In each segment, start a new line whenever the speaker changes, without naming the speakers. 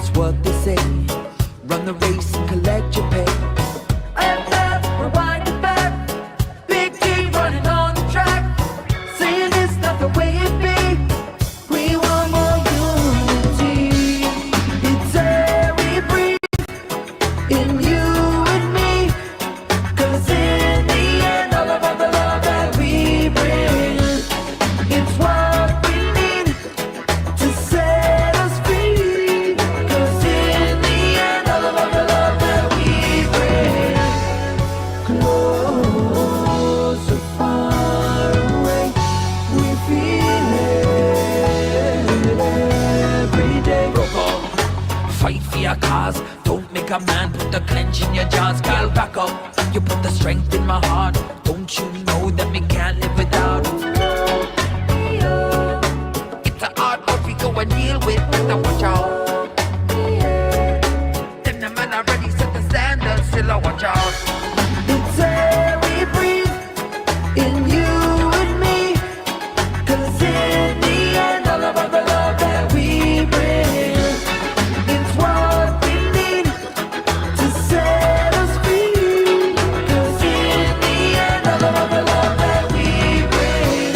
That's what they say. Run the race and collect your pay. And now we're winding back. Big T running on the track. Saying it's not the way it be. We want more unity. It's air we breathe. In you and me. 'Cause in the end, all about the love that we bring. It's what we need to set us free. 'Cause in the end, all about the love that we bring. Close or far away, we feel it every day. Fight for your cause, don't make a man put the clench in your jaws. Girl, back up, you put the strength in my heart. Don't you know that me can't live without? It's a hard but we go and deal with, better watch out. Them the man already set the standard, still I watch out. It's air we breathe, in you and me. 'Cause in the end, all about the love that we bring. It's what we need to set us free. 'Cause in the end, all about the love that we bring.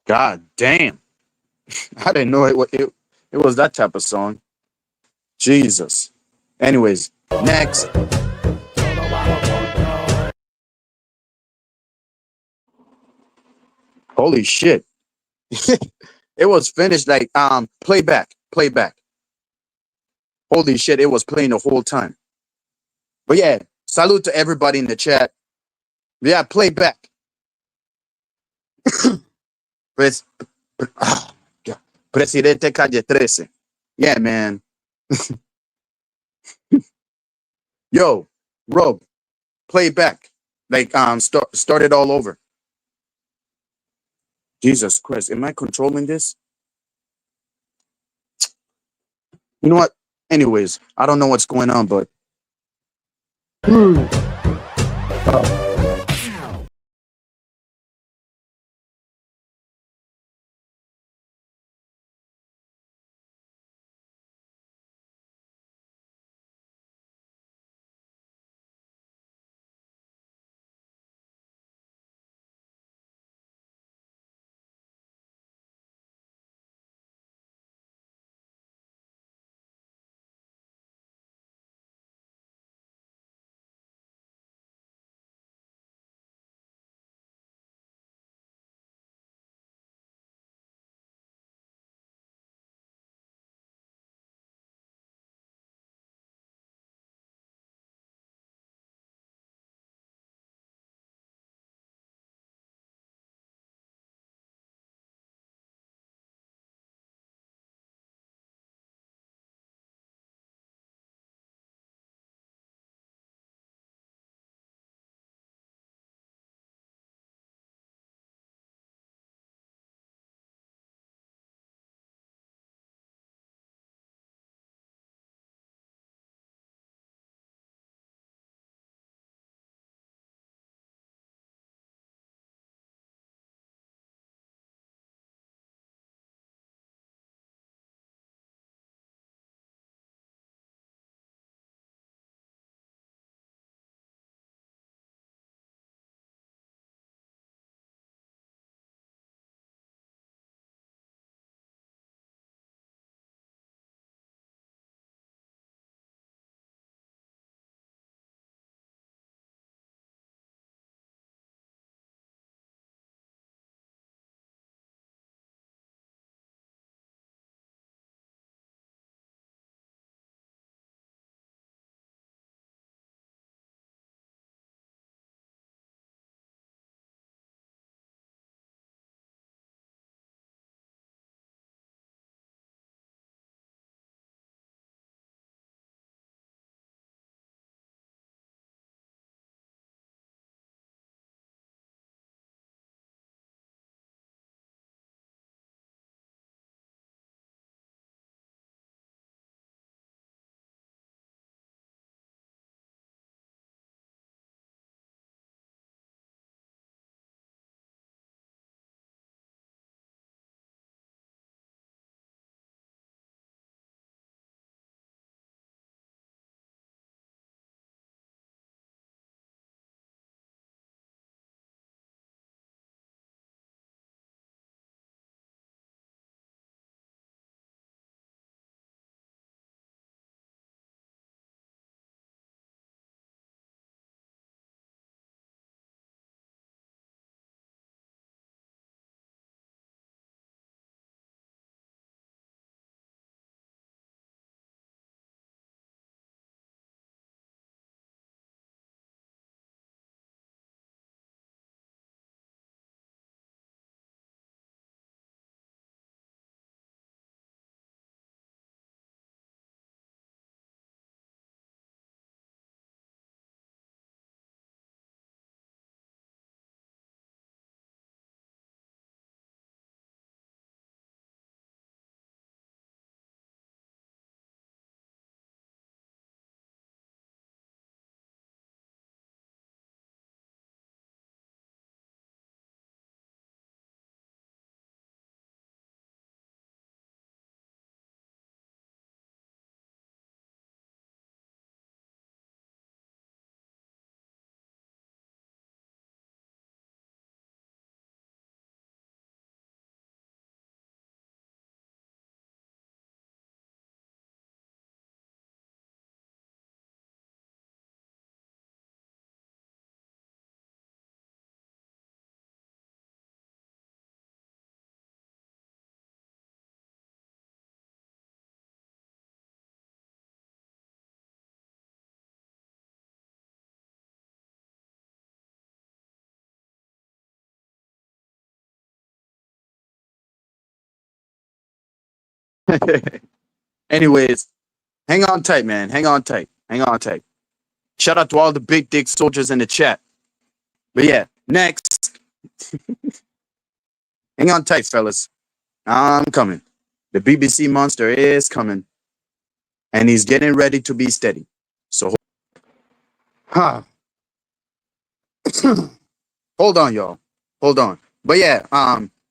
God damn. I didn't know it was that type of song. Jesus. Anyways, next. Holy shit. It was finished like playback. Playback. Holy shit, it was playing the whole time. But yeah, salute to everybody in the chat. Yeah, playback. Pres- ah, yeah. Presidente Calle 13. Yeah, man. Yo, Rob, playback. Like start it all over. Jesus Christ, am I controlling this? You know what? Anyways, I don't know what's going on, but Anyways, hang on tight, man. Hang on tight. Hang on tight. Shout out to all the big dick soldiers in the chat. But yeah, next, hang on tight, fellas. I'm coming. The BBC monster is coming, and he's getting ready to be steady. So, huh. Hold on, y'all. Hold on. But yeah,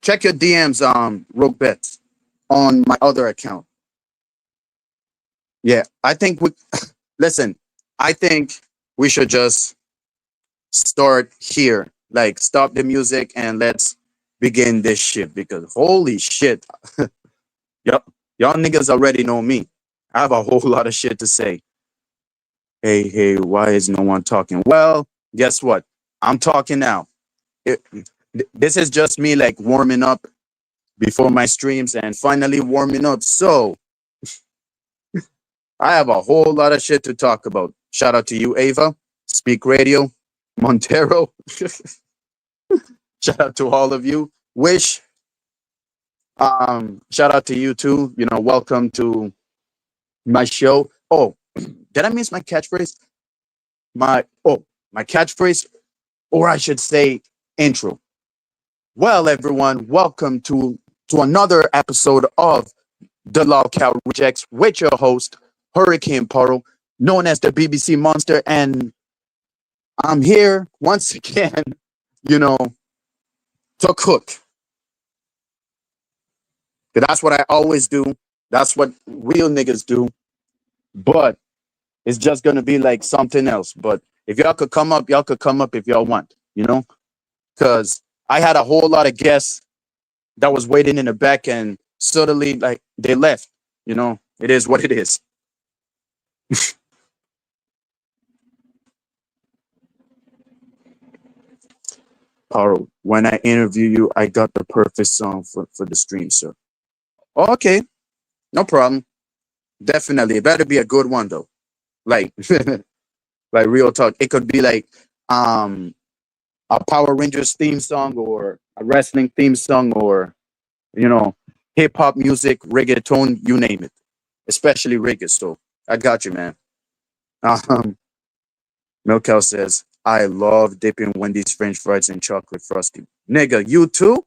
check your DMs, Rogue Bets, on my other account. Yeah, I think we listen. I think we should just start here. Like, stop the music and let's begin this shit because holy shit, y'all, y'all niggas already know me. I have a whole lot of shit to say. Hey, hey, why is no one talking? Well, guess what? I'm talking now. It, this is just me like warming up before my streams and finally warming up. So I have a whole lot of shit to talk about. Shout out to you, Ava, Speak Radio, Montero. Shout out to all of you. Wish, shout out to you too. You know, welcome to my show. Oh, did I miss my catchphrase? My catchphrase, or I should say intro. Well, everyone, welcome to another episode of The Lolcow Rejects with your host, Hurricane Paro, known as the BBC Monster, and I'm here once again, you know, to cook. That's what I always do. That's what real niggas do. But it's just gonna be like something else. But if y'all could come up, y'all could come up if y'all want, you know? Cause I had a whole lot of guests that was waiting in the back and suddenly like they left. You know, it is what it is. Paro, when I interview you, I got the perfect song for the stream, sir. Okay, no problem. Definitely. It better be a good one though. Like like real talk. It could be like um a Power Rangers theme song or a wrestling theme song or you know, hip hop music, reggaeton, you name it. Especially reggae. So I got you, man. Um Milkel says, I love dipping Wendy's French fries in chocolate frosting. Nigga, you too?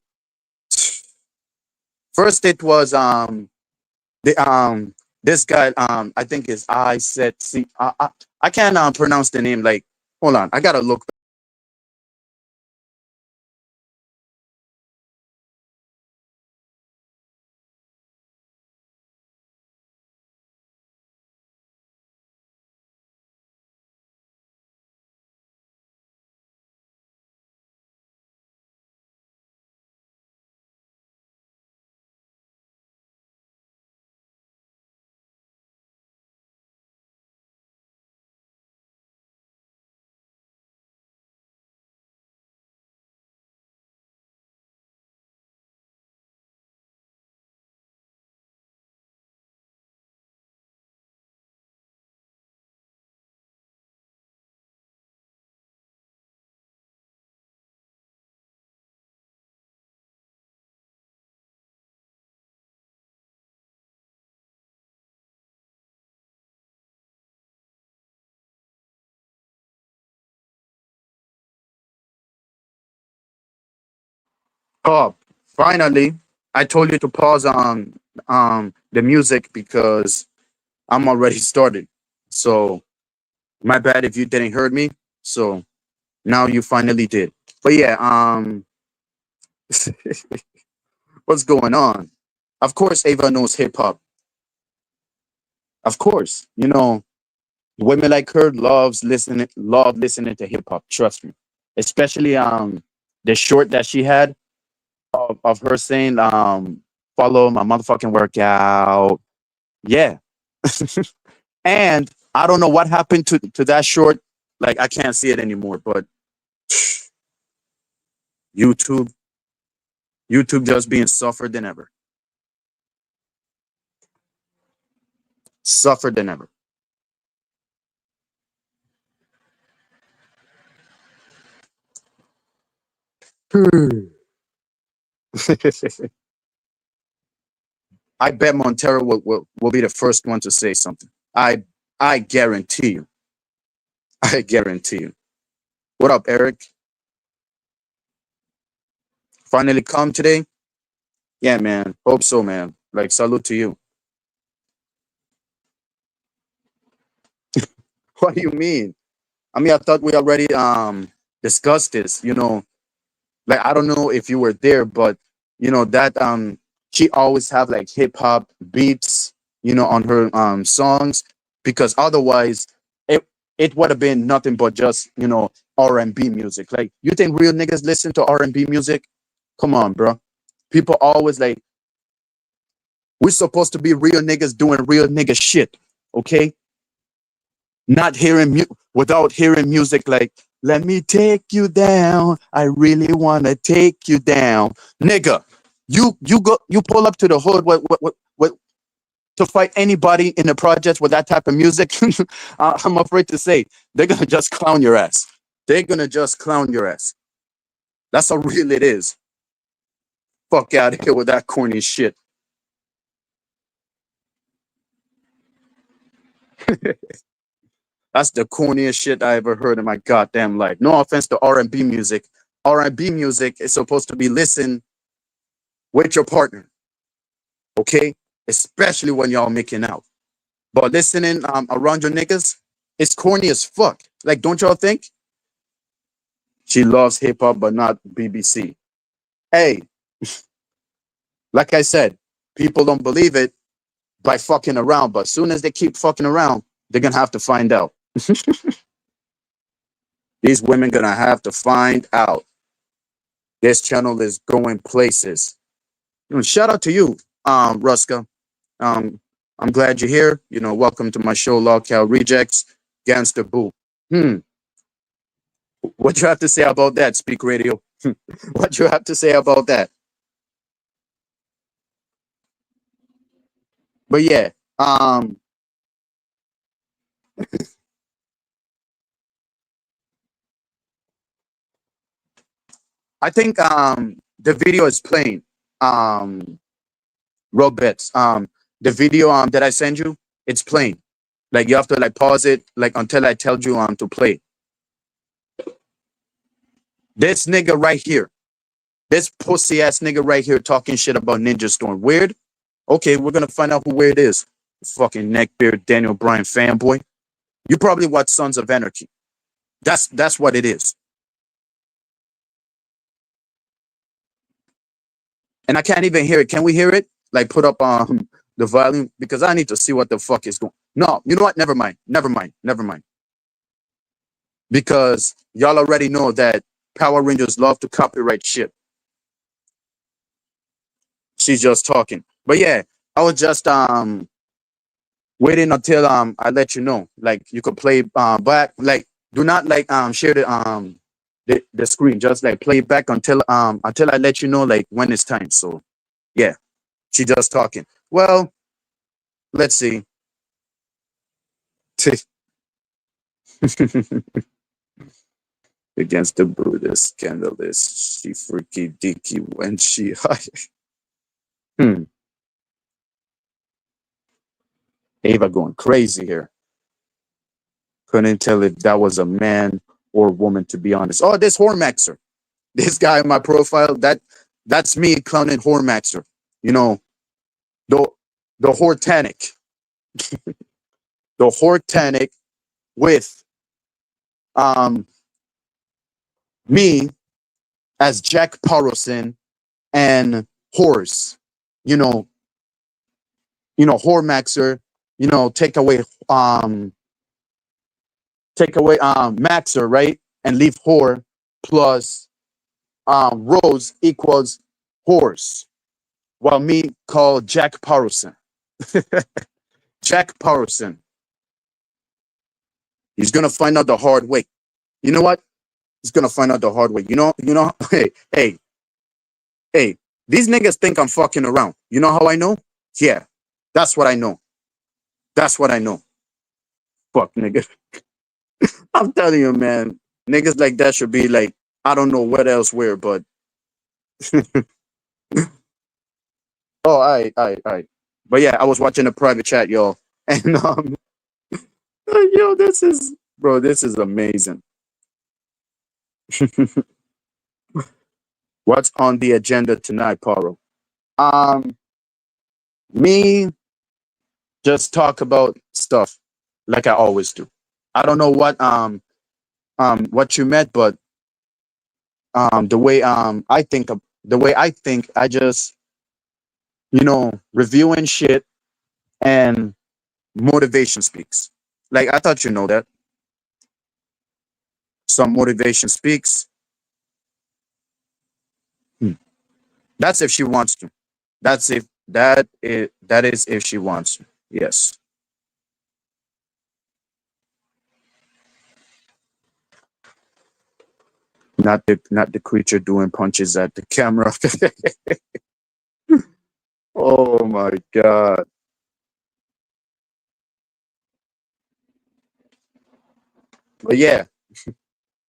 First it was the this guy I think is I said see I can't pronounce the name like hold on, I gotta look up. Finally, I told you to pause on the music because I'm already started. So my bad if you didn't heard me. So now you finally did. But yeah, what's going on? Of course Ava knows hip hop. Of course. You know, women like her love listening to hip hop, trust me. Especially the short that she had of her saying follow my motherfucking workout. Yeah. And I don't know what happened to that short. Like I can't see it anymore, but YouTube, YouTube just being suffered than ever. Suffered than ever. I bet Montero will be the first one to say something. I guarantee you. I guarantee you. What up, Eric? Finally come today? Yeah, man. Hope so, man. Like, salute to you. What do you mean? I mean, I thought we already discussed this. Like, I don't know if you were there, but that she always have like hip hop beats, on her songs, because otherwise it it would have been nothing but just R&B music. Like, you think real niggas listen to R&B music? Come on, bro. People always like, we're supposed to be real niggas doing real nigga shit, okay? Not without hearing music like, let me take you down. I really wanna take you down. Nigga, you pull up to the hood what to fight anybody in the projects with that type of music. I'm afraid to say they're gonna just clown your ass. They're gonna just clown your ass. That's how real it is. Fuck out of here with that corny shit. That's the corniest shit I ever heard in my goddamn life. No offense to R&B music. R&B music is supposed to be listened with your partner, okay? Especially when y'all making out. But listening around your niggas, it's corny as fuck. Like, don't y'all think? She loves hip hop, but not BBC. Hey, like I said, people don't believe it by fucking around, but as soon as they keep fucking around, they're gonna have to find out. These women gonna have to find out. This channel is going places. Shout out to you, Ruska. Um, I'm glad you're here. Welcome to my show, Logcal Rejects, Gangster Boo. Hmm. What you have to say about that, Speak Radio? What you have to say about that? But yeah, I think the video is playing. Roberts. The video that I send you, it's playing. Like, you have to like pause it like until I tell you to play. This nigga right here, this pussy ass nigga right here talking shit about Ninja Storm. Weird? Okay, we're gonna find out who Weird is. Fucking neckbeard Daniel Bryan fanboy. You probably watch Sons of Anarchy. That's what it is. And I can't even hear it. Can we hear it? Like, put up the volume, because I need to see what the fuck is going. No, you know what? Never mind. Never mind. Never mind. Because y'all already know that Power Rangers love to copyright shit. She's just talking. But yeah, I was just waiting until I let you know. Like, you could play back. Like, do not like share the screen. Just like play it back until I let you know like when it's time. So yeah, she just talking. Well, let's see. Against the Buddhist scandalous, she freaky deaky when she hmm. Ava going crazy here. Couldn't tell if that was a man or woman, to be honest. Oh, this Hormaxer. This guy in my profile, that's me clowning Hormaxer. You know, the the Hortanic. The Hortanic with um me as Jack Parrison and Horse. You know, Hormaxer, um take away Maxer, right? And leave Whore plus Rose equals Horse. While me call Jack Parrison. Jack Parrison. He's gonna find out the hard way. You know what? He's gonna find out the hard way. Hey, hey, hey, these niggas think I'm fucking around. You know how I know? Yeah. That's what I know. That's what I know. Fuck nigga. I'm telling you, man. Niggas like that should be like, I don't know what else where, but oh, all right. But yeah, I was watching a private chat, y'all, and yo, this is amazing. What's on the agenda tonight, Paro? Um, me just talk about stuff like I always do. I don't know what you meant, but the way the way I think, I just reviewing shit and motivation speaks. Like I thought you know that some motivation speaks. Hmm. That's if she wants to. That is if she wants to. Yes, not the creature doing punches at the camera. Oh my god! But yeah,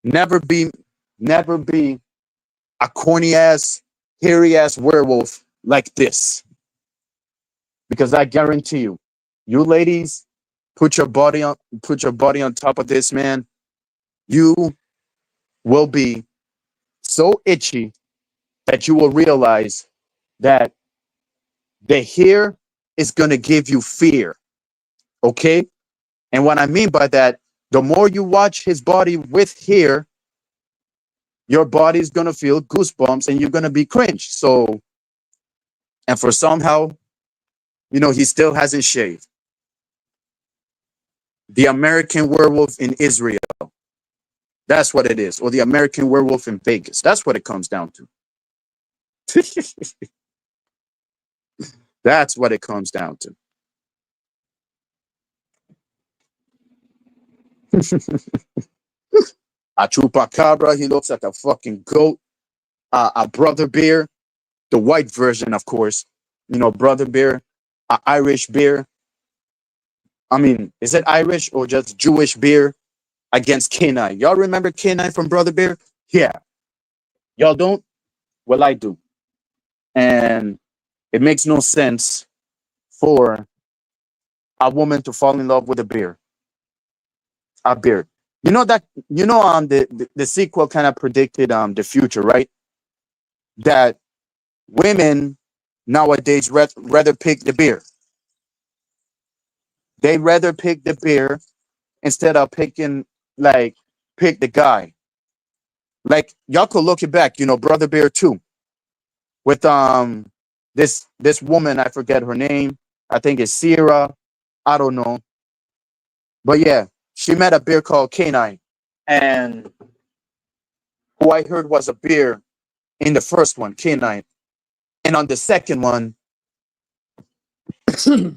never be never be a corny ass, hairy ass werewolf like this. Because I guarantee you, you ladies, put your body on top of this man. You will be so itchy that you will realize that the hair is gonna give you fear. Okay? And what I mean by that, the more you watch his body with hair, your body's gonna feel goosebumps and you're gonna be cringe. So, and for somehow, he still hasn't shaved. The American werewolf in Israel. That's what it is. Or the American werewolf in Vegas. That's what it comes down to. That's what it comes down to. A chupacabra, he looks like a fucking goat. A brother bear, the white version, of course. Brother bear, a Irish bear. I mean, is it Irish or just Jewish bear against Canine? Y'all remember Canine from Brother Bear? Yeah. Y'all don't? Well, I do. And it makes no sense for a woman to fall in love with a bear. A bear. The sequel kind of predicted the future, right? That women nowadays rather pick the bear. They rather pick the bear instead of like pick the guy. Like y'all could look it back, Brother Bear 2 with this woman, I forget her name. I think it's Sierra. I don't know. But yeah, she met a bear called Canine. And who I heard was a bear in the first one, Canine. And on the second one, the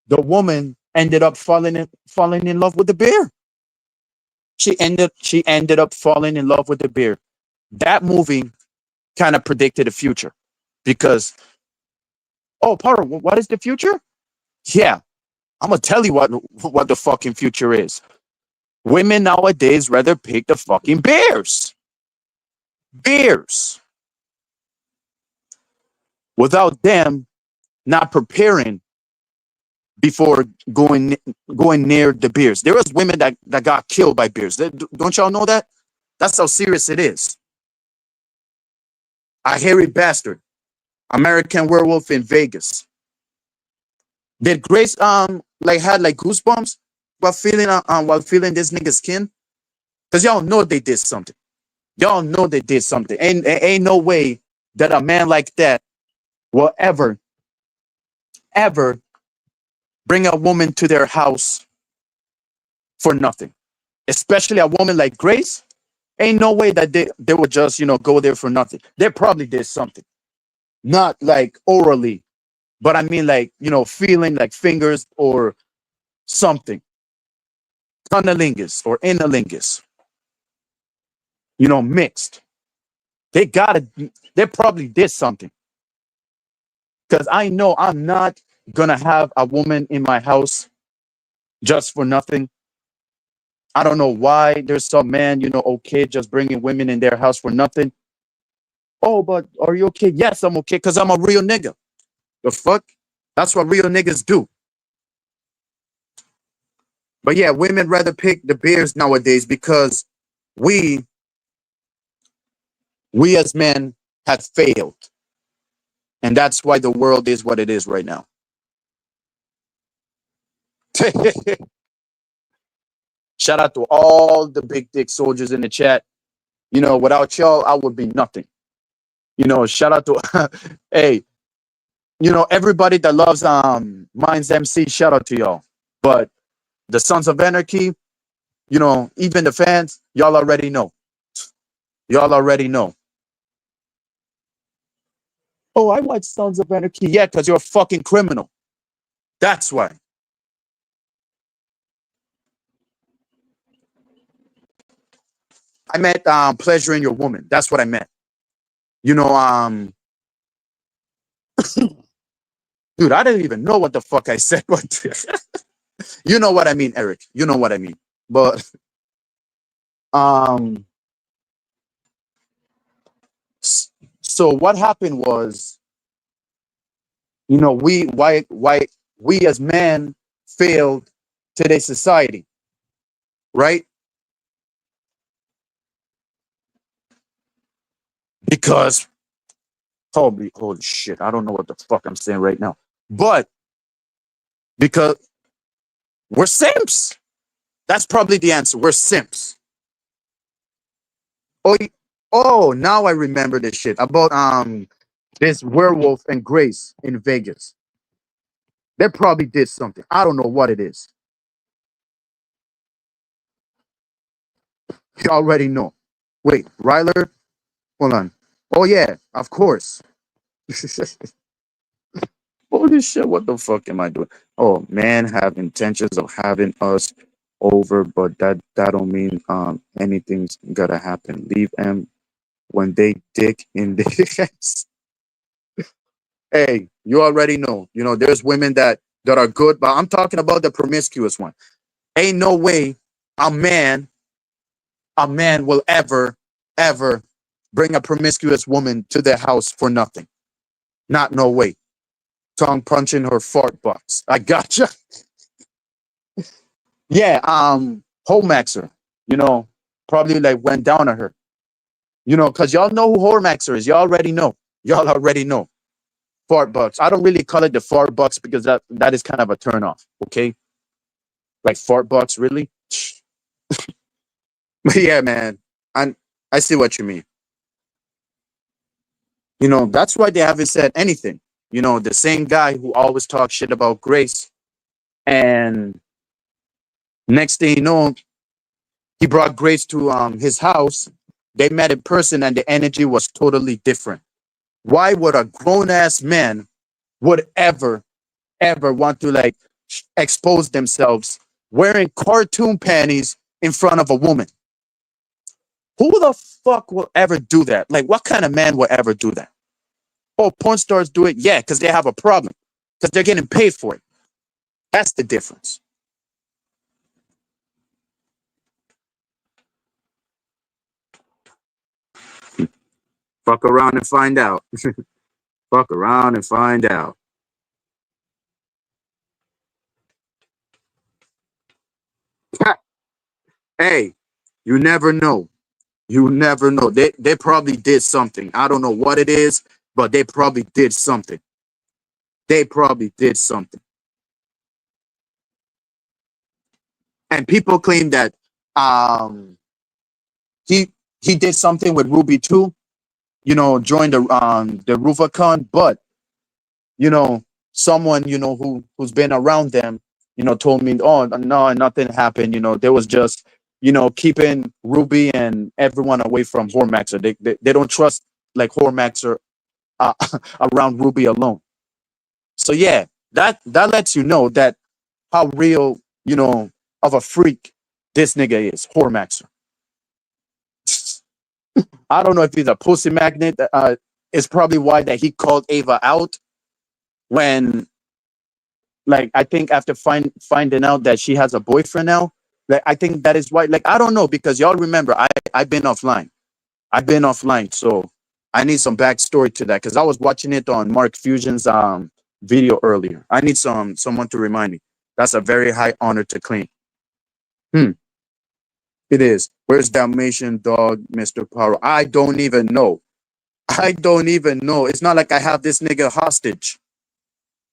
woman ended up falling in love with the bear. She ended up falling in love with the bear. That movie kind of predicted the future because Paro, what is the future? Yeah, I'm gonna tell you what the fucking future is. Women nowadays rather pick the fucking bears. Bears. Without them not preparing before going near the bears. There was women that got killed by bears. Don't y'all know that? That's how serious it is. A hairy bastard. American werewolf in Vegas. Did Grace like had like goosebumps while feeling this nigga's skin? Cause y'all know they did something. Y'all know they did something. Ain't no way that a man like that will ever bring a woman to their house for nothing. Especially a woman like Grace. Ain't no way that they would just, go there for nothing. They probably did something. Not like orally, but I mean like, feeling like fingers or something. Cunnilingus or innalingus, mixed. They probably did something. Because I know I'm not gonna have a woman in my house just for nothing. I don't know why there's some man, okay, just bringing women in their house for nothing. Oh, but are you okay? Yes, I'm okay, because I'm a real nigga. The fuck? That's what real niggas do. But yeah, women rather pick the bears nowadays because we we as men have failed. And that's why the world is what it is right now. Shout out to all the big dick soldiers in the chat. You know, without y'all, I would be nothing. You know, shout out to hey, you know, everybody that loves Minds MC, shout out to y'all. But the Sons of Anarchy, you know, even the fans, y'all already know. Y'all already know. Oh, I watch Sons of Anarchy. Yeah, because you're a fucking criminal. That's why. I meant pleasure in your woman. That's what I meant. You know, dude, I didn't even know what the fuck I said. But you know what I mean, Eric. You know what I mean. But um, so what happened was, you know, why we as men failed today's society, right? Because holy shit, I don't know what the fuck I'm saying right now. But because we're simps. That's probably the answer. We're simps. Oh, oh, now I remember this shit about this werewolf and Grace in Vegas. They probably did something. I don't know what it is. You already know. Wait, Ryler? Hold on. Oh yeah, of course. Holy shit, what the fuck am I doing? Oh, man have intentions of having us over, but that don't mean anything's gonna happen. Leave them when they dick in the hey, you already know. You know, there's women that are good, but I'm talking about the promiscuous one. Ain't no way a man a man will ever bring a promiscuous woman to their house for nothing. Not no way. Tongue punching her fart box. I gotcha. Yeah, Holmaxer, you know, probably like went down on her. You know, because y'all know who Holmaxer is. Y'all already know. Y'all already know. Fart box. I don't really call it the fart box because that is kind of a turn off. Okay. Like fart box, really? But yeah, man. I see what you mean. You know, that's why they haven't said anything. You know, the same guy who always talks shit about Grace. And next thing you know, he brought Grace to his house. They met in person and the energy was totally different. Why would a grown ass man would ever want to like expose themselves wearing cartoon panties in front of a woman? Who the fuck will ever do that? Like, what kind of man will ever do that? Oh, porn stars do it? Yeah, because they have a problem. Because they're getting paid for it. That's the difference. Fuck around and find out. Fuck around and find out. Hey, you never know. You never know. They probably did something. I don't know what it is, but they probably did something. They probably did something. And people claim that um he he did something with Ruby too, you know, joined the Rubicon, but you know, someone, you know, who's been around them, you know, told me, oh no, nothing happened. You know, there was just, you know, keeping Ruby and everyone away from Hormaxer. They don't trust like Hormaxer uh, around Ruby alone. So yeah, that lets you know that how real, you know, of a freak this nigga is, Hormaxer. I don't know if he's a pussy magnet. It's probably why that he called Ava out when, like, I think after finding out that she has a boyfriend now. Like, I think that is why. Like, I don't know because y'all remember I've been offline. I've been offline, so I need some backstory to that because I was watching it on Mark Fusion's video earlier. I need someone to remind me. That's a very high honor to claim. Hmm. It is. Where's Dalmatian dog, Mr. Power? I don't even know. I don't even know. It's not like I have this nigga hostage.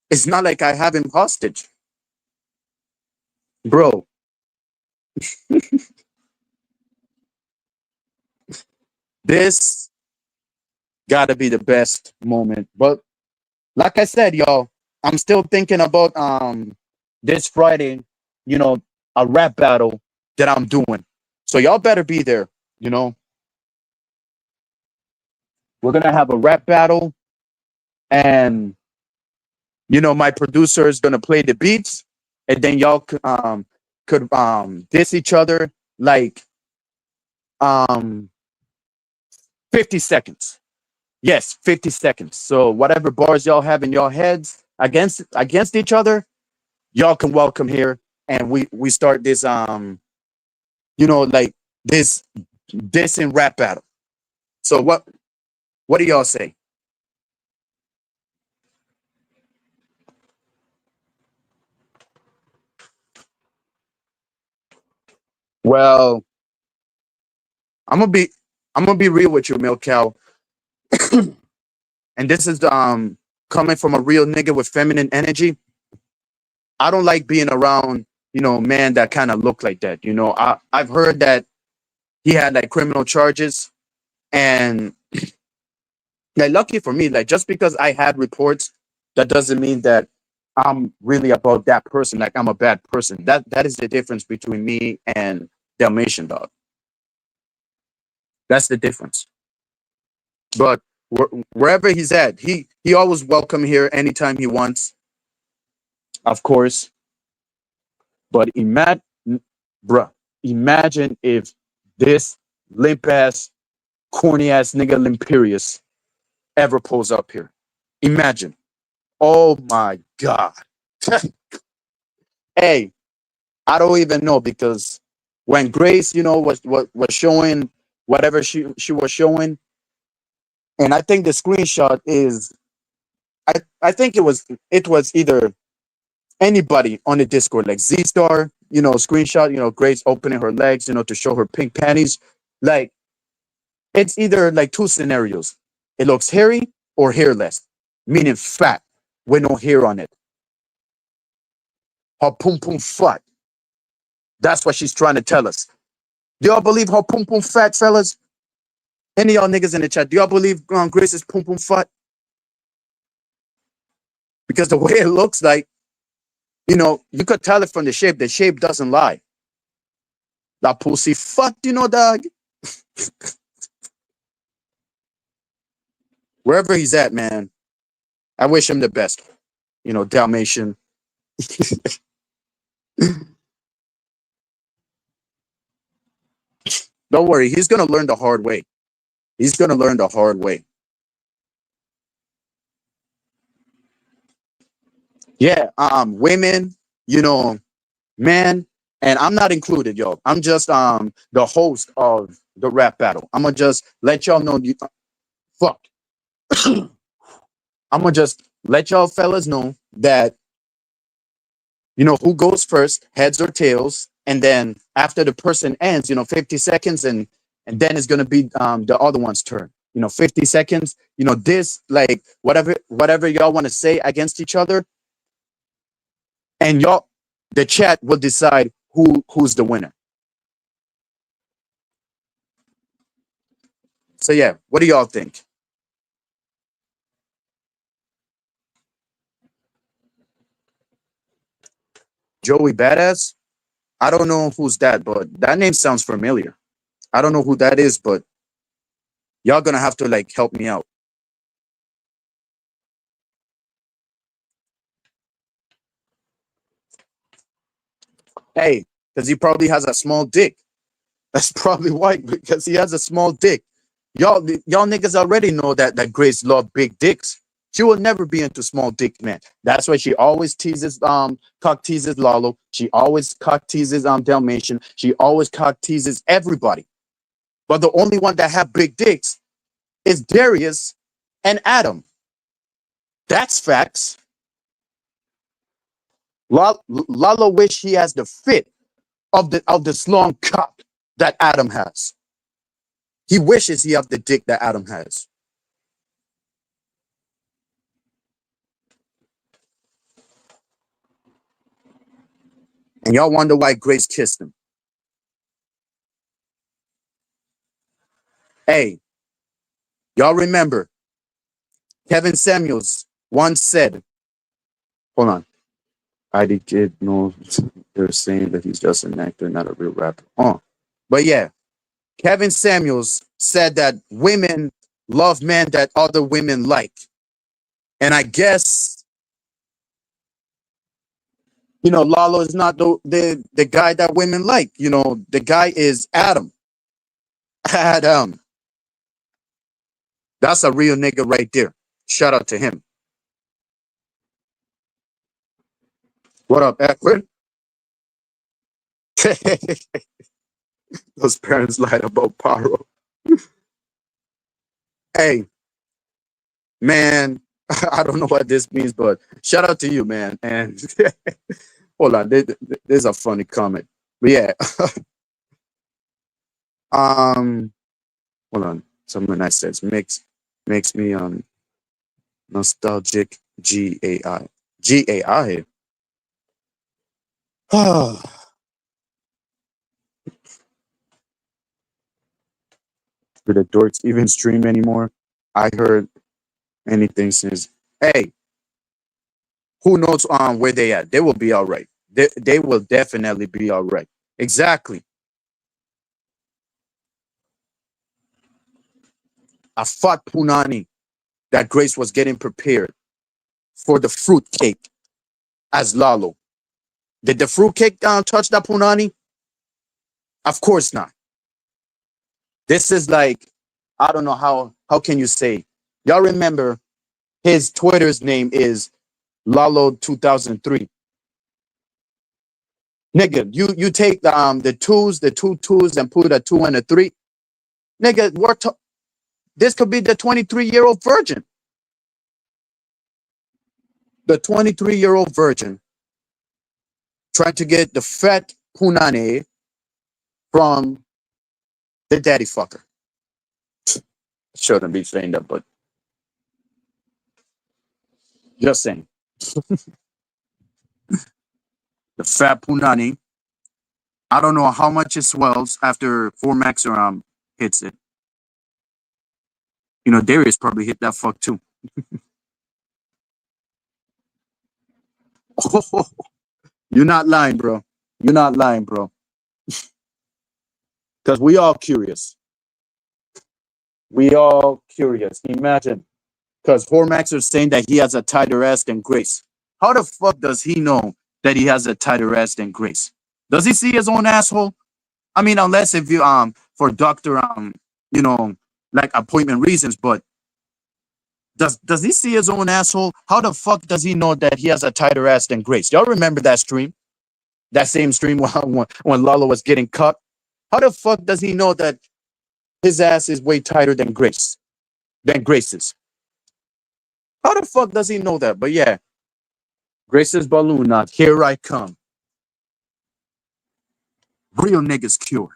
It's not like I have him hostage. Bro, this gotta be the best moment. But like I said, y'all, I'm still thinking about this Friday, you know, a rap battle that I'm doing. So y'all better be there, you know. We're gonna have a rap battle, and my producer is gonna play the beats, and then y'all could diss each other like um 50 seconds. Yes, 50 seconds. So whatever bars y'all have in your heads against each other, y'all can welcome here, and we start this like this in rap battle. So what do y'all say? Well, I'm gonna be I'm gonna be real with you, Milk Cow, and this is coming from a real nigga with feminine energy. I don't like being around man that kind of look like that. I've heard that he had like criminal charges, and like lucky for me, like just because I had reports, that doesn't mean that I'm really about that person. Like I'm a bad person. That is the difference between me and Dalmatian dog. That's the difference. But wherever he's at, he always welcome here anytime he wants, of course. But bruh, imagine if this limp ass, corny ass nigga Limperius ever pulls up here. Imagine. Oh my god. Hey, I don't even know, because when Grace, was showing whatever she was showing, and I think the screenshot is, I think it was either anybody on the Discord, like Z Star, screenshot, Grace opening her legs, to show her pink panties. Like it's either like two scenarios. It looks hairy or hairless, meaning fat with no hair on it. Her pum pum fat. That's what she's trying to tell us. Do y'all believe her pum pum fat, fellas? Any of y'all niggas in the chat, do y'all believe Grace is pum pum fat? Because the way it looks like, you could tell it from the shape. The shape doesn't lie. That pussy fat, dog. Wherever he's at, man, I wish him the best. Dalmatian. Don't worry, he's gonna learn the hard way. He's gonna learn the hard way. Yeah, women, you know, man, and I'm not included, yo. I'm just the host of the rap battle. I'm gonna just let y'all know. Fuck. I'm gonna just let y'all fellas know that who goes first, heads or tails, and then after the person ends, 50 seconds, and then it's gonna be the other one's turn. 50 seconds. This, like, whatever y'all want to say against each other, and the chat will decide who's the winner. So yeah, what do y'all think? Joey Badass? I don't know who's that, but that name sounds familiar. I don't know who that is, but y'all gonna have to like help me out. Hey, because he probably has a small dick. That's probably why, because he has a small dick. Y'all niggas already know that Grace love big dicks. She will never be into small dick man. That's why she always teases cock teases Lalo. She always cock teases Dalmatian. She always cock teases everybody. But the only one that have big dicks is Darius and Adam. That's facts. Lalo wish he has the fit of this long cock that Adam has. He wishes he have the dick that Adam has. And y'all wonder why Grace kissed him. Hey, y'all remember Kevin Samuels once said, hold on. ID Kid knows they're saying that he's just an actor, not a real rapper. Oh, but yeah, Kevin Samuels said that women love men that other women like. And I guess, Lalo is not the guy that women like. The guy is Adam. Adam. That's a real nigga right there. Shout out to him. What up, Edward? Those parents lied about Paro. Hey, man, I don't know what this means, but shout out to you, man. And hold on, there's a funny comment. But yeah, hold on. Someone I says makes me nostalgic. GAI. GAI. Do the dorks even stream anymore? I heard anything since. Hey, who knows where they at? They will be all right. They will definitely be all right. Exactly. I thought Punani that Grace was getting prepared for the fruit cake as Lalo. Did the fruit cake touch that Punani? Of course not. This is like, I don't know how can you say. Y'all remember his Twitter's name is Lalo 2003. Nigga, you take the two twos and put a two and a three. Nigga, this could be the 23-year-old virgin. The 23-year-old virgin trying to get the fat punane from the daddy fucker. Shouldn't be saying that, but just saying. The fat punani. I don't know how much it swells after 4Max or hits it. Darius probably hit that fuck too. Oh, you're not lying, bro. You're not lying, bro. Because we all curious. We all curious. Imagine. Because Hormax is saying that he has a tighter ass than Grace. How the fuck does he know that he has a tighter ass than Grace? Does he see his own asshole? I mean, unless if you for doctor like appointment reasons, but does he see his own asshole? How the fuck does he know that he has a tighter ass than Grace? Y'all remember that stream? That same stream when Lalo was getting cut? How the fuck does he know that his ass is way tighter than Grace's? How the fuck does he know that? But yeah, Grace's balloon knot. Here I come. Real niggas cure.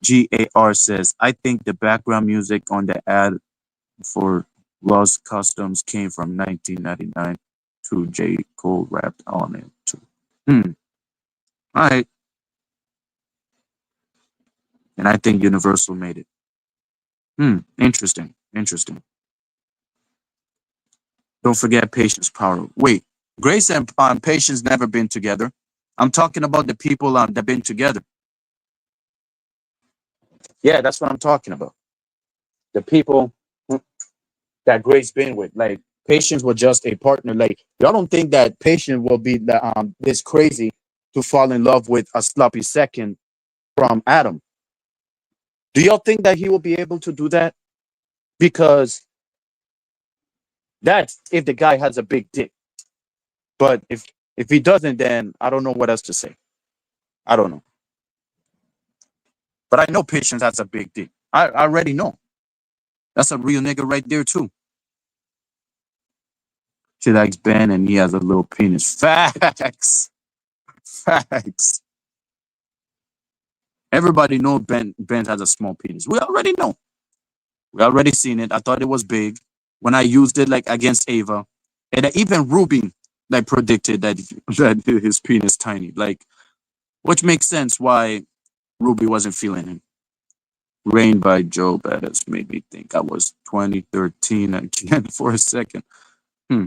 GAR says, I think the background music on the ad for Lost Customs came from 1999 to J. Cole rapped on it too. All right. And I think Universal made it. Interesting. Interesting. Don't forget Patience Power. Wait, Grace and Patience never been together. I'm talking about the people that been together. Yeah, that's what I'm talking about. The people that Grace been with. Like, Patience was just a partner. Like, y'all don't think that Patience will be this crazy to fall in love with a sloppy second from Adam. Do y'all think that he will be able to do that? Because that's if the guy has a big dick. But if he doesn't, then I don't know what else to say. I don't know. But I know Patience has a big dick. I already know. That's a real nigga right there too. She likes Ben and he has a little penis. Facts. Facts. Everybody know Ben has a small penis. We already know. We already seen it. I thought it was big when I used it like against Ava, and even Ruby like predicted that that his penis tiny. Like, which makes sense why Ruby wasn't feeling him. Rain by Joe Bettis made me think I was 2013 again for a second. Hmm.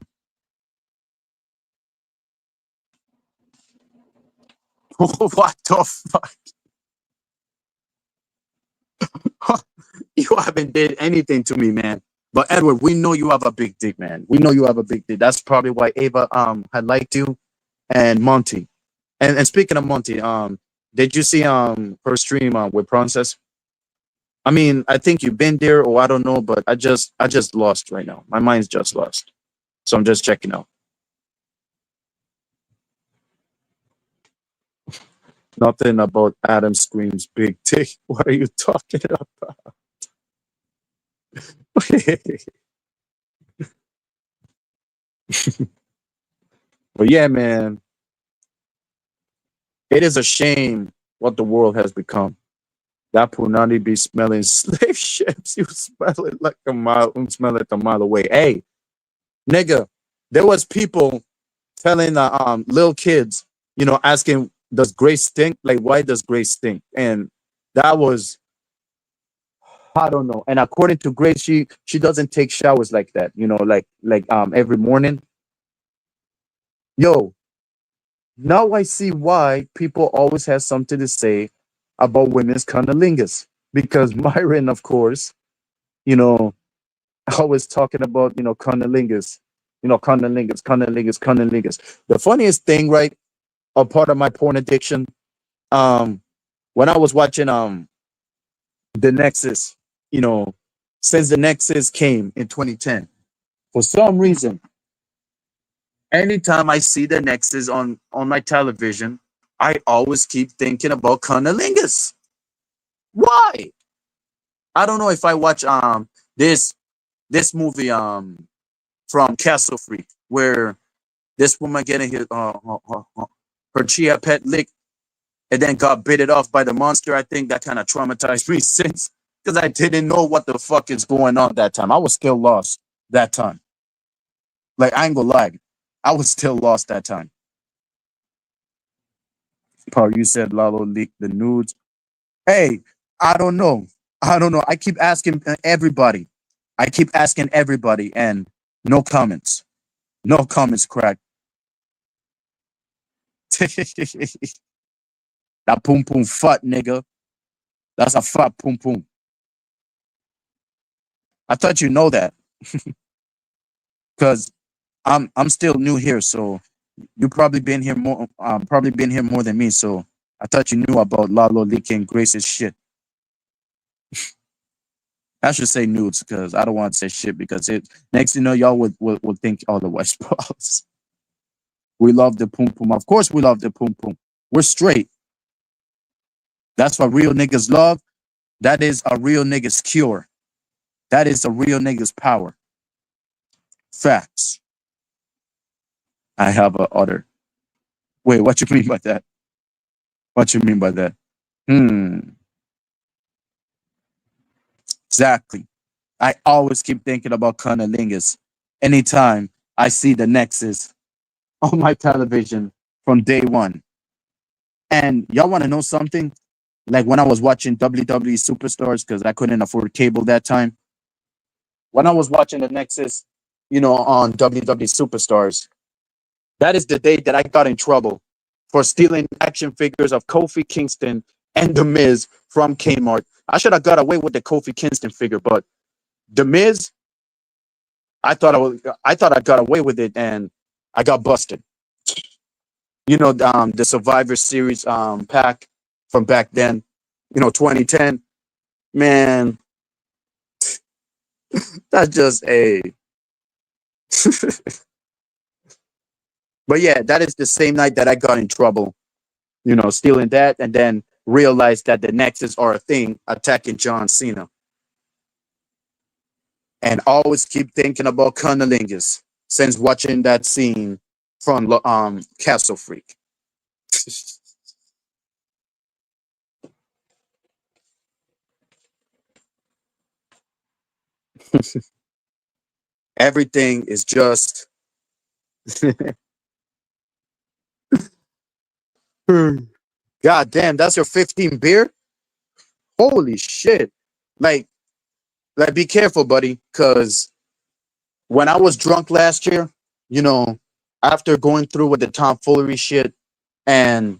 What the fuck? You haven't did anything to me, man. But Edward, we know you have a big dick, man. We know you have a big dick. That's probably why Ava had liked you and Monty. And speaking of Monty, did you see her stream with Princess? I mean, I think you've been there, or I don't know, but I just lost right now. My mind's just lost. So I'm just checking out. Nothing about Adam screams big dick. What are you talking about? But yeah, man, it is a shame what the world has become. That punani be smelling slave ships. You smell it like a mile, smell it a mile away. Hey, nigga, there was people telling little kids, asking, "Does Grace stink? Like, why does Grace stink?" And that was, I don't know. And according to Grace, she doesn't take showers like that. Like every morning. Yo, now I see why people always have something to say about women's cunnilingus. Because Myron, of course, you know, always talking about, cunnilingus, cunnilingus, cunnilingus, cunnilingus. The funniest thing, right, a part of my porn addiction, um, when I was watching the Nexus, you know, since the Nexus came in 2010, for some reason, anytime I see the Nexus on my television, I always keep thinking about cunnilingus. Why? I don't know if I watch this this movie from Castle Freak where this woman getting her chia pet licked and then got bitten off by the monster. I think that kind of traumatized me since because I didn't know what the fuck is going on that time. I was still lost that time. Like I ain't gonna lie, I was still lost that time. Paul, you said Lalo leaked the nudes. Hey, I don't know. I don't know. I keep asking everybody. I keep asking everybody, and no comments. No comments, crack. That pum pum fat nigga. That's a fat pum pum. I thought you know that because I'm still new here, so you probably been here more than me. So I thought you knew about Lalo leaking Grace's shit. I should say nudes because I don't want to say shit because it next y'all would think otherwise. Bros. We love the pum pum. Of course we love the pum pum. We're straight. That's what real niggas love. That is a real nigga's cure. That is a real nigga's power. Facts. I have a other. Wait, what you mean by that? What you mean by that? Hmm. Exactly. I always keep thinking about cunnilingus anytime I see the Nexus on my television from day one. And y'all want to know something? Like when I was watching WWE Superstars, because I couldn't afford cable that time. When I was watching the Nexus, on WWE Superstars, that is the day that I got in trouble for stealing action figures of Kofi Kingston and The Miz from Kmart. I should have got away with the Kofi Kingston figure, but The Miz, I thought I got away with it, and I got busted. The Survivor Series pack from back then, 2010. Man, that's just a. But yeah, that is the same night that I got in trouble, stealing that, and then realized that the Nexus are a thing attacking John Cena. and always keep thinking about cunnilingus since watching that scene from Castle Freak. Everything is just God damn, that's your 15 beer? Holy shit. Like be careful, buddy, cuz when I was drunk last year, you know, after going through with the tomfoolery shit and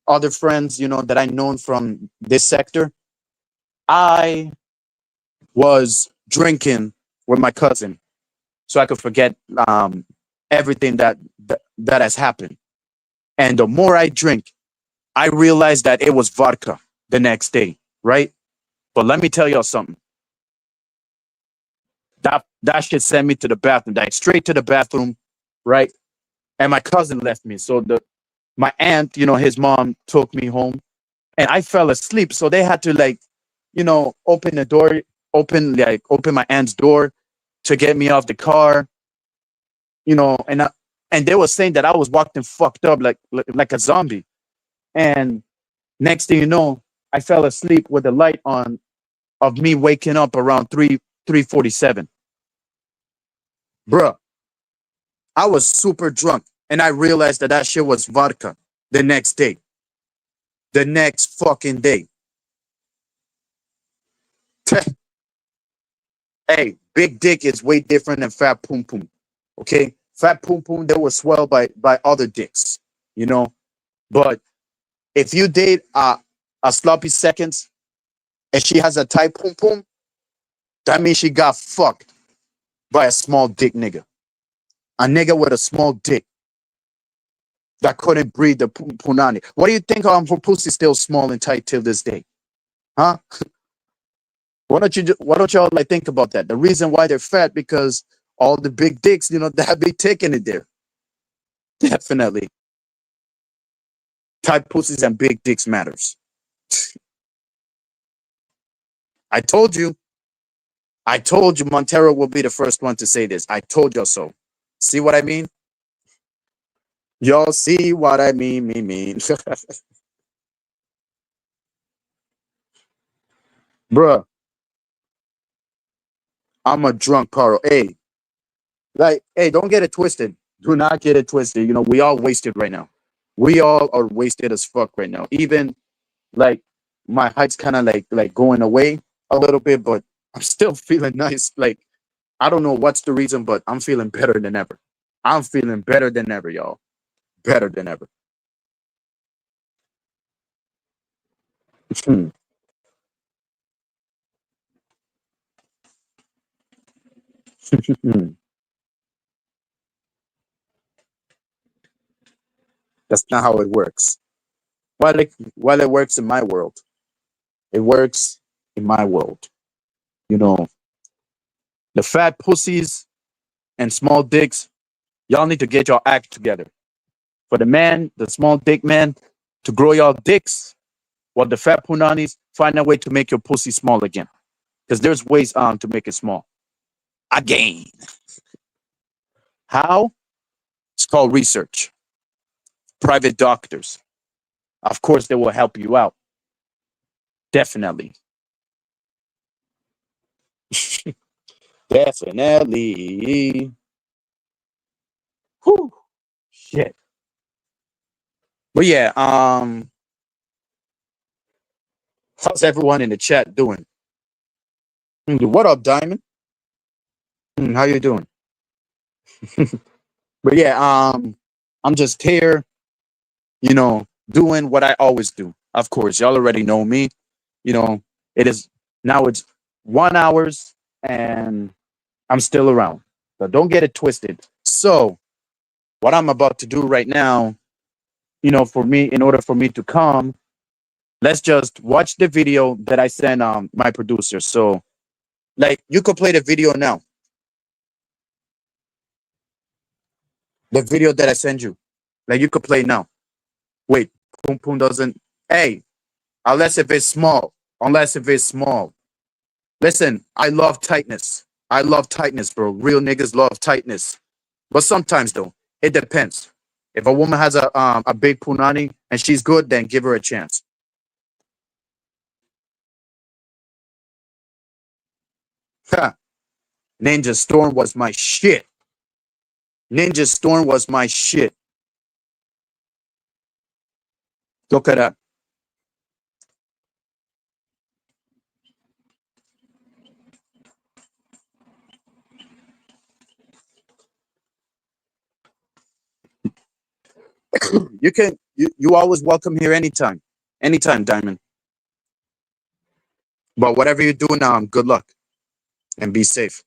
other friends, that I known from this sector, I was drinking with my cousin so I could forget everything that has happened. And the more I drink, I realized that it was vodka the next day, right? But let me tell y'all something. That shit sent me to the bathroom, like straight to the bathroom, right? And my cousin left me. So my aunt, his mom took me home, and I fell asleep. So they had to open the door, open my aunt's door to get me off the car, and they were saying that I was walking fucked up like a zombie. And next thing you know, I fell asleep with the light on of me waking up around 3:47. Bruh, I was super drunk, and I realized that shit was vodka the next day. The next fucking day. Hey, big dick is way different than fat poom poom. Okay? Fat poom poom, they were swelled by other dicks, you know? But if you date a sloppy seconds and she has a tight poom poom, that means she got fucked by a small dick nigga. A nigga with a small dick that couldn't breathe the punani. What do you think her pussy still small and tight till this day? Huh? Why don't y'all think about that? The reason why they're fat because all the big dicks, that be taking it there. Definitely. Tight pussies and big dicks matters. I told you. I told you Montero will be the first one to say this. I told you so. See what I mean? Y'all see what I mean. Bruh, I'm a drunk Carl. Hey, don't get it twisted. Do not get it twisted. We all wasted right now. We all are wasted as fuck right now. Even like my height's kind of like going away a little bit, but I'm still feeling nice. Like I don't know what's the reason, but I'm feeling better than ever. I'm feeling better than ever, y'all. Better than ever. That's not how it works. While it works in my world, it works in my world. You know, the fat pussies and small dicks, y'all need to get your act together. For the man, the small dick man, to grow your dicks, while the fat punanis find a way to make your pussy small again. Because there's ways to make it small. Again. How? It's called research. Private doctors. Of course, they will help you out. Definitely. Definitely. Whew. Shit. But yeah, how's everyone in the chat doing? What up, Diamond? How you doing? But yeah, I'm just here, doing what I always do. Of course, y'all already know me. You know, it is now it's 1 hours and I'm still around. So don't get it twisted. So what I'm about to do right now, for me, in order for me to come, let's just watch the video that I sent my producer. So you could play the video now. The video that I sent you. You could play now. Wait, Poom Poom doesn't. Hey, unless if it's small. Unless if it's small. Listen, I love tightness. I love tightness, bro. Real niggas love tightness. But sometimes though, it depends. If a woman has a big punani and she's good, then give her a chance. Ha. Ninja Storm was my shit. Ninja Storm was my shit. Look at that. You always welcome here anytime. Anytime, Diamond. But whatever you do now, good luck and be safe.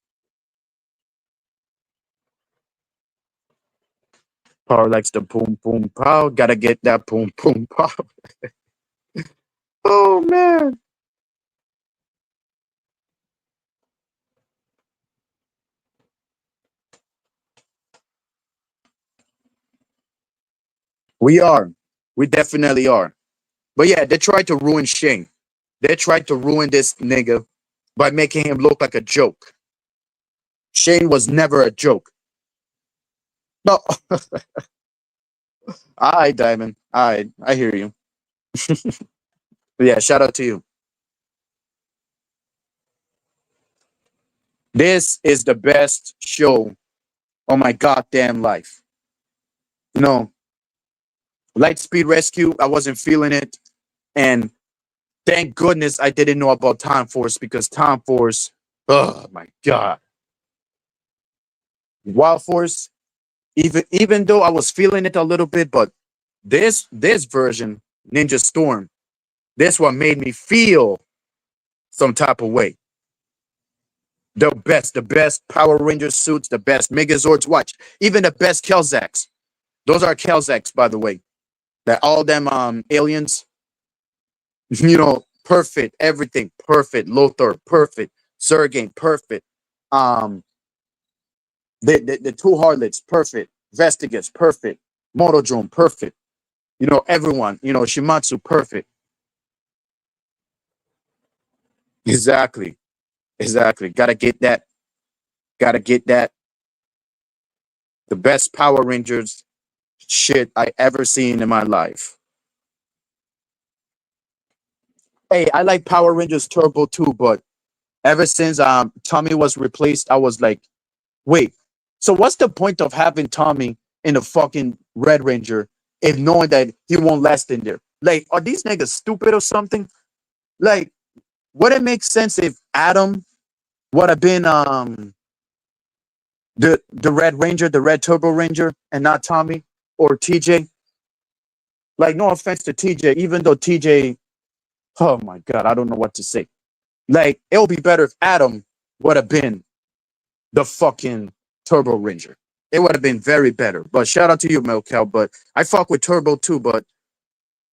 Power likes the boom boom pow. Gotta get that boom boom pow. Oh man. We are. We definitely are. But yeah, they tried to ruin Shane. They tried to ruin this nigga by making him look like a joke. Shane was never a joke. No. Alright, Diamond. Alright, I hear you. But yeah, shout out to you. This is the best show on my goddamn life. You know, Lightspeed Rescue, I wasn't feeling it. And thank goodness I didn't know about Time Force because Time Force, oh my god. Wild Force, even though I was feeling it a little bit, but this version, Ninja Storm, this one made me feel some type of way. The best Power Ranger suits, the best Megazords. Watch, even the best Kelzaks. Those are Kelzaks, by the way. That all them aliens, perfect, everything perfect. Lothar, perfect. Sergeant, perfect. Um, the two harlots, perfect. Vestiges, perfect. Motodrome, perfect. Everyone. Shimatsu, perfect. Exactly, exactly. Gotta get that. Gotta get that. The best Power Rangers shit I ever seen in my life. Hey, I like Power Rangers Turbo too, but ever since Tommy was replaced, I was like, wait, so what's the point of having Tommy in a fucking Red Ranger if knowing that he won't last in there? Like, are these niggas stupid or something? Like, would it make sense if Adam would have been the Red Ranger, the Red Turbo Ranger, and not Tommy or TJ? Like, no offense to TJ, even though TJ, oh my god, I don't know what to say. Like, it would be better if Adam would have been the fucking Turbo Ranger. It would have been very better. But shout out to you, Melcal. But I fuck with Turbo too, but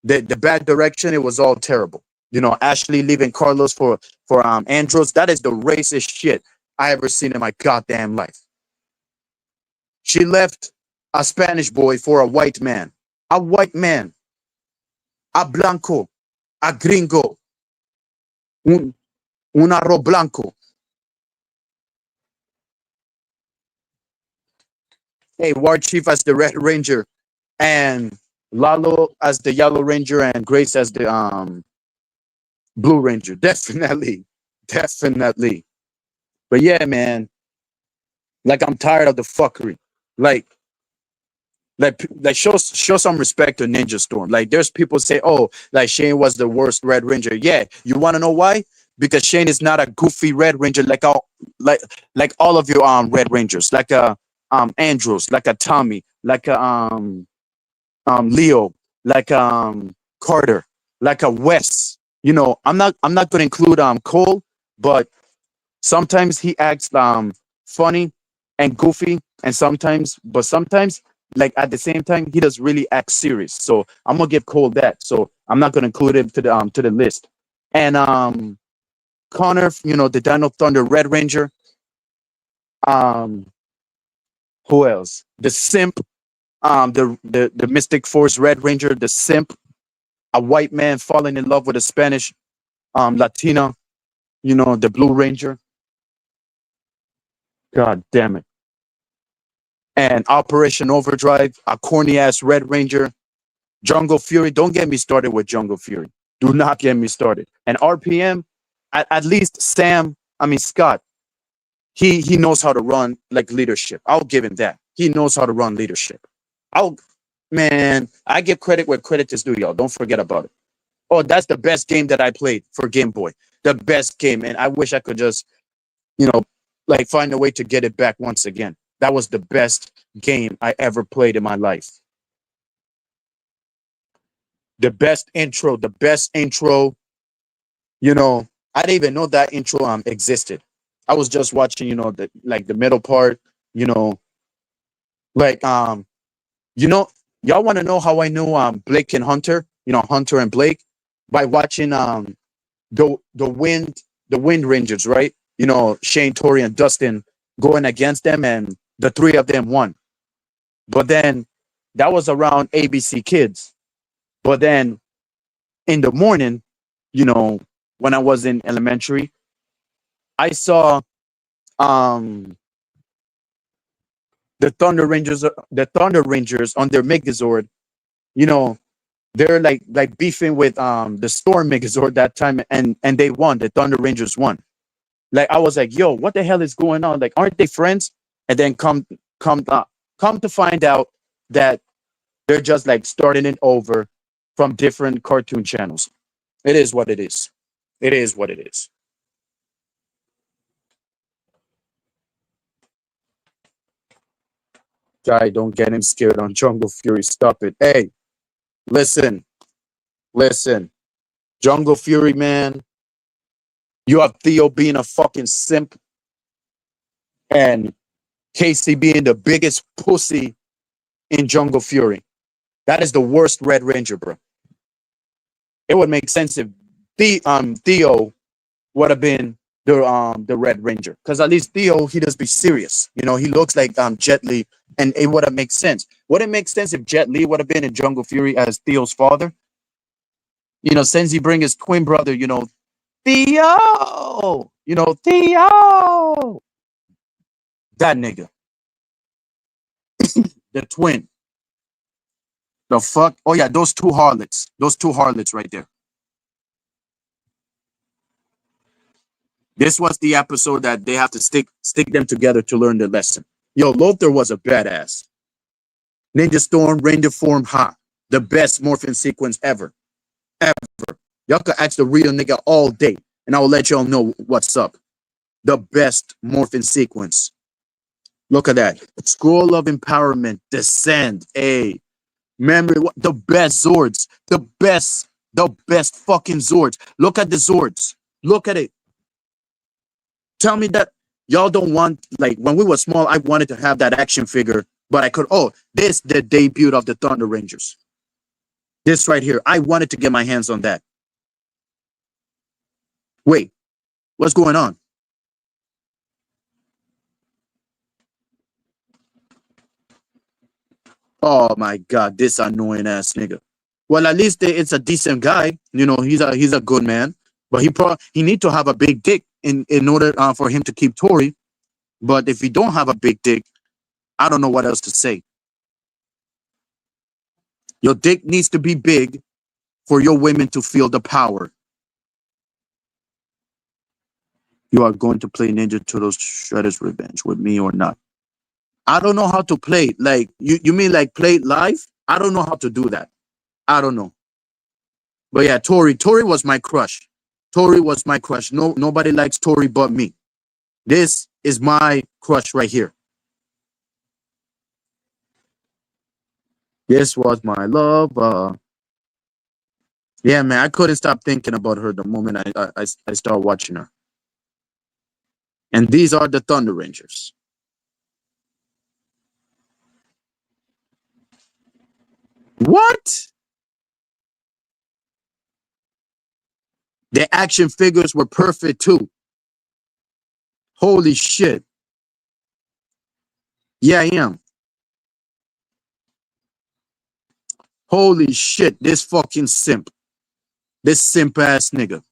the bad direction, it was all terrible. Ashley leaving Carlos for Andros, that is the racist shit I ever seen in my goddamn life. She left a Spanish boy for a white man. A white man. A blanco. A gringo. Un arroz blanco. Hey, War Chief as the Red Ranger, and Lalo as the Yellow Ranger, and Grace as the Blue Ranger. Definitely, definitely. But yeah, man, like I'm tired of the fuckery. Like, like show some respect to Ninja Storm. Like, there's people say, oh, like Shane was the worst Red Ranger. Yeah, you want to know why? Because Shane is not a goofy Red Ranger like like all of your Red Rangers, like a Andros, like a Tommy, like a Leo, like Carter, like a Wes. I'm not gonna include Cole, but sometimes he acts funny and goofy, and sometimes like at the same time he does really act serious. So I'm gonna give Cole that. So I'm not gonna include him to the list. And Connor, the Dino Thunder Red Ranger. Um, who else? The Simp, the Mystic Force Red Ranger, the Simp, a white man falling in love with a Spanish Latina, the Blue Ranger. God damn it. And Operation Overdrive, a corny ass Red Ranger, Jungle Fury. Don't get me started with Jungle Fury. Do not get me started. And RPM, at least Scott, he knows how to run like leadership. I'll give him that. He knows how to run leadership. I'll Man, I give credit where credit is due, y'all. Don't forget about it. Oh, that's the best game that I played for Game Boy. The best game. And I wish I could just, you know, like find a way to get it back once again. That was the best game I ever played in my life. The best intro, you know, I didn't even know that intro existed. I was just watching, the middle part, you know, like you know, y'all want to know how I knew Blake and Hunter, Hunter and Blake, by watching the Wind Rangers, right? Shane, Tori, and Dustin going against them, and the three of them won. But then that was around ABC Kids. But then in the morning, when I was in elementary, I saw um the Thunder Rangers on their Megazord. You know, they're like beefing with the Storm Megazord that time, and they won. The Thunder Rangers won. Like I was like, yo, what the hell is going on? Like, aren't they friends? And then come to find out that they're just like starting it over from different cartoon channels. It is what it is. It is what it is. Guy, don't get him scared on Jungle Fury. Stop it. Hey, listen, listen. Jungle Fury, man. You have Theo being a fucking simp and Casey being the biggest pussy in Jungle Fury. That is the worst Red Ranger, bro. It would make sense if Theo would have been the Red Ranger, because at least Theo, he does be serious. He looks like Jet Li, and it would have made sense. Would it make sense if Jet Li would have been in Jungle Fury as Theo's father? Since he bring his twin brother, Theo, Theo, that nigga, the twin. The fuck? Oh yeah, those two harlots right there. This was the episode that they have to stick them together to learn the lesson. Yo, Lothar was a badass. Ninja Storm, Ranger Form, ha. The best morphing sequence ever. Ever. Y'all could ask the real nigga all day, and I will let y'all know what's up. The best morphing sequence. Look at that. Scroll of Empowerment, Descend, A. Memory, the best Zords. The best fucking Zords. Look at the Zords. Look at it. Tell me that y'all don't want, like, when we were small, I wanted to have that action figure, but I could. Oh, this the debut of the Thunder Rangers. This right here. I wanted to get my hands on that. Wait, what's going on? Oh my god, this annoying ass nigga. Well, at least it's a decent guy. He's a good man, but he need to have a big dick in order for him to keep Tori. But if he don't have a big dick, I don't know what else to say. Your dick needs to be big for your women to feel the power. You are going to play Ninja Turtles Shredder's Revenge with me or not? I don't know how to play. Like, you mean like play it live? I don't know how to do that. I don't know. But yeah, Tori was my crush. Tori was my crush. No, nobody likes Tori but me. This is my crush right here. This was my love. Yeah, man, I couldn't stop thinking about her the moment I started watching her. And these are the Thunder Rangers. What? The action figures were perfect too. Holy shit. Yeah, I am. Holy shit. This fucking simp. This simp ass nigga.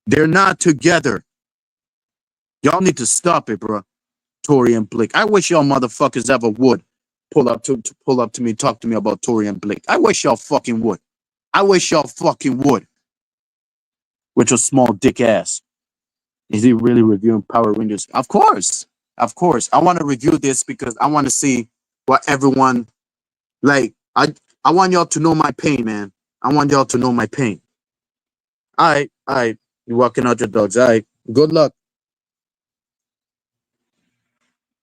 They're not together. Y'all need to stop it, bro. Tory and Blake. I wish y'all motherfuckers ever would pull up to me, talk to me about Tory and Blake. I wish y'all fucking would. I wish y'all fucking would. With your small dick ass. Is he really reviewing Power Rangers? Of course. Of course. I want to review this because I want to see what everyone like. I want y'all to know my pain, man. I want y'all to know my pain. All right. You're walking out your dogs. All right. Good luck.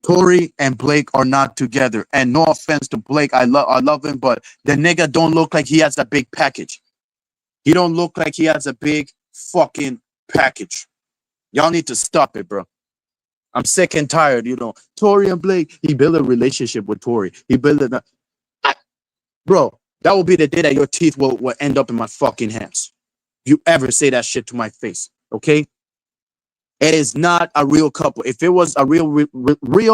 Tory and Blake are not together. And no offense to Blake, I love him, but the nigga don't look like he has a big package. He don't look like he has a big fucking package. Y'all need to stop it, bro. I'm sick and tired, Tory and Blake, he built a relationship with Tory. He built it. Bro, that will be the day that your teeth will end up in my fucking hands. You ever say that shit to my face, okay? It is not a real couple. If it was a real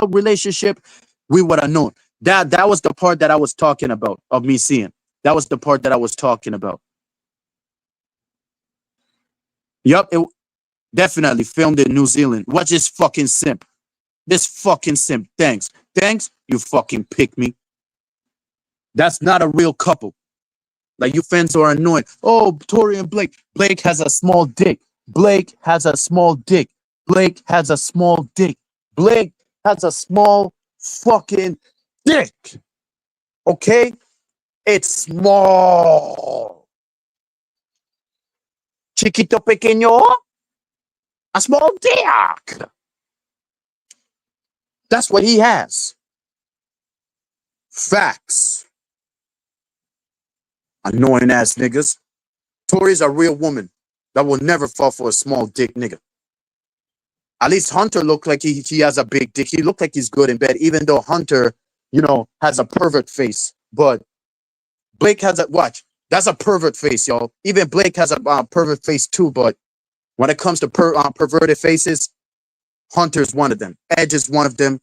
relationship, we would have known. That was the part that I was talking about of me seeing. That was the part that I was talking about. Yup, it definitely filmed in New Zealand. Watch this fucking simp. This fucking simp. Thanks. Thanks, you fucking pick me. That's not a real couple. Like, you fans are annoying. Oh, Tory and Blake. Blake has a small dick. Blake has a small dick. Blake has a small dick. Blake has a small fucking dick. Okay? It's small. Chiquito pequeño. A small dick. That's what he has. Facts. Annoying ass niggas. Tori's a real woman that will never fall for a small dick nigga. At least Hunter looked like he has a big dick. He looked like he's good in bed, even though Hunter, has a pervert face. But Blake has a watch. That's a pervert face, y'all. Even Blake has a pervert face too. But when it comes to perverted faces, Hunter's one of them. Edge is one of them.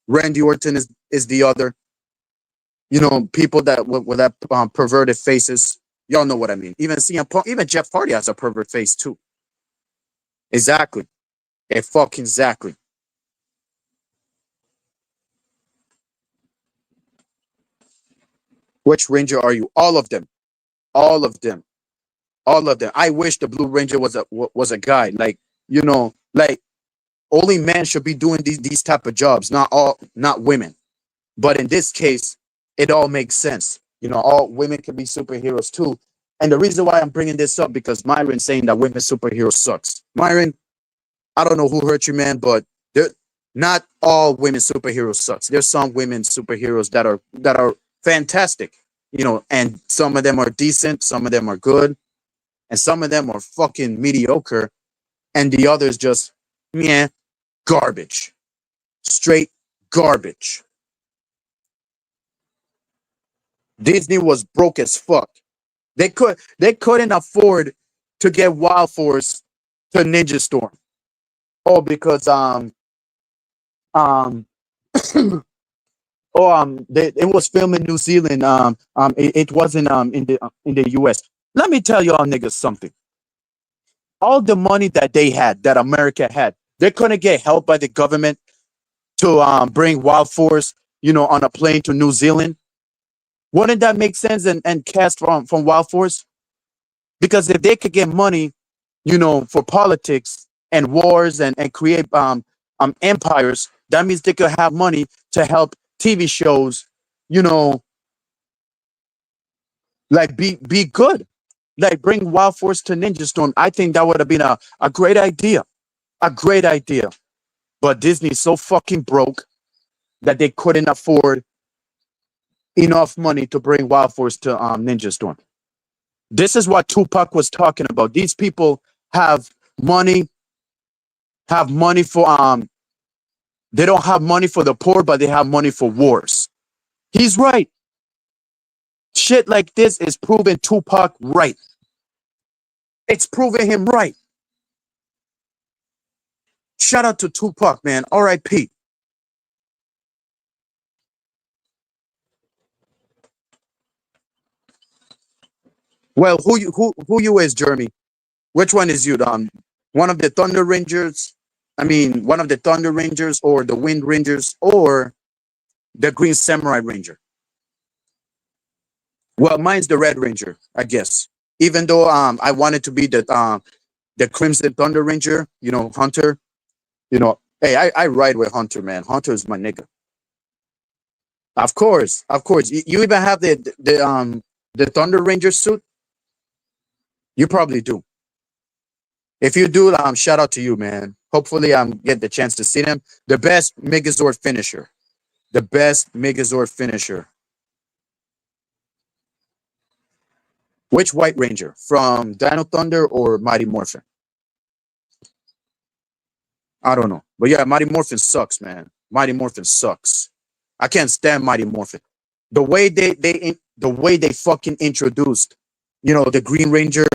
Randy Orton is the other. People that with that perverted faces. Y'all know what I mean. Even CM Punk, even Jeff Hardy has a pervert face too. Exactly. Fucking exactly. Which Ranger are you? All of them. All of them. All of them. I wish the Blue Ranger was a guy. Like only men should be doing these type of jobs, not women. But in this case, it all makes sense. All women can be superheroes too. And the reason why I'm bringing this up because Myron's saying that women superheroes sucks. Myron, I don't know who hurt you, man, but they're not all women superheroes sucks. There's some women superheroes that are fantastic, and some of them are decent, some of them are good, and some of them are fucking mediocre, and the others just yeah, garbage. Straight garbage. Disney was broke as fuck. They couldn't afford to get Wild Force to Ninja Storm. Oh, because um it was filmed in New Zealand. It wasn't in the US. Let me tell y'all niggas something. All the money that they had, that America had, they couldn't get help by the government to bring Wild Force, on a plane to New Zealand. Wouldn't that make sense and cast from Wild Force? Because if they could get money, for politics and wars and create empires, that means they could have money to help TV shows, you know, like be good. Like bring Wild Force to Ninja Storm. I think that would have been a great idea. A great idea. But Disney's so fucking broke that they couldn't afford enough money to bring Wild Force to Ninja Storm. This is what Tupac was talking about. These people have money, for they don't have money for the poor, but they have money for wars. He's right. Shit like this is proving Tupac right. It's proving him right. Shout out to Tupac, man. R.I.P. Well, who you is, Jeremy? Which one is you? One of the Thunder Rangers, I mean, one of the Thunder Rangers or the Wind Rangers or the Green Samurai Ranger. Well, mine's the Red Ranger, I guess. Even though I wanted to be the Crimson Thunder Ranger, Hunter. Hey, I ride with Hunter, man. Hunter is my nigga. Of course, of course. You even have the Thunder Ranger suit. You probably do. If you do, shout out to you, man. Hopefully, get the chance to see them. The best Megazord finisher. The best Megazord finisher. Which White Ranger? From Dino Thunder or Mighty Morphin? I don't know. But yeah, Mighty Morphin sucks, man. Mighty Morphin sucks. I can't stand Mighty Morphin. The way they fucking introduced, the Green Ranger,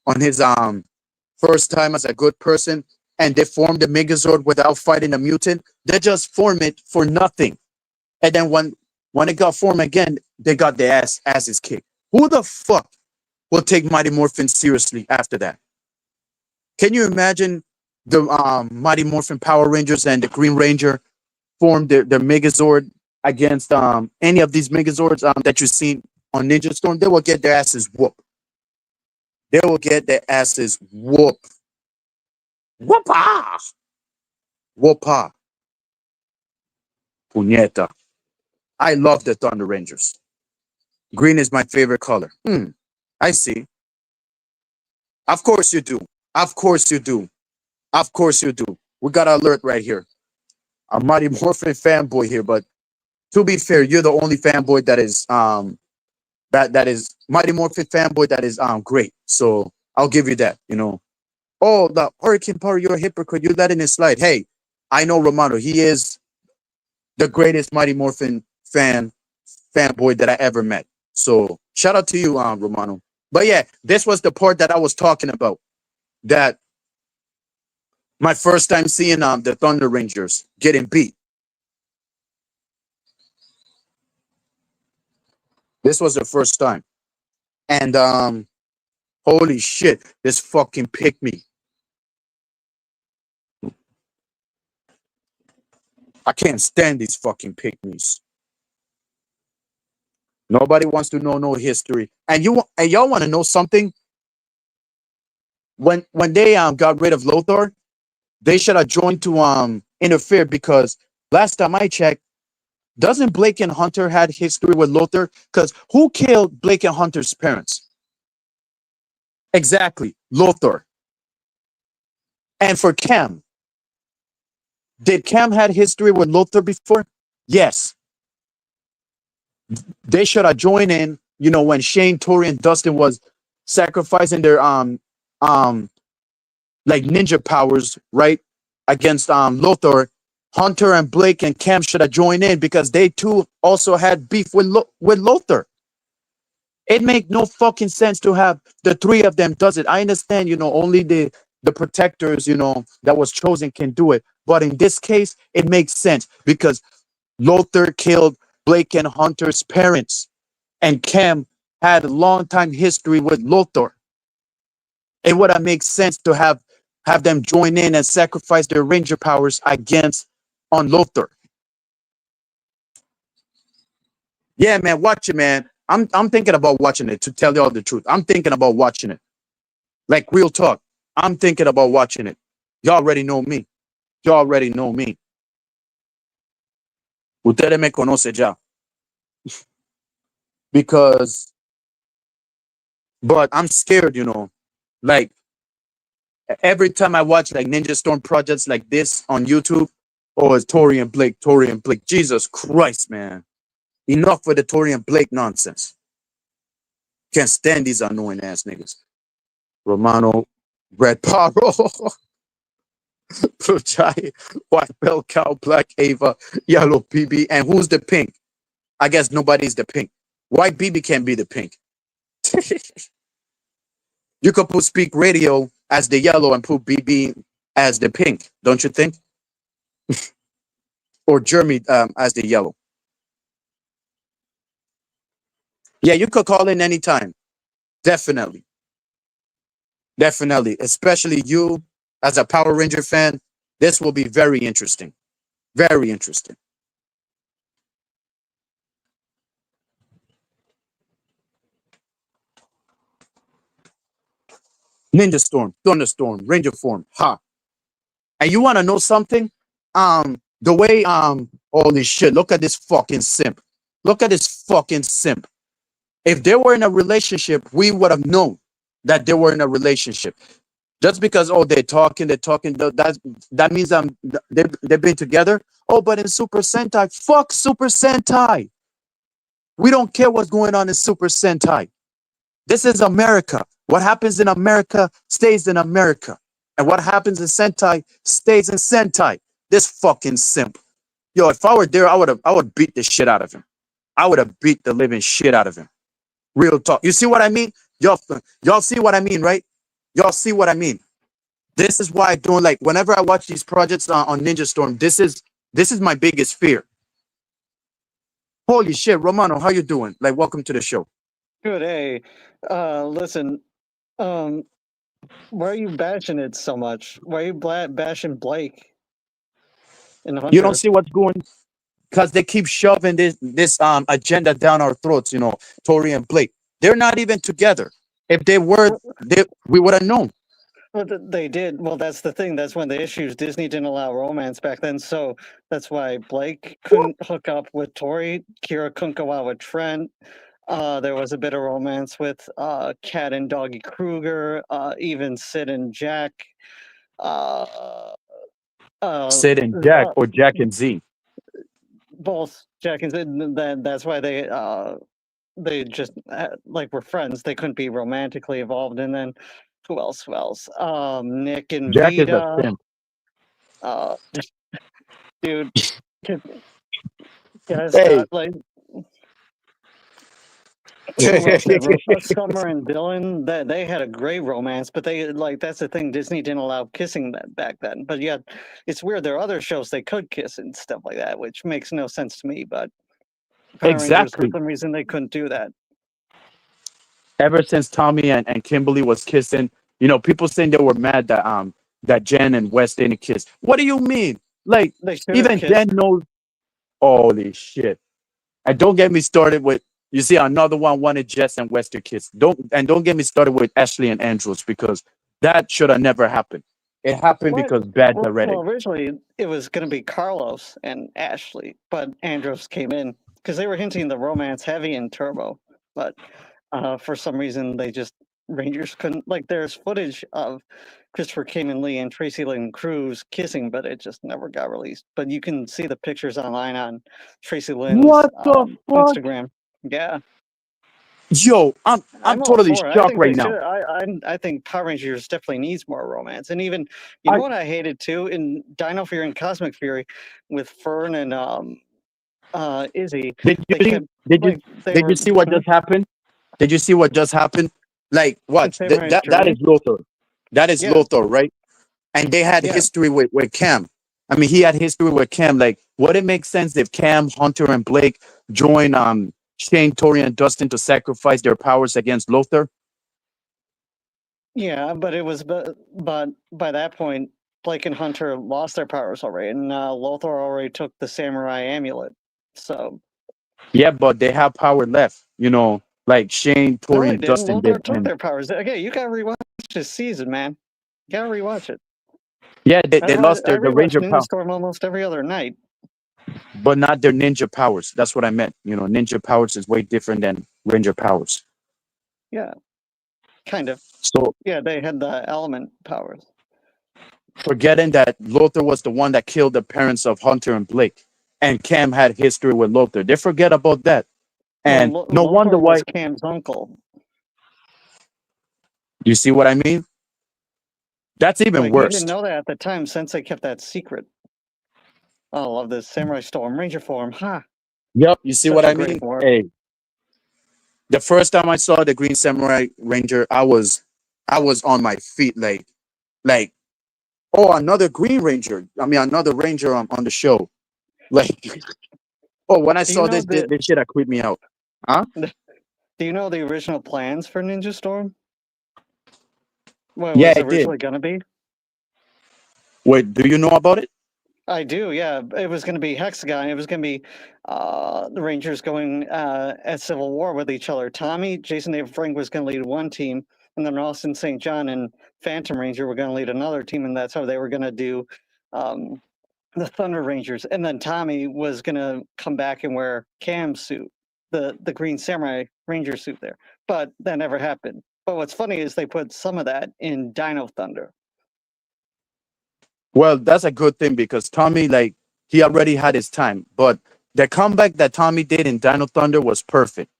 on his first time as a good person, and they formed the Megazord without fighting a mutant. They just formed it for nothing. And then when it got formed again, they got their asses kicked. Who the fuck will take Mighty Morphin seriously after that? Can you imagine the Mighty Morphin Power Rangers and the Green Ranger formed their Megazord against any of these Megazords that you've seen on Ninja Storm? They will get their asses whooped. They will get their asses whooped. Whoopah! Whoopah. Puñeta. I love the Thunder Rangers. Green is my favorite color. I see. Of course you do. Of course you do. Of course you do. We got an alert right here. A Mighty Morphin fanboy here, but to be fair, you're the only fanboy that is that is Mighty Morphin fanboy that is great. So I'll give you that. Oh, the Hurricane Power, you're a hypocrite. You're letting it slide. Hey, I know Romano. He is the greatest Mighty Morphin fanboy that I ever met. So shout out to you, Romano. But yeah, this was the part that I was talking about. That my first time seeing the Thunder Rangers getting beat. This was the first time. And holy shit, this fucking pick me. I can't stand these fucking pygmies. Nobody wants to know no history. And y'all want to know something? When they got rid of Lothar, they should have joined to interfere, because last time I checked, doesn't Blake and Hunter had history with Lothar? Because who killed Blake and Hunter's parents? Exactly, Lothar. And for Cam, did Cam had history with Lothar before? Yes. They should have joined in, when Shane, Tori, and Dustin was sacrificing their like ninja powers, right? Against Lothar. Hunter and Blake and Cam should have joined in, because they too also had beef with Lothar. It make no fucking sense to have the three of them does it. I understand, only the protectors, that was chosen can do it. But in this case, it makes sense, because Lothar killed Blake and Hunter's parents, and Cam had a long time history with Lothar. It would have made sense to have them join in and sacrifice their ranger powers against on Lothar. Yeah, man, watch it, man. I'm thinking about watching it, to tell you all the truth. I'm thinking about watching it. Like, real talk. I'm thinking about watching it. Y'all already know me. Y'all already know me. Ustedes me conoce ya. Because, but I'm scared, like, every time I watch like Ninja Storm projects like this on YouTube, or it's Tori and Blake, Jesus Christ, man. Enough with the Tori and Blake nonsense. Can't stand these annoying ass niggas. Romano, Red Paro, Chai, White Bell Cow, Black Ava, Yellow BB, and who's the pink? I guess nobody's the pink. White BB can't be the pink. You could put Speak Radio as the yellow and put BB as the pink, don't you think? Or Jeremy as the yellow. Yeah, you could call in anytime. Definitely. Definitely. Especially you, as a Power Ranger fan, this will be very interesting. Very interesting. Ninja Storm, Thunderstorm, Ranger form. Ha. And you want to know something? The way holy shit, look at this fucking simp. Look at this fucking simp. If they were in a relationship, we would have known that they were in a relationship. Just because they're talking, that means they've been together. Oh, but in Super Sentai, fuck Super Sentai. We don't care what's going on in Super Sentai. This is America. What happens in America stays in America. And what happens in Sentai stays in Sentai. This fucking simp. Yo, if I were there, I would beat the shit out of him. I would have beat the living shit out of him. Real talk. You see what I mean? Y'all see what I mean, right? Y'all see what I mean? This is why I don't like whenever I watch these projects on Ninja Storm, this is my biggest fear. Holy shit, Romano, how you doing? Like, welcome to the show.
Good. Hey, listen. Um, why are you bashing it so much? Why are you bashing Blake and
You don't
Hunter?
see what's going because they keep shoving this agenda down our throats, Tori and Blake. They're not even together. If they were, we would have known.
Well, they did. Well, that's the thing. That's one of the issues. Disney didn't allow romance back then, so that's why Blake couldn't hook up with Tori. Kira couldn't go out with Trent. There was a bit of romance with Kat and Doggy Kruger, even Sid and Jack. Uh,
Sid and Jack or Jack and Z.
Both Jack and Sid. That's why they just like were friends. They couldn't be romantically involved. And then who else? Who else? Nick and
Jack is a
Vita.
simp.
Dude, guys,
Hey.
like who else did? Summer and Dylan, that they had a great romance, but they like that's the thing. Disney didn't allow kissing that back then. But yet, it's weird. There are other shows they could kiss and stuff like that, which makes no sense to me. But Power Rangers, for
Exactly.
some reason, they couldn't do that.
Ever since Tommy and Kimberly was kissing, people saying they were mad that Jen and Wes didn't kiss. What do you mean? Like,
They should have
even
kissed.
Jen knows. Holy shit! And don't get me started with. You see, another one wanted Jess and Wes to kiss. Don't get me started with Ashley and Andrews because that should have never happened. It happened
What?
because bad directing.
Well, originally it was going to be Carlos and Ashley, but Andros came in because they were hinting the romance heavy in Turbo, but for some reason they just Rangers couldn't. Like, there's footage of Christopher Kamen Lee and Tracy Lynn Cruz kissing, but it just never got released. But you can see the pictures online on Tracy Lynn's
What the fuck?
Instagram. Yeah.
Yo, I'm
all
totally
for it. I
shocked
think
right
they
now.
should. I think Power Rangers definitely needs more romance. And even you know what I hated too in Dino Fury and Cosmic Fury with Fern and Izzy.
Did you see what just happened? Did you see what just happened? Like, watch that is Lothar. That is Lothar, right? And they had history with Cam. I mean, he had history with Cam. Like, would it make sense if Cam, Hunter, and Blake join Shane, Tori, and Dustin to sacrifice their powers against Lothar?
Yeah, but it was but by that point, Blake and Hunter lost their powers already, and Lothar already took the samurai amulet. So
yeah, but they have power left. Like Shane, Tori, and Dustin
Lothar
did.
took their powers. Okay, you gotta rewatch this season, man. You gotta rewatch it.
Yeah, they lost the Ranger power.
Storm almost every other night.
But not their ninja powers. That's what I meant. Ninja powers is way different than Ranger powers.
Yeah, kind of.
So
yeah, they had the element powers.
Forgetting that Lothar was the one that killed the parents of Hunter and Blake, and Cam had history with Lothar. They forget about that, and no wonder why.
Was Cam's uncle.
You see what I mean? That's even worse.
You didn't know that at the time. Sensei kept that secret. Oh, I love this Samurai Storm Ranger form, huh?
Yep. You see what I mean? Hey, the first time I saw the Green Samurai Ranger, I was on my feet, like, oh, another Green Ranger. I mean, another Ranger on the show. Like, oh, when I saw this shit, that creeped me out. Huh?
Do you know the original plans for Ninja Storm? What
yeah,
was it originally going to be?
Wait, do you know about it?
I do, yeah. It was going to be Hexagon. It was going to be the Rangers going at civil war with each other. Tommy, Jason David Frank was going to lead one team, and then Austin St. John and Phantom Ranger were going to lead another team, and that's how they were going to do the Thunder Rangers. And then Tommy was going to come back and wear Cam's suit, the Green Samurai Ranger suit there. But that never happened. But what's funny is they put some of that in Dino Thunder.
Well, that's a good thing because Tommy, like, he already had his time. But the comeback that Tommy did in Dino Thunder was perfect.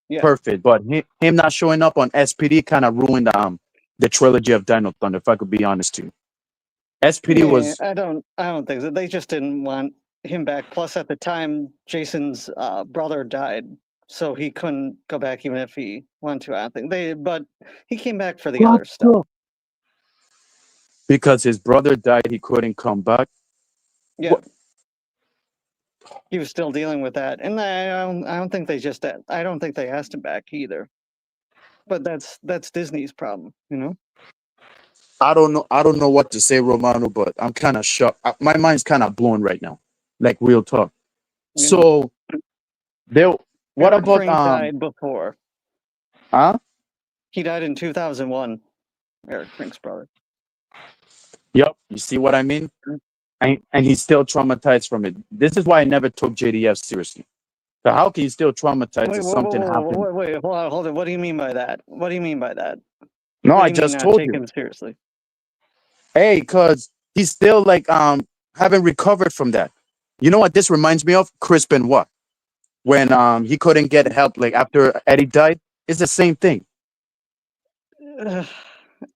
Yeah.
Perfect. But him not showing up on SPD kind of ruined the trilogy of Dino Thunder, if I could be honest too. SPD was
I don't think so. They just didn't want him back. Plus, at the time, Jason's brother died, so he couldn't go back even if he wanted to. I don't think but he came back for the other stuff.
Because his brother died, he couldn't come back.
Yeah. What? He was still dealing with that, and I don't think they just. I don't think they asked him back either. But that's Disney's problem, you know.
I don't know what to say, Romano, but I'm kind of shocked. My mind's kind of blown right now, like real talk. Yeah. So, what
Eric
about
Frank died before?
Huh?
He died in 2001. Eric Frank's brother.
Yep, you see what I mean? And he's still traumatized from it. This is why I never took JDF seriously. So how can you still traumatize if something happened?
Wait, hold on. What do you mean by that? What do you mean by that?
No, I just told you.
Take him seriously.
Hey, cause he's still like haven't recovered from that. You know what this reminds me of? Chris Benoit. When he couldn't get help like after Eddie died. It's the same thing.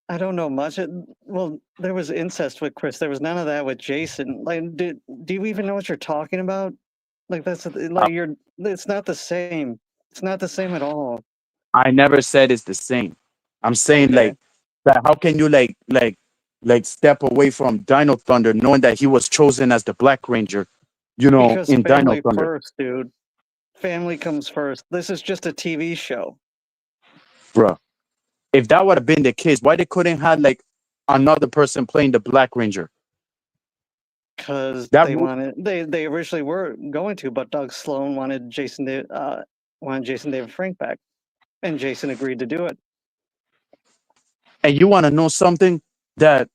I don't know much. Well, there was incest with Chris. There was none of that with Jason. Like, do you even know what you're talking about? Like, that's like it's not the same. It's not the same at all.
I never said it's the same. I'm saying like that. How can you like step away from Dino Thunder knowing that he was chosen as the Black Ranger? You know,
because
in Dino Thunder.
First, dude. Family comes first. This is just a TV show,
bruh. If that would have been the case, why they couldn't have like another person playing the Black Ranger?
Because they originally were going to, but Doug Sloan wanted Jason David Frank back, and Jason agreed to do it.
And you want to know something that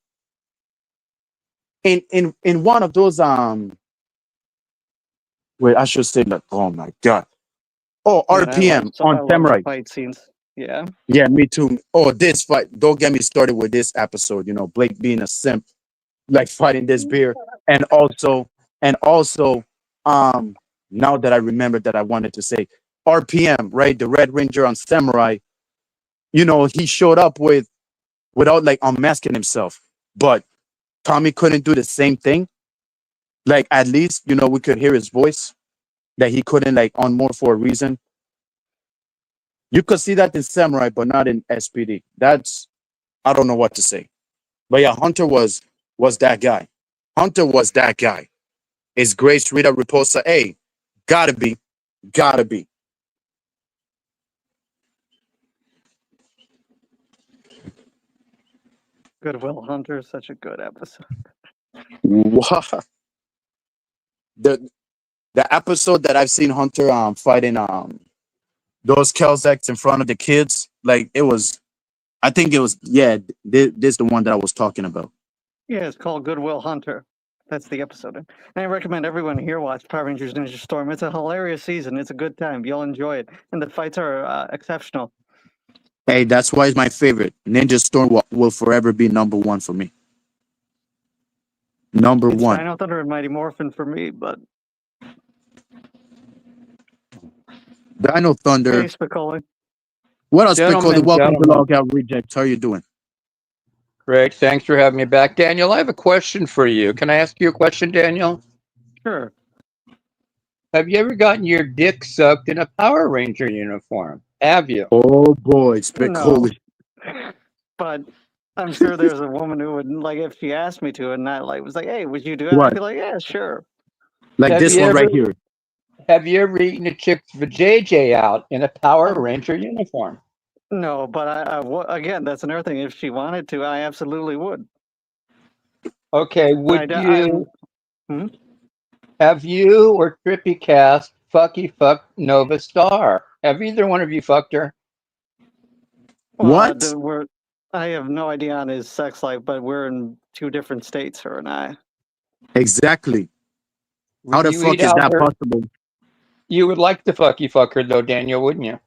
in one of those wait, I should say that. Oh my god. Oh, RPM on Samurai
fight scenes. Yeah.
Yeah, me too. Oh, this fight. Don't get me started with this episode. You know, Blake being a simp, like fighting this bear. And also, now that I remember that I wanted to say RPM, right? The Red Ranger on Samurai, you know, he showed up without like unmasking himself. But Tommy couldn't do the same thing. Like at least, you know, we could hear his voice that he couldn't like on more for a reason. You could see that in Samurai, but not in SPD. I don't know what to say. But yeah, Hunter was that guy. Hunter was that guy. Is Grace Rita Raposa? Hey, gotta be.
Goodwill Hunter is such a good episode.
What? The episode that I've seen Hunter fighting those Kelzaks in front of the kids, like it was, I think it was, yeah, this is the one that I was talking about.
Yeah, it's called Goodwill Hunter. That's the episode. And I recommend everyone here watch Power Rangers Ninja Storm. It's a hilarious season. It's a good time. You'll enjoy it. And the fights are exceptional.
Hey, that's why it's my favorite. Ninja Storm will forever be number one for me. Number one.
Dino Thunder and Mighty Morphin for me, but
Dino Thunder.
Hey, Spicoli.
What else, Spicoli? Welcome to Logout Rejects. How are you doing?
Great. Thanks for having me back. Daniel, I have a question for you. Can I ask you a question, Daniel?
Sure.
Have you ever gotten your dick sucked in a Power Ranger uniform? Have you?
Oh, boy, Spicoli.
No. But I'm sure there's a woman who would, like, if she asked me to, and not like was like, hey, would you do it? I'd be like, yeah, sure.
Like have this one right here.
Have you ever eaten a chick's vajayjay out in a Power Ranger uniform?
No, but again, that's another thing. If she wanted to, I absolutely would.
Okay,
But
would you
Hmm?
have you or Trippy cast Fucky Fuck Nova Star? Have either one of you fucked her?
Well,
What?
I have no idea on his sex life, but we're in 2 different states, her and I.
Exactly. How
Would
the
you eat
fuck is
out
that
her?
possible?
You would like to fucky fuck her though, Daniel, wouldn't you?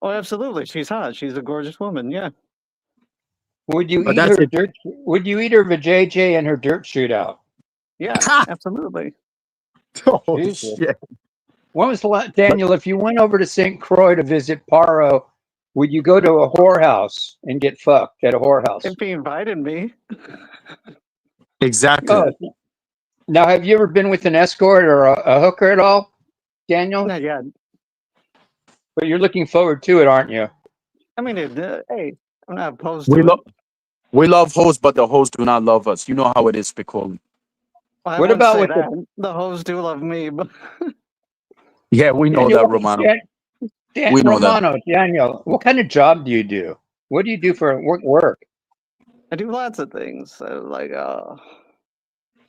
Oh, absolutely. She's hot. She's a gorgeous woman. Yeah.
Would you
But
eat
that's
her
it.
dirt? Would you eat her vajayjay and her dirt shootout?
Yeah,
Ha!
absolutely.
Holy
Jesus.
shit.
When was the last,
But
Daniel? If you went over to St. Croix to visit Paro, would you go to a whorehouse and get fucked at a whorehouse?
If he invited me,
exactly.
yeah.
Oh, now have you ever been with an escort or a hooker at all, Daniel?
Not yet.
But you're looking forward to it, aren't you?
I mean, hey, I'm not opposed
We
to it.
love we love hosts, but the hosts do not love us. You know how it is, Piccoli.
Well, I
What
wouldn't
about
say
with the
that. The hoes do love me, but
Yeah, we know
Daniel?
that, Romano. We know that.
Romano, Daniel, what kind of job do you do? What do you do for work?
I do lots of things. So, like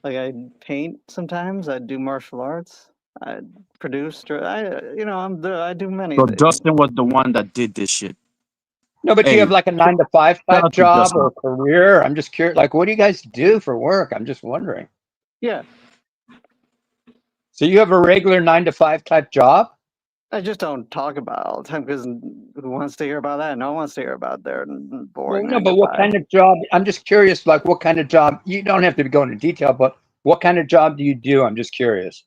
I paint sometimes. I do martial arts. I produce. I do many
So
things.
Justin was the one that did this shit.
No, but do you have
Hey,
like a 9 to 5
shout
type
out to
job
Justin.
or career? I'm just curious. Like, what do you guys do for work? I'm just wondering.
Yeah,
So you have a regular 9 to 5 type job?
I just don't talk about it all the time because who wants to hear about that? No one wants to hear about their
Well,
boring
no,
nine to
but what
five.
kind of job? I'm just curious. Like, what kind of job? You don't have to go into detail, but what kind of job do you do? I'm just curious.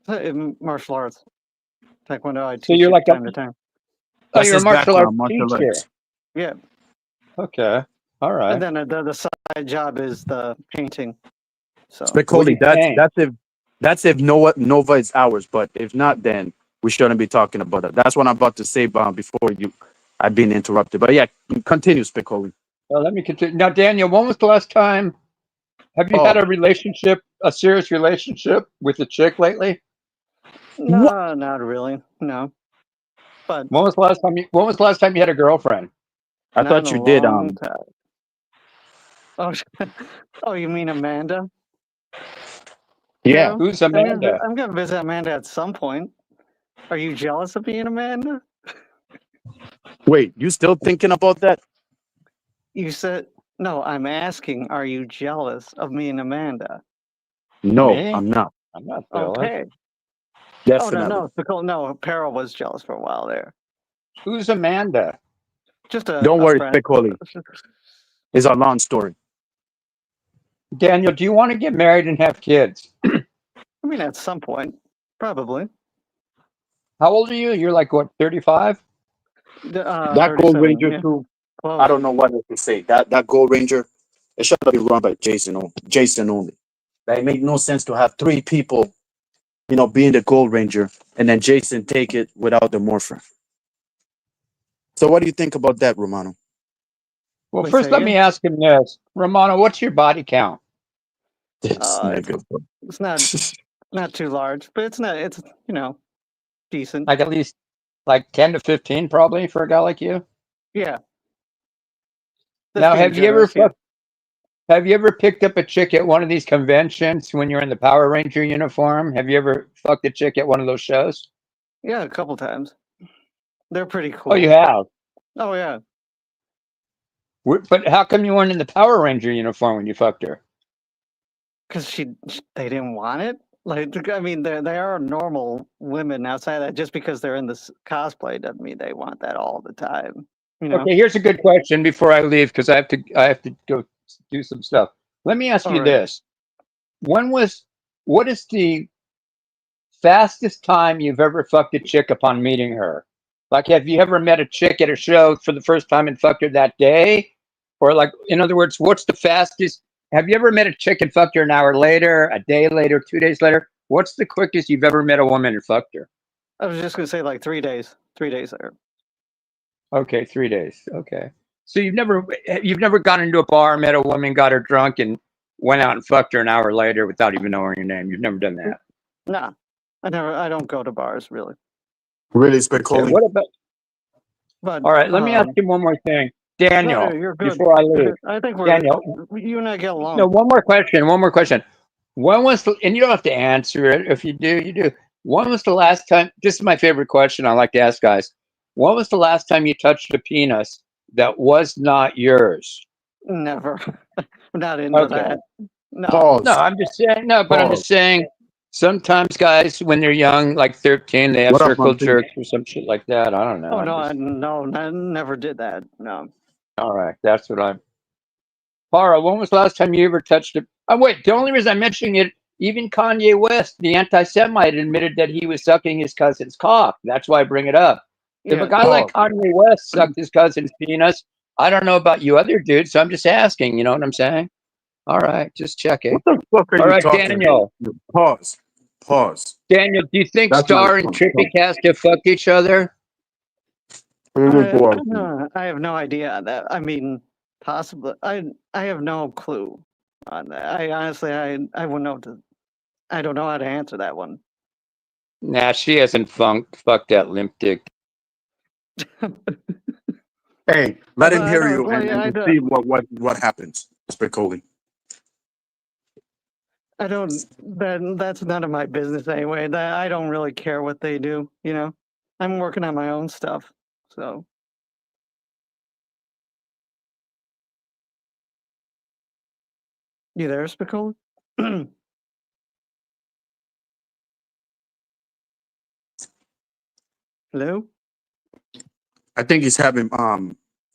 In martial arts, taekwondo, I
So
teach
you're
it
like a
time to time.
oh,
That's
you're a
his
martial arts
background, martial
teacher.
arts.
Yeah,
Okay, all
and
right.
then the side job is the painting. So
What do
Piccoli,
you paint?
that's if Nova is ours, but if not, then we shouldn't be talking about that. That's what I'm about to say, before I've been interrupted. But yeah, continue, Piccoli.
Well, let me continue. Now, Daniel, when was the last time? Have you had
Oh,
a relationship, a serious relationship with a chick lately?
what?
no, not really. No, but
When was the last time when was the last time you had a girlfriend?
I
not in
thought
a
you did.
long time. Oh, oh, you mean Amanda?
Yeah.
Yeah,
Who's Amanda?
I'm gonna visit Amanda at some point. Are you jealous of me and Amanda?
Wait, you still thinking about that?
You said no. I'm asking. Are you jealous of me and Amanda?
No,
Me?
I'm not.
I'm not jealous.
Okay. Oh no,
Definitely.
no, no. Peril was jealous for a while there.
Who's Amanda?
Just
Don't
a
worry,
friend.
Piccoli. It's a long story.
Daniel, do you want to get married and have kids?
I mean, at some point, probably.
How old are you? You're like what, 35?
That Gold
37.
Ranger
Yeah,
too. I
close.
don't know what else to say. That Gold Ranger, it should be run by Jason. Jason only. That it make no sense to have 3 people, being the Gold Ranger, and then Jason take it without the morpher. So what do you think about that, Romano?
Well,
Wait,
first
say
let me
again.
ask him this. Romano, what's your body count?
This
Uh, it's,
nigga.
it's not too large, but it's not. It's decent.
Like at least like 10 to 15 probably for a guy like you?
Yeah, that's
Now,
being generous. Yeah.
have you ever picked up a chick at one of these conventions when you're in the Power Ranger uniform? Have you ever fucked a chick at one of those shows?
Yeah, a couple times. They're pretty
Oh, you
cool.
have.
Oh yeah,
But how come you weren't in the Power Ranger uniform when you fucked her?
because they didn't want it. Like, I mean, they are normal women outside that. Just because they're in this cosplay doesn't mean they want that all the time. You know.
Okay, here's a good question before I leave because I have to go do some stuff. Let me ask
All
you
right.
this. What is the fastest time you've ever fucked a chick upon meeting her? Like, have you ever met a chick at a show for the first time and fucked her that day? Or like, in other words, what's the fastest? Have you ever met a chick and fucked her an hour later, a day later, 2 days later? What's the quickest you've ever met a woman and fucked her?
I was just gonna say like 3 days. 3 days there.
Okay, 3 days. Okay. So you've never gone into a bar, met a woman, got her drunk, and went out and fucked her an hour later without even knowing her name. You've never done that.
Nah, I don't go to bars really.
Really,
Okay.
Piccoli?
What about
But
all right, let me ask you one more thing. Daniel,
You're good.
before I leave,
I think
Daniel,
you and I get along.
no, one more question. One more question. When was the, and you don't have to answer it. If you do, you do. When was the last time? This is my favorite question I like to ask guys. When was the last time you touched a penis that was not yours?
Never. I'm not into
Okay.
that. No.
No,
Pause.
I'm just saying. No, but I'm
Pause.
just saying. Sometimes guys, when they're young, like 13, they have
What up,
circle
Monty?
jerks or some shit like that. I don't know.
Oh
I'm
no,
just,
I never did that. No.
all right, that's what I'm. Para, when was the last time you ever touched it? Oh, wait, the only reason I'm mentioning it, even Kanye West, the anti-Semite, admitted that he was sucking his cousin's cock. That's why I bring it up. If a
Yeah.
guy like
Pause.
Kanye West sucked his cousin's penis, I don't know about you other dudes, so I'm just asking. You know what I'm saying? All right, just checking.
What the fuck are
All
you
right,
talking? Pause. Pause.
Daniel, do you think
That's my
Star and
point.
Trippy Cast have fucked each other?
I have no idea that. I mean, possibly. I have no clue on that. I honestly, I wouldn't know to. I don't know how to answer that one.
Nah, she hasn't fucked that limp dick.
Hey, let him
I
hear
don't
you
like.
and see what happens, Spicoli.
I don't. That's none of my business anyway. That I don't really care what they do. You know, I'm working on my own stuff. So you there, Spicoli? Hello.
I think he's having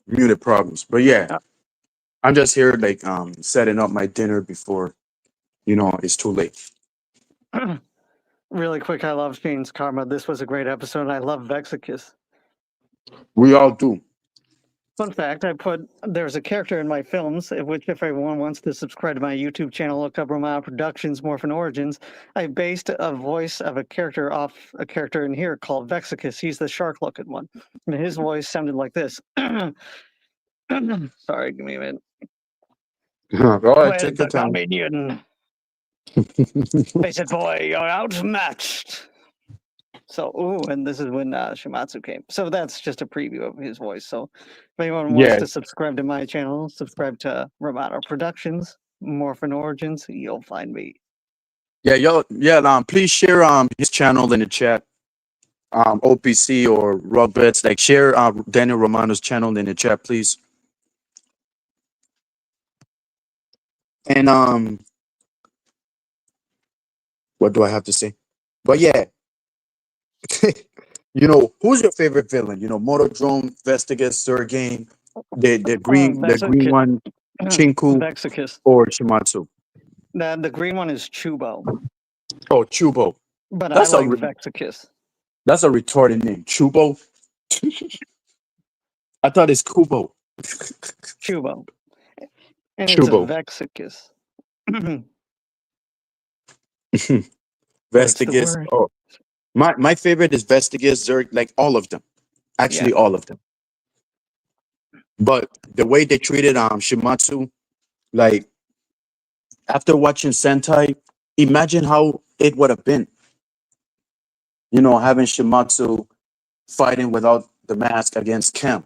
muted problems. But yeah, I'm just here like setting up my dinner before it's too late.
Really quick, I love Shane's Karma. This was a great episode. I love Vexicus.
We all do.
Fun fact, there's a character in my films, which if everyone wants to subscribe to my YouTube channel, look up Romano Productions, Morphin Origins. I based a voice of a character off a character in here called Vexicus. He's the shark-looking one. And his voice sounded like this. Sorry, give me a minute.
All right,
Where's
take your
the
time.
comedian? They said, boy, you're outmatched. So, and this is when Shimatsu came. So that's just a preview of his voice. So if anyone wants
Yeah,
to subscribe to my channel, subscribe to Romano Productions, Morphin Origins, you'll find me.
yeah, yo, yeah. Please share his channel in the chat. OPC or Rockbets, like share Daniel Romano's channel in the chat, please. And what do I have to say? But yeah, who's your favorite villain? Motodrome, Vestigus, Sergain, the green one, Chinku,
Vexicus.
or Shimatsu.
The green one is Chubo,
Oh, Chubo.
but
That's
I
a
like
re-
Vexicus.
that's a retarded name. Chubo. I thought it's Kubo.
Chubo. And it's a
Chubo.
Vexicus. What's the
Vestigus.
word?
Oh, my favorite is Vestigus, Zerg, like all of them. Actually,
Yeah.
all of them. But the way they treated Shimatsu, like after watching Sentai, imagine how it would have been. Having Shimatsu fighting without the mask against Cam.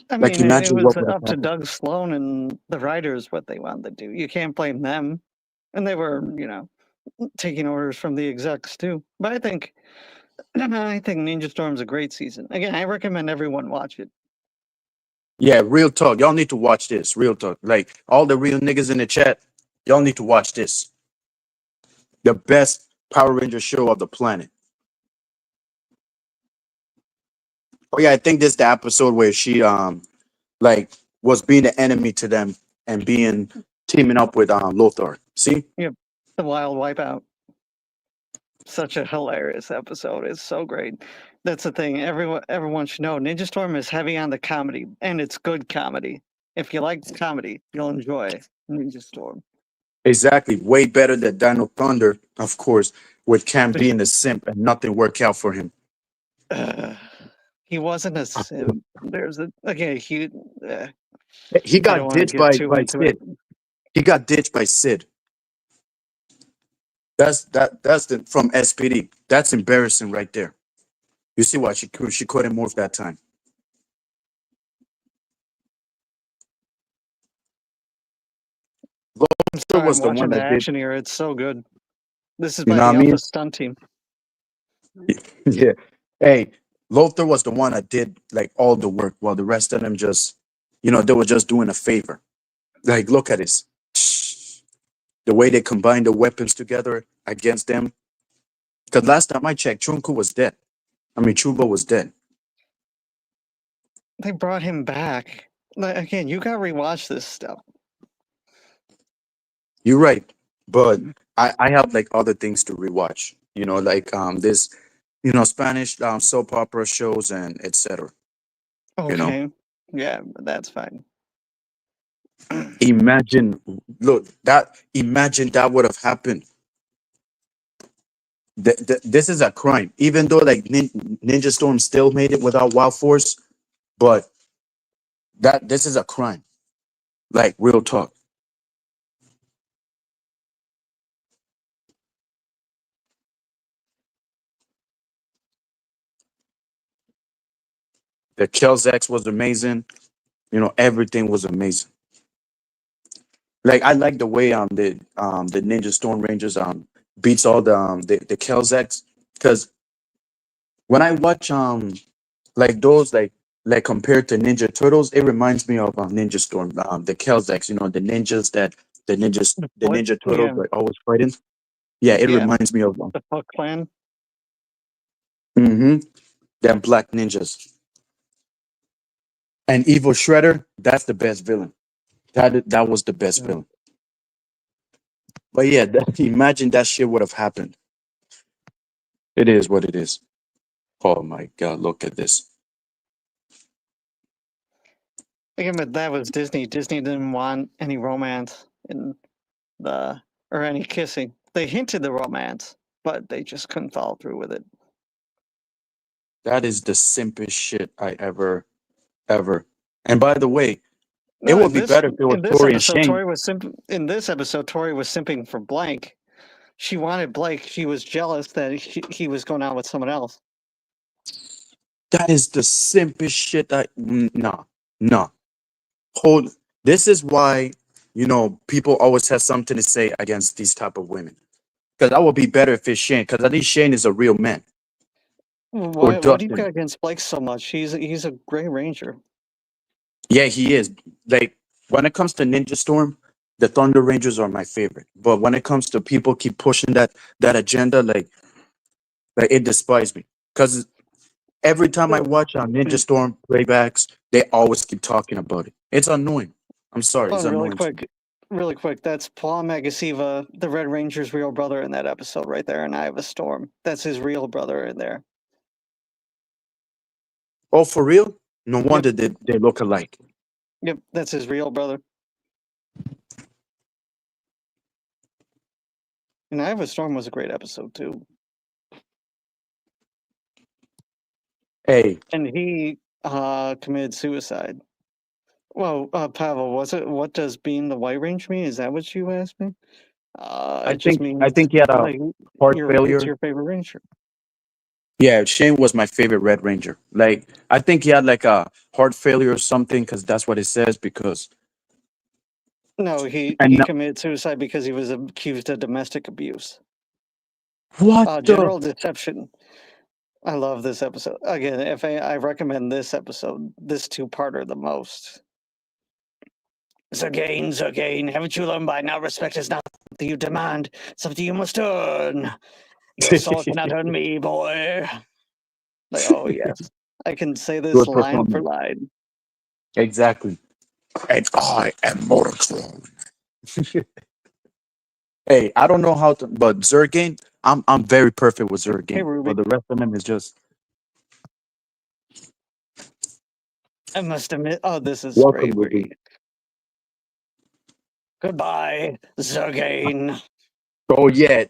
I
Like
mean, it
imagine
was
what would have
up to
happened.
Doug Sloan and the writers what they wanted to do. You can't blame them. And they were, taking orders from the execs too. But I think Ninja Storm's a great season. Again, I recommend everyone watch it.
Yeah, real talk. Y'all need to watch this. Real talk. Like all the real niggas in the chat, y'all need to watch this. The best Power Ranger show of the planet. Oh yeah, I think this is the episode where she like was being the enemy to them and teaming up with Lothar. See?
Yep. The Wild Wipeout. Such a hilarious episode. It's so great. That's the thing. Everyone should know. Ninja Storm is heavy on the comedy, and it's good comedy. If you like comedy, you'll enjoy Ninja Storm.
Exactly. Way better than Dino Thunder, of course, with Cam being a simp and nothing worked out for him.
He wasn't a sim. There's he.
He
I don't
got
want to
ditched
get too
by
into it.
Sid. He got ditched by Sid. That's the from SPD. That's embarrassing right there. You see what she couldn't move that time. Lothar
I'm
was the
watching
one
the
that did.
action here. It's so good. This is
You
by
know what
the
I
Alpha
mean?
Stunt Team.
Yeah. Hey, Lothar was the one that did like all the work, while the rest of them just, they were just doing a favor. Like, look at this. The way they combined the weapons together against them. Because last time I checked, Chunku was dead. I mean, Chuba was dead.
They brought him back. Like, again, you gotta rewatch this stuff.
You're right. But I have like other things to rewatch. Like this, Spanish soap opera shows and etc. You know,
Okay. Yeah, that's fine.
imagine, imagine that would have happened. This is a crime, even though like Ninja Storm still made it without Wild Force, but this is a crime. Like, real talk. The Kelzex was amazing. Everything was amazing. Like, I like the way the Ninja Storm Rangers beats all the Kelzex, because when I watch like those like compared to Ninja Turtles, it reminds me of Ninja Storm, the Kelzex, the ninjas that the
What?
Ninja Turtles
Yeah,
are always fighting. Yeah, it
yeah.
reminds me of them.
The Foot Clan.
Mm-hmm. Them black ninjas. And Evil Shredder, that's the best villain. That was the best
Mhm.
villain. But yeah, imagine that shit would have happened. It is what it is. Oh my god, look at this.
Again, but that was Disney. Disney didn't want any romance in the or any kissing. They hinted the romance, but they just couldn't follow through with it.
That is the simplest shit I ever. And by the way, it
No,
would be better if it was
in this
Tori and
episode,
Shane.
Tori was in this episode, Tori was simping for Blank. She wanted Blake. She was jealous that he was going out with someone else.
That is the simplest shit. Nah, nah. Hold. This is why people always have something to say against these type of women. Because that would be better if it's Shane. Because at least Shane is a real man. Or
What do you got
Dustin.
against Blake so much? He's a Grey Ranger.
Yeah, he is. Like, when it comes to Ninja Storm, the Thunder Rangers are my favorite. But when it comes to people keep pushing that agenda, like it despises me. Because every time I watch Ninja Storm playbacks, they always keep talking about it. It's annoying. I'm sorry, it's
Oh,
annoying to me.
really quick. That's Paul Magasiva, the Red Ranger's real brother in that episode right there in Eye of a Storm. That's his real brother in there.
Oh, for real? No wonder they look alike.
Yep, that's his real brother. And Eye of a Storm was a great episode too.
Hey,
And he committed suicide. Well, Pavel, what does being the White Range mean? Is that what you asked me?
I
It just
think I
means
think he had a
like
heart
it's
failure.
your favorite ranger.
Yeah, Shane was my favorite Red Ranger. Like, I think he had like a heart failure or something, because that's what it says. Because
No, he
and
committed suicide because he was accused of domestic abuse.
what the?
General deception. I love this episode. Again, if I recommend this episode, this two-parter the most. Zergain, haven't you learned by now respect is not something you demand, something you must earn. Your soul cannot earn me, boy. Like, oh yes. I can say this
Good
line for
performance.
line.
Exactly. And I am Mortron. Hey, I don't know how to, but Zergain, I'm very perfect with
Hey
Zergain.
Ruby.
But the rest of them is just
I must admit, oh, this is
welcome,
great.
Ruby.
Goodbye, Zergain.
Oh yeah,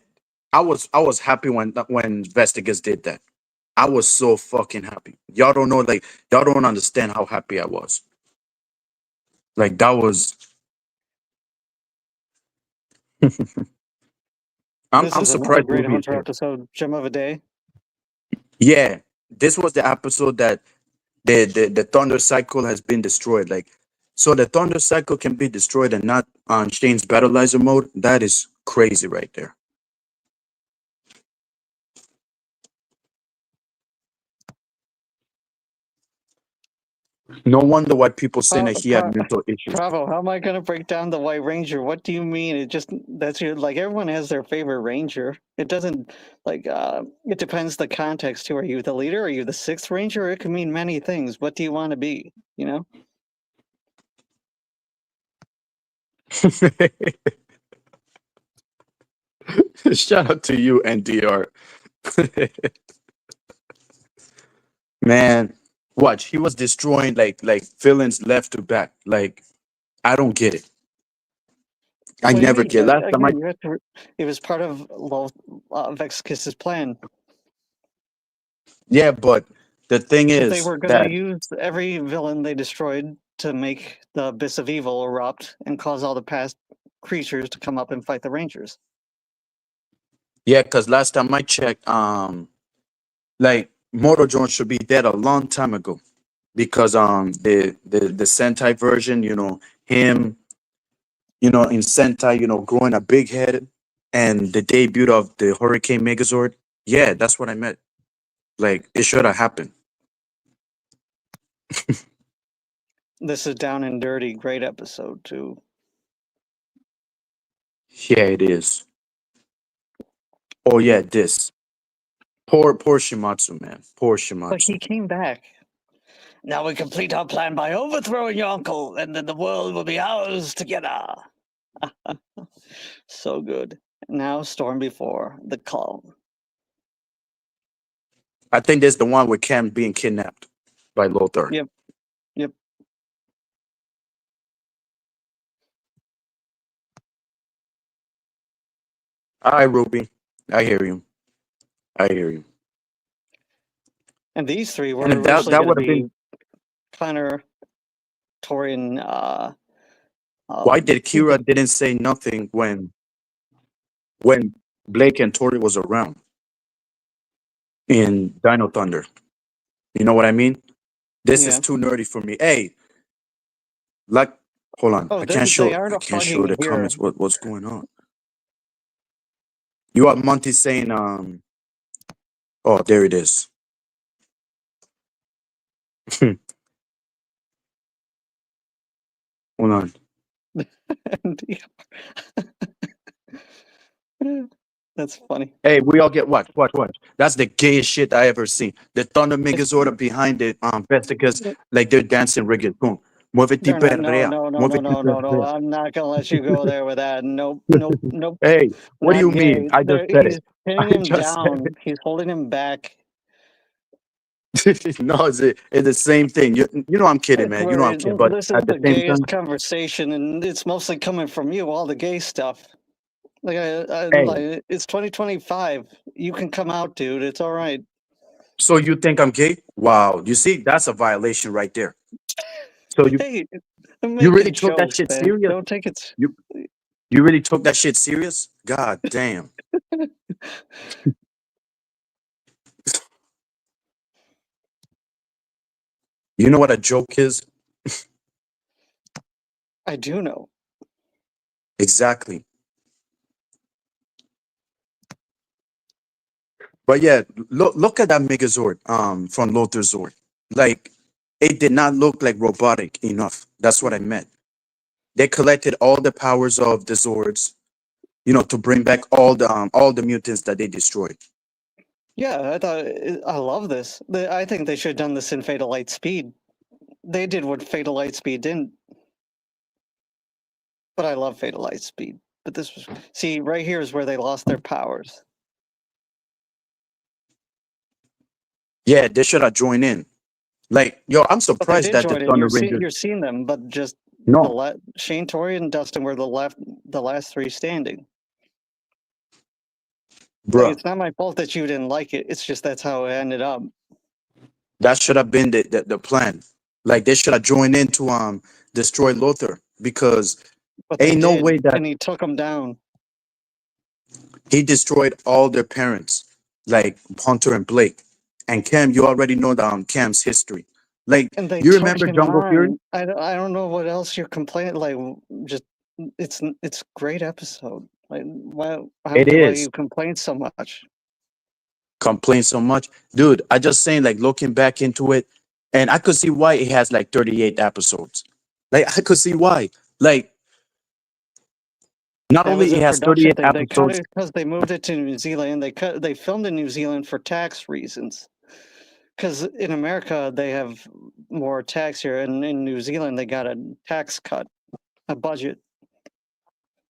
I was happy when Vestigus did that. I was so fucking happy. Y'all don't know, like, y'all don't understand how happy I was. Like, that was. I'm
This
I'm
is another
surprised
great
Ruby is
Hunter
here.
episode. Gem of a Day.
Yeah, this was the episode that the Thunder Cycle has been destroyed. Like, So the Thunder Cycle can be destroyed and not on Shane's Battleizer mode. That is crazy right there. No wonder why people saying that he had mental issues.
Bravo, how am I going to break down the White Ranger? What do you mean? It just, that's your, like, everyone has their favorite Ranger. It doesn't, like, it depends the context too. Are you the leader? Are you the sixth Ranger? It can mean many things. What do you want to be? You know?
Shout out to you, NDR. Man, watch. He was destroying like villains left to back. Like, I don't get it. I
What do you
never
mean?
get. Last time I
Again, you have to, it was part of Vexkiss's plan.
yeah, but the thing
They
is
were going to
that
use every villain they destroyed to make the Abyss of Evil erupt and cause all the past creatures to come up and fight the Rangers.
yeah, because last time I checked, like Mortal Jones should be dead a long time ago. Because the Sentai version, him, in Sentai, growing a big head, and the debut of the Hurricane Megazord. Yeah, that's what I meant. Like it should have happened.
This is Down and Dirty. Great episode, too.
Yeah, it is. Oh yeah, this poor Shimatsu, man. Poor
But
Shimatsu.
he came back. Now we complete our plan by overthrowing your uncle, and then the world will be ours together. So good. Now Storm before the calm.
I think that's the one with Cam being kidnapped by Lothar.
Yep. Yep.
All right, Ruby. I hear you. I hear you.
And these three were
And that
originally going to
would have
be
been
Connor, Torian.
why did Kira didn't say nothing when Blake and Tori was around in Dino Thunder. You know what I mean? This is
Yeah.
too nerdy for me. Hey, like, hold on.
Oh,
I can't show.
they are
I can't show
hugging
the
here.
comments. What's going on? You are Monty saying Oh, there it is. Hold on.
That's funny.
Hey, we all get watch. That's the gayest shit I ever seen. The Thunder Megazord behind it, Vesticas, like they're dancing reggaeton. Muévete
They're not. No,
perrea.
no, no, no,
Muévete
no, no, no.
perrea.
I'm not gonna let you go there with that. Nope, nope, nope.
Hey, what do
Not
you mean?
gay.
I just said
He's
it. I
pinning him
just said
down. He's holding him back.
it. No, it's the same thing. You know I'm kidding, man. You know I'm kidding. But
This is
at the
the
same
gayest
time,
conversation, and it's mostly coming from you. All the gay stuff. Like,
hey,
like it's 2025. You can come out, dude. It's all right.
so you think I'm gay? Wow. You see, that's a violation right there. So
Hey, I'm
you really
making
took that
jokes,
shit
man.
serious?
Don't take it.
You you really took that shit serious? God damn. You know what a joke is?
I do know.
Exactly. But yeah, look at that Megazord from Lothar Zord. Like it did not look like robotic enough. That's what I meant. They collected all the powers of the Zords, to bring back all the mutants that they destroyed.
Yeah, I love this. I think they should have done this in Fatal Light Speed. They did what Fatal Light Speed didn't. But I love Fatal Light Speed. But this was, see, right here is where they lost their powers.
Yeah, they should have joined in. Like, yo, I'm
But they
surprised
did
that the
join in.
Thunder Rangers.
You're seeing them, but just
No,
Shane, Tori, and Dustin were the last three standing. Like,
bruh,
it's not my fault that you didn't like it. It's just that's how it ended up.
that should have been the plan. Like, they should have joined in to destroy Lothar because
But they
ain't no
did,
way that
and he took them down.
he destroyed all their parents, like Hunter and Blake. And Cam, you already know Cam's history. Like,
And they
you
took
remember
him
Jungle Fury?
on. I don't know what else you're complaining. Like, just it's great episode. Like, why
It
why
is.
you complain so much?
Complain so much, dude. I just saying, like, looking back into it, and I could see why it has like 38 episodes. Like, I could see why. Like, not
That was
only it
a
has
production
38
thing. They cut
episodes.
it because they moved it to New Zealand. They filmed in New Zealand for tax reasons. Because in America they have more tax here, and in New Zealand they got a tax cut, a budget,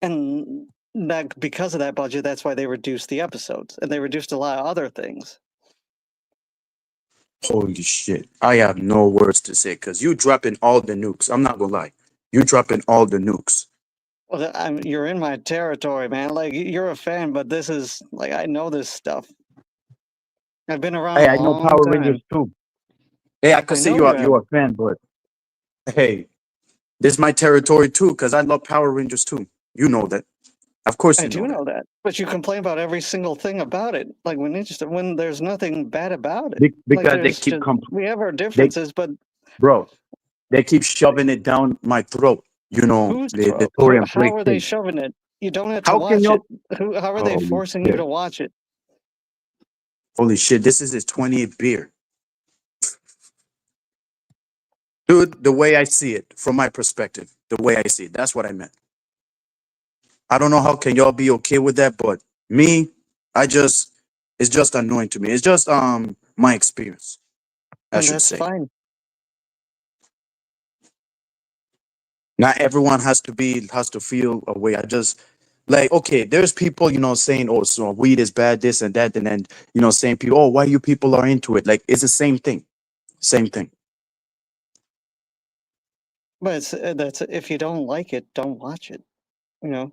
and that because of that budget, that's why they reduced the episodes, and they reduced a lot of other things.
Holy shit! I have no words to say because you dropping all the nukes. I'm not gonna lie, you dropping all the nukes.
Well, you're in my territory, man. Like you're a fan, but this is like I know this stuff. I've been around
Hey,
a
I know
long
Power Rangers
time.
too. Hey, I could
I
say
know you have.
you're a fan, but hey, this is my territory too because I love Power Rangers too. You know that. Of course,
I
you
do
know that.
know that, but you complain about every single thing about it. Like when there's nothing bad about it. Like
Because they
there's
keep
just we have our
they,
differences, but
bro, they keep shoving it down my throat. You know,
whose
the
throat?
Tori and
How
Blake
are they
thing.
shoving it? You don't have to
How can
watch it.
y'all?
How are they
Holy
forcing you
shit!
to watch it?
Holy shit! This is his 20th beer, dude. The way I see it, from my perspective, the way I see it, that's what I meant. I don't know how can y'all be okay with that, but me, I just it's just annoying to me. It's just my experience, I
And
should
that's
say.
fine.
Not everyone has to feel a way. I just like, okay, there's people, saying, oh, so weed is bad, this and that, and then saying people, oh, why you people are into it. Like, it's the same thing. Same thing.
But that's if you don't like it, don't watch it. You know,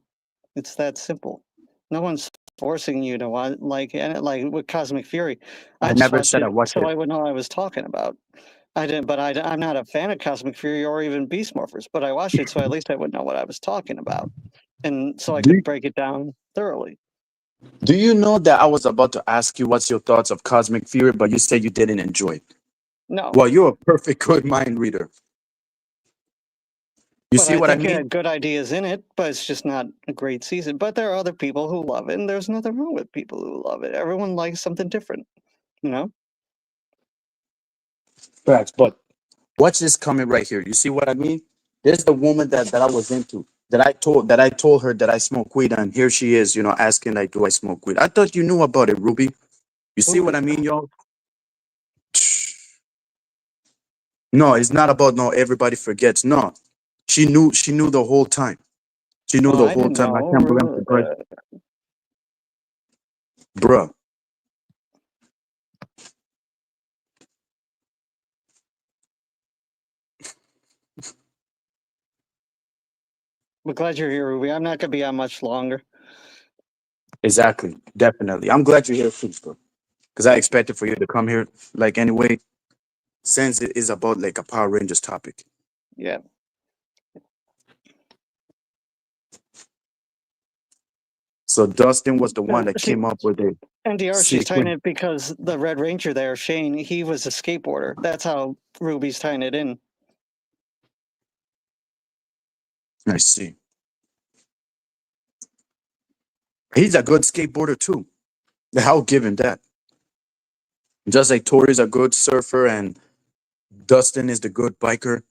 it's that simple. No one's forcing you to watch like with Cosmic Fury. I
I
just
never
watched
said I
it
watched
so
it.
I would know what I was talking about. I didn't, but I'm not a fan of Cosmic Fury or even Beast Morphers. But I watched it so at least I would know what I was talking about, and so I
Do,
could break it down thoroughly.
do you know that I was about to ask you what's your thoughts of Cosmic Fury, but you said you didn't enjoy it?
No,
Well, you're a perfect good mind reader. You
but
see
I
what I
think it
mean?
had good ideas in it. But it's just not a great season. But there are other people who love it, and there's nothing wrong with people who love it. Everyone likes something different, you know.
Facts. But watch this comment right here. You see what I mean? There's the woman that I was into. That I told her that I smoke weed, and here she is, asking like, do I smoke weed? I thought you knew about it, Ruby. You see what
Who?
I mean, y'all? No, it's not about no. Everybody forgets. No, she knew the whole time. She knew
Oh,
the
I
whole
didn't
time. I can't believe I'm
know.
surprised, bruh.
We're glad you're here, Ruby. I'm not gonna be on much longer.
Exactly, definitely. I'm glad you're here, too, bro. Because I expected for you to come here, like anyway, since it is about like a Power Rangers topic.
Yeah.
So Dustin was the one that
She
came up with the
NDR, she's tying
sequence.
it because the Red Ranger there, Shane, he was a skateboarder. That's how Ruby's tying it in.
I see. He's a good skateboarder too. I'll give him that. Just like Tori's a good surfer and Dustin is the good biker,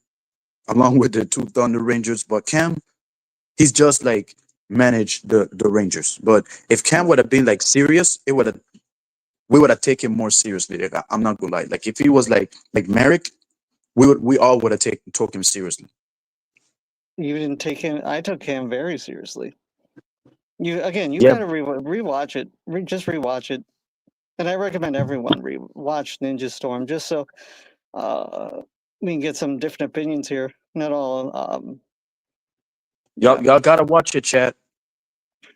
along with the two Thunder Rangers. But Cam, he's just like managed the Rangers. But if Cam would have been like serious, we would have taken more seriously. Like, I'm not gonna lie. Like if he was like Merrick, we all would have took him seriously.
You didn't take him. I took him very seriously. You
Yeah,
got to rewatch it. Just rewatch it, and I recommend everyone rewatch Ninja Storm just so uh, we can get some different opinions here. Not all.
y'all
Yeah,
y'all gotta watch it, chat.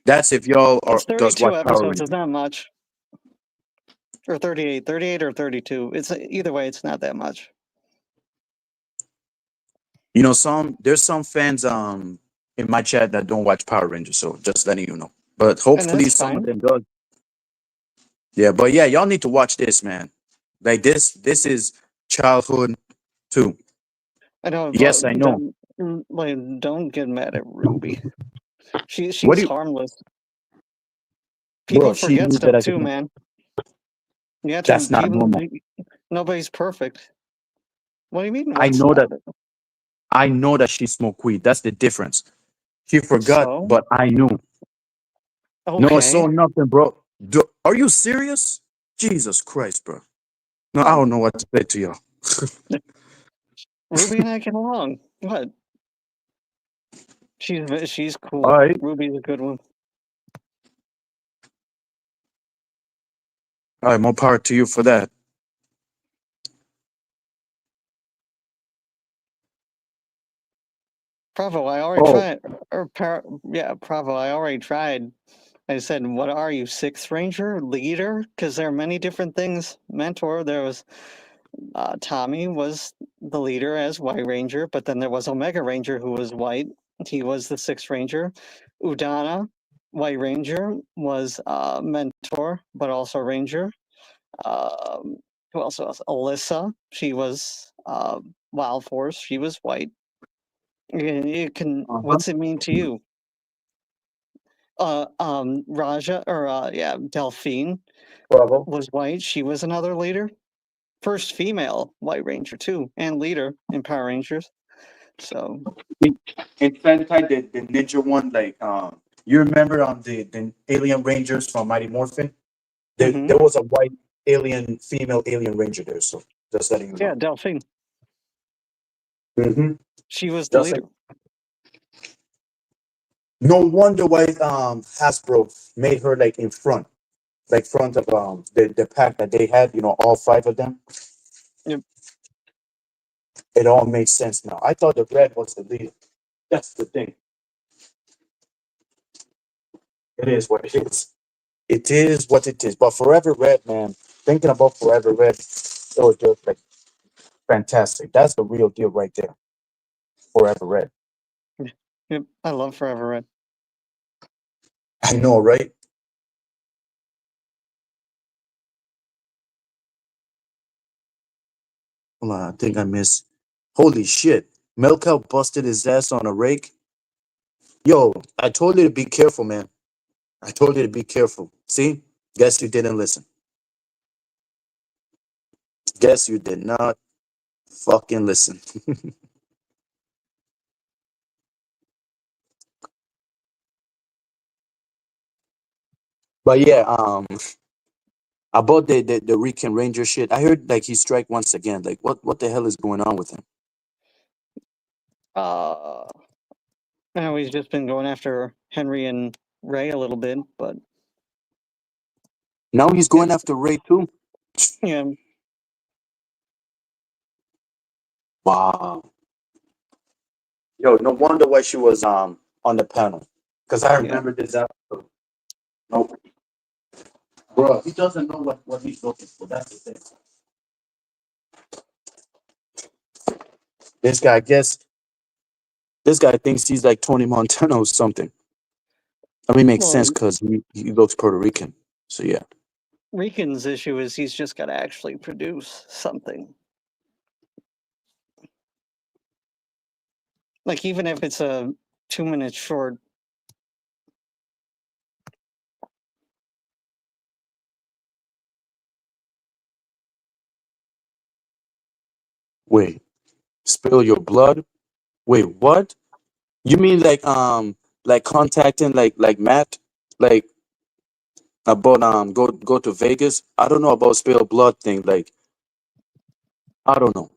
That's if y'all are
it's
does
32
watch Power
episodes. It's
Rangers.
not much. Or 38 or 32. It's either way. It's not that much.
There's some fans in my chat that don't watch Power Rangers, so just letting you know. But
And
hopefully
that's
some of
fine.
them does. Yeah, but yeah, y'all need to watch this, man. Like this is childhood. too.
I know,
Yes,
but
I know.
don't get mad at Ruby.
What
She's
do you,
harmless. People
bro? She
forget
knew that
stuff
I
too,
could.
man. You have to
That's not
people.
normal.
Nobody's perfect. What do you mean?
I
What's
know that.
not?
I know that she smoked weed. That's the difference. She forgot,
So
but I knew. No, it's so
okay.
nothing, bro. Are you serious? Jesus Christ, bro. No, I
What?
don't know what to say to you.
Ruby and I get along. What? She's
All
cool.
right.
Ruby's a good one.
All right, more power to you for that.
Bravo, I already
Oh,
tried. Yeah, Bravo, I already tried. I said, "What are you, Sixth Ranger, leader?" Because there are many different things. Mentor. There was Tommy was the leader as White Ranger, but then there was Omega Ranger who was white. He was the Sixth Ranger. Udana, White Ranger, was mentor, but also Ranger. Um, who else was Alyssa? She was Wild Force. She was white. You can.
uh-huh.
What's it mean to you? Raja or yeah, Delphine
Bravo.
was white. She was another leader. First female White Ranger too, and leader in Power Rangers. So
In Sentai, the ninja one, like you remember on the Alien Rangers from Mighty Morphin?
hmm
There was a white alien, female alien ranger there. So just letting you
yeah,
know.
Delphine.
Mm-hmm.
She was the
Just like
leader.
no wonder why Hasbro made her like in front, like front of the pack that they had. You know, all five of them.
Yep.
It all makes sense now. I thought the red was the leader. That's the thing. It is what it is. It is what it is. But Forever Red, man, thinking about Forever Red, it was just like fantastic. That's the real deal right there. Forever Red.
Yep. I love Forever Red.
I know, right? Hold on, I think I missed. Holy shit. Melcow busted his ass on a rake. Yo, I told you to be careful, man. I told you to be careful. See? Guess you didn't listen. Guess you did not fucking listen. But yeah, about the Rican Ranger shit, I heard like he strike once again. Like what the hell is going on with him?
Uh, I know he's just been going after Henry and Ray a little bit, but
Now he's going
it,
after Ray too.
yeah,
Wow. Yo, no wonder why she was on the panel. Because I
yeah.
remember this episode. No, bro, he doesn't know what he's looking for. That's the thing. This guy, I guess, this guy thinks he's like Tony Montana or something. I mean, makes sense
Well,
because he looks Puerto Rican. So yeah.
Rican's issue is he's just got to actually produce something. Like even if it's a 2 minute short.
Wait, spill your blood? Wait, what? You mean like contacting like Matt? Like about go to Vegas? I don't know about spill blood thing. Like I don't know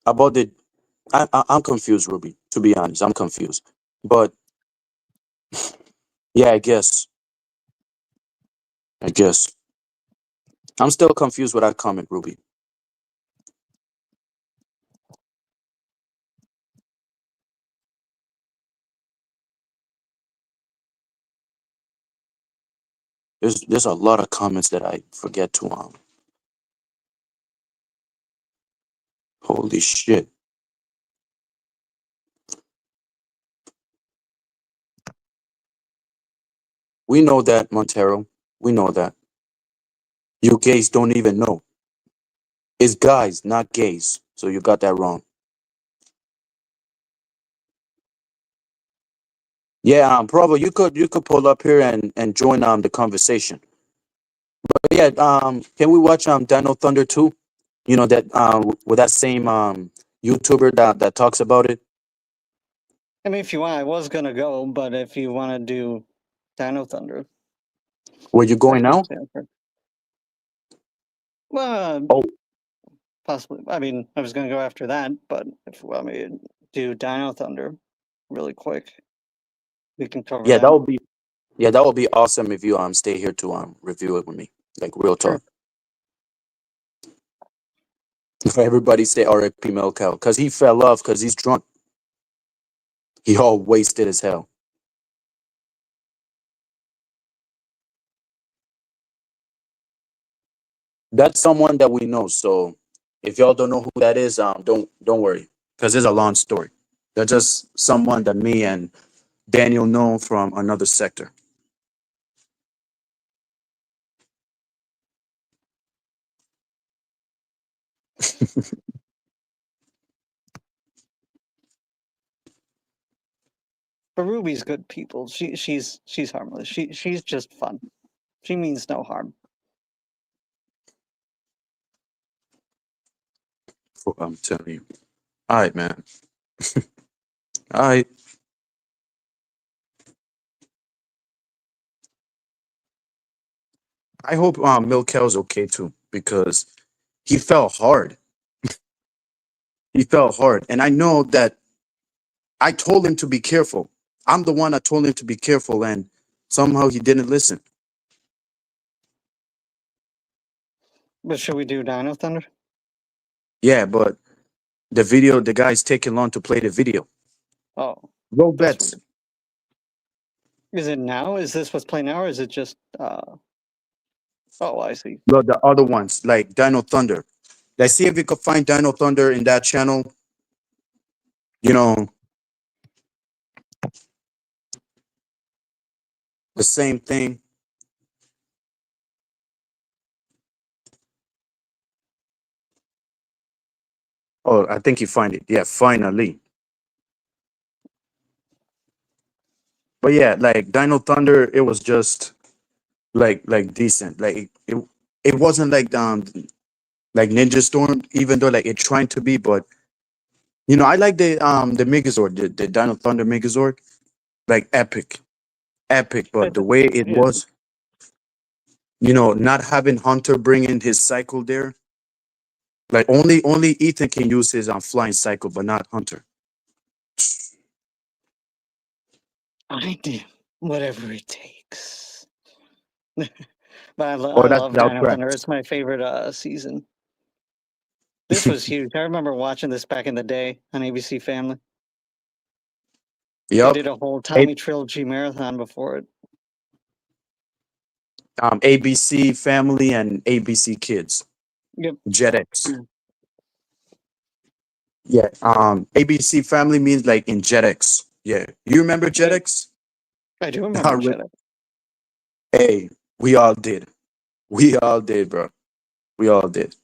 about the I'm confused, Ruby. To be honest, I'm confused. But yeah, I guess I'm still confused with that comment, Ruby. There's a lot of comments that I forget to Holy shit. We know that, Montero. We know that. You gays don't even know. It's guys, not gays. So you got that wrong. Yeah, Provo, you could pull up here and join the conversation. But yeah, can we watch Dino Thunder 2? You know that with that same YouTuber that talks about it.
I mean, if you want, I was gonna go, but if you want to do Dino Thunder,
Where you
I
going
can
now?
stand for. Well,
Oh,
possibly. I mean, I was gonna go after that, but if you want me to do Dino Thunder, really quick, we can cover
yeah, that
that.
would be that would be awesome if you stay here to review it with me. Like real
Sure.
talk. Everybody say R.I.P. Melcow because he fell off because he's drunk. He all wasted as hell. That's someone that we know. So if y'all don't know who that is, don't worry because it's a long story. They're just someone that me and Daniel know from another sector.
But Ruby's good people. She's harmless. She's just fun. She means no harm.
I'm telling you. All right, man. All right. I hope Milkel's okay too because he fell hard. He fell hard, and I know that I told him to be careful. I'm the one that told him to be careful, and somehow he didn't listen.
But should we do Dino Thunder?
Yeah, but the guy's taking long to play the video.
Oh,
Roll
that's
bets.
weird. Is it now? Is this what's playing now, or is it just? Oh, I see.
Well, the other ones like Dino Thunder. Let's see if we could find Dino Thunder in that channel. You know, the same thing. Oh, I think you find it. Yeah, finally. But yeah, like Dino Thunder, it was just like decent. Like it wasn't like Ninja Storm, even though like it trying to be, but I like the Megazord, the Dino Thunder Megazord. Like epic. Epic,
I
but the
th-
way it
yeah.
was, not having Hunter bring in his cycle there. Like only Ethan can use his flying cycle, but not Hunter.
I do whatever it takes. But
Oh,
I
that's
love Dino Thunder.
Outcracks.
It's my favorite season. This was huge. I remember watching this back in the day on ABC Family. They
Yep.
did a whole
A-
Tommy Trilogy marathon before it.
ABC Family and ABC Kids.
Yep.
JetX. Yeah. ABC Family means like in JetX. Yeah. You remember
Yep.
JetX?
I do remember Jedi.
Hey, we all did. We all did, bro. We all did.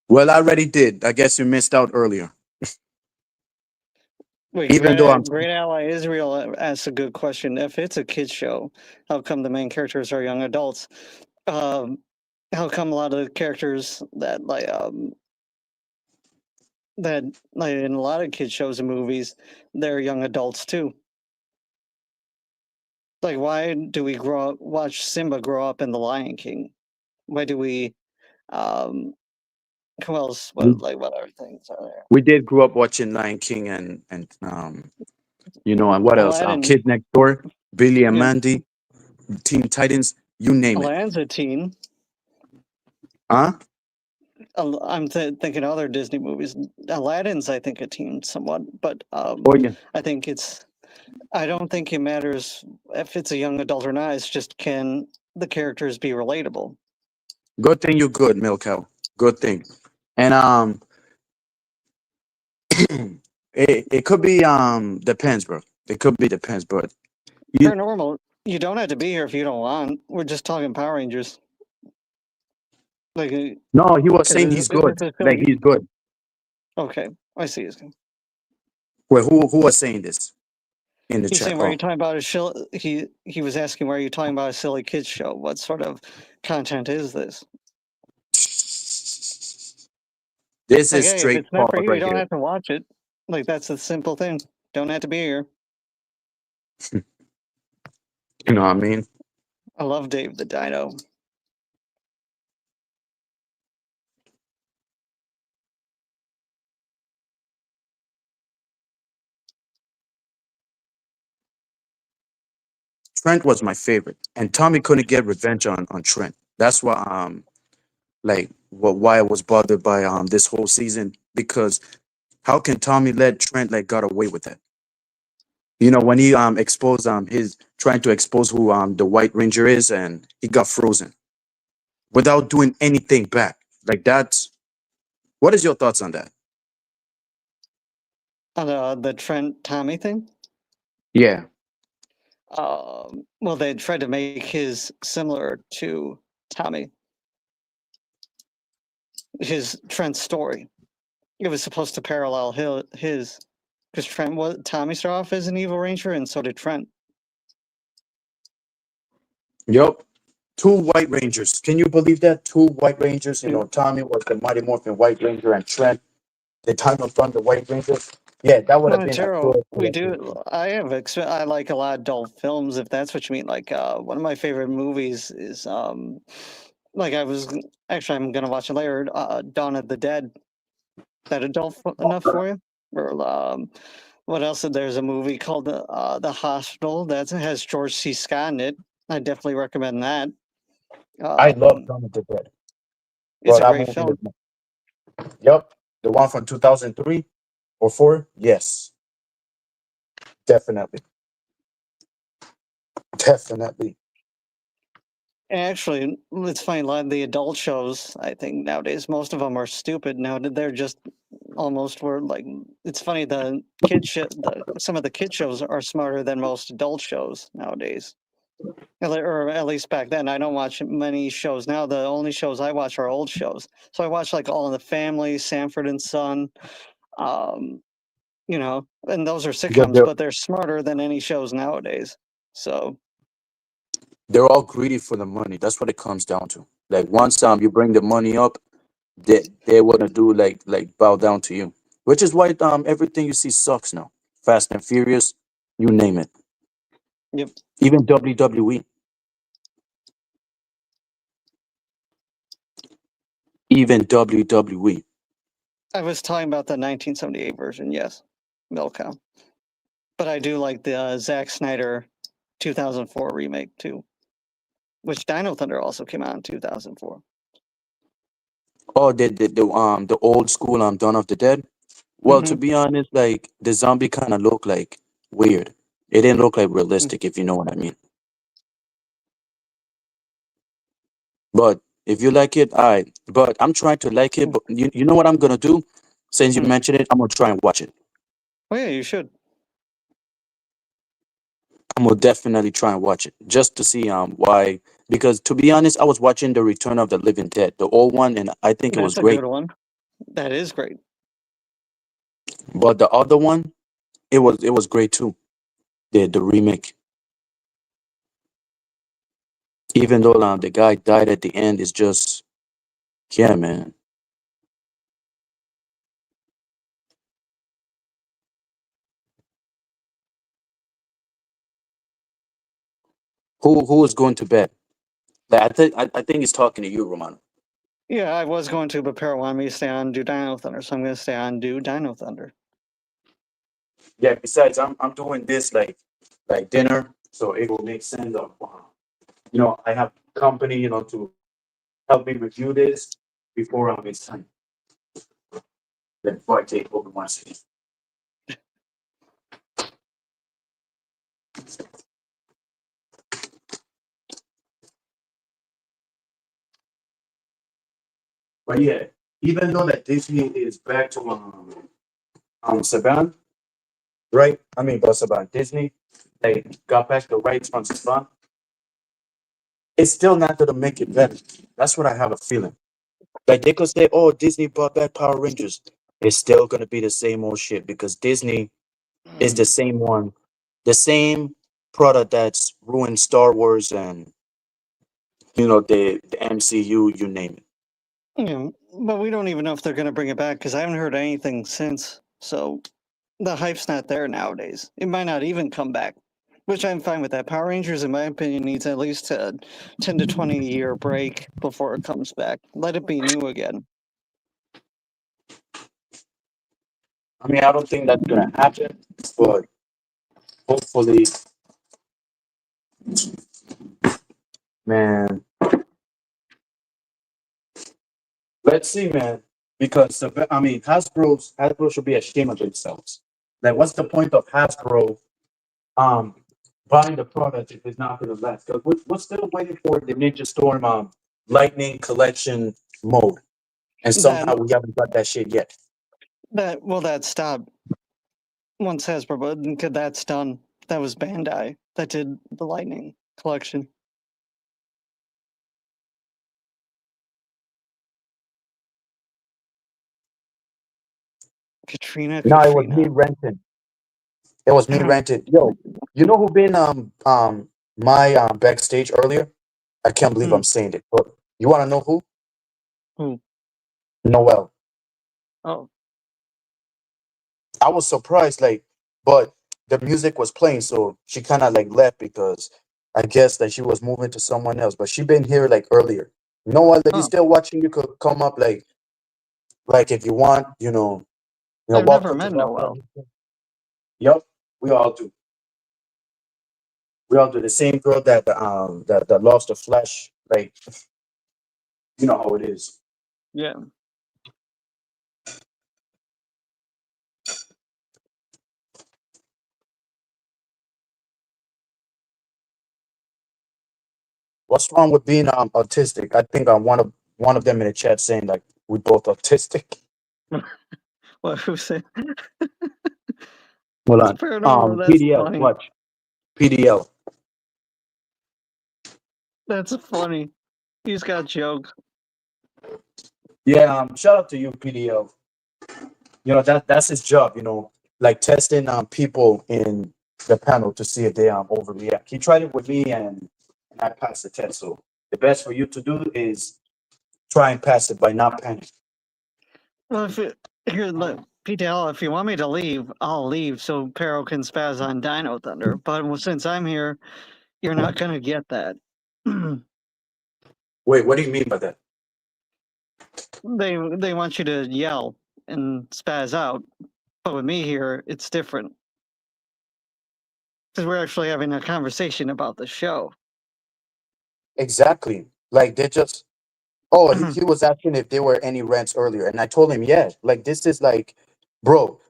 Well, I already did. I guess you missed out earlier.
Wait,
Even though I'm
Great Ally Israel asks a good question. If it's a kids show, how come the main characters are young adults? Um, how come a lot of the characters that like in a lot of kids shows and movies, they're young adults too? Like, why do we watch Simba grow up in The Lion King? Why do we? Um, who else?
we,
What other things are there?
we did grow up watching Lion King and what else?
Aladdin.
Kids Next Door, Billy and
Yep.
Mandy, Teen Titans, you name it.
Aladdin's a teen.
Huh?
I'm thinking other Disney movies. Aladdin's, I think, a teen somewhat, but
Oh yeah.
I think it's. I don't think it matters if it's a young adult or not. It's just can the characters be relatable?
Good thing you good, Milk Cow. Good thing. And it could be depends, bro. It could be depends, but you
Paranormal. You don't have to be here if you don't want. We're just talking Power Rangers. Like,
No, he was
'cause
saying he's good.
it's a
Like
silly.
he's good.
Okay, I see.
Wait, who was saying this in the
He's
chat?
saying, "Why are
Oh,
you talking about a show?" He was asking, "Why are you talking about a silly kids show? What sort of content is this?"
this
Like,
is
hey, if
straight
it's not
Paul
for you, you
right
don't
here.
have to watch it. Like, that's the simple thing. Don't have to be here.
You know what I mean?
I love Dave the Dino.
Trent was my favorite, and Tommy couldn't get revenge on Trent. That's why like why I was bothered by this whole season, because how can Tommy let Trent like got away with that? You know, when he exposed his trying to expose who the White Ranger is, and he got frozen without doing anything back. Like that's what is your thoughts on that?
On the Trent Tommy thing.
Yeah.
Well, they tried to make his similar to Tommy, his Trent's story. It was supposed to parallel his, because Trent was Tommy started off as an evil ranger, and so did Trent.
Yep. Two White Rangers. Can you believe that? Two White Rangers. You
Yeah.
know, Tommy was the Mighty Morphin White Ranger, and Trent, the time of Thunder White Ranger. Yeah, that would have been a
Montero,
good.
we do. I like a lot of adult films, if that's what you mean. Like, one of my favorite movies is like I'm gonna watch it later. Dawn of the Dead. That adult enough for you? Or what else? There's a movie called The Hospital that has George C. Scott in it. I definitely recommend that.
I love
Um,
Dawn of the Dead.
it's
Bro,
a
that
great
movie
film.
is. Yep, the one from 2003 or four. Yes, definitely, definitely.
And actually, it's funny. A lot of the adult shows, I think nowadays, most of them are stupid. Now they're just almost were like. It's funny. Some of the kid shows are smarter than most adult shows nowadays. Or at least back then. I don't watch many shows now. The only shows I watch are old shows. So I watch like All in the Family, Sanford and Son, um, and those are
They're,
sitcoms,
they're,
but they're smarter than any shows nowadays. So
they're all greedy for the money. That's what it comes down to. Like once you bring the money up, they wanna do like bow down to you, which is why everything you see sucks now. Fast and Furious, you name it.
yep.
Even WWE, even WWE.
I was talking about the 1978 version, yes, Milcom. But I do like the Zack Snyder 2004 remake too, which Dino Thunder also came out in 2004.
Oh, the old school Dawn of the Dead. Well, to
Mm-hmm.
be honest, like the zombie kind of looked like weird. It didn't look like realistic, if you know what I mean. But if you like it, all right. But I'm trying to like it. But you know what I'm gonna do? Since you
Mm.
mentioned it, I'm gonna try and watch it.
Oh yeah, you should.
I'm gonna definitely try and watch it just to see why. Because to be honest, I was watching the Return of the Living Dead, the old one, and I think it was
That's a
great.
good one. That is great.
But the other one, it was great too. The remake, even though the guy died at the end, is just yeah, man. Who is going to bed? Like, I think he's talking to you, Romano.
Yeah, I was going to, but Para wanted me to stay on do Dino Thunder, so I'm going to stay on do Dino Thunder.
Yeah. Besides, I'm doing this like dinner, so it will make sense of I have company to help me review this before it's time. Then before I take over my city. But yeah, even though that Disney is back to Saban, right? I mean, but Saban Disney, they got back the rights from Saban. It's still not gonna make it better. That's what I have a feeling. Like they could say, "Oh, Disney brought back Power Rangers." It's still gonna be the same old shit because Disney is the same one, the same product that's ruined Star Wars and the MCU, you name it.
Yeah, but we don't even know if they're going to bring it back because I haven't heard anything since. So the hype's not there nowadays. It might not even come back, which I'm fine with that. Power Rangers, in my opinion, needs at least a 10 to 20 year break before it comes back. Let it be new again.
I mean, I don't think that's gonna happen, but hopefully, man. Let's see, man. Because I mean, Hasbro should be ashamed of themselves. Like, what's the point of Hasbro um buying the product if it's not going to last? Because we're still waiting for the Ninja Storm Lightning Collection mode, and
That
somehow we haven't got that shit yet.
that stopped once Hasbro, but that's done. That was Bandai that did the Lightning collection.
No, it was me
Katrina.
renting. It was me rented. Yo, you know who been my backstage earlier? I can't believe I'm saying it, but you want to know who?
Who?
Noel.
Oh,
I was surprised, like, but the music was playing, so she kind of like left because I guess that she was moving to someone else. But she been here like earlier. Noel, if you're
oh.
still watching, you could come up like if you want,
I've never
welcome to
met
Rock.
Noel.
Yep, we all do. We all do. The same girl that lost the flesh, like you know how it is.
Yeah.
What's wrong with being autistic? I think one of them in the chat saying like we both autistic.
Well, who said
Hold
it's
on.
paranormal? That's
PDL,
funny.
watch. PDL.
That's funny. He's got jokes.
Yeah, shout out to you, PDL. That's his job, like testing people in the panel to see if they overreact. He tried it with me and I passed the test. So the best for you to do is try and pass it by not panicking.
Well, here, look, PTL, if you want me to leave, I'll leave so Pero can spaz on Dino Thunder. But since I'm here, you're not gonna get that.
Wait, what do you mean by that?
They want you to yell and spaz out, but with me here, it's different because we're actually having a conversation about the show.
Exactly. Like they just he was asking if there were any rants earlier, and I told him, yeah, like this is like, bro,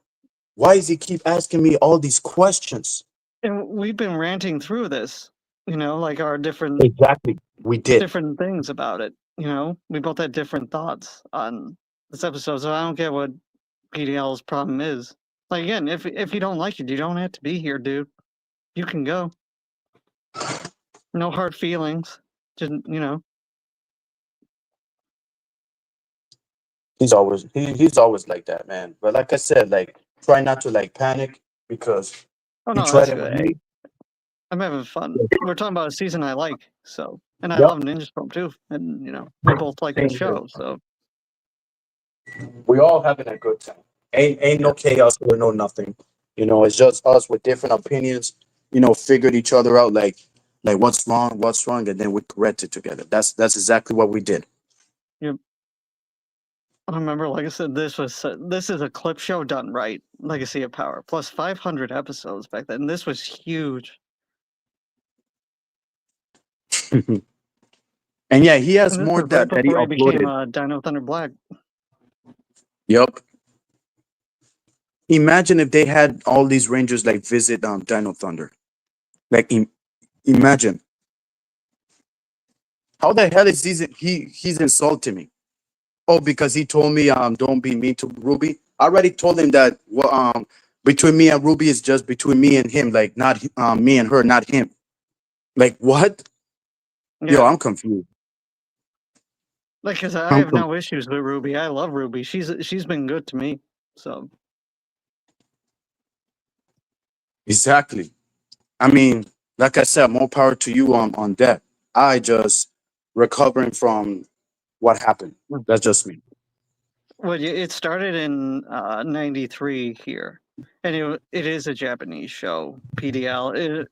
why does he keep asking me all these questions?
And we've been ranting through this, like our different
Exactly. We did.
things about it. We both had different thoughts on this episode, so I don't get what PDL's problem is. Like again, if you don't like it, you don't have to be here, dude. You can go. No hard feelings. Just
He's always like that, man. But like I said, like try not to like panic because
oh
he
no,
tried
that's
it with
good. Hey,
me.
I'm having fun. We're talking about a season I like, so and I
Yep.
love Ninja Storm too, and we both like the
Same here.
show, so
We all having a good time. Ain't no chaos or no nothing. It's just us with different opinions. Figured each other out like what's wrong, and then we correct it together. That's exactly what we did.
yep. I remember, like I said, this is a clip show done right. Legacy of Power plus 500 episodes back then. This was huge.
And yeah, he has
And this
more
was right
that he
before he became
uploaded.
Dino Thunder Black.
Yep. Imagine if they had all these Rangers like visit Dino Thunder. Like imagine. How the hell is he's insulting me? Oh, because he told me don't be mean to Ruby. I already told him that between me and Ruby is just between me and him, like not me and her, not him. Like what?
Yeah.
Yo, I'm confused.
Like, cause I
I'm
have no issues with Ruby. I love Ruby. She's been good to me. So
exactly. I mean, like I said, more power to you on that. I just recovering from what happened. That's just me.
well, it started in '93 here, and it is a Japanese show. PDL,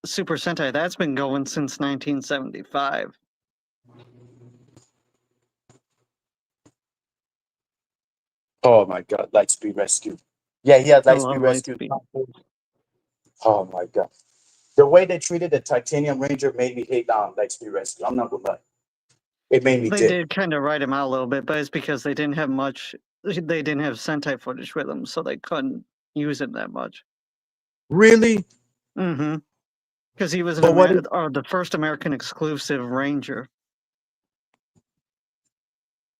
Super Sentai. That's been going since 1975.
Oh my god, Lightspeed Rescue. Yeah, he had
I
Lightspeed
love
Rescue.
Lightspeed.
Oh my god. The way they treated the Titanium Ranger made me hate Lightspeed Rescue. I'm not gonna lie. It made me
They
dip.
did kind of write him out a little bit, but it's because they didn't have much. They didn't have Sentai footage with them, so they couldn't use it that much.
Really?
Mm-hmm. Because he was
But what is,
the first American exclusive Ranger.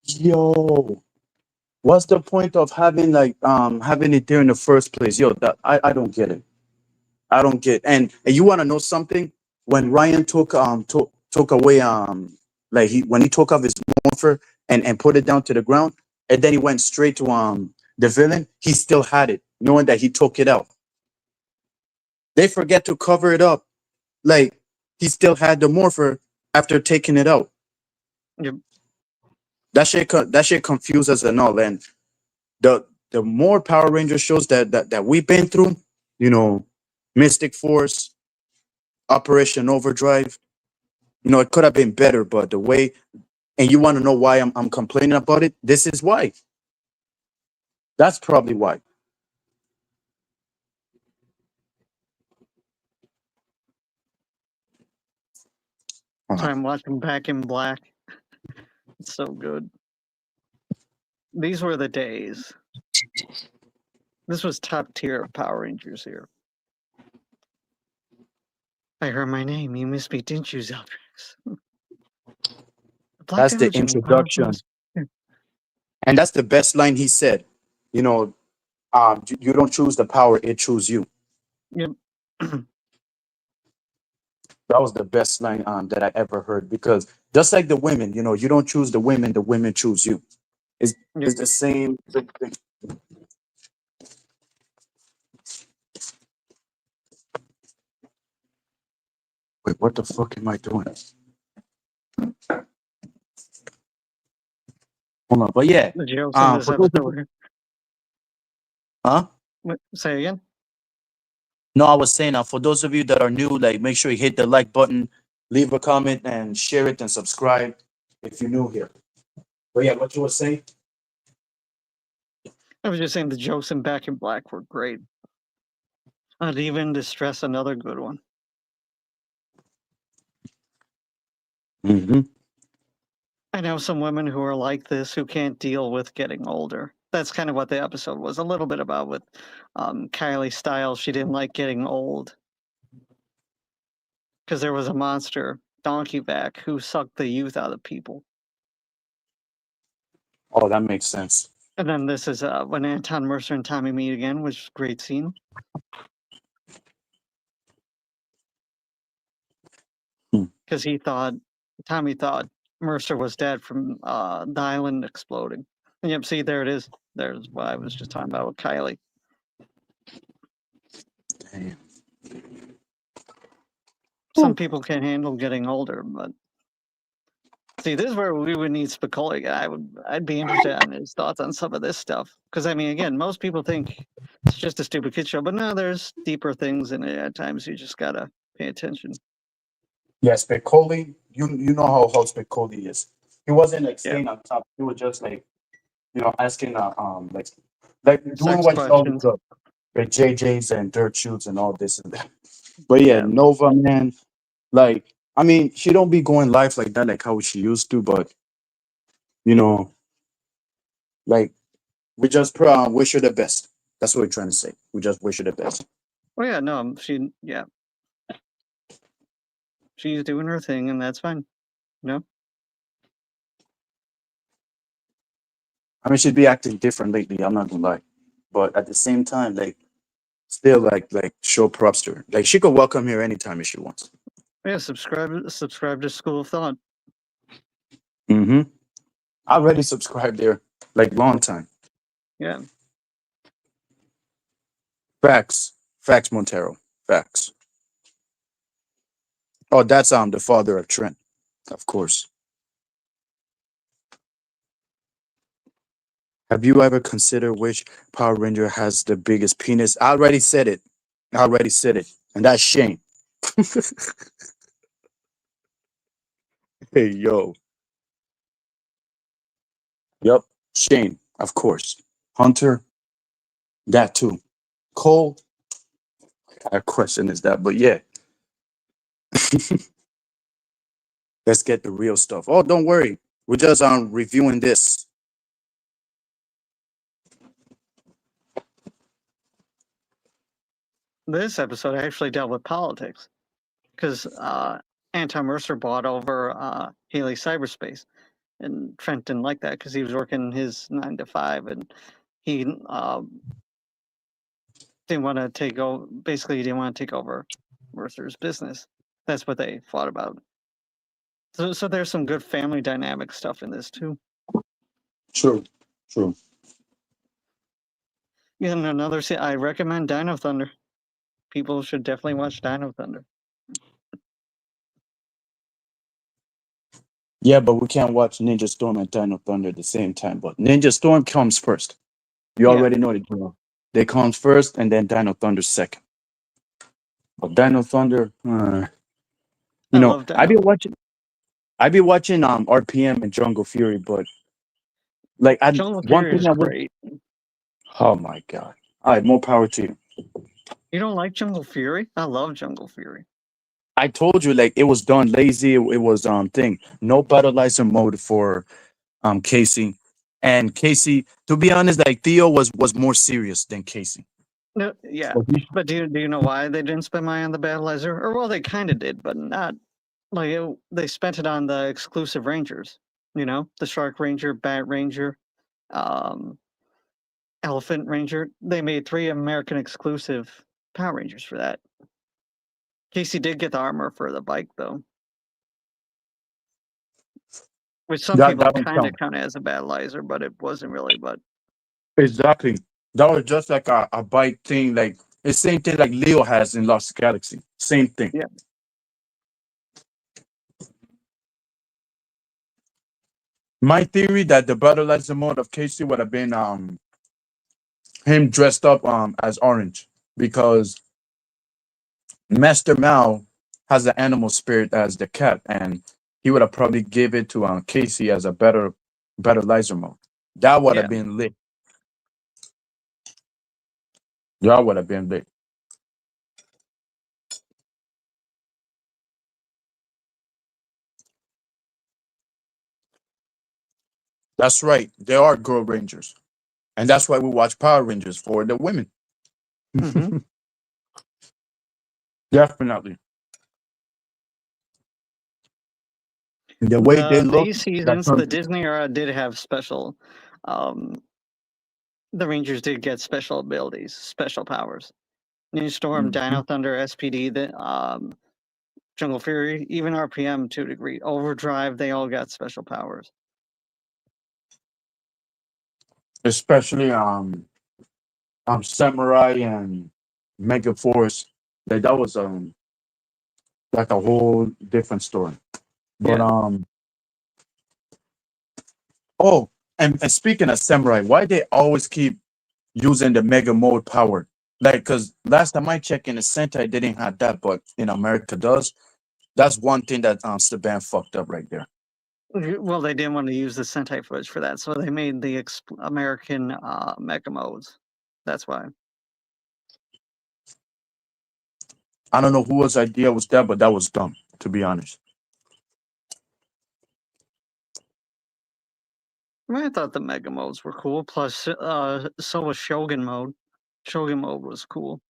yo, what's the point of having having it there in the first place? Yo, I don't get it. I don't get. And you want to know something? When Ryan took away like when he took off his morpher and put it down to the ground, and then he went straight to the villain, he still had it, knowing that he took it out. They forget to cover it up. Like he still had the morpher after taking it out.
Yep.
That shit confuses us and all. And the more Power Ranger shows that we've been through, you know, Mystic Force, Operation Overdrive, it could have been better, but the way, and you want to know why I'm complaining about it? This is why. That's probably why.
So I'm watching Back in Black. It's so good. These were the days. This was top tier of Power Rangers here. I heard my name. You missed me, didn't you, Zeltrix?
That's the introduction. And that's the best line he said. You don't choose the power, it choose you.
Yep.
That was the best line that I ever heard, because just like the women, you don't choose the women choose you. It's,
Yep.
it's the same thing. Wait, what the fuck am I doing? Hold on, but yeah.
The jokes in this
For those of
episode.
you- huh?
Say again?
No, I was saying for those of you that are new, like make sure you hit the like button, leave a comment, and share it and subscribe if you're new here. But yeah, what you were saying?
I was just saying the jokes in Back in Black were great. I'd even to stress another good one.
Mm-hmm.
I know some women who are like this who can't deal with getting older. That's kind of what the episode was a little bit about with Kylie Styles. She didn't like getting old because there was a monster, Donkey Back, who sucked the youth out of people.
Oh, that makes sense.
And then this is when Anton Mercer and Tommy meet again, which is a great scene. Because Tommy thought Mercer was dead from the island exploding. And yep, see, there it is. There's what I was just talking about with Kylie.
Damn.
Some people can't handle getting older, but see, this is where we would need Spicoli. I'd be interested in his thoughts on some of this stuff. Because I mean, again, most people think it's just a stupid kid show, but no, there's deeper things in it. At times, you just gotta pay attention.
Yeah, Spicoli, you know how Spicoli is. He wasn't like
Yeah.
staying on top. He was just like, asking like doing
Sex
what he always
questions.
does. Like JJ's and dirt shoots and all this and that. But yeah, Nova, man, like, I mean, she don't be going live like that like how she used to, but like, we just wish her the best. That's what we're trying to say. We just wish her the best.
Oh yeah, no, she's doing her thing, and that's fine. No,
I mean, she'd be acting different lately. I'm not gonna lie, but at the same time, like, still like show props to her. Like, she could welcome here anytime if she wants.
yeah, subscribe to School of Thought.
Mm-hmm. I already subscribed there, like long time.
Yeah.
Facts, facts, Montero, facts. Oh, that's the father of Trent, of course. Have you ever considered which Power Ranger has the biggest penis? I already said it. I already said it, and that's Shane. Hey yo, yep, Shane, of course. Hunter, that too. Cole, I question is that, but yeah, let's get the real stuff. Oh, don't worry, we're just reviewing this.
This episode actually dealt with politics because Anton Mercer bought over Haley Cyberspace, and Trent didn't like that because he was working his 9 to 5, and he didn't want to take over. Basically, he didn't want to take over Mercer's business. That's what they fought about. So there's some good family dynamic stuff in this too.
True, true.
Yeah, and another, I recommend Dino Thunder. People should definitely watch Dino Thunder.
Yeah, but we can't watch Ninja Storm and Dino Thunder at the same time. But Ninja Storm comes first. You
Yeah.
already know the drill. They comes first, and then Dino Thunder second. But Dino Thunder,
I love Dino.
I be watching RPM and Jungle Fury, but like
Jungle
one
Fury
thing
is
I would.
great.
Oh my god! All right, more power to you.
You don't like Jungle Fury? I love Jungle Fury.
I told you, like, it was done lazy. It was thing, no battleizer mode for Casey, and Casey. To be honest, like Theo was more serious than Casey.
No, yeah,
So
but do you know why they didn't spend money on the battleizer? Or well, they kind of did, but not like they spent it on the exclusive Rangers. You know, the Shark Ranger, Bat Ranger, um, Elephant Ranger. They made 3 American exclusive Power Rangers for that. Casey did get the armor for the bike though, which some
that
people
don't
kind of
count.
count as a battleizer, but it wasn't really. But
Exactly. That was just like a bike thing, like the same thing like Leo has in Lost Galaxy. Same thing.
yeah,
My theory that the battleizer mode of Casey would have been him dressed up as orange because Master Mao has the animal spirit as the cat, and he would have probably give it to Casey as a better laser mode. That would
yeah.
have been lit. That would have been lit. That's right. There are girl rangers, and that's why we watch Power Rangers for the women.
Mm-hmm.
Definitely. The way they look.
These
That's
seasons, the
something.
Disney era did have special. Um, the Rangers did get special abilities, special powers. Ninja Storm, Dino
Mhm.
Thunder, SPD, the Jungle Fury, even RPM to a degree. Overdrive, they all got special powers.
Especially Samurai and Mega Force. Like that was like a whole different story. But
Yeah.
oh, and speaking of Samurai, why they always keep using the Mega Mode power? Like, because last time I checked in the Sentai, they didn't have that, but in America does. That's one thing that Saban fucked up right there.
Well, they didn't want to use the Sentai footage for that, so they made the American Mecha modes. That's why.
I don't know whose idea was that, but that was dumb, to be honest.
I thought the Mega modes were cool. Plus, so was Shogun mode. Shogun mode was cool.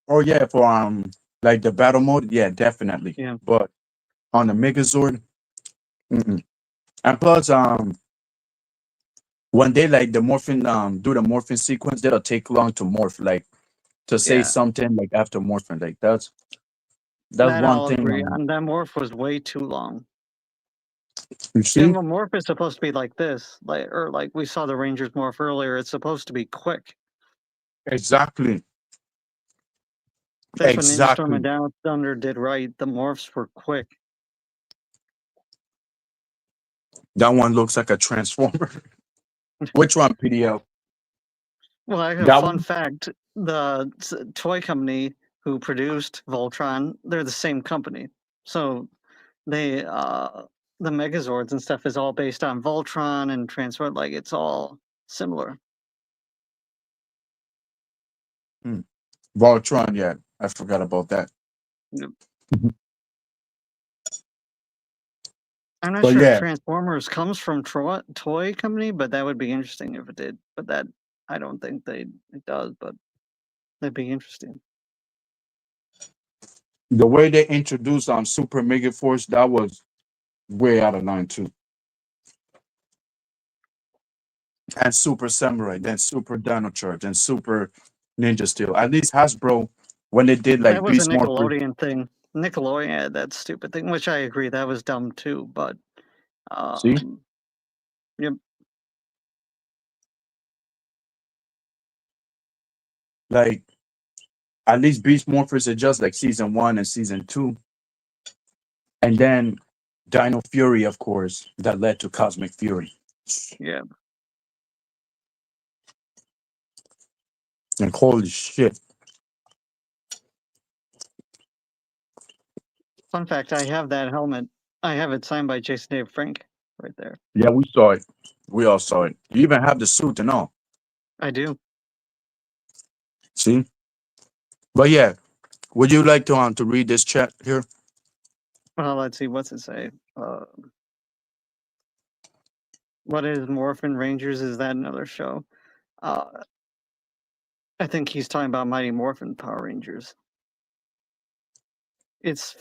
Oh yeah, for like the battle mode, yeah, definitely.
Yeah.
But on the Megazord, mm-mm. And plus when they like the morphing do the morphing sequence, that'll take long to morph, like to say
Yeah.
something like after morphing. Like that's
That
one
I'll
thing.
agree on. That morph was way too long.
You
Yeah,
see?
the morph is supposed to be like this, like we saw the Rangers morph earlier. It's supposed to be quick.
Exactly.
That's what Ninja Storm and
Exactly.
Down Thunder did right. The morphs were quick.
That one looks like a transformer. Which one, PDL?
Well, I have a
That
fun
one?
fact: the toy company who produced Voltron, they're the same company. So they, the Megazords and stuff is all based on Voltron and Transform. Like it's all similar.
Voltron, yeah. I forgot about that.
Yep. I'm not
But
sure if
yeah,
Transformers comes from toy company, but that would be interesting if it did. But that I don't think it does. But that'd be interesting.
the way they introduced Super Mega Force, that was way out of line too. And Super Samurai, then Super Dino Charge, and Super Ninja Steel. At least Hasbro, when they did
That
like
was a
Beast Morphers,
Nickelodeon thing. Nickelodeon had that stupid thing, which I agree that was dumb too. But
see,
yep.
like at least Beast Morphers are just like season 1 and season 2, and then Dino Fury, of course, that led to Cosmic Fury.
Yeah.
And holy shit,
Fun fact: I have that helmet. I have it signed by Jason Dave Frank right there.
yeah, we saw it. We all saw it. You even have the suit and all.
I do.
See, but yeah, would you like to read this chat here?
Well, let's see. What's it say? What is Morphin Rangers? Is that another show? I think he's talking about Mighty Morphin Power Rangers. It's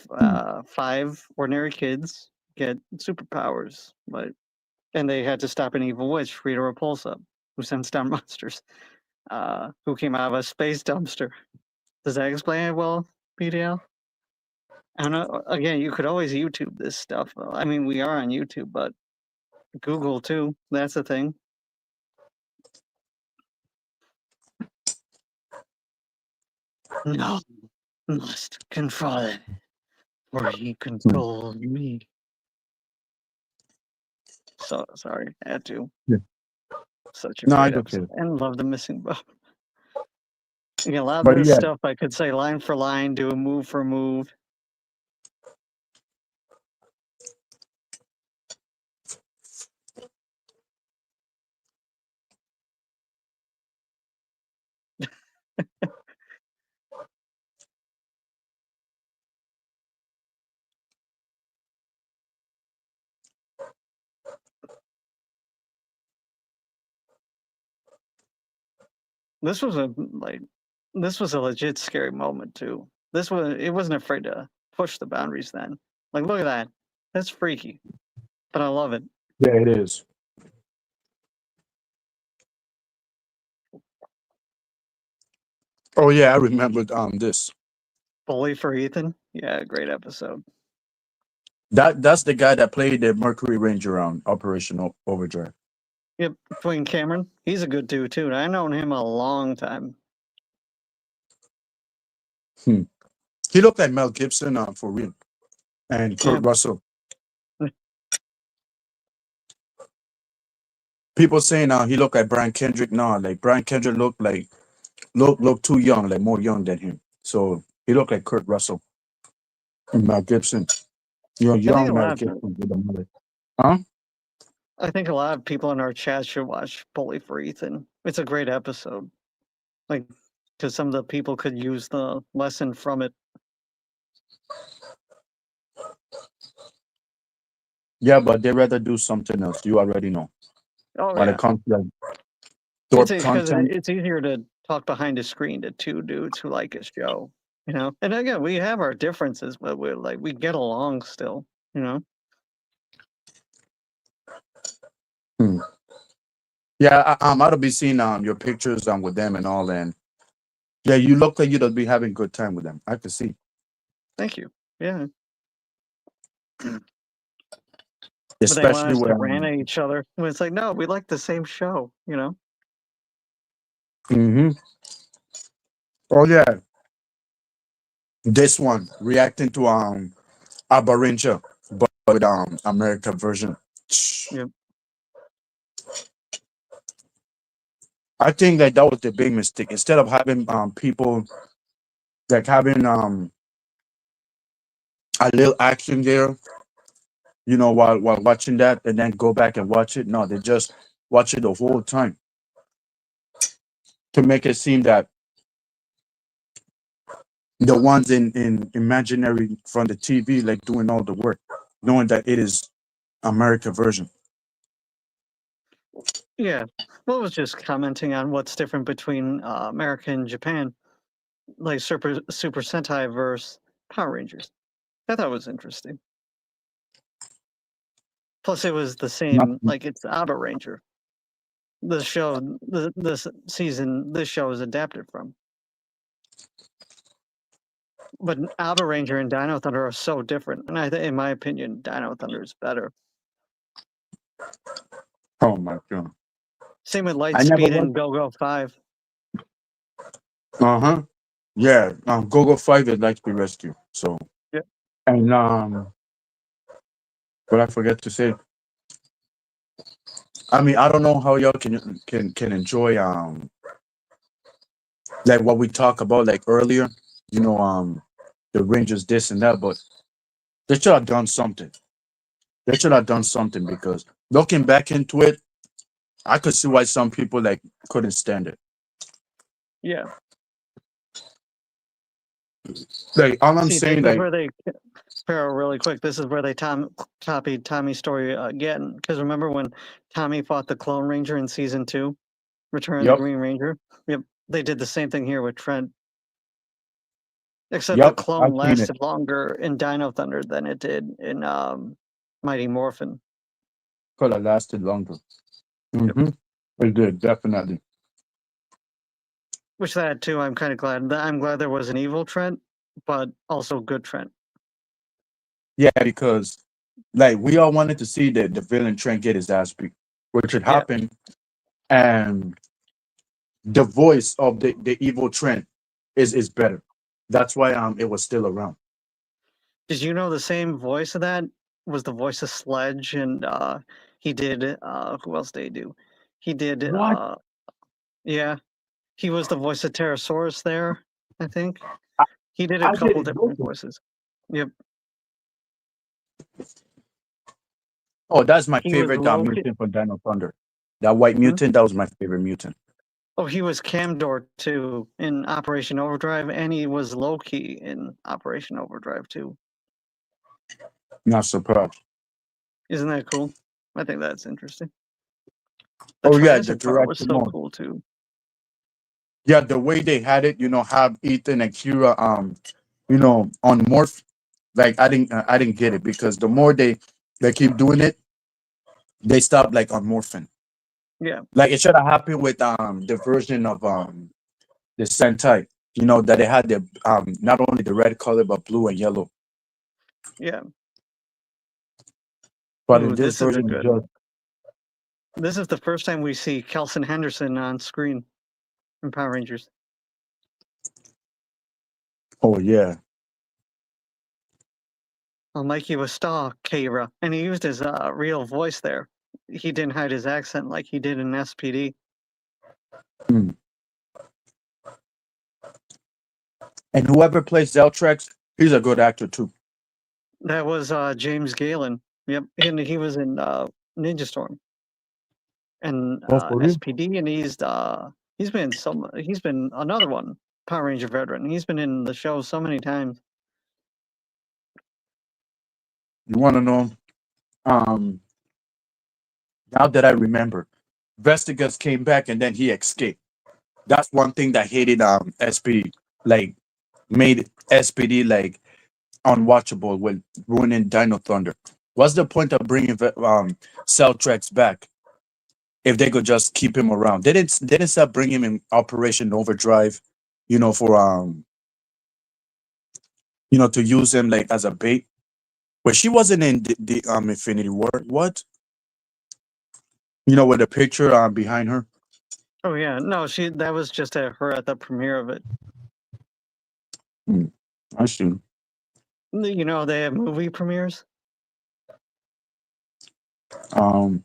5 ordinary kids get superpowers, and they had to stop an evil witch, Rita Repulsa, who sends down monsters, who came out of a space dumpster. Does that explain it well, PDL? I don't know. Again, you could always YouTube this stuff. I mean, we are on YouTube, but Google too. That's the thing. No, must control it, for he controls me. So sorry, I had to.
Yeah.
Such a
No, I
great
don't care.
episode, and love the missing bone. Again, a lot of
But
this
yeah,
stuff I could say line for line, do a move for move. This was a legit scary moment too. It wasn't afraid to push the boundaries then. Like, look at that. That's freaky. But I love it.
yeah, it is. Oh yeah, I remembered this.
Bully for Ethan. Yeah, great episode.
That's the guy that played the Mercury Ranger on Operation Overdrive.
Yep, Dwayne Cameron. He's a good dude too. I've known him a long time.
He looked like Mel Gibson for real, and Kurt
Yeah.
Russell. People saying he looked like Brian Kendrick. No, like Brian Kendrick looked too young, like more young than him. So he looked like Kurt Russell and Mel Gibson. You're
I think
young
a
Mel
lot of
Gibson with a mullet. Huh?
I think a lot of people in our chat should watch Bully for Ethan. It's a great episode. Like, because some of the people could use the lesson from it.
Yeah, but they rather do something else. You already know.
Oh
When
yeah,
it comes to like
it's
dork
because
content,
it's easier to talk behind a screen to 2 dudes who like a show, you know. And again, we have our differences, but we get along still, you know.
yeah, I'll be seeing your pictures with them and all, and yeah, you look like you'd be having a good time with them. I can see.
Thank you. Yeah. But they want
especially
us to
when.
rant at each other. When it's like, no, we like the same show, you know?
Hmm. Oh yeah, this one reacting to Abarinja, but with America version.
Yep.
I think that was the big mistake. Instead of having people like having a little action there, while watching that, and then go back and watch it. No, they just watch it the whole time to make it seem that the ones in imaginary from the TV like doing all the work, knowing that it is America version.
Yeah. Well, it was just commenting on what's different between America and Japan, like Super Sentai versus Power Rangers. I thought it was interesting. Plus, it was the
Not,
same, like it's Abba Ranger. The show, this season, this show is adapted from. But Abba Ranger and Dino Thunder are so different, and in my opinion, Dino Thunder is better.
oh my god.
Same with
I never
Lightspeed
watched.
and Go Go 5.
Uh-huh. Yeah. Go 5 is like to be rescued. So
Yeah.
and what I forget to say. I mean, I don't know how y'all can enjoy like what we talked about like earlier, the Rangers this and that, but they should have done something. They should have done something because looking back into it, I could see why some people like couldn't stand it.
Yeah.
Like all I'm
See, this
saying,
is
like,
where they, Pharaoh, really quick, this is where they copied Tommy's story again. Because remember when Tommy fought the Clone Ranger in season 2, Return of the
yep,
Green Ranger? Yep. They did the same thing here with Trent. Except the
yep, I
clone
seen it.
lasted longer in Dino Thunder than it did in Mighty Morphin.
Could have lasted longer.
Yep.
Mm-hmm. It did definitely.
Which that too, I'm kind of glad. I'm glad there was an evil Trent, but also good Trent.
Yeah, because like we all wanted to see the villain Trent get his ass beat, which had
Yeah.
happened, and the voice of the evil Trent is better. That's why it was still around.
Did you know the same voice of that was the voice of Sledge, and he did who else did he do? He did
What?
yeah, he was the voice of Pterosaurus there, I think.
I,
He did a
I
couple
didn't know
different
this.
voices. Yep.
Oh, that's my
He was
favorite
Loki.
mutant from Dino Thunder. That white
Hmm?
mutant, that was my favorite mutant.
Oh, he was Camdor too in Operation Overdrive, and he was Loki in Operation Overdrive too.
Not surprised.
Isn't that cool? I think that's interesting. The
Oh yeah, the
Triassic part was
director
so
mode.
cool too.
Yeah, the way they had it, have Ethan and Kira, on morph. Like I didn't get it because the more they keep doing it, they stop like on morphing.
Yeah,
Like it should have happened with the version of the Sentai. That it had the not only the red color but blue and yellow.
yeah.
But in
Ooh,
this
this is a
version,
good
just
one. This is the first time we see Kelson Henderson on screen in Power Rangers.
oh yeah,
Mikey was Star Kira, and he used his real voice there. He didn't hide his accent like he did in SPD.
hmm. And whoever plays Zeltrex, he's a good actor too.
That was James Galen. Yep, and he was in Ninja Storm and
Oh, for real?
SPD, and he's been another one, Power Ranger veteran. He's been in the show so many times.
You want to know? Um, Now that I remember, Vestigus came back and then he escaped. That's one thing that hated SPD, like made SPD like unwatchable with ruining Dino Thunder. What's the point of bringing Celtrex back if they could just keep him around? They didn't stop bringing him in Operation Overdrive, for to use him like as a bait. But she wasn't in the Infinity War. What? You know, with the picture behind her.
Oh yeah, no, that was just her at the premiere of it.
I see.
You know, they have movie premieres.
Um.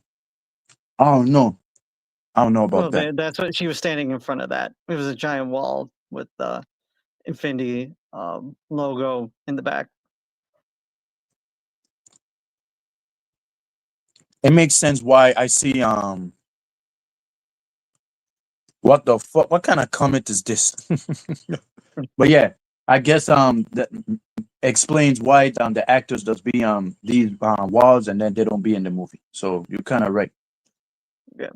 Oh no, I don't know
Well,
about that.
that's what she was standing in front of. That it was a giant wall with the Infinity logo in the back.
It makes sense why I see what the fuck? What kind of comment is this? But yeah, I guess that explains why the actors does be these walls and then they don't be in the movie. So you're kind of right.
Yeah.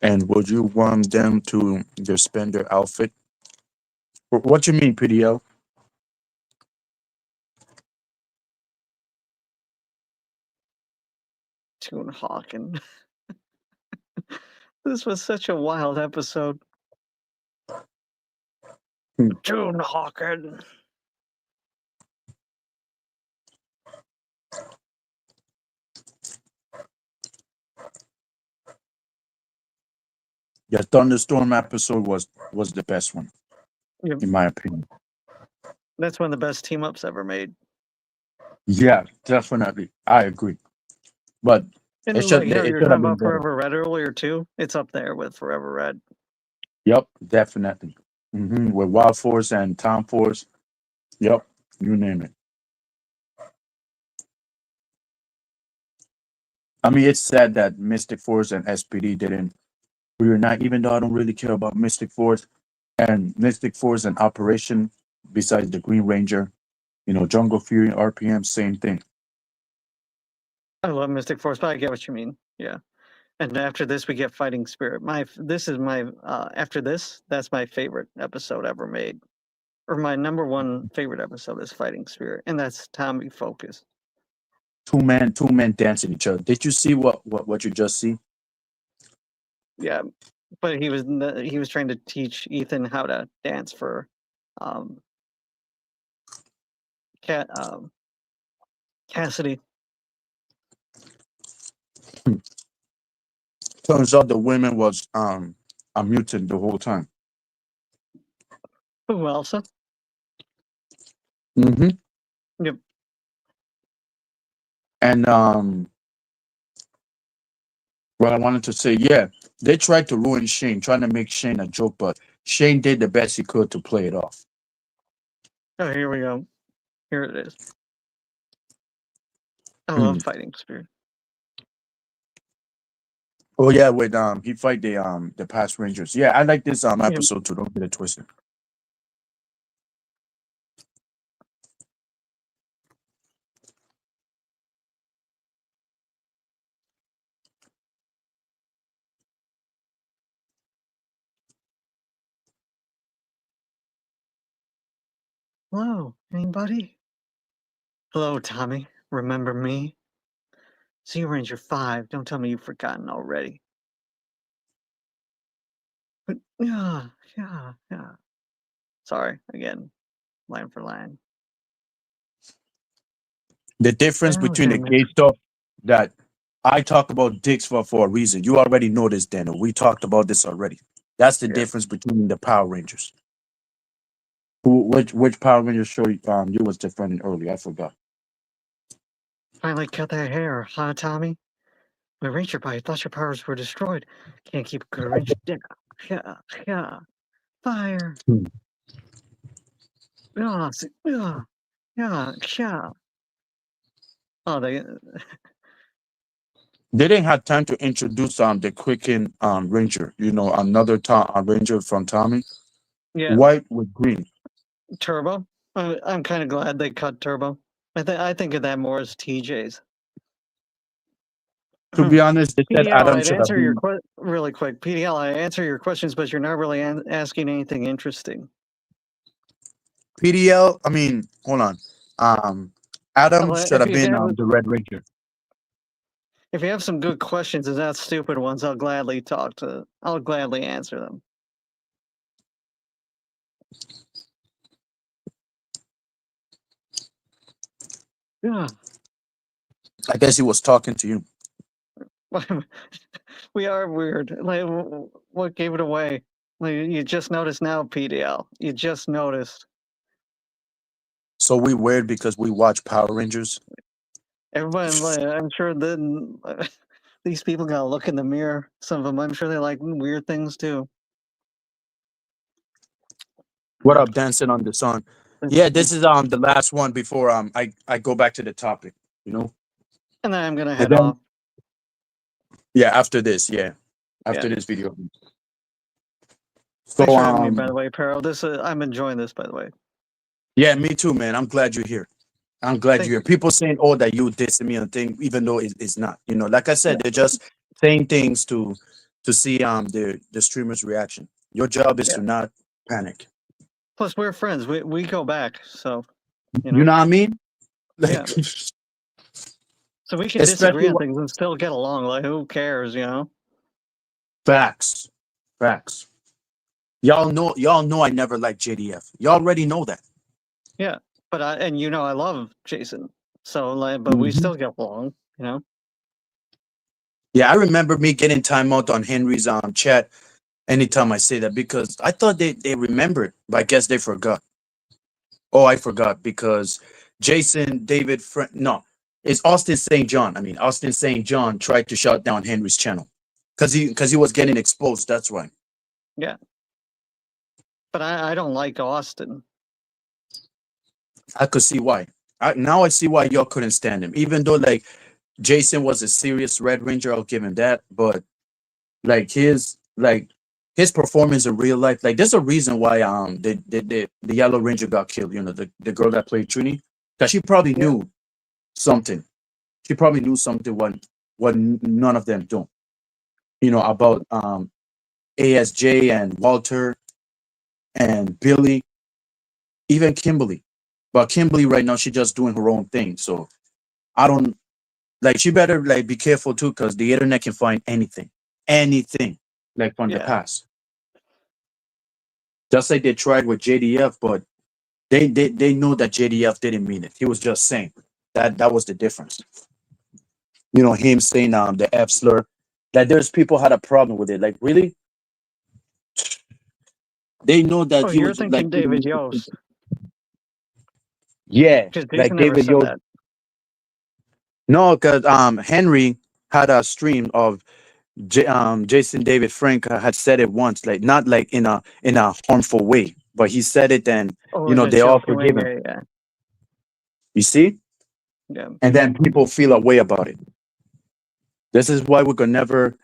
And would you want them to just spend their outfit? What you mean, PDL?
Toon Hawken. This was such a wild episode. Toon Hawken.
The thunderstorm episode was the best one,
Yep.
in my opinion.
That's one of the best team ups ever made.
Yeah, definitely, I agree. But
And
it should
like how
it
you were
should
talking
have been
about
better.
Forever Red earlier too. It's up there with Forever Red.
Yep, definitely. With Wild Force and Tom Force. Yep, you name it. I mean, it's sad that Mystic Force and SPD didn't reunite, even though I don't really care about Mystic Force and Operation, besides the Green Ranger, Jungle Fury, RPM, same thing.
I love Mystic Force, but I get what you mean. Yeah. And after this, we get Fighting Spirit. After this, that's my favorite episode ever made. Or my number one favorite episode is Fighting Spirit, and that's Tommy Focus.
Two men dancing each other. Did you see what you just see?
Yeah, but he was trying to teach Ethan how to dance for, Cassidy.
Turns out the woman was a mutant the whole time.
Who else?
Mm-hmm.
Yep.
And what I wanted to say, yeah, they tried to ruin Shane, trying to make Shane a joke, but Shane did the best he could to play it off.
Oh, here we go. Here it is. I love Fighting Spirit.
Oh yeah, with he fight the past Rangers. Yeah, I like this episode too. Don't get it twisted.
Hello, anybody? Hello, Tommy. Remember me? Sea Ranger 5. Don't tell me you've forgotten already. But yeah. Sorry, again, line for line.
The difference
Oh,
between the
damn it.
gay stuff that I talk about dicks for a reason. You already know this, Daniel. We talked about this already. That's the
Yeah.
difference between the Power Rangers. Which Power Ranger show you was defending earlier? I forgot.
Finally cut their hair, huh, Tommy? My Ranger bite thought your powers were destroyed. Can't keep a good Ranger down. Yeah. Fire. Yeah. Yeah. Oh,
They didn't have time to introduce the Quicken Ranger. Another Ranger from Tommy.
yeah.
White with green.
Turbo. I'm kind of glad they cut Turbo. I think of that more as TJ's.
To be honest, they said
PDL,
Adam
I'd
should have
answer your
been.
really quick. PDL, I answer your questions, but you're not really asking anything interesting.
PDL. I mean, hold on. Adam
Well,
should
if
have
you
been
have
the Red Ranger.
if you have some good questions and not stupid ones, I'll gladly answer them. Yeah.
I guess he was talking to you.
We are weird. Like, what gave it away? Like, you just noticed now, PDL. You just noticed.
So we weird because we watch Power Rangers.
Everybody, like, I'm sure then these people gotta look in the mirror. Some of them, I'm sure they like weird things too.
What up, dancing on the sun? Yeah, this is the last one before I go back to the topic. You know,
And then I'm gonna
and
head
then
off.
yeah, after this, yeah, after
Yeah.
this video.
Thanks
So
for having me, by the way, Pero. This I'm enjoying this, by the way.
yeah, me too, man. I'm glad you're here. I'm glad
Thank
you're here. People saying, "Oh, that you dissing me and thing," even though it's not. You know, like I said,
Yeah.
they're just saying things to see the streamer's reaction. Your job is
Yeah.
to not panic.
Plus, we're friends. We go back, so you
You
know.
know what I mean?
Yeah.
Like,
So we can disagree
especially
on things and still get along. Like, who cares, you know?
facts, facts. Y'all know I never liked JDF. Y'all already know that.
Yeah. But and you know, I love Jason. So like, but we still get along, you know.
Yeah, I remember me getting timeout on Henry's chat anytime I say that because I thought they remembered, but I guess they forgot. Oh, I forgot because Jason David no, it's Austin St. John. I mean, Austin St. John tried to shut down Henry's channel because he was getting exposed. That's why.
Yeah. But I don't like Austin.
I could see why. Now I see why y'all couldn't stand him, even though like Jason was a serious Red Ranger. I'll give him that, but like his performance in real life, like there's a reason why the Yellow Ranger got killed. You know, the girl that played Trini, because she probably
Yeah.
knew something. She probably knew something what none of them don't. You know about ASJ and Walter and Billy, even Kimberly. But Kimberly right now she just doing her own thing. So I don't like she better like be careful too because the internet can find anything like from the
Yeah.
past. Just like they tried with JDF, but they know that JDF didn't mean it. He was just saying that was the difference. You know, him saying the F slur. That there's people had a problem with it. Like really, they know
Oh,
that he
you're
was like
thinking David Yost.
yeah,
Because
like
Jason never
David
said
Yo.
that.
No, because Henry had a stream of Jason David Frank had said it once, like not like in a harmful way, but he said it, and
Oh,
you
in
know
a
they all
joking way.
forgive him.
Yeah, yeah.
You see,
Yeah.
and then people feel a way about it. This is why we could never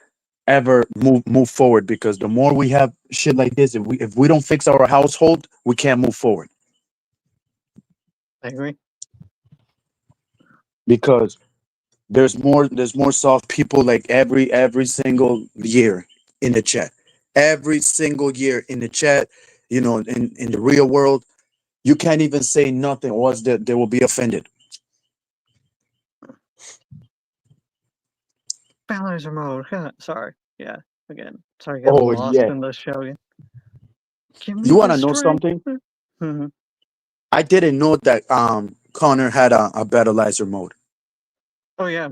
ever move forward because the more we have shit like this, if we don't fix our household, we can't move forward
I agree.
because there's more soft people like every single year in the chat, every single year in the chat. You know, in the real world, you can't even say nothing, or else they will be offended.
Balance mode. Sorry. Yeah. Again. Sorry, getting
Oh
lost
yeah,
in the show again. Give
you
me
want
the
to know
strength.
something?
Mhm.
I didn't know that Connor had a battleizer mode.
Oh yeah.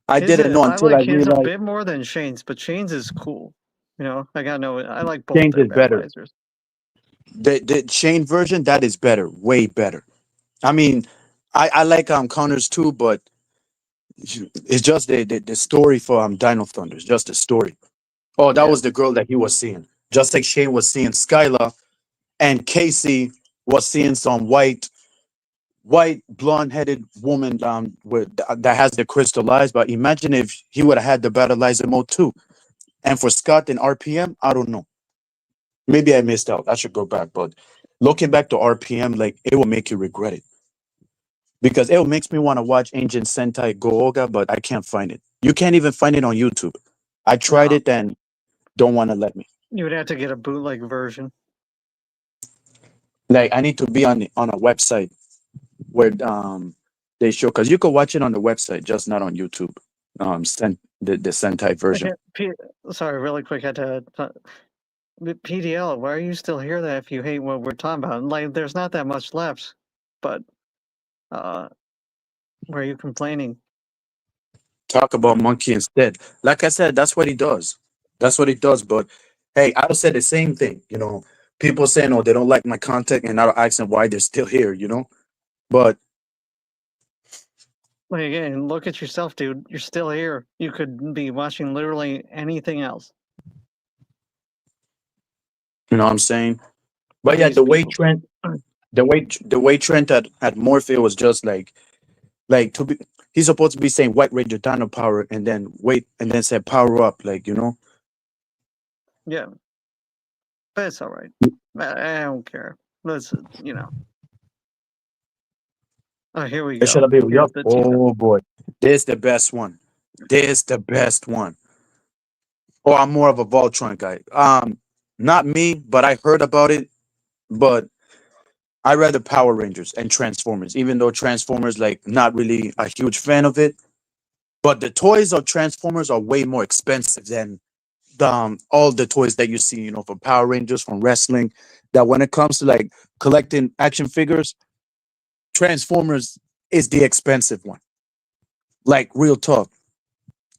I didn't know
I
until I
like his a
realized
bit more than Shane's, but Shane's is cool. You know, I got no. I like both
Shane's
their
is better.
battleizers.
The Shane version that is better, way better. I mean, I like Connor's too, but it's just the story for Dino Thunder. It's just the story. Oh, that
Yeah.
was the girl that he was seeing. Just like Shane was seeing Skyla, and Casey was seeing some white blonde-headed woman that has the crystal eyes. But imagine if he would have had the battleizer mode too. And for Scott and RPM, I don't know. Maybe I missed out. I should go back. But looking back to RPM, like it will make you regret it. Because it makes me want to watch Ancient Sentai Go Oga, but I can't find it. You can't even find it on YouTube. I tried
No,
it and don't want to let me.
you would have to get a bootleg version.
Like I need to be on a website where they show because you could watch it on the website, just not on YouTube. The Sentai version.
Okay, sorry, really quick. I had to. PDL, why are you still here? That if you hate what we're talking about, like, there's not that much left, but Why are you complaining?
Talk about monkey instead. Like I said, that's what he does. That's what he does. But hey, I would say the same thing. People saying, "Oh, they don't like my content," and I don't ask them why they're still here. But
Like again, look at yourself, dude. You're still here. You could be watching literally anything else.
you know what I'm saying. But yeah,
These people.
the way Trent at Morphe was just like to be. He's supposed to be saying White Ranger Dino Power, and then wait, and then say power up,
Yeah, but it's all right. I don't care. Let's Oh, here we
It should
go.
have been.
Here's
Yup.
the
Oh boy, this the best one. This the best one. Oh, I'm more of a Voltron guy. Not me, but I heard about it. But I read the Power Rangers and Transformers, even though Transformers like not really a huge fan of it. But the toys of Transformers are way more expensive than all the toys that you see, for Power Rangers, from wrestling. That when it comes to like collecting action figures, Transformers is the expensive one. Like real talk.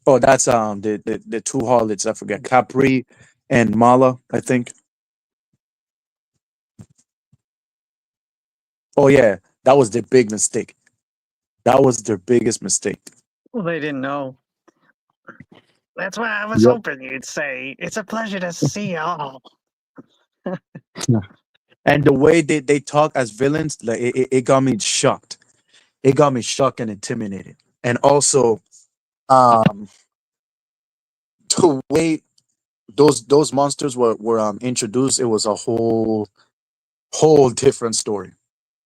Oh, that's the two harlots. I forget, Capri and Mala, I think. Oh yeah, that was their big mistake. That was their biggest mistake.
Well, they didn't know. That's why I was
Yep.
hoping you'd say, "It's a pleasure to see y'all."
And the way they talk as villains, like it got me shocked. It got me shocked and intimidated. And also, um, the way those monsters were introduced, it was a whole different story.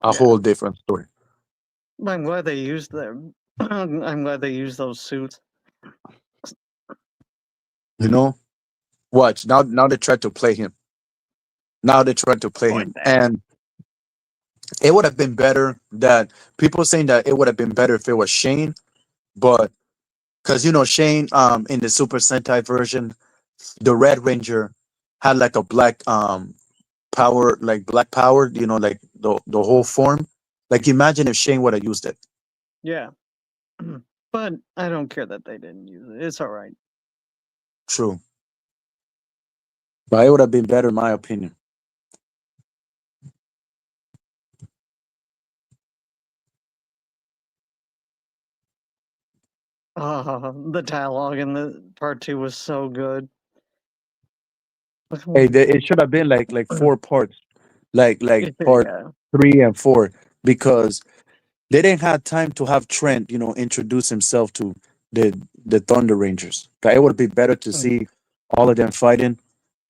A
Yeah,
whole different story.
I'm glad they used them. I'm glad they used those suits.
You know, watch now they tried to play him. Now they tried to play
Like
him,
that.
and it would have been better that people saying that it would have been better if it was Shane, but because Shane in the Super Sentai version, the Red Ranger had like a black power, like black power, like the whole form. Like imagine if Shane would have used it.
Yeah, but I don't care that they didn't use it. It's all right.
True. But it would have been better in my opinion.
The dialogue in the part 2 was so good.
Hey, it should have been like four parts, like part
Yeah,
3 and 4, because they didn't have time to have Trent, introduce himself to the Thunder Rangers. But it would be better to see all of them fighting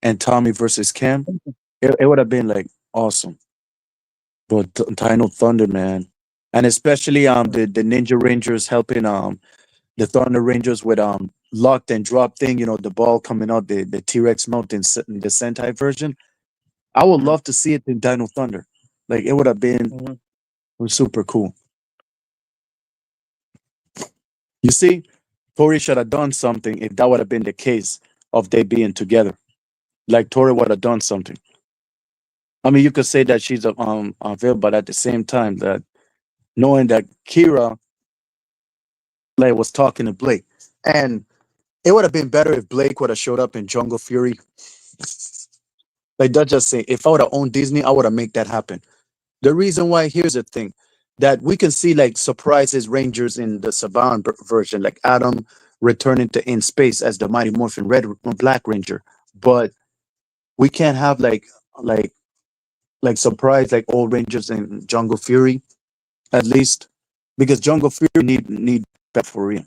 and Tommy versus Cam. It would have been like awesome. But Dino Thunder, man, and especially the Ninja Rangers helping the Thunder Rangers with locked and drop thing. The ball coming out the T-Rex mount in the Sentai version. I would love to see it in Dino Thunder. Like it would have been
Mhm.
super cool. You see, Tori should have done something if that would have been the case of they being together. Like Tori would have done something. I mean, you could say that she's a villain, but at the same time, that knowing that Kira like was talking to Blake, and it would have been better if Blake would have showed up in Jungle Fury. Like that, just saying, if I would have owned Disney, I would have made that happen. The reason why, here's the thing, that we can see like surprises Rangers in the Saban version, like Adam returning to in space as the Mighty Morphin Red Black Ranger, but we can't have like like surprise like old Rangers in Jungle Fury, at least, because Jungle Fury need back for real.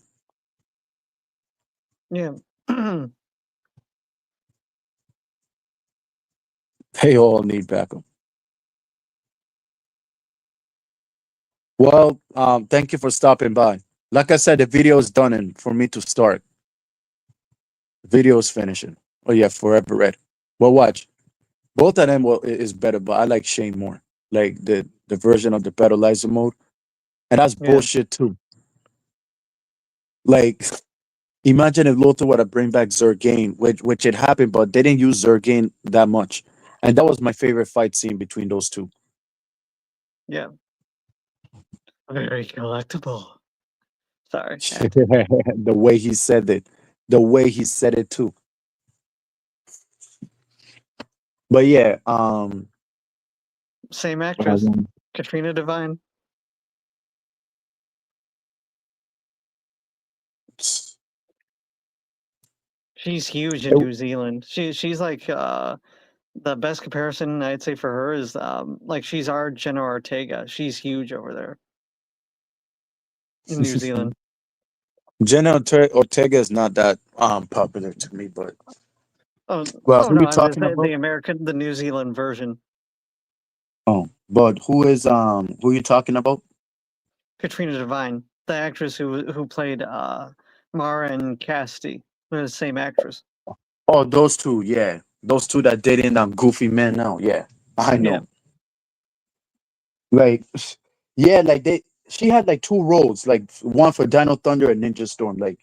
Yeah.
They all need backup. Well, thank you for stopping by. Like I said, the video is done, and for me to start, video is finishing. Oh yeah, Forever Red. Well, watch. Both of them is better, but I like Shane more. Like the version of the Battleizer mode, and that's
Yeah.
bullshit too. Like imagine if Lothar would have bring back Zergain, which it happened, but they didn't use Zergain that much, and that was my favorite fight scene between those two.
Yeah. Very collectible. Sorry.
The way he said it, the way he said it too. But yeah,
Same actress, Katrina Devine. She's huge in New Zealand. She's like the best comparison I'd say for her is like she's our Jenna Ortega. She's huge over there in New Zealand.
Jenna Ortega is not that popular to me, but
Oh,
well,
oh
who
no,
you
I'm just
talking
saying
about?
the New Zealand version.
Oh, but who you talking about?
Katrina Devine, the actress who played Mara and Casti. They're the same actress.
Oh, those two, yeah, those two that dating Goofy Man now, yeah, I
Yeah.
know. Like, yeah, like she had like two roles, like one for Dino Thunder and Ninja Storm. Like,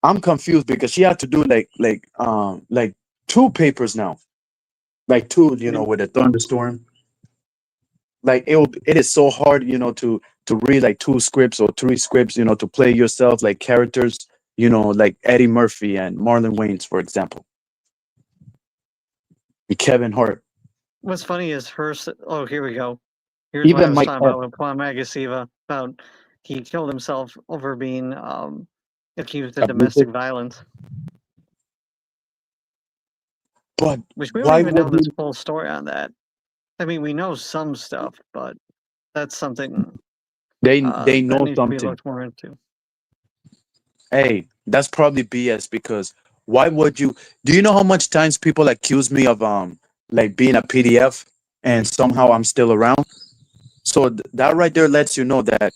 I'm confused because she had to do like two papers now, like two, with a thunderstorm. Like it is so hard, to read like two scripts or three scripts, to play yourself like characters, like Eddie Murphy and Marlon Wayans, for example, and Kevin Hart,
What's funny is oh, here we go. Here's what I
even
was
Mike
talking
Epps.
about with Juan Magasiva about he killed himself over being accused of domestic
Abusive.
violence,
But
which we don't
why
even know
would
this
he?
full story on that. I mean, we know some stuff, but that's something
They
that
know
needs to be
something.
looked more into.
Hey, that's probably BS because why would you? Do you know how much times people accuse me of like being a PDF and somehow I'm still around? So that right there lets you know that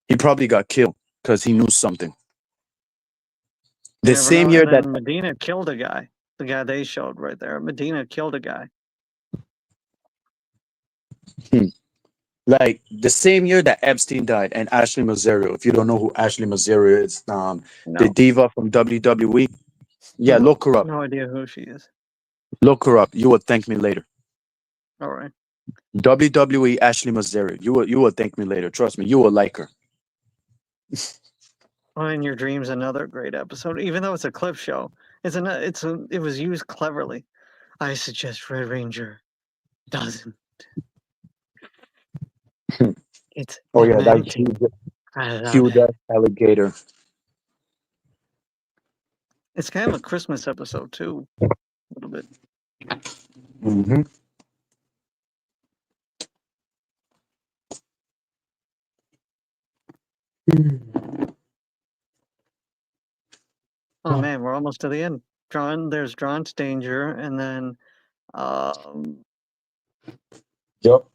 he probably got killed because he knew something.
You
The
never
same
know.
year
And
that
then Medina killed a guy. The guy they showed right there. Medina killed a guy.
like the same year that Epstein died and Ashley Mazzario. If you don't know who Ashley Mazzario is, the
No.
diva from WWE. Yeah,
Nope.
look her up.
No idea who she is.
Look her up. You will thank me later.
All right.
WWE Ashley Mazzario. You will thank me later. Trust me, you will like her.
Oh, in Your Dreams, another great episode. Even though it's a clip show, it was used cleverly. I suggest Red Ranger doesn't. It's
Oh yeah, that
magic. I love
huge
it.
alligator.
It's kind of a Christmas episode too, a little bit.
Mm-hmm.
Oh man, we're almost to the end. There's Drawn to Danger, and then um,
Yep,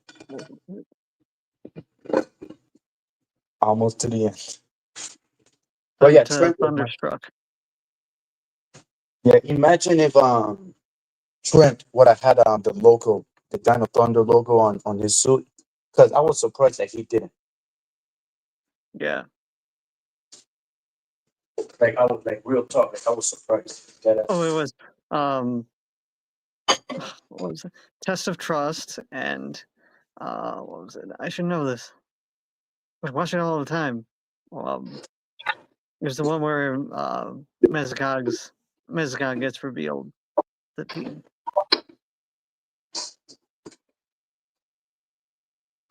almost to the end. But yeah,
to
Trent was my.
Thunderstruck.
Yeah, imagine if Trent would have had the logo, the Dino Thunder logo on his suit, because I was surprised that he didn't.
Yeah.
Like I was like real talk. Like I was surprised.
Oh, it was um, what was it? Test of Trust, and what was it? I should know this. I watch it all the time. Um, There's the one where Mezcog gets revealed. The team.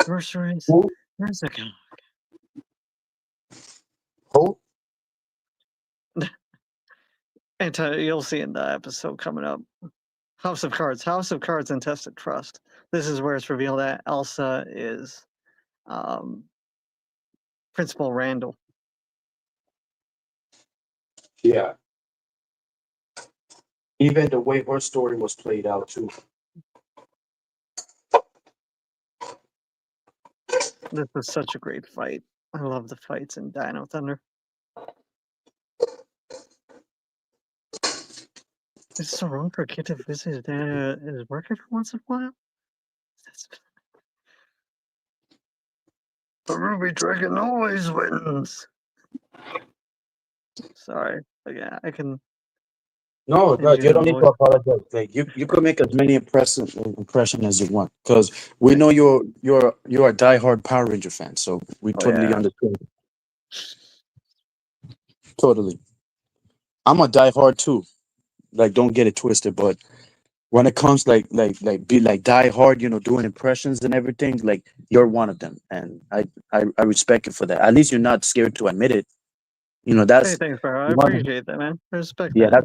Groceries.
Who?
Mezcog.
Who?
And you'll see in the episode coming up. House of Cards, and Test of Trust. This is where it's revealed that Elsa is um, Principal Randall.
Yeah. Even the way her story was played out too.
This was such a great fight. I love the fights in Dino Thunder. Is it so wrong for a kid to visit his work every once in a while? That's... The Ruby Dragon always wins. Sorry. Yeah, I can.
No,
and
no,
do
you
the
don't need to
voice.
apologize. Like you could make as many impression as you want, because we know you're a diehard Power Ranger fan, so we
Oh
totally
yeah.
understand. Totally, I'm a diehard too. Like, don't get it twisted, but when it comes be like diehard, doing impressions and everything, like you're one of them, and I respect you for that. At least you're not scared to admit it.
Hey,
That's
thanks, bro. I
one.
appreciate that, man. I respect
Yeah,
that.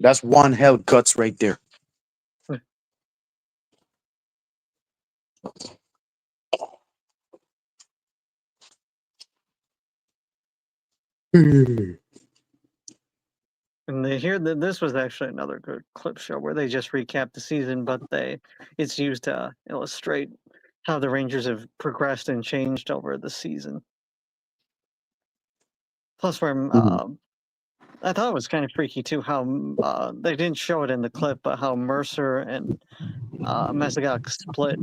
that's one hell guts right there.
And they hear that this was actually another good clip show where they just recap the season, but it's used to illustrate how the Rangers have progressed and changed over the season. Plus, where
Mhm.
I thought it was kind of freaky too how they didn't show it in the clip, but how Mercer and Mesagok split.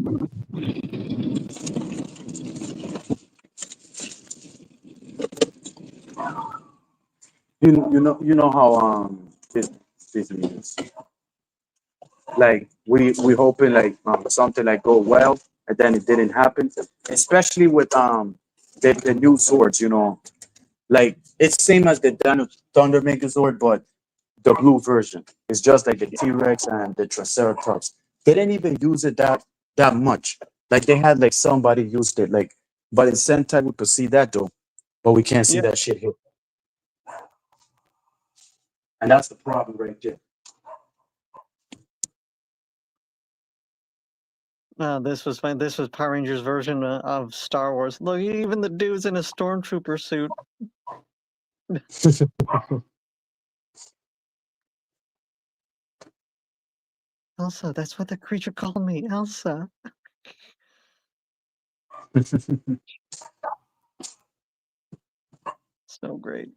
You know how this is. Like we hoping like something like go well, and then it didn't happen. Especially with the new swords, like it's same as the Thunder Megazord, but the blue version. It's just like the T-Rex and the Triceratops. They didn't even use it that much. Like they had like somebody used it, like, but in Sentai we could see that though, but we can't see
Yeah,
that shit here, and that's the problem right there.
this was fine. This was Power Rangers version of Star Wars. Look, even the dude's in a stormtrooper suit. Elsa, that's what the creature called me, Elsa. So great.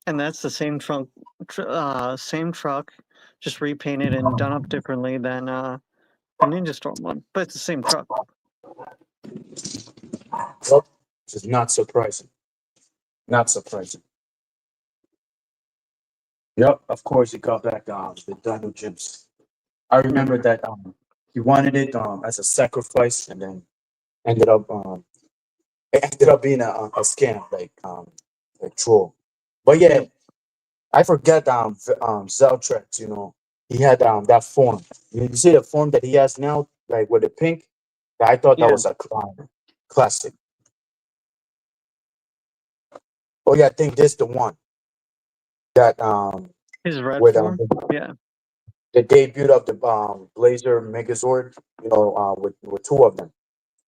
And that's the same same truck, just repainted and done up differently than the Ninja Storm one, but it's the same truck.
Well, this is not surprising. Not surprising. Yep, of course he got back the Dino Gyms. I remember that he wanted it as a sacrifice, and then ended up it ended up being a scam, like troll. But yeah,
Yeah,
I forget Zeltrex, he had that form. You see the form that he has now, like with the pink. I thought that
yeah,
was a classic. Oh yeah, I think this the one that
his red
with
form. Yeah,
the debut of the Blazer Megazord, with two of them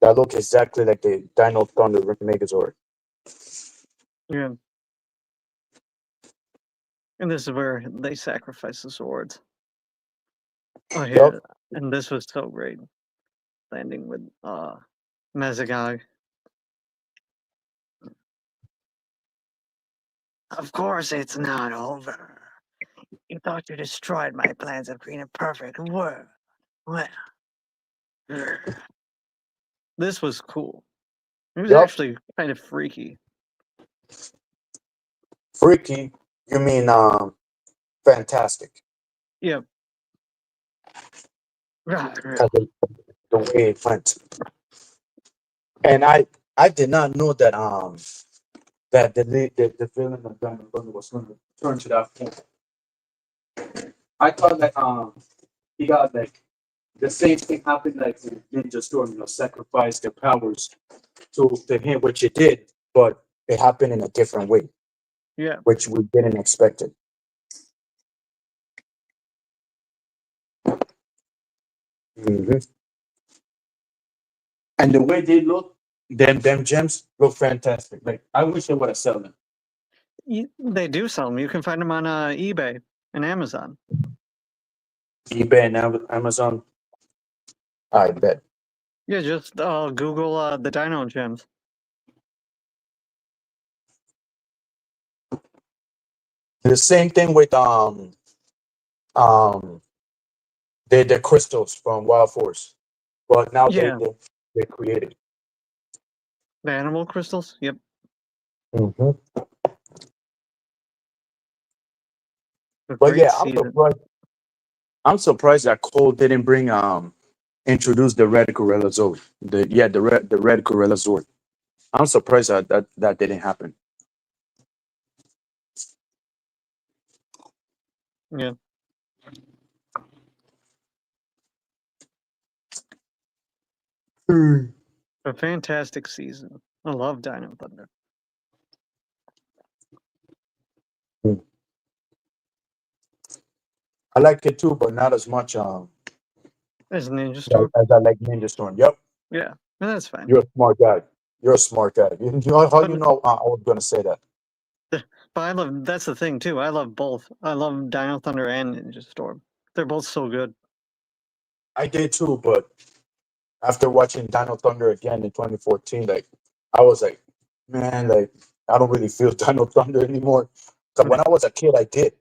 that look exactly like the Dino Thunder Megazord.
yeah. And this is where they sacrifice the swords. Oh yeah,
Yep.
and this was so great, landing with Mesagog. Of course, it's not over. You thought you destroyed my plans of creating a perfect world. Well, this was cool. It was
Yep.
actually kind of freaky.
Freaky. You mean fantastic?
Yeah. Right, right.
Because the way it went. And I did not know that the villain of Diamond Thunder was going to turn to that point. I thought that he got like the same thing happened like in Ninja Storm, sacrifice their powers to him, which it did, but it happened in a different way.
Yeah.
which we didn't expect it. Mhm. And the way they look, them gems look fantastic. Like I wish they would have sold them.
They do sell them. You can find them on eBay and Amazon.
eBay and Amazon. I bet.
Yeah, just Google the Dino Gems.
The same thing with um the crystals from Wild Force. But now
Yeah.
they created.
The animal crystals. Yep.
Mm-hmm.
A
But
great
yeah,
season.
I'm surprised that Cole didn't bring introduce the red Gorilla Zord. The red Gorilla Zord. I'm surprised that didn't happen.
Yeah. A fantastic season. I love Dino Thunder.
I like it too, but not as much
As Ninja Storm.
as I like Ninja Storm. Yep,
Yeah. And that's fine.
you're a smart guy. You're a smart guy. You know how
But,
you know I was gonna say that.
but I love. That's the thing too. I love both. I love Dino Thunder and Ninja Storm. They're both so good.
I did too, but after watching Dino Thunder again in 2014, like I was like, man, like I don't really feel Dino Thunder anymore. Cause when I was a kid, I did,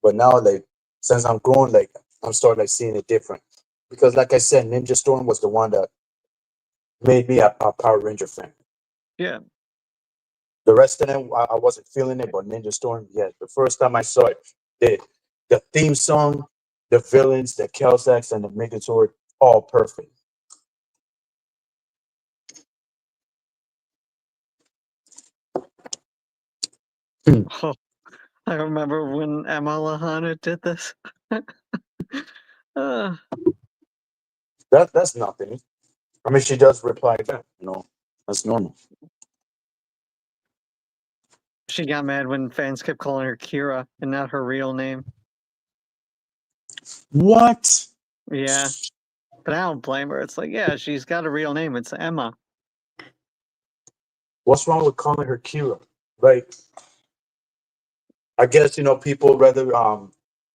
but now like since I'm grown, like I'm starting like seeing it different. Because like I said, Ninja Storm was the one that made me a Power Ranger fan.
Yeah.
The rest of them, I wasn't feeling it, but Ninja Storm, yeah. The first time I saw it, the theme song, the villains, the Kelsax, and the Megazord, all perfect.
Oh, I remember when Emma Lahana did this. uh,
That's nothing. I mean, she does reply back, that's normal.
she got mad when fans kept calling her Kira and not her real name.
What?
Yeah. But I don't blame her. It's like, yeah, she's got a real name. It's Emma.
What's wrong with calling her Kira? Like, I guess people rather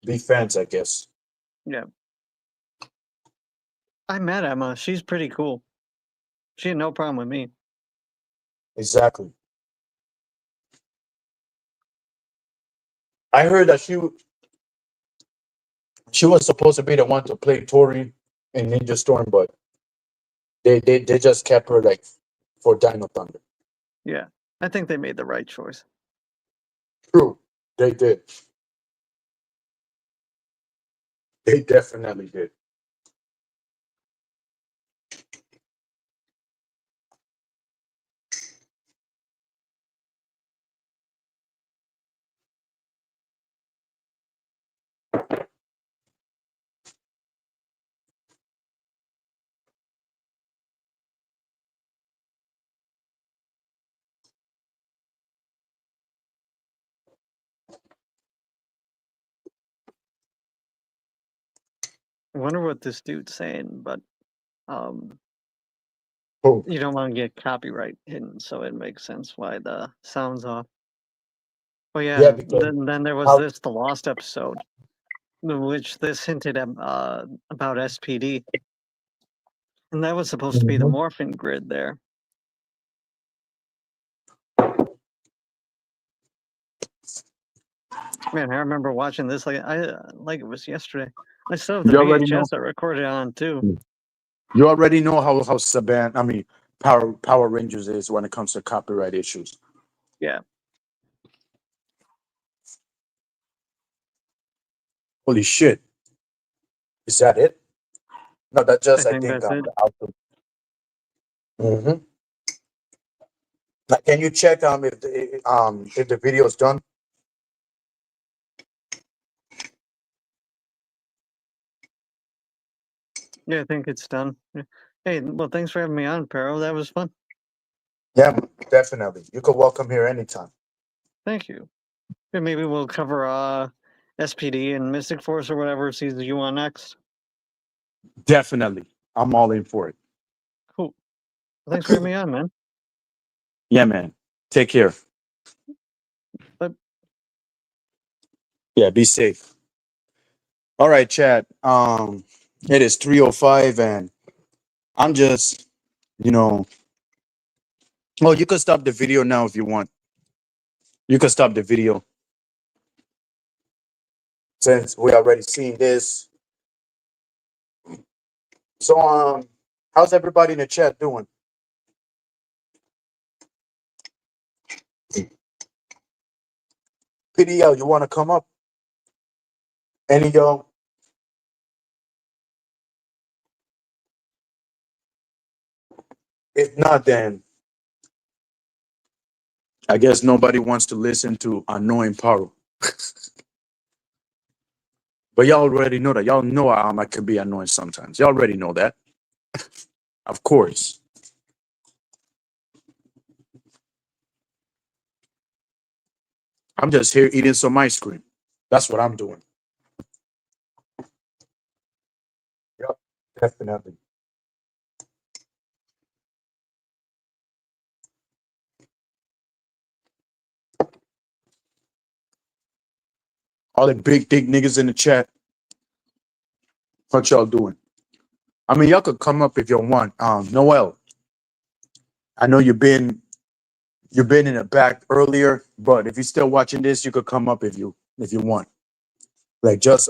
be fans. I guess
Yeah. I met Emma. She's pretty cool. She had no problem with me.
exactly. I heard that she was supposed to be the one to play Tori in Ninja Storm, but they just kept her like for Dino Thunder.
Yeah. I think they made the right choice.
True, they did. They definitely did.
I wonder what this dude's saying, but
Oh,
you don't want to get copyright hidden, so it makes sense why the sound's off. Oh
yeah,
yeah,
because
then there was
how?
the Lost episode, which this hinted at about SPD, and that was supposed to be the
Mhm.
morphin grid there. Man, I remember watching this like it was yesterday. I still have the
You already know.
VHS I recorded on too.
You already know how Saban. I mean, Power Rangers is when it comes to copyright issues.
Yeah,
Holy shit! Is that it? No, that's
I
just I
think
think
that's it.
the output. Mm-hmm. Can you check if the video is done?
Yeah, I think it's done. Yeah. Hey, well, thanks for having me on, Pero. That was fun.
Yeah, definitely. You could welcome here anytime.
Thank you. And maybe we'll cover SPD and Mystic Force or whatever season you want next.
Definitely. I'm all in for it.
Cool. Well, thanks for having me on, man.
Yeah, man. Take care.
Bye.
Yeah, be safe. All right, chat. It is 3:05 and I'm just, you know, oh, you can stop the video now if you want. You can stop the video since we already seen this. So, how's everybody in the chat doing? PDL, you want to come up? Any of y'all? If not, then I guess nobody wants to listen to annoying Paro. But y'all already know that. Y'all know I can be annoying sometimes. Y'all already know that. Of course. I'm just here eating some ice cream. That's what I'm doing. Yep, definitely. All the big dick niggas in the chat. What y'all doing? I mean, y'all could come up if you want. Noel, I know you've been in the back earlier, but if you're still watching this, you could come up if you want. Like just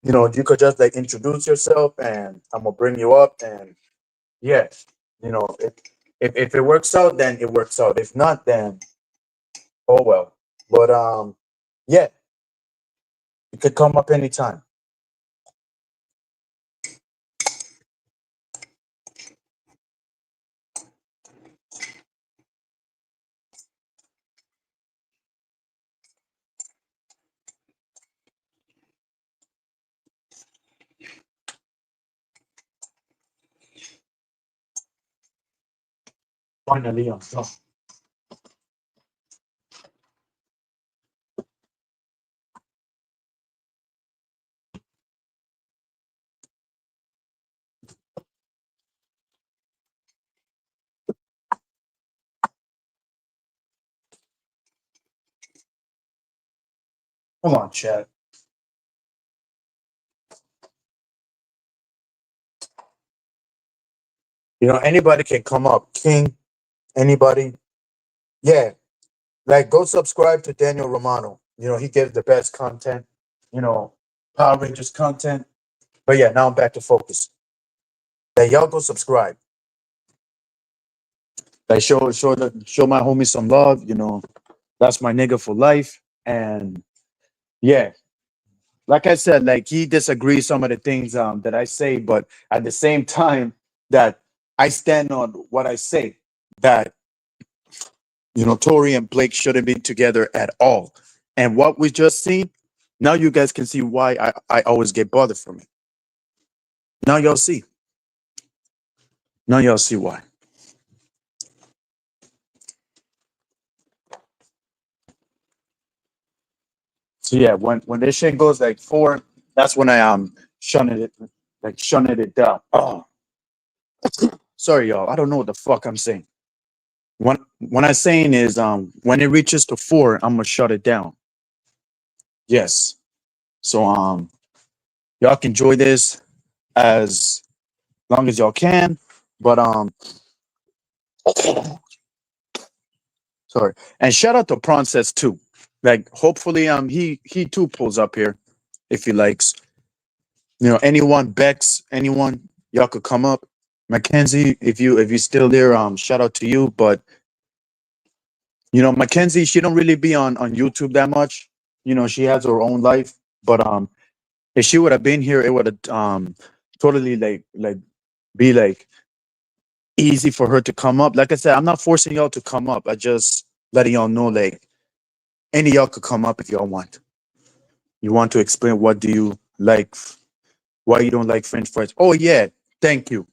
you could just like introduce yourself and I'm gonna bring you up and yeah, if it works out, then it works out. If not, then oh well. But yeah, you could come up anytime. Finally on top. Come on, chat. Anybody can come up. King, anybody. Yeah, like go subscribe to Daniel Romano. He gives the best content. Power Rangers content. But yeah, now I'm back to focus. Like y'all go subscribe. Like show my homie some love. That's my nigga for life. And yeah, like I said, like he disagrees some of the things that I say, but at the same time that I stand on what I say. That Tori and Blake shouldn't be together at all. And what we just seen, now you guys can see why I always get bothered from it. Now y'all see. Now y'all see why. So yeah, when this shit goes like 4, that's when I shunning it down. Oh, sorry y'all. I don't know what the fuck I'm saying. When I'm saying is when it reaches to 4, I'm gonna shut it down. Yes. So y'all can enjoy this as long as y'all can, but sorry. And shout out to Princess too. Like hopefully he too pulls up here if he likes. Anyone, Bex, anyone, y'all could come up. Mackenzie, if you're still there, shout out to you. But Mackenzie, she don't really be on YouTube that much. She has her own life. But if she would have been here, it would have totally like be like easy for her to come up. Like I said, I'm not forcing y'all to come up. I just letting y'all know like any of y'all could come up if y'all want. You want to explain what do you like, why you don't like French fries? Oh yeah, thank you.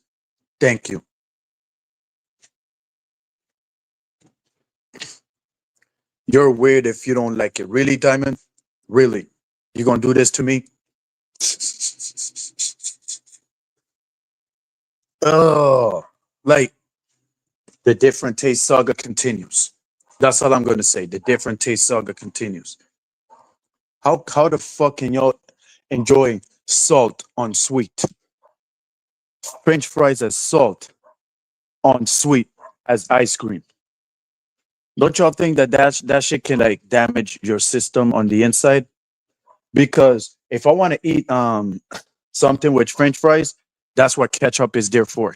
You're weird if you don't like it. Really, Diamond? Really? You gonna do this to me? Oh, like the different taste saga continues. That's all I'm gonna say. The different taste saga continues. How the fuck can y'all enjoy salt on sweet? French fries as salt on sweet as ice cream. Don't y'all think that that shit can like damage your system on the inside? Because if I want to eat something with French fries, that's what ketchup is there for.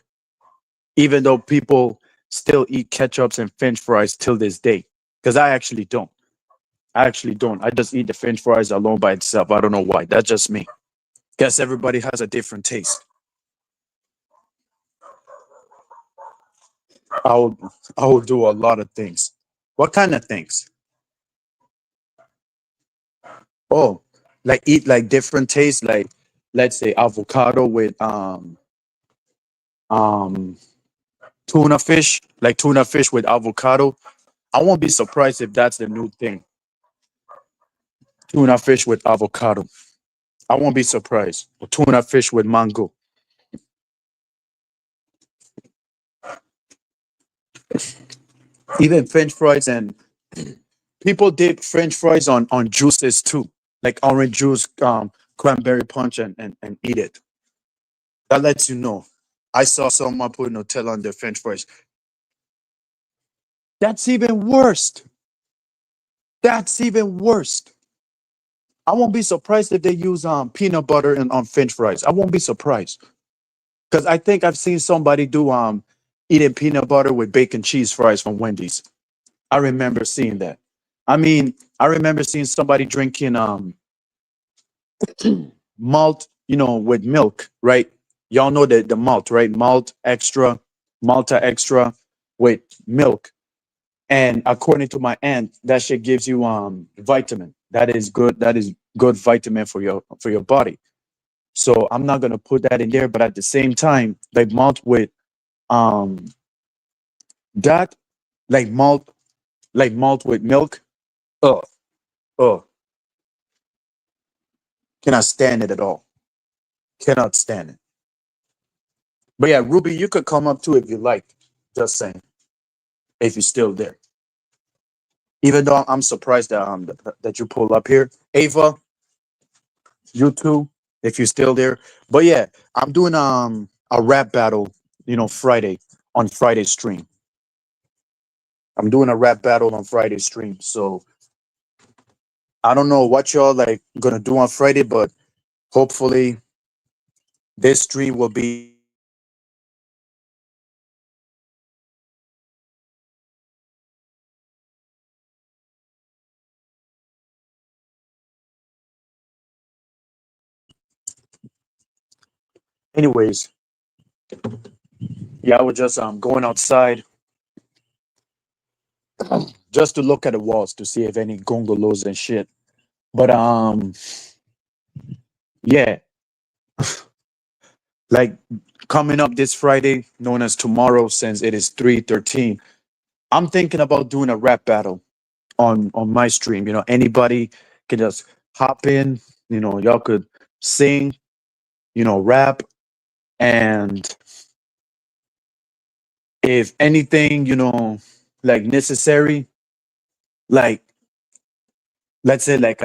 Even though people still eat ketchups and French fries till this day, because I actually don't. I actually don't. I just eat the French fries alone by itself. I don't know why. That's just me. Guess everybody has a different taste. I will I will do a lot of things. What kind of things? Oh, like eat like different tastes, like let's say avocado with um tuna fish, like tuna fish with avocado. I won't be surprised if that's the new thing. Tuna fish with avocado. I won't be surprised. Or tuna fish with mango. Even French fries, and people dip French fries on juices too, like orange juice, cranberry punch, and eat it. That lets you know. I saw someone put Nutella on their French fries. That's even worse. That's even worse. I won't be surprised if they use peanut butter and on French fries. I won't be surprised because I think I've seen somebody do eating peanut butter with bacon cheese fries from Wendy's. I remember seeing that. I mean, I remember seeing somebody drinking malt, with milk, right? Y'all know the malt, right? Malta extra with milk. And according to my aunt, that shit gives you vitamin. That is good. That is good vitamin for your body. So I'm not gonna put that in there, but at the same time, like malt with um that, like malt with milk. Oh, oh, cannot stand it at all. Cannot stand it. But yeah, Ruby, you could come up too if you like. Just saying, if you're still there. Even though I'm surprised that that you pull up here, Ava, you too, if you're still there. But yeah, I'm doing a rap battle, Friday on Friday stream. I'm doing a rap battle on Friday stream. So I don't know what y'all like gonna do on Friday, but hopefully this stream will be anyways. Yeah, I was just going outside just to look at the walls to see if any gondolas and shit. But yeah, like coming up this Friday, known as tomorrow, since it is 3:13. I'm thinking about doing a rap battle on my stream. Anybody can just hop in. Y'all could sing, rap, and if anything, like necessary, like let's say like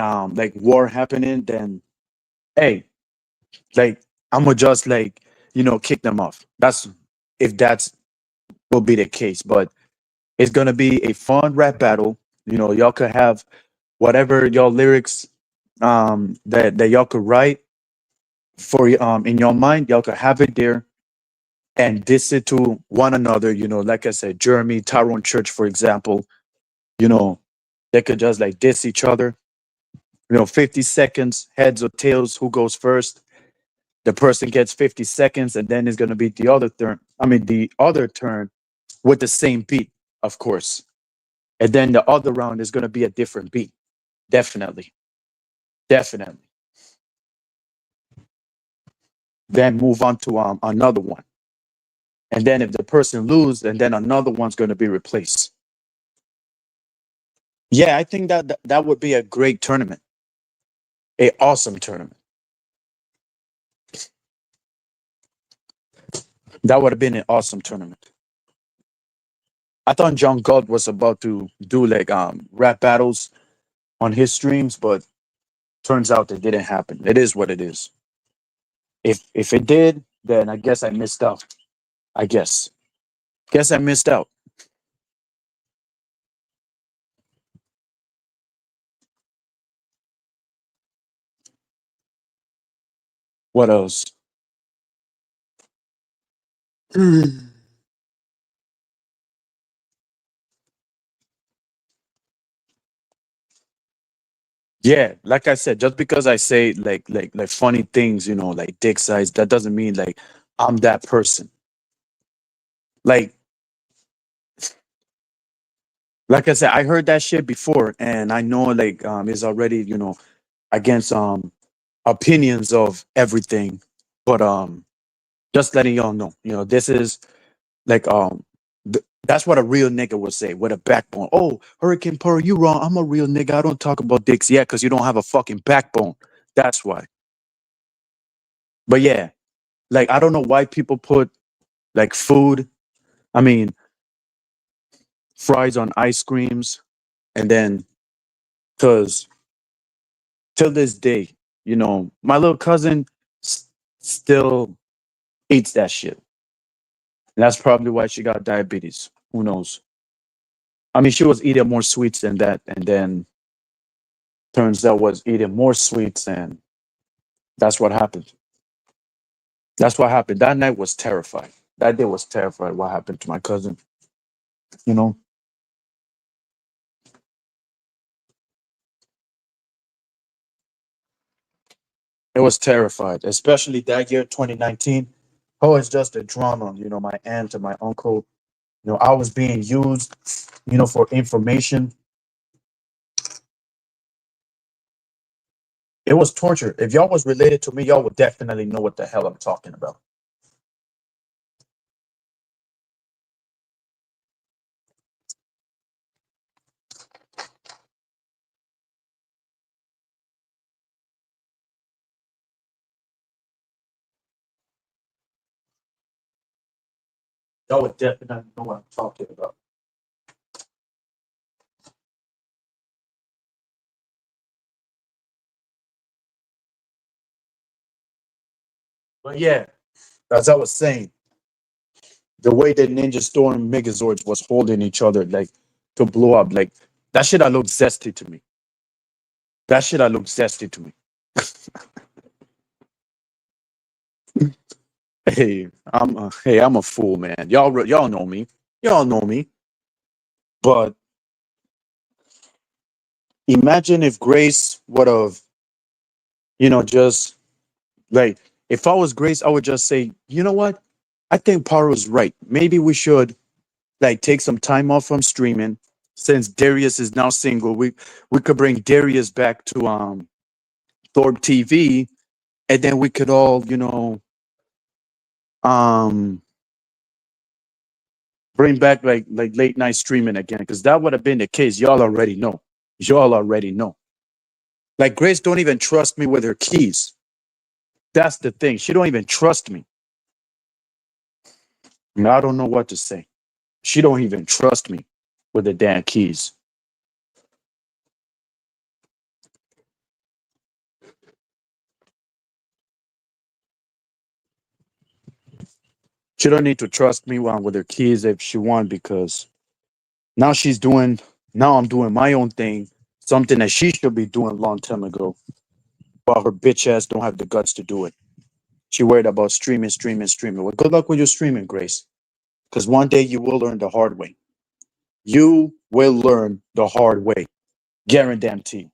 war happening, then hey, like I'm gonna just like kick them off. That's if that's will be the case, but it's gonna be a fun rap battle. Y'all could have whatever y'all lyrics that y'all could write for in your mind. Y'all could have it there and diss it to one another. Like I said, Jeremy, Tyrone Church, for example. You know, they could just like diss each other. 50 seconds, heads or tails, who goes first. The person gets 50 seconds, and then it's gonna be the other turn. I mean, the other turn with the same beat, of course. And then the other round is gonna be a different beat. Definitely, definitely. Then move on to another one. And then if the person loses, and then another one's gonna be replaced. Yeah, I think that would be a great tournament, a awesome tournament. That would have been an awesome tournament. I thought John God was about to do like rap battles on his streams, but turns out it didn't happen. It is what it is. If it did, then I guess I missed out. I guess I missed out. What else? Yeah, like I said, just because I say like funny things, like dick size, that doesn't mean like I'm that person. Like like I said, I heard that shit before, and I know like is already against opinions of everything, but just letting y'all know, this is like that's what a real nigga would say with a backbone. Oh, Hurricane Pearl, you wrong. I'm a real nigga. I don't talk about dicks yet because you don't have a fucking backbone. That's why. But yeah, like I don't know why people put like food. I mean, fries on ice creams, and then because till this day, my little cousin still eats that shit. And that's probably why she got diabetes. Who knows? I mean, she was eating more sweets than that, and then turns out was eating more sweets, and that's what happened. That's what happened. That night was terrifying. That day was terrifying. What happened to my cousin? You know, it was terrified, especially that year, 2019. Oh, it's just a drama. My aunt and my uncle. I was being used, for information. It was torture. If y'all was related to me, y'all would definitely know what the hell I'm talking about. Y'all would definitely know what I'm talking about. But yeah, as I was saying, the way that Ninja Storm Megazords was holding each other, like to blow up, like that shit, I looked zesty to me. That shit, I looked zesty to me. Hey, I'm a fool, man. Y'all know me. Y'all know me. But imagine if Grace would have, just like if I was Grace, I would just say, you know what? I think Paro's right. Maybe we should like take some time off from streaming since Darius is now single. We could bring Darius back to Thorpe TV, and then we could all, um bring back like late night streaming again, because that would have been the case. Y'all already know. Y'all already know. Like Grace don't even trust me with her keys. That's the thing. She don't even trust me. And I don't know what to say. She don't even trust me with the damn keys. She don't need to trust me with her keys if she want, because now she's doing now I'm doing my own thing, something that she should be doing a long time ago, but her bitch ass don't have the guts to do it. She worried about streaming, streaming, streaming. Well, good luck with your streaming, Grace, because one day you will learn the hard way. You will learn the hard way. Guarantee.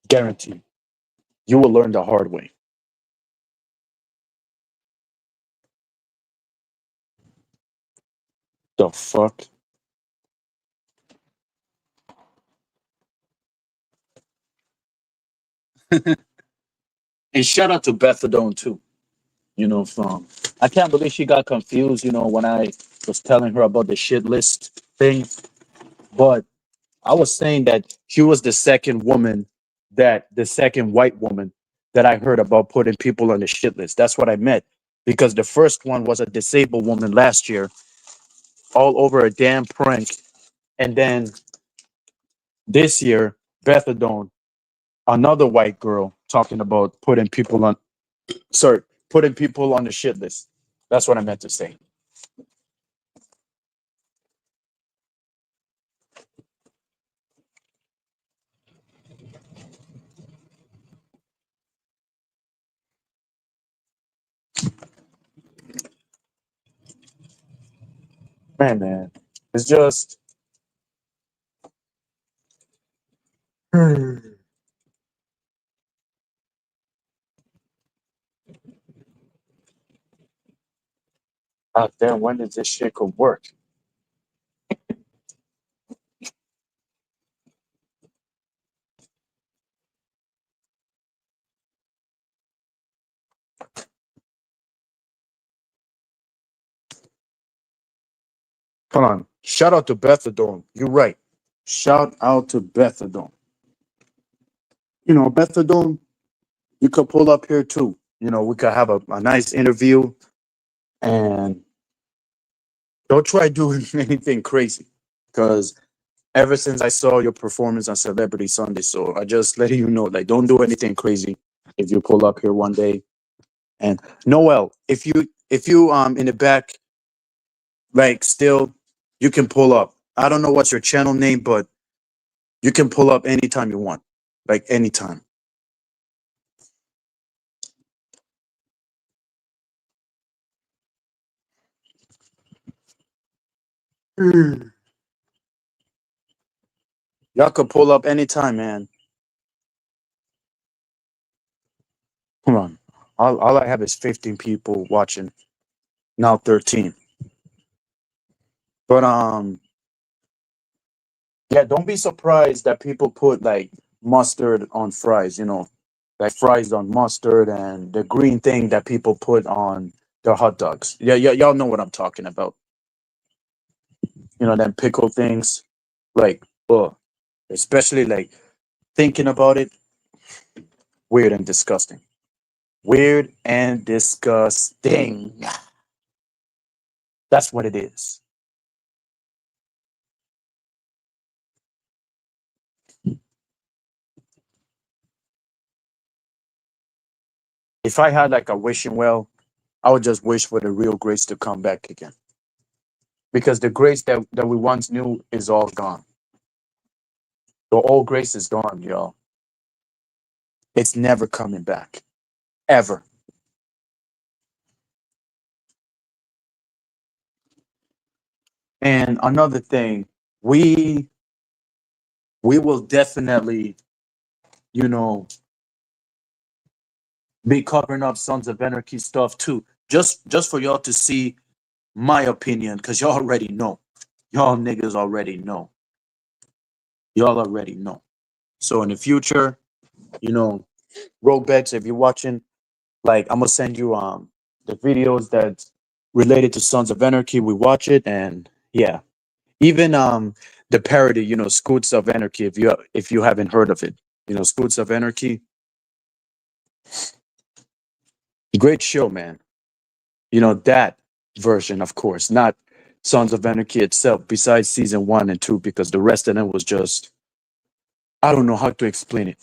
Guarantee. You will learn the hard way. The fuck? And shout out to Bethadone too. From I can't believe she got confused, when I was telling her about the shit list thing. But I was saying that she was the second white woman that I heard about putting people on the shit list. That's what I meant. Because the first one was a disabled woman last year, all over a damn prank. And then this year, Bethadone, another white girl talking about putting people on the shit list. That's what I meant to say. Man, it's just God damn, when did this shit could work? Hold on. Shout out to Bethadone. You're right. Shout out to Bethadone. Bethadone, you could pull up here too. We could have a nice interview and don't try doing anything crazy. Because ever since I saw your performance on Celebrity Sunday, so I just letting you know, like, don't do anything crazy if you pull up here one day. And Noel, if you in the back, like, still, you can pull up. I don't know what's your channel name, but you can pull up anytime you want, like anytime. Mm. Y'all could pull up anytime, man. Come on. All I have is 15 people watching. Now 13. But yeah, don't be surprised that people put like mustard on fries, like fries on mustard and the green thing that people put on their hot dogs. Yeah, y'all know what I'm talking about. Them pickle things. Like, especially like thinking about it, weird and disgusting. Weird and disgusting. That's what it is. If I had like a wishing well, I would just wish for the real grace to come back again. Because the grace that we once knew is all gone. The old grace is gone, y'all. It's never coming back. Ever. And another thing, we we will definitely, you know, be covering up Sons of Anarchy stuff too. Just for y'all to see my opinion, because y'all already know. Y'all niggas already know. Y'all already know. So in the future, Rogue Bets, if you're watching, like, I'm gonna send you the videos that's related to Sons of Anarchy. We watch it, and yeah, even the parody, Scoots of Anarchy. If you haven't heard of it, Scoots of Anarchy, great show, man. That version, of course, not Sons of Anarchy itself. Besides season 1 and 2, because the rest of them was just, I don't know how to explain it,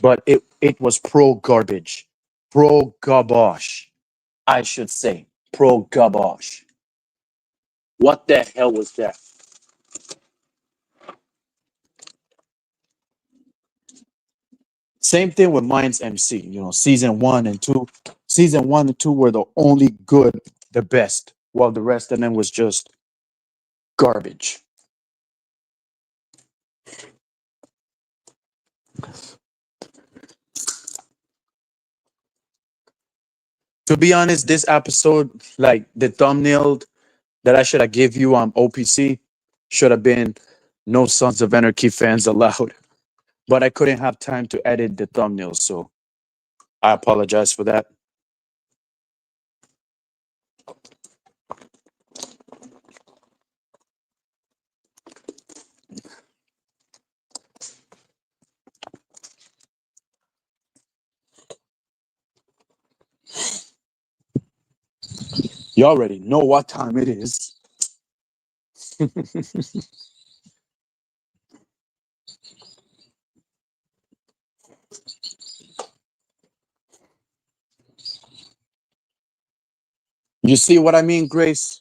but it was pro garbage, I should say, pro garbage. What the hell was that? Same thing with Minds MC. Season 1 and 2. Season 1 and 2 were the only good, the best, while the rest of them was just garbage. To be honest, this episode, like the thumbnail that I should have give you on OPC, should have been "No Sons of Anarchy fans allowed." But I couldn't have time to edit the thumbnail, so I apologize for that. You already know what time it is. You see what I mean, Grace?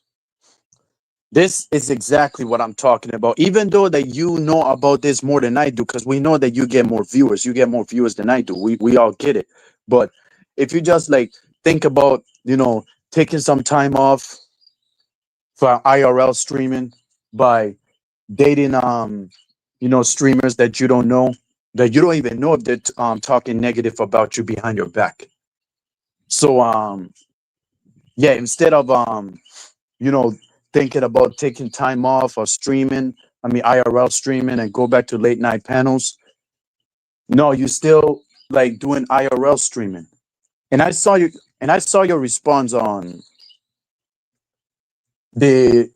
This is exactly what I'm talking about. Even though that you know about this more than I do, because we know that you get more viewers. You get more viewers than I do. We all get it. But if you just like think about, taking some time off for IRL streaming by dating streamers that you don't know, that you don't even know if they're talking negative about you behind your back. So yeah, instead of you know, thinking about taking time off or streaming, I mean, IRL streaming and go back to late night panels. No, you still like doing IRL streaming. And I saw your response on the,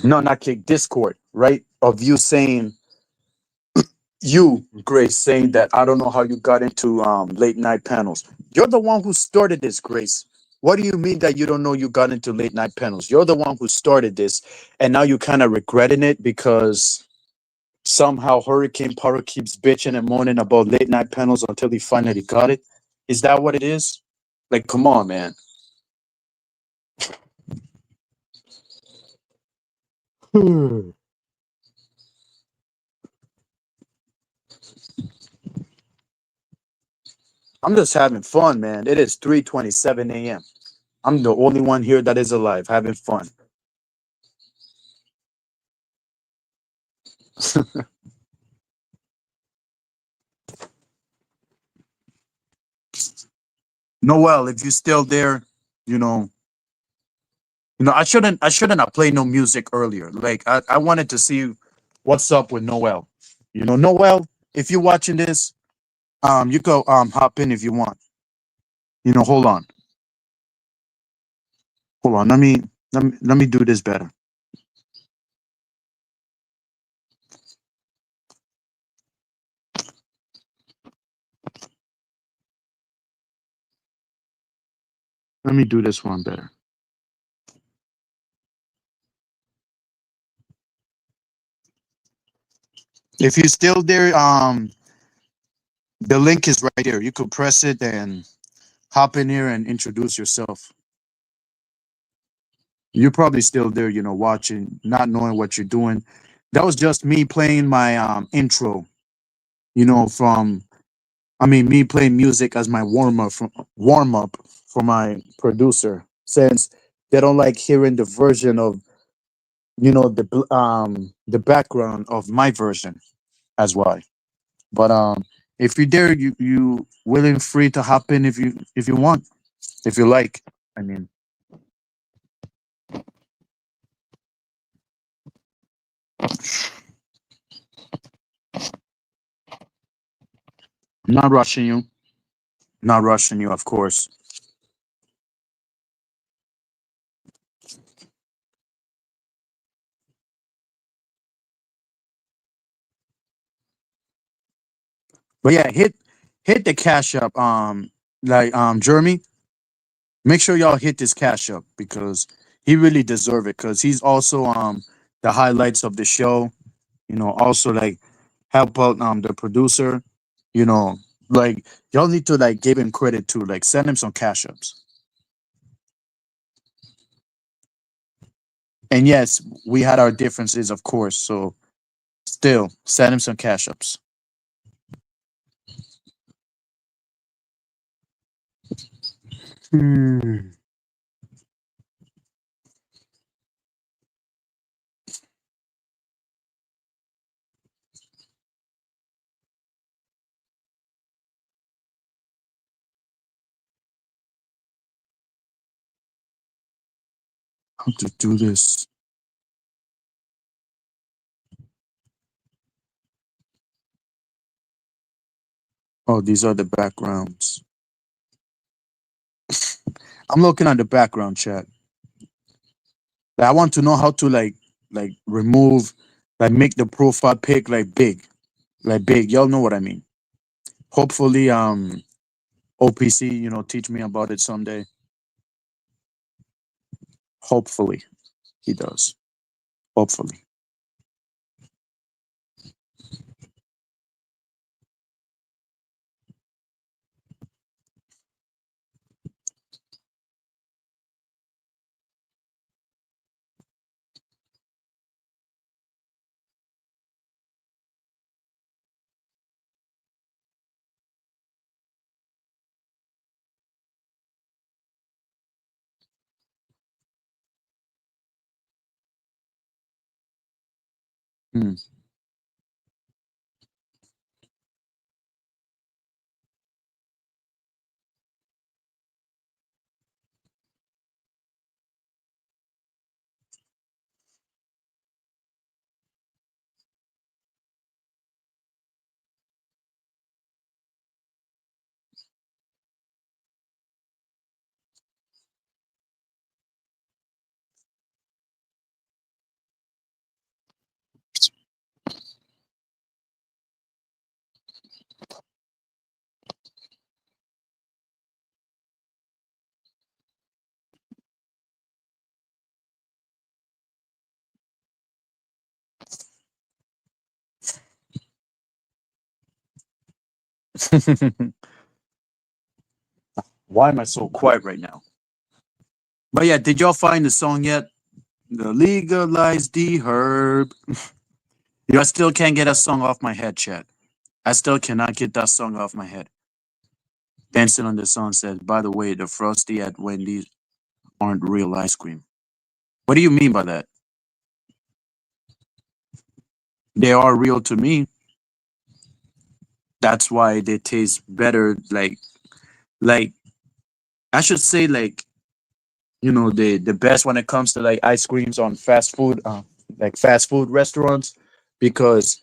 no, not kick, Discord, right? Of you saying, you, Grace, saying that I don't know how you got into late night panels. You're the one who started this, Grace. What do you mean that you don't know you got into late night panels? You're the one who started this, and now you kind of regretting it because somehow Hurricane Power keeps bitching and moaning about late night panels until he finally got it. Is that what it is? Like, come on, man. I'm just having fun, man. It is 3:27 a.m. I'm the only one here that is alive, having fun. Noel, if you're still there, you know, I shouldn't have played no music earlier. Like I wanted to see what's up with Noel. Noel, if you're watching this, you go hop in if you want. Hold on. Hold on. Let me do this better. Let me do this one better. If you're still there, the link is right there. You could press it and hop in here and introduce yourself. You're probably still there, watching, not knowing what you're doing. That was just me playing my intro, from me playing music as my warm up for my producer, since they don't like hearing the version of the background of my version as well. But if you're there, you willing free to hop in if you want, if you like. I mean, I'm not rushing you. Not rushing you, of course. But yeah, hit the cash up. Jeremy, make sure y'all hit this cash up because he really deserve it. Because he's also the highlights of the show. Also like help out the producer. You know, like y'all need to like give him credit too. Like send him some cash ups. And yes, we had our differences, of course. So still send him some cash ups. Hmm. How to do this? Oh, these are the backgrounds. I'm looking at the background chat. Like, I want to know how to like remove, like make the profile pic like big, like big. Y'all know what I mean. Hopefully, OPC, teach me about it someday. Hopefully, he does. Hopefully. Hmm. Why am I so quiet right now? But yeah, did y'all find the song yet? The legalize the herb. I still can't get that song off my head, chat. I still cannot get that song off my head. Dancing on the Song says, by the way, the Frosty at Wendy's aren't real ice cream. What do you mean by that? They are real to me. That's why they taste better. Like I should say, the best when it comes to like ice creams on fast food, like fast food restaurants, because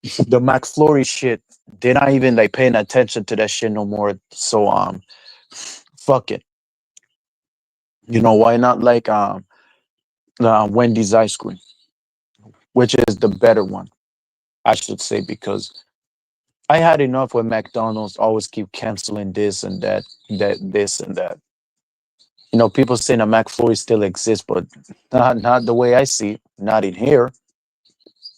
the McFlurry shit, they're not even like paying attention to that shit no more. So fuck it. Why not like Wendy's ice cream, which is the better one, I should say, because I had enough with McDonald's always keep canceling this and that, this and that. People saying a McFlurry still exists, but not the way I see it. Not in here.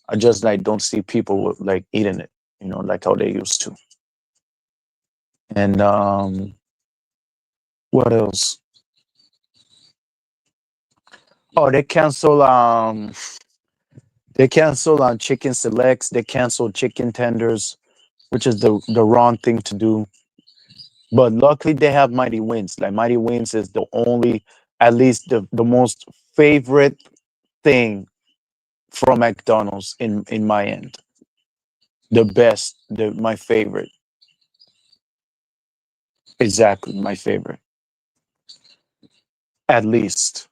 I just like don't see people like eating it, like how they used to. And what else? Oh, they cancel on chicken selects. They cancel chicken tenders, which is the wrong thing to do. But luckily, they have Mighty Wings. Like Mighty Wings is the only, at least the most favorite thing from McDonald's in my end. The best, my favorite. Exactly, my favorite. At least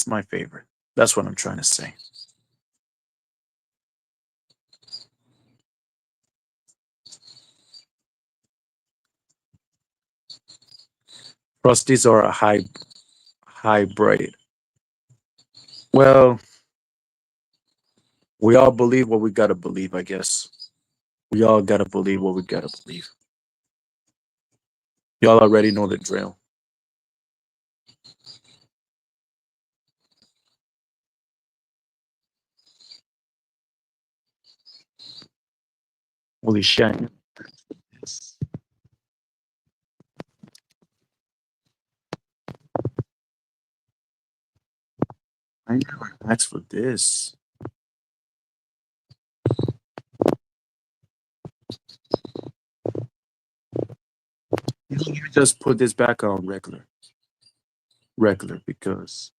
my favorite. That's what I'm trying to say. Frosties are a hybrid. Well, we all believe what we gotta believe, I guess. We all gotta believe what we gotta believe. Y'all already know the drill. Holy shit. Yes. I never asked for this. You just put this back on regular. Regular, because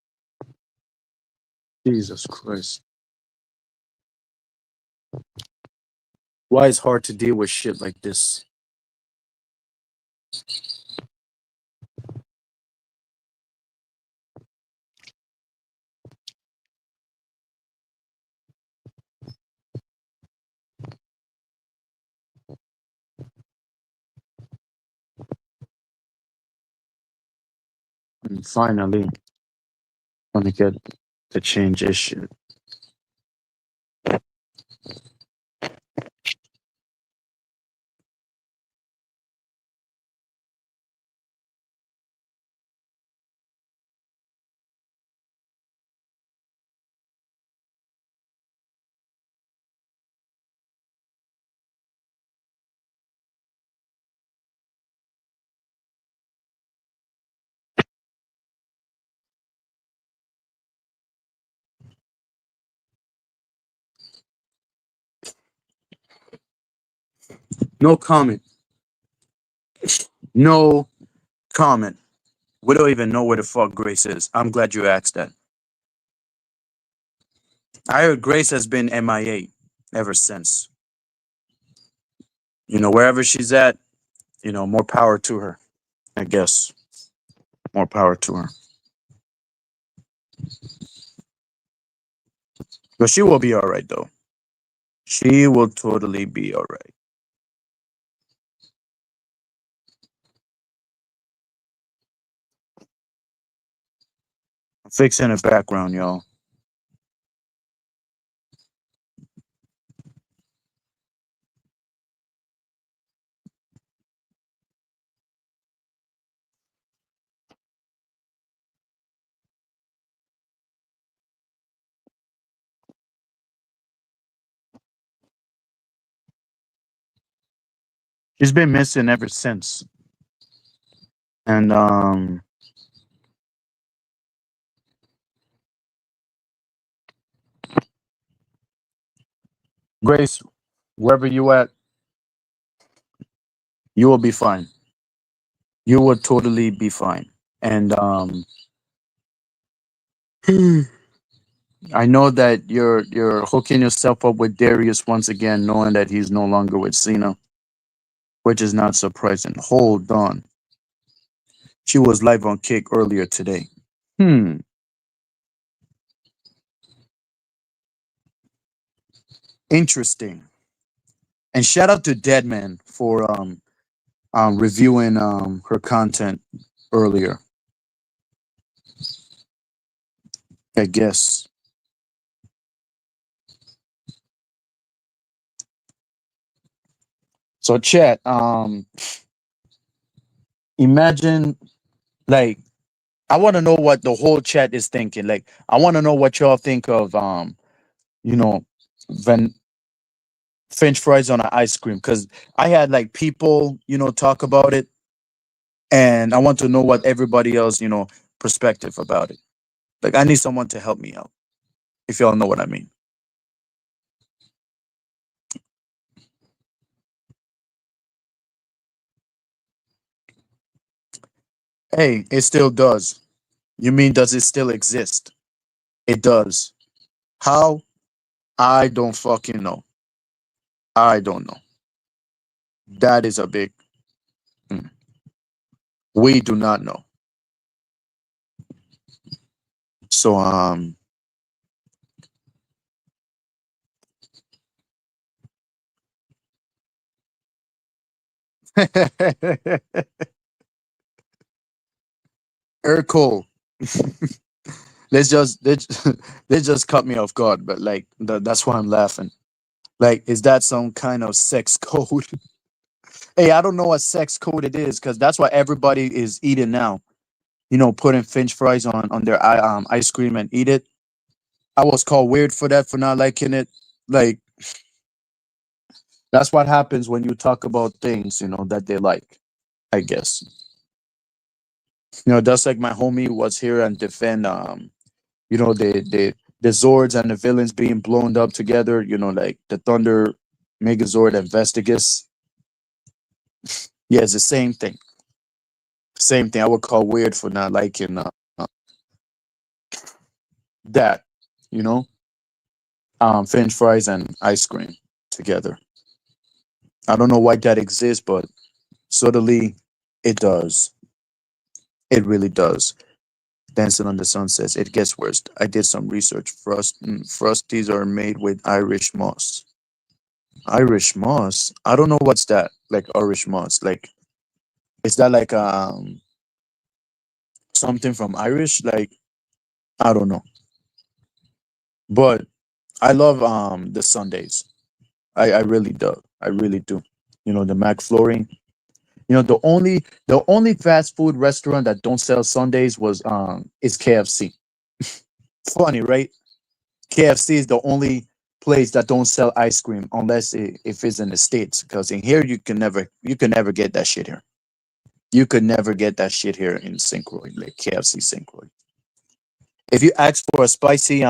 Jesus Christ. Why it's hard to deal with shit like this? And finally, gonna get to change this shit. No comment. No comment. We don't even know where the fuck Grace is. I'm glad you asked that. I heard Grace has been MIA ever since. Wherever she's at, more power to her. I guess. More power to her. But she will be all right, though. She will totally be all right. I'm fixing the background, y'all. She's been missing ever since. And Grace, wherever you at, you will be fine. You will totally be fine. And I know that you're hooking yourself up with Darius once again, knowing that he's no longer with Cena, which is not surprising. Hold on. She was live on Kick earlier today. Interesting. And shout out to Deadman for reviewing her content earlier. I guess. So chat, imagine, like, I want to know what the whole chat is thinking. Like, I want to know what y'all think of you know, when French fries on an ice cream, because I had like people, talk about it, and I want to know what everybody else, perspective about it. Like, I need someone to help me out, if y'all know what I mean. Hey, it still does. You mean, does it still exist? It does. How? I don't fucking know. I don't know. That is a big. mm, We do not know. So Urkel, they just cut me off guard, but like that's why I'm laughing. Like, is that some kind of sex code? Hey, I don't know what sex code it is, because that's what everybody is eating now. Putting French fries on their ice cream and eat it. I was called weird for that, for not liking it. Like, that's what happens when you talk about things, that they like, I guess. Just like my homie was here and defend the Zords and the villains being blown up together, like the Thunder, Megazord, and Vestigus. Yeah, it's the same thing. Same thing. I would call weird for not liking that, you know, French fries and ice cream together. I don't know why that exists, but certainly it does. It really does. Dancing on the Sun says it gets worse. I did some research. Frosties are made with Irish moss. Irish moss? I don't know what's that. Like Irish moss. Like, is that like something from Irish? Like, I don't know. But I love the Sundays. I really do. I really do. The McFlurry. The only fast food restaurant that don't sell Sundays is KFC. Funny, right? KFC is the only place that don't sell ice cream unless if it's in the States. Because in here you can never get that shit here. You could never get that shit here in St. Croix, like KFC St. Croix. If you ask for a spicy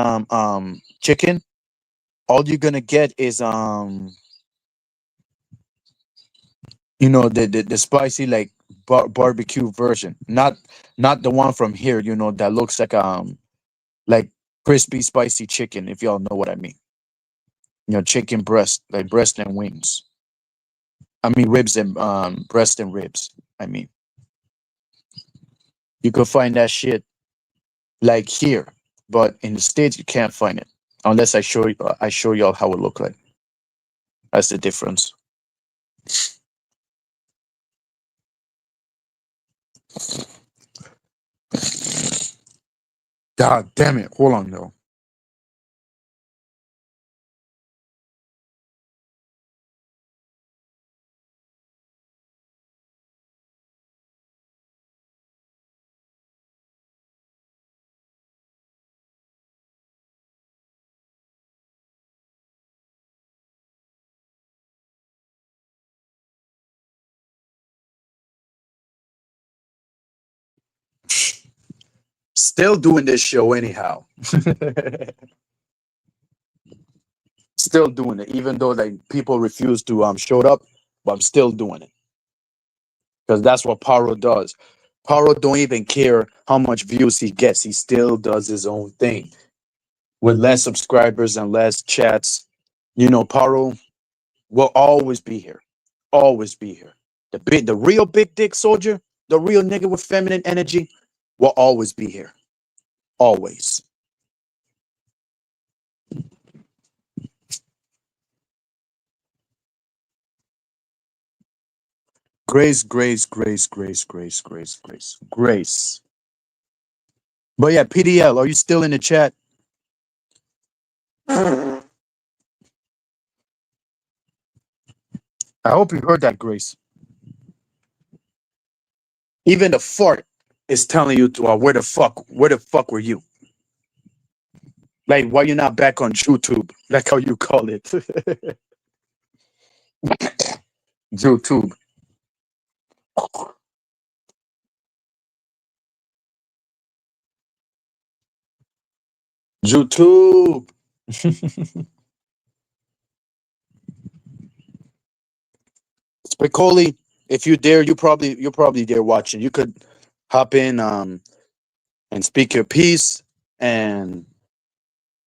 chicken, all you're gonna get is You know, the spicy like barbecue version, not the one from here. You know, that looks like crispy spicy chicken. If y'all know what I mean. You know, chicken breast, like breast and wings. I mean ribs and breast and ribs. I mean, you could find that shit like here, but in the States you can't find it unless I show y'all how it look like. That's the difference. God damn it! Hold on though. Still doing this show anyhow. Still doing it, even though like people refuse to show up, but I'm still doing it because that's what Paro does. Paro don't even care how much views he gets. He still does his own thing with less subscribers and less chats. You know, Paro will always be here, always be here. The real big dick soldier, the real nigga with feminine energy, will always be here, always. Grace, grace, grace, grace, grace, grace, grace, grace. But yeah, PDL, are you still in the chat? I hope you heard that, Grace. Even the fart is telling you to where the fuck were you? Like, why you not back on YouTube? Like how you call it, YouTube. YouTube. Spicoli, if you dare, you're probably there watching. You could hop in and speak your piece. And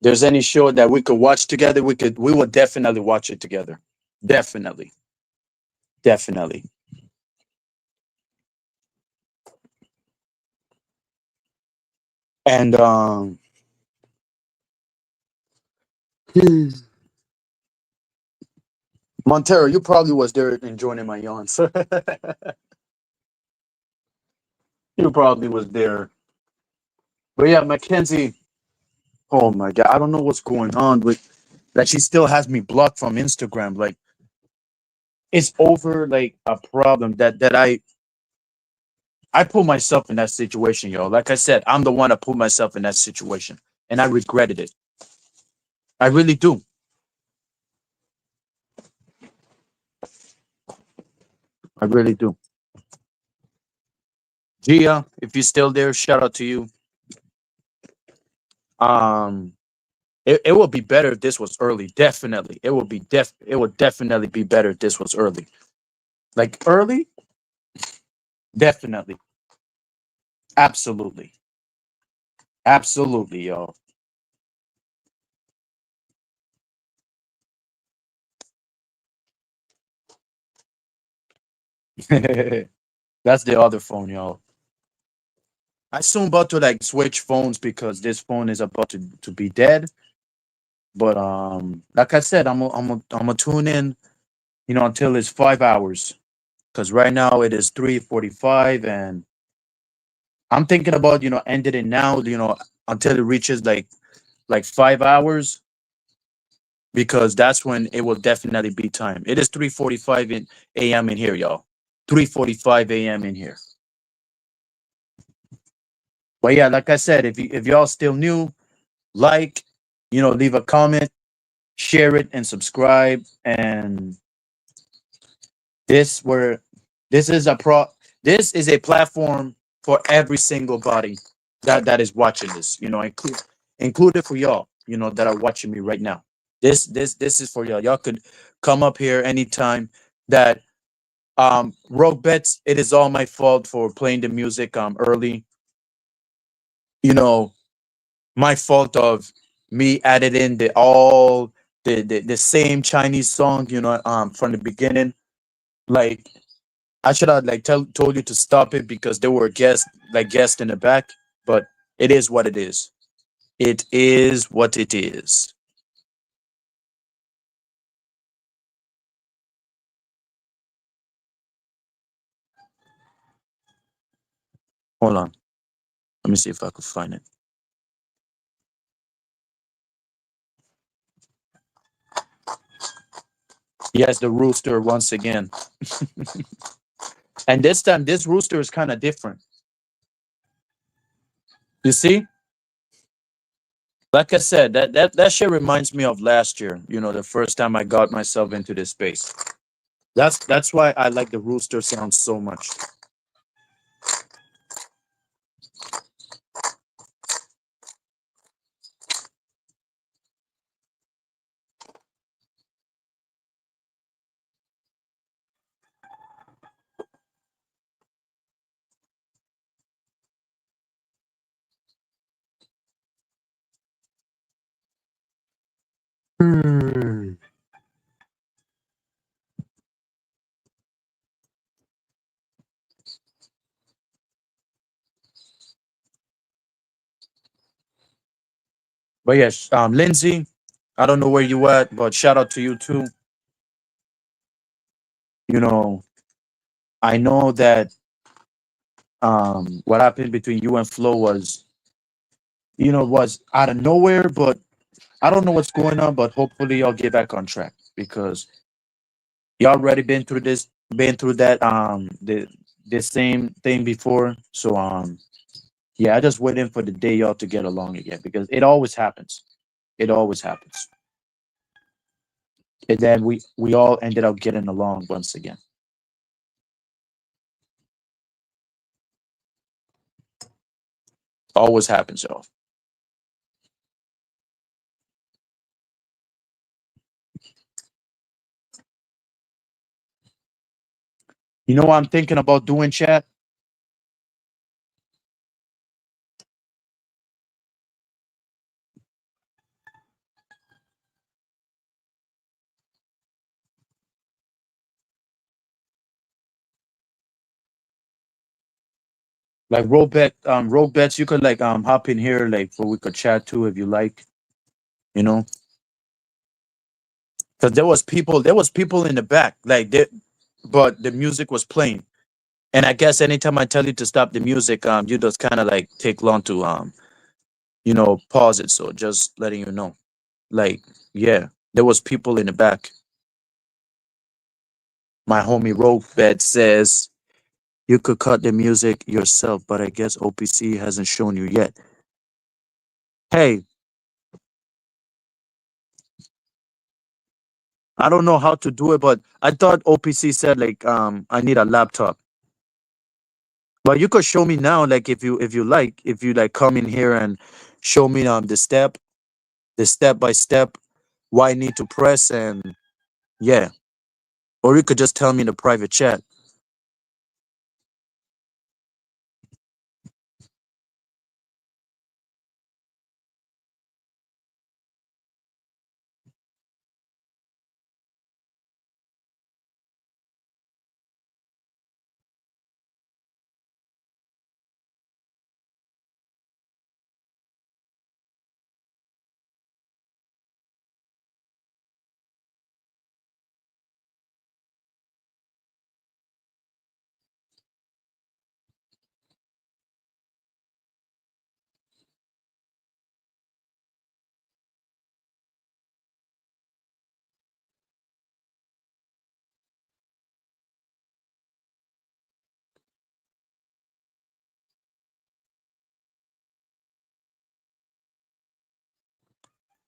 there's any show that we could watch together, we will definitely watch it together. Definitely. Definitely. And Montero, you probably was there enjoying my yawns. You probably was there. But yeah, Mackenzie, oh my god, I don't know what's going on with that. She still has me blocked from Instagram. Like it's over like a problem that I put myself in that situation, yo. Like I said, I'm the one that put myself in that situation. And I regretted it. I really do. I really do. Gia, if you're still there, shout out to you. Um it would be better if this was early. Definitely. It would definitely be better if this was early. Like early? Definitely. Absolutely. Absolutely, y'all. That's the other phone, y'all. I soon about to like switch phones because this phone is about to be dead. But like I said, I'm gonna tune in, you know, until it's 5 hours. Because right now it is 3:45, and I'm thinking about, you know, ending it now, you know, until it reaches like 5 hours, because that's when it will definitely be time. It is 3:45 in a.m. in here, y'all. 3:45 a.m. in here. But yeah, like I said, if y'all still new, like, you know, leave a comment, share it, and subscribe. And this where this is a this is a platform for every single body that is watching this. You know, include it for y'all, you know, that are watching me right now. This is for y'all. Y'all could come up here anytime that Rogue Bets, it is all my fault for playing the music early. You know, my fault of me added in the same Chinese song, from the beginning. Like I should have like told you to stop it because there were guests in the back, but it is what it is. It is what it is. Hold on. Let me see if I can find it. Yes, the rooster once again. And this time this rooster is kind of different. You see? Like I said, that shit reminds me of last year, the first time I got myself into this space. That's why I like the rooster sound so much. Hmm. But yes, Lindsay, I don't know where you at, but shout out to you too. You know, I know that what happened between you and Flo was out of nowhere, but I don't know what's going on, but hopefully y'all get back on track because y'all already been through that the same thing before. So yeah, I just waiting for the day y'all to get along again because it always happens. It always happens. And then we all ended up getting along once again. Always happens, y'all. You know what I'm thinking about doing, chat? Like roll bets, you could like hop in here like for we could chat too if you like, you know. Because there was people in the back, but the music was playing. And I guess anytime I tell you to stop the music, you just kind of like take long to pause it. So just letting you know. Like, yeah, there was people in the back. My homie Rope says you could cut the music yourself, but I guess OPC hasn't shown you yet. Hey, I don't know how to do it, but I thought OPC said like I need a laptop. But you could show me now, like if you like come in here and show me the step by step, what I need to press, and yeah. Or you could just tell me in the private chat.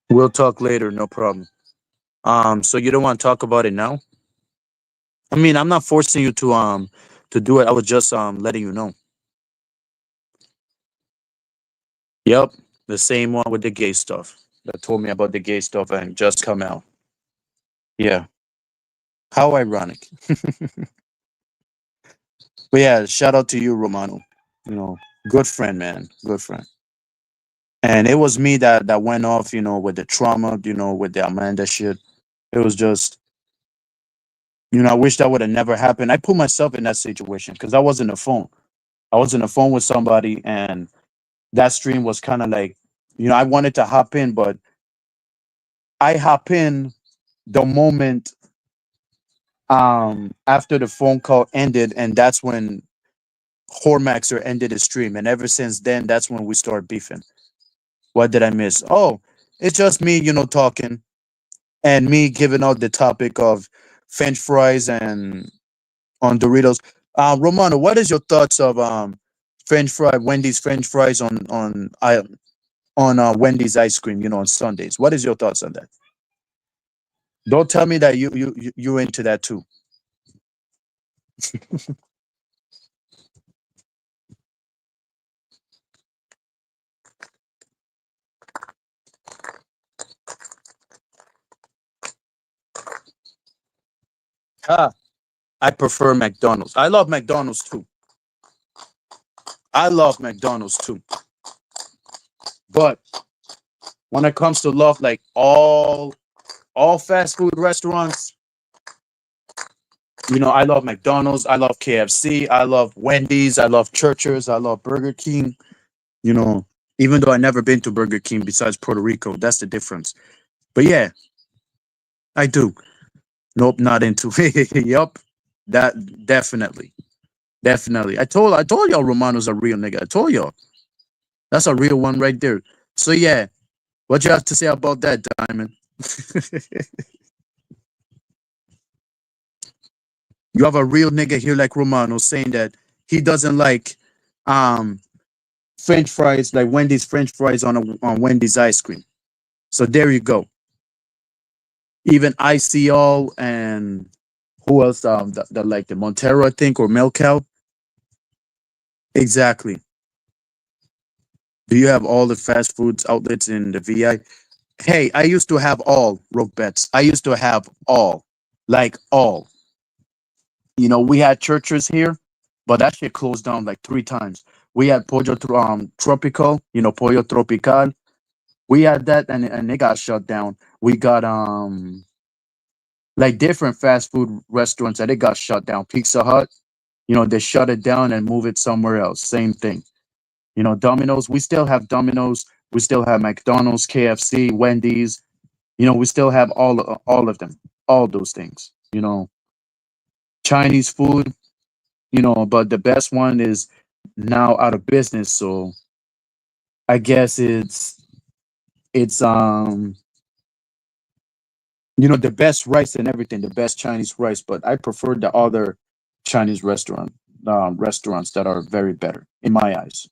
We'll talk later, no problem. So you don't want to talk about it now? I mean, I'm not forcing you to do it. I was just letting you know. Yep, the same one with the gay stuff that told me about the gay stuff and just come out. Yeah, how ironic. But yeah, shout out to you, Romano. You know, good friend, man, good friend. And it was me that went off, with the trauma, with the Amanda shit. It was just, I wish that would have never happened. I put myself in that situation because I was in the phone. I was in the phone with somebody, and that stream was kind of like, I wanted to hop in, but I hop in the moment after the phone call ended, and that's when Hormaxer ended his stream. And ever since then, that's when we started beefing. What did I miss? Oh, it's just me, talking and me giving out the topic of French fries and on Doritos. Romano, what is your thoughts of Wendy's French fries on Wendy's ice cream, on Sundays? What is your thoughts on that? Don't tell me that you into that too. Ha! I prefer McDonald's. I love McDonald's too. I love McDonald's too. But when it comes to love, like all fast food restaurants, I love McDonald's, I love KFC, I love Wendy's, I love Church's, I love Burger King. You know, even though I never been to Burger King besides Puerto Rico, that's the difference. But yeah, I do. Nope, not into. Yup, that definitely, definitely. I told y'all Romano's a real nigga. I told y'all that's a real one right there. So yeah, what you have to say about that, Diamond? You have a real nigga here like Romano saying that he doesn't like um French fries, like Wendy's French fries on Wendy's ice cream. So there you go. Even ICL and who else? The like the Montero, I think, or Melcow. Exactly. Do you have all the fast foods outlets in the VI? Hey, I used to have all rope bets. I used to have all, like all. We had churches here, but that shit closed down like three times. We had Tropical, Pollo Tropical. We had that, and it got shut down. We got like different fast food restaurants that it got shut down. Pizza Hut, they shut it down and move it somewhere else. Same thing. Domino's, we still have Domino's. We still have McDonald's, KFC, Wendy's. We still have all of them, all those things. Chinese food, but the best one is now out of business. So I guess it's the best rice and everything, the best Chinese rice. But I prefer the other Chinese restaurants that are very better in my eyes.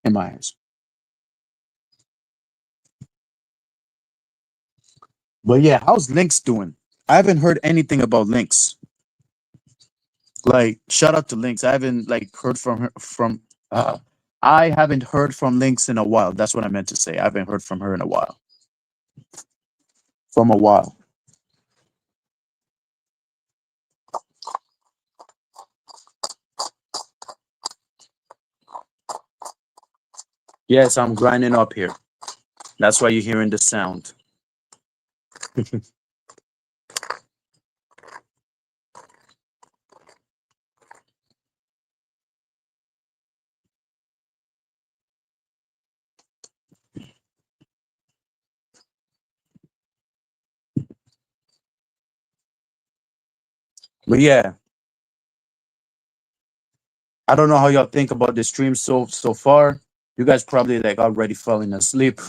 In my eyes. But yeah, how's Lynx doing? I haven't heard anything about Lynx. Like, shout out to Lynx. I haven't like heard from her from. I haven't heard from Lynx in a while. That's what I meant to say. I haven't heard from her in a while. From a while. Yes, I'm grinding up here. That's why you're hearing the sound. But yeah, I don't know how y'all think about the stream so far. You guys probably like already falling asleep.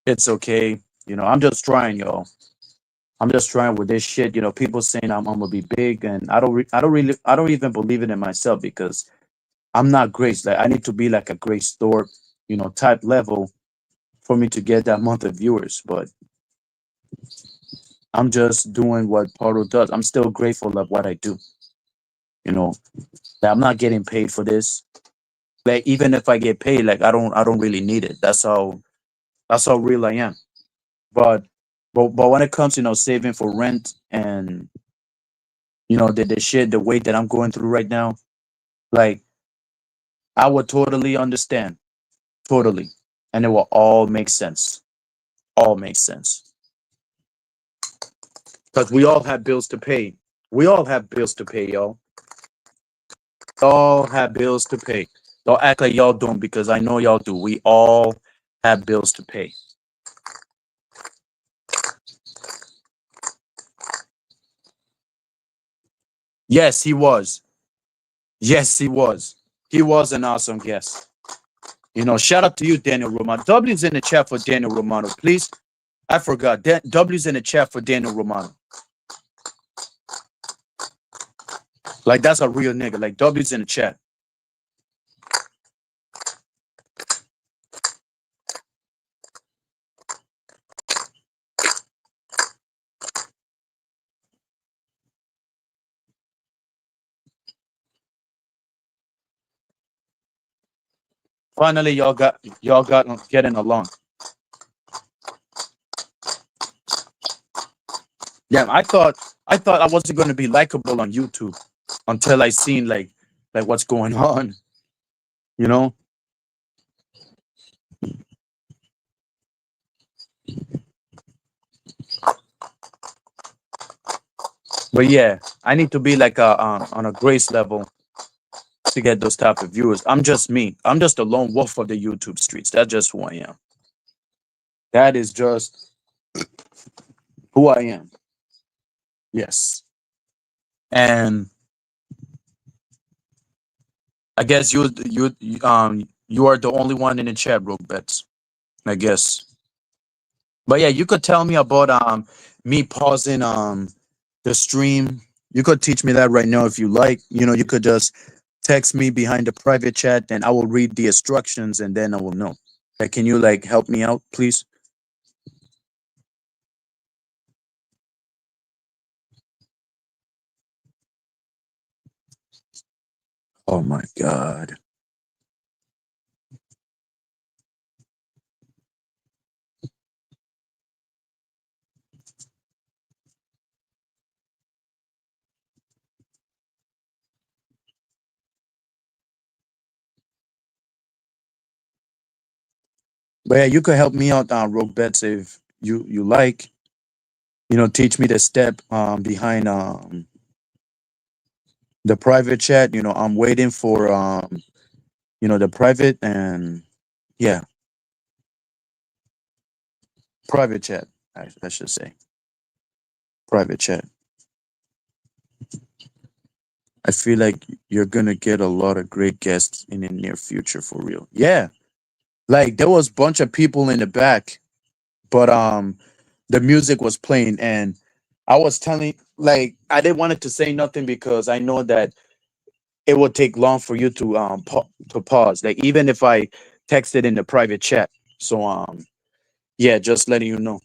It's okay. I'm just trying, y'all. I'm just trying with this shit. People saying I'm gonna be big, and I don't even believe it in myself because I'm not Grace. Like I need to be like a Grace Thorpe, type level for me to get that month of viewers. But I'm just doing what Paro does. I'm still grateful of what I do. You know, that I'm not getting paid for this. Like even if I get paid, like I don't really need it. That's how real I am. But when it comes, saving for rent and you know, the shit, the way that I'm going through right now, like I would totally understand, totally, and it will all make sense. All makes sense because we all have bills to pay. We all have bills to pay, y'all. All have bills to pay. Don't act like y'all don't because I know y'all do. We all have bills to pay. Yes, he was. Yes, he was. He was an awesome guest. You know, shout out to you, Daniel Romano. W's in the chat for Daniel Romano, please. I forgot. W's in the chat for Daniel Romano. Like that's a real nigga. Like W's in the chat. Finally, y'all got getting along. Yeah, I thought I wasn't gonna be likable on YouTube until I seen like what's going on, you know. But yeah, I need to be like a on a grace level to get those type of viewers. I'm just me. I'm just a lone wolf of the YouTube streets. That's just who I am. That is just who I am. Yes. And I guess you are the only one in the chat, Rogue Bets. I guess. But yeah, you could tell me about me pausing the stream. You could teach me that right now if you like. You know, you could just text me behind the private chat and I will read the instructions and then I will know. Like, can you like help me out, please? Oh my god. But yeah, you could help me out on Rogue Bets if you like. You know, teach me the step behind the private chat. You know, I'm waiting for you know, the private and yeah, private chat. I should say private chat. I feel like you're gonna get a lot of great guests in the near future for real. Yeah, like there was a bunch of people in the back, but the music was playing and I was telling like I didn't want it to say nothing because I know that it would take long for you to to pause. Like even if I texted in the private chat. So yeah, just letting you know.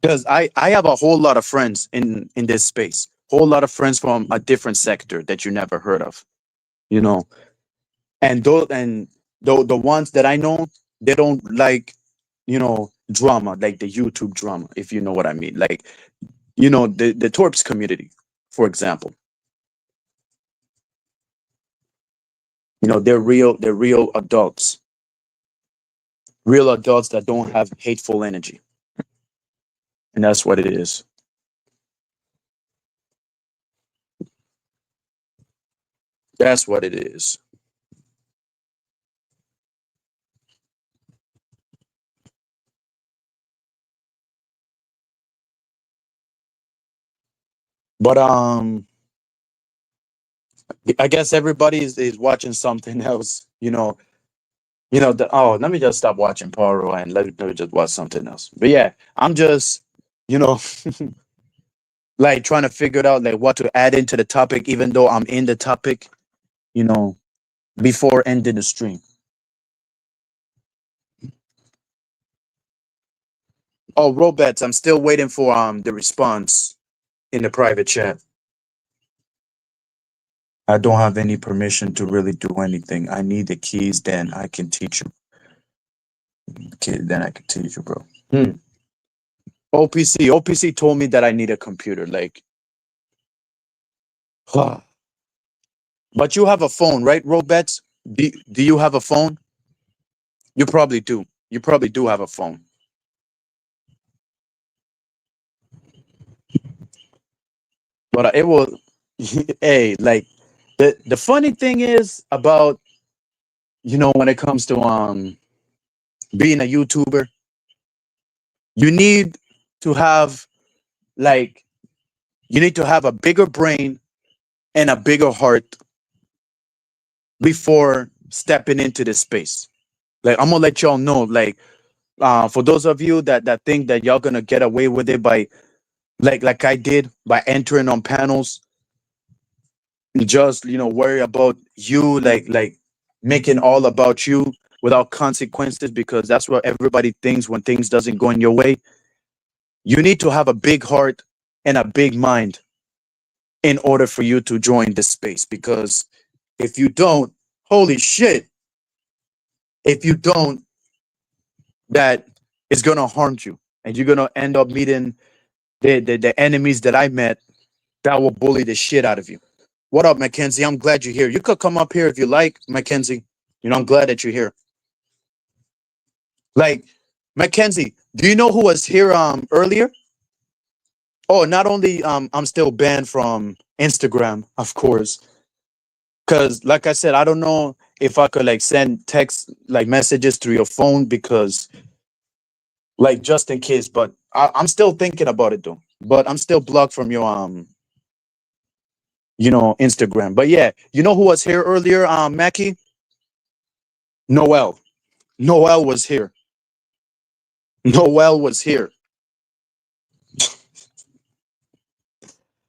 Because I have a whole lot of friends in this space. Whole lot of friends from a different sector that you never heard of, you know. And the ones that I know, they don't like, you know, drama, like the YouTube drama, if you know what I mean. Like, you know, the Torps community, for example. You know, they're real adults. Real adults that don't have hateful energy. And that's what it is. That's what it is. But I guess everybody is watching something else, you know. You know, oh, let me just stop watching Paro and let me just watch something else. But yeah, I'm just, you know, like trying to figure it out like what to add into the topic, even though I'm in the topic, you know, before ending the stream. Oh, Robets, I'm still waiting for the response in the private chat. I don't have any permission to really do anything. I need the keys, then I can teach you. Okay, then I can teach you, bro. Hmm. OPC told me that I need a computer. Like, but you have a phone, right, Robets? Do you have a phone? You probably do. You probably do have a phone. But it was, hey, like the funny thing is about, when it comes to being a YouTuber, you need to have like you need to have a bigger brain and a bigger heart before stepping into this space. Like, I'm gonna let y'all know, like, for those of you that think that y'all gonna get away with it by like I did by entering on panels, just worry about you, like making all about you without consequences, because that's what everybody thinks when things doesn't go in your way. You need to have a big heart and a big mind in order for you to join this space, because if you don't, holy shit, if you don't, that is gonna harm you, and you're gonna end up meeting the enemies that I met that will bully the shit out of you. What up, Mackenzie? I'm glad you're here. You could come up here if you like, Mackenzie. I'm glad that you're here. Like, Mackenzie, do you know who was here earlier? Oh, not only I'm still banned from Instagram, of course, because like I said, I don't know if I could like send text like messages through your phone, because like just in case, but I'm still thinking about it though. But I'm still blocked from your Instagram. But yeah, you know who was here earlier, Mackie? Noel. Noel was here. Noel was here.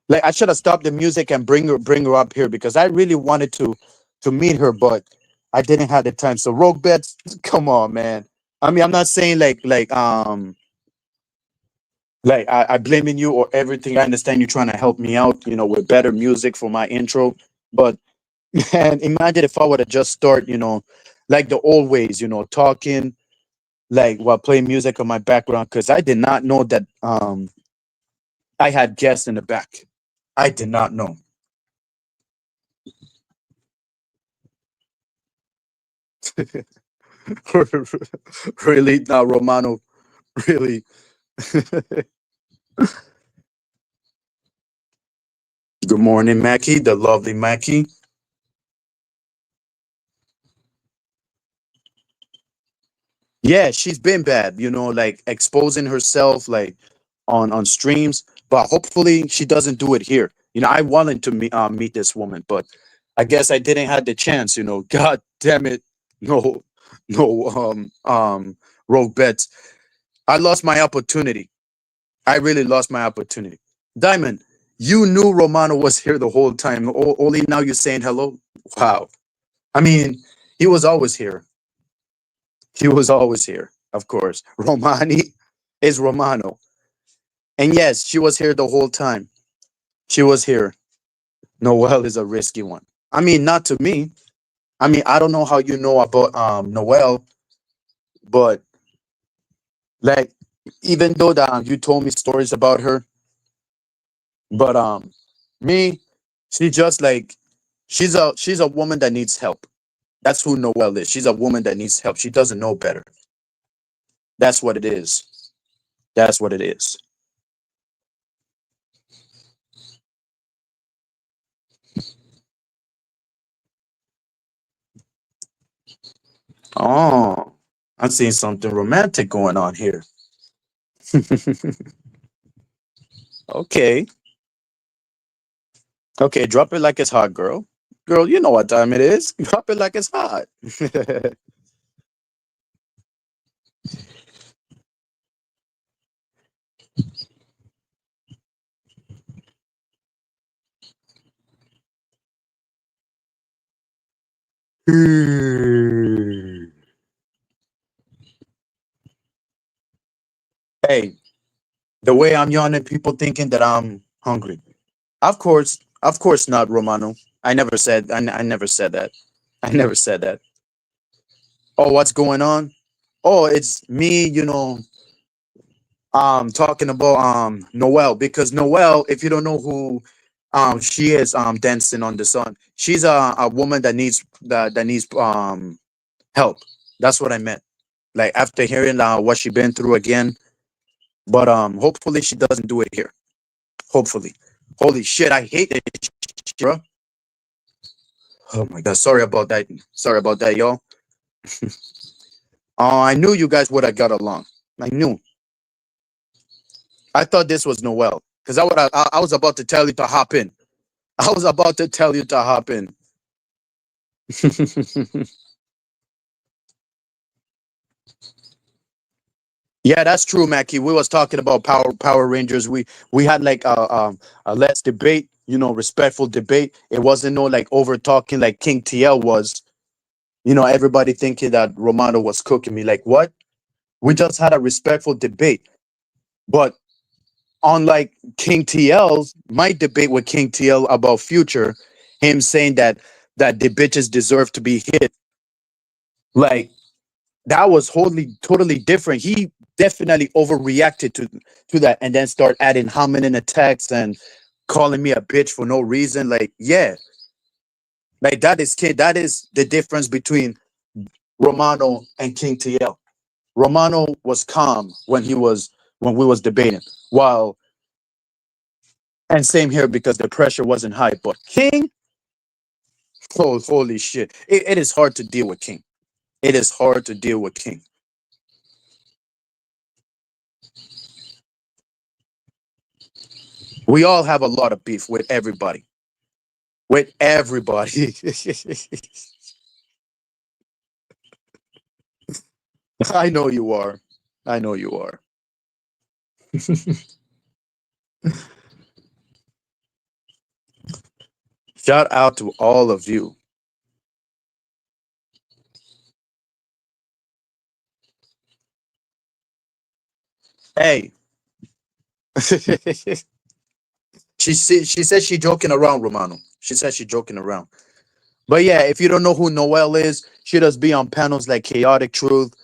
Like, I should have stopped the music and bring her up here, because I really wanted to meet her, but I didn't have the time. So Rogue Bets, come on, man. I mean, I'm not saying like I blaming you or everything. I understand you trying to help me out, with better music for my intro. But man, imagine if I would have just start, like the old ways, talking like while playing music on my background, because I did not know that I had guests in the back. I did not know. Really, now Romano, really. Good morning, Mackie, the lovely Mackie. Yeah, she's been bad, like exposing herself like on streams, but hopefully she doesn't do it here. I wanted to meet this woman, but I guess I didn't have the chance. God damn it, no, no, Rogue Bets. I lost my opportunity. I really lost my opportunity. Diamond, you knew Romano was here the whole time. Only now you're saying hello. Wow. I mean, he was always here. He was always here, of course. Romani is Romano. And yes, she was here the whole time. She was here. Noel is a risky one. I mean, not to me. I mean, I don't know how you know about Noel, but like, even though that you told me stories about her, but me, she just like she's a woman that needs help. That's who Noel is. She's a woman that needs help. She doesn't know better. That's what it is. That's what it is. Oh, I'm seeing something romantic going on here. Okay. Okay, drop it like it's hot, girl. Girl, you know what time it is. Drop it like it's hot. Hey, the way I'm yawning, people thinking that I'm hungry. Of course not, Romano. I never said that. I never said that. Oh, what's going on? Oh, it's me, talking about Noelle, because Noelle, if you don't know who she is, dancing on the sun, she's a woman that needs help. That's what I meant. Like after hearing what she been through again, but hopefully she doesn't do it here. Hopefully. Holy shit, I hate it, bro. Oh my god, sorry about that. Sorry about that, y'all. I knew you guys would have got along. I knew. I thought this was Noel because I was about to tell you to hop in. I was about to tell you to hop in. Yeah, that's true, Mackie. We was talking about Power Rangers. We had like a let's debate, respectful debate. It wasn't no like over talking like King TL was. Everybody thinking that Romano was cooking me. Like what? We just had a respectful debate. But unlike King TL's, my debate with King TL about Future, him saying that the bitches deserve to be hit, like that was totally different. He definitely overreacted to that, and then start adding hominin attacks and calling me a bitch for no reason. Like, yeah, like that is the difference between Romano and King TL. Romano was calm when we was debating, while and same here because the pressure wasn't high. But King, oh holy shit, it is hard to deal with King. It is hard to deal with King. We all have a lot of beef with everybody. With everybody. I know you are. I know you are. Shout out to all of you. Hey. She said she joking around, Romano. She said she joking around. But yeah, if you don't know who Noelle is, she does be on panels like Chaotic Truth,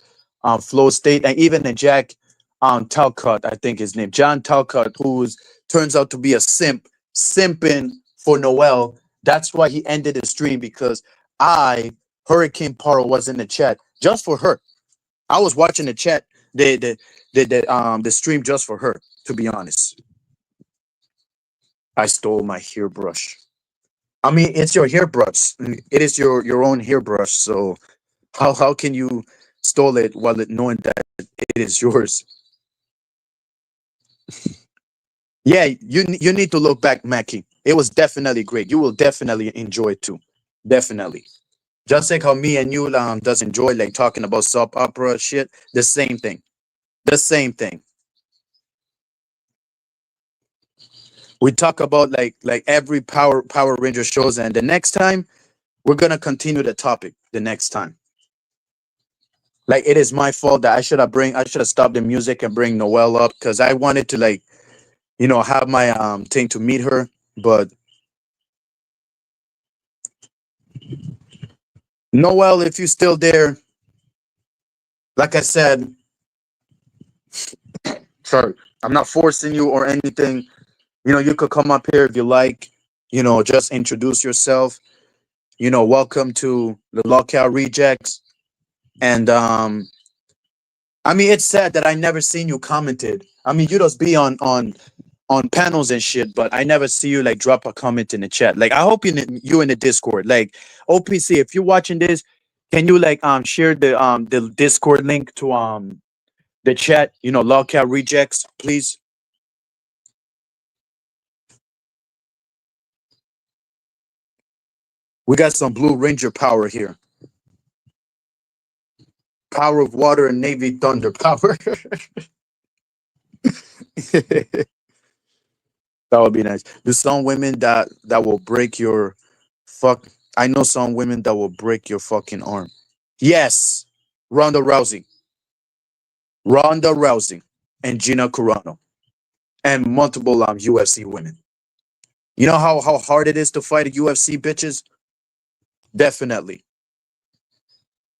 Flow State, and even a Jack Talcott, I think his name, John Talcott, who's turns out to be a simping for Noelle. That's why he ended the stream because Hurricane Paro, was in the chat just for her. I was watching the chat, the stream just for her. To be honest, I stole my hairbrush. I mean, it's your hairbrush. It is your own hairbrush. So how can you stole it while knowing that it is yours? Yeah, you need to look back, Mackie. It was definitely great. You will definitely enjoy it too. Definitely. Just like how me and you does enjoy like talking about soap opera shit. The same thing. The same thing. We talk about like every Power Ranger shows, and the next time we're gonna continue the topic. The next time. Like it is my fault that I should have stopped the music and bring Noelle up because I wanted to like have my thing to meet her, but Noelle, if you're still there, like I said, sorry, I'm not forcing you or anything. You could come up here if you like. Just introduce yourself. Welcome to the Lockout Rejects. And I mean, it's sad that I never seen you commented. I mean, you just be on panels and shit, but I never see you like drop a comment in the chat. Like I hope you in the Discord. Like OPC, if you're watching this, can you like share the Discord link to the chat? Lockout Rejects, please. We got some Blue Ranger power here. Power of water and Navy thunder power. That would be nice. There's some women that will break your fuck. I know some women that will break your fucking arm. Yes, Ronda Rousey, Ronda Rousey, and Gina Carano, and multiple UFC women. You know how hard it is to fight a UFC bitches? Definitely.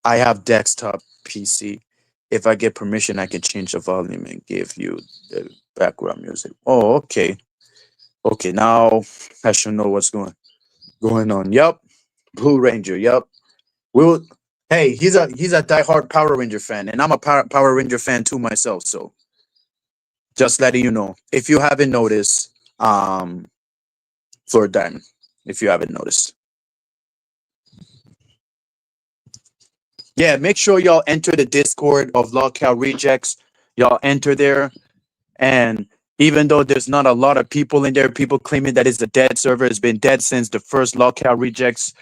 I have desktop PC. If I get permission, I can change the volume and give you the background music. Oh, okay. Okay, now I should know what's going on. Yep. Blue Ranger. Yep. We'll Hey, he's a diehard Power Ranger fan, and I'm a Power Ranger fan too myself, so just letting you know. If you haven't noticed, for Diamond. If you haven't noticed. Yeah, make sure y'all enter the Discord of Lockout Rejects. Y'all enter there. And even though there's not a lot of people in there, people claiming that it's a dead server. It's been dead since the first Lockout Rejects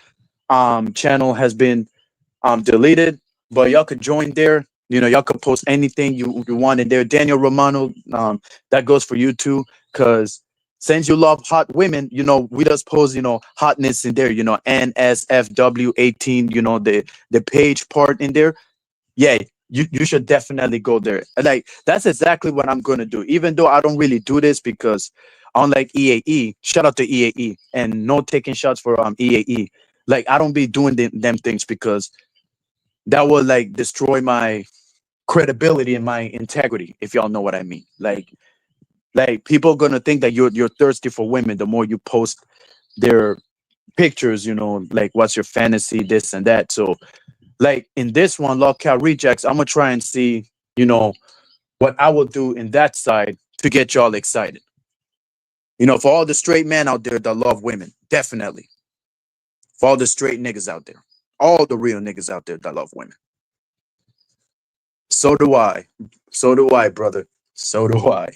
channel has been deleted. But y'all could join there. Y'all could post anything you want in there. Daniel Romano, that goes for you too. Cause since you love hot women, we just post, hotness in there, NSFW18, the page part in there. Yeah, you should definitely go there. Like that's exactly what I'm gonna do. Even though I don't really do this because unlike EAE, shout out to EAE and no taking shots for EAE. Like I don't be doing them things because that will like destroy my credibility and my integrity, if y'all know what I mean. Like people gonna think that you're thirsty for women the more you post their pictures, like what's your fantasy, this and that. So like in this one, Lockout Rejects, I'm gonna try and see, what I will do in that side to get y'all excited. For all the straight men out there that love women, definitely. For all the straight niggas out there, all the real niggas out there that love women. So do I. So do I, brother. So do I.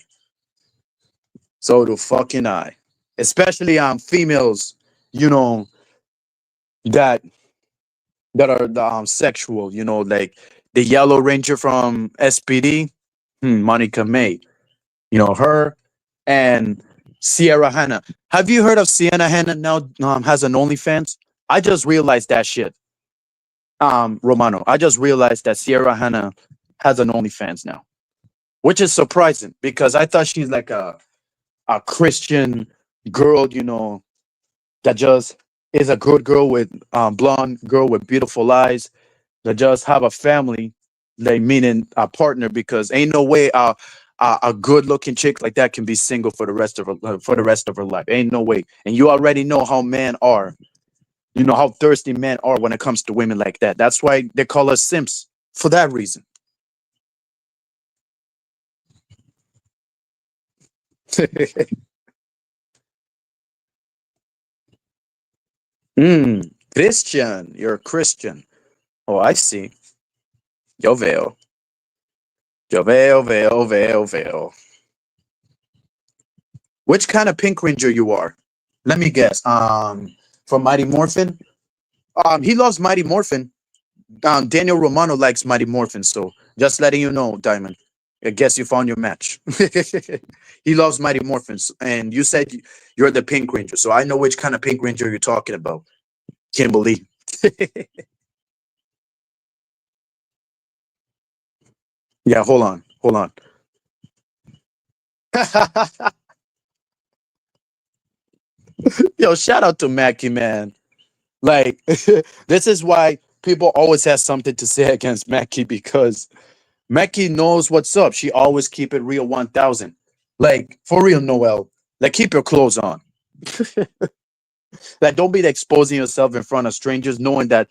So do fucking I. Especially females, you know, that are sexual, like the Yellow Ranger from SPD, Monica May, her and Sierra Hanna. Have you heard of Sienna Hanna now has an OnlyFans? I just realized that shit. Romano, I just realized that Sierra Hanna has an OnlyFans now, which is surprising because I thought she's like a Christian girl, that just is a good girl with blonde girl with beautiful eyes that just have a family, like meaning a partner, because ain't no way a good looking chick like that can be single for the rest of her life. Ain't no way. And you already know how men are. You know how thirsty men are when it comes to women like that. That's why they call us simps for that reason. Christian, you're a Christian. Oh, I see. Yo veo. Yo veo. Which kind of Pink Ranger you are? Let me guess. From Mighty Morphin. He loves Mighty Morphin. Daniel Romano likes Mighty Morphin. So just letting you know, Diamond. I guess you found your match. He loves Mighty Morphins, and you said you're the Pink Ranger, so I know which kind of Pink Ranger you're talking about. Kimberly. Yeah, hold on. Yo, shout out to Mackie, man. Like, this is why people always have something to say against Mackie because Mackie knows what's up. She always keep it real 1000. Like, for real, Noel. Like, keep your clothes on. Like, don't be exposing yourself in front of strangers, knowing that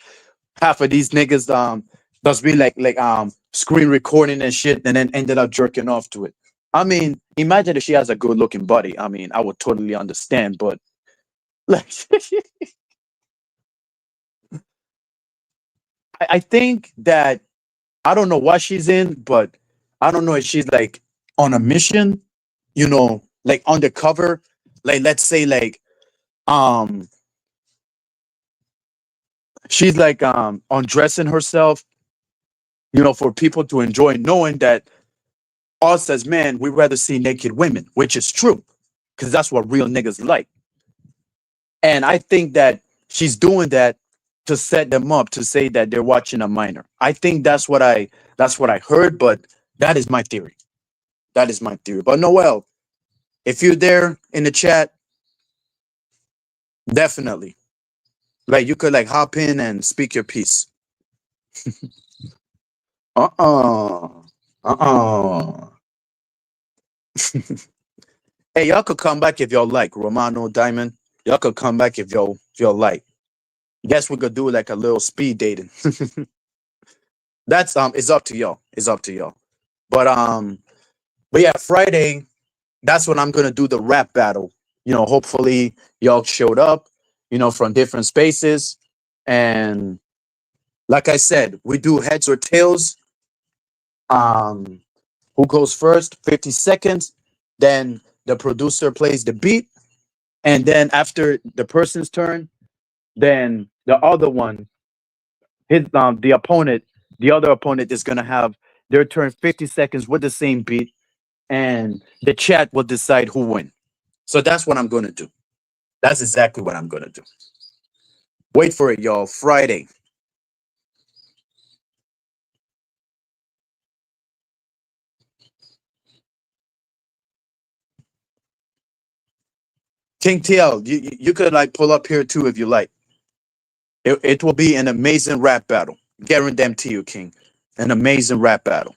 half of these niggas does be like screen recording and shit, and then ended up jerking off to it. I mean, imagine if she has a good looking body. I mean, I would totally understand, but like, I think that I don't know what she's in, but I don't know if she's like on a mission, like undercover. Like, let's say, like, um, she's like undressing herself, for people to enjoy, knowing that us as men, we rather see naked women, which is true, because that's what real niggas like. And I think that she's doing that to set them up to say that they're watching a minor. I think that's what I heard, but that is my theory. That is my theory. But Noel, if you're there in the chat, definitely. Like you could like hop in and speak your piece. Uh-uh. Uh-uh. Hey, y'all could come back if y'all like. Romano Diamond. Y'all could come back if y'all like. Guess we could do like a little speed dating. That's it's up to y'all. It's up to y'all. But but yeah, Friday, that's when I'm gonna do the rap battle. Hopefully y'all showed up, from different spaces. And like I said, we do heads or tails. Um, who goes first? 50 seconds. Then the producer plays the beat. And then after the person's turn, then the other one, the other opponent is gonna have their turn 50 seconds with the same beat, and the chat will decide who win. So that's what I'm gonna do. That's exactly what I'm gonna do. Wait for it, y'all. Friday. King TL, you could like pull up here too if you like. It will be an amazing rap battle. Guarantee you, King. An amazing rap battle.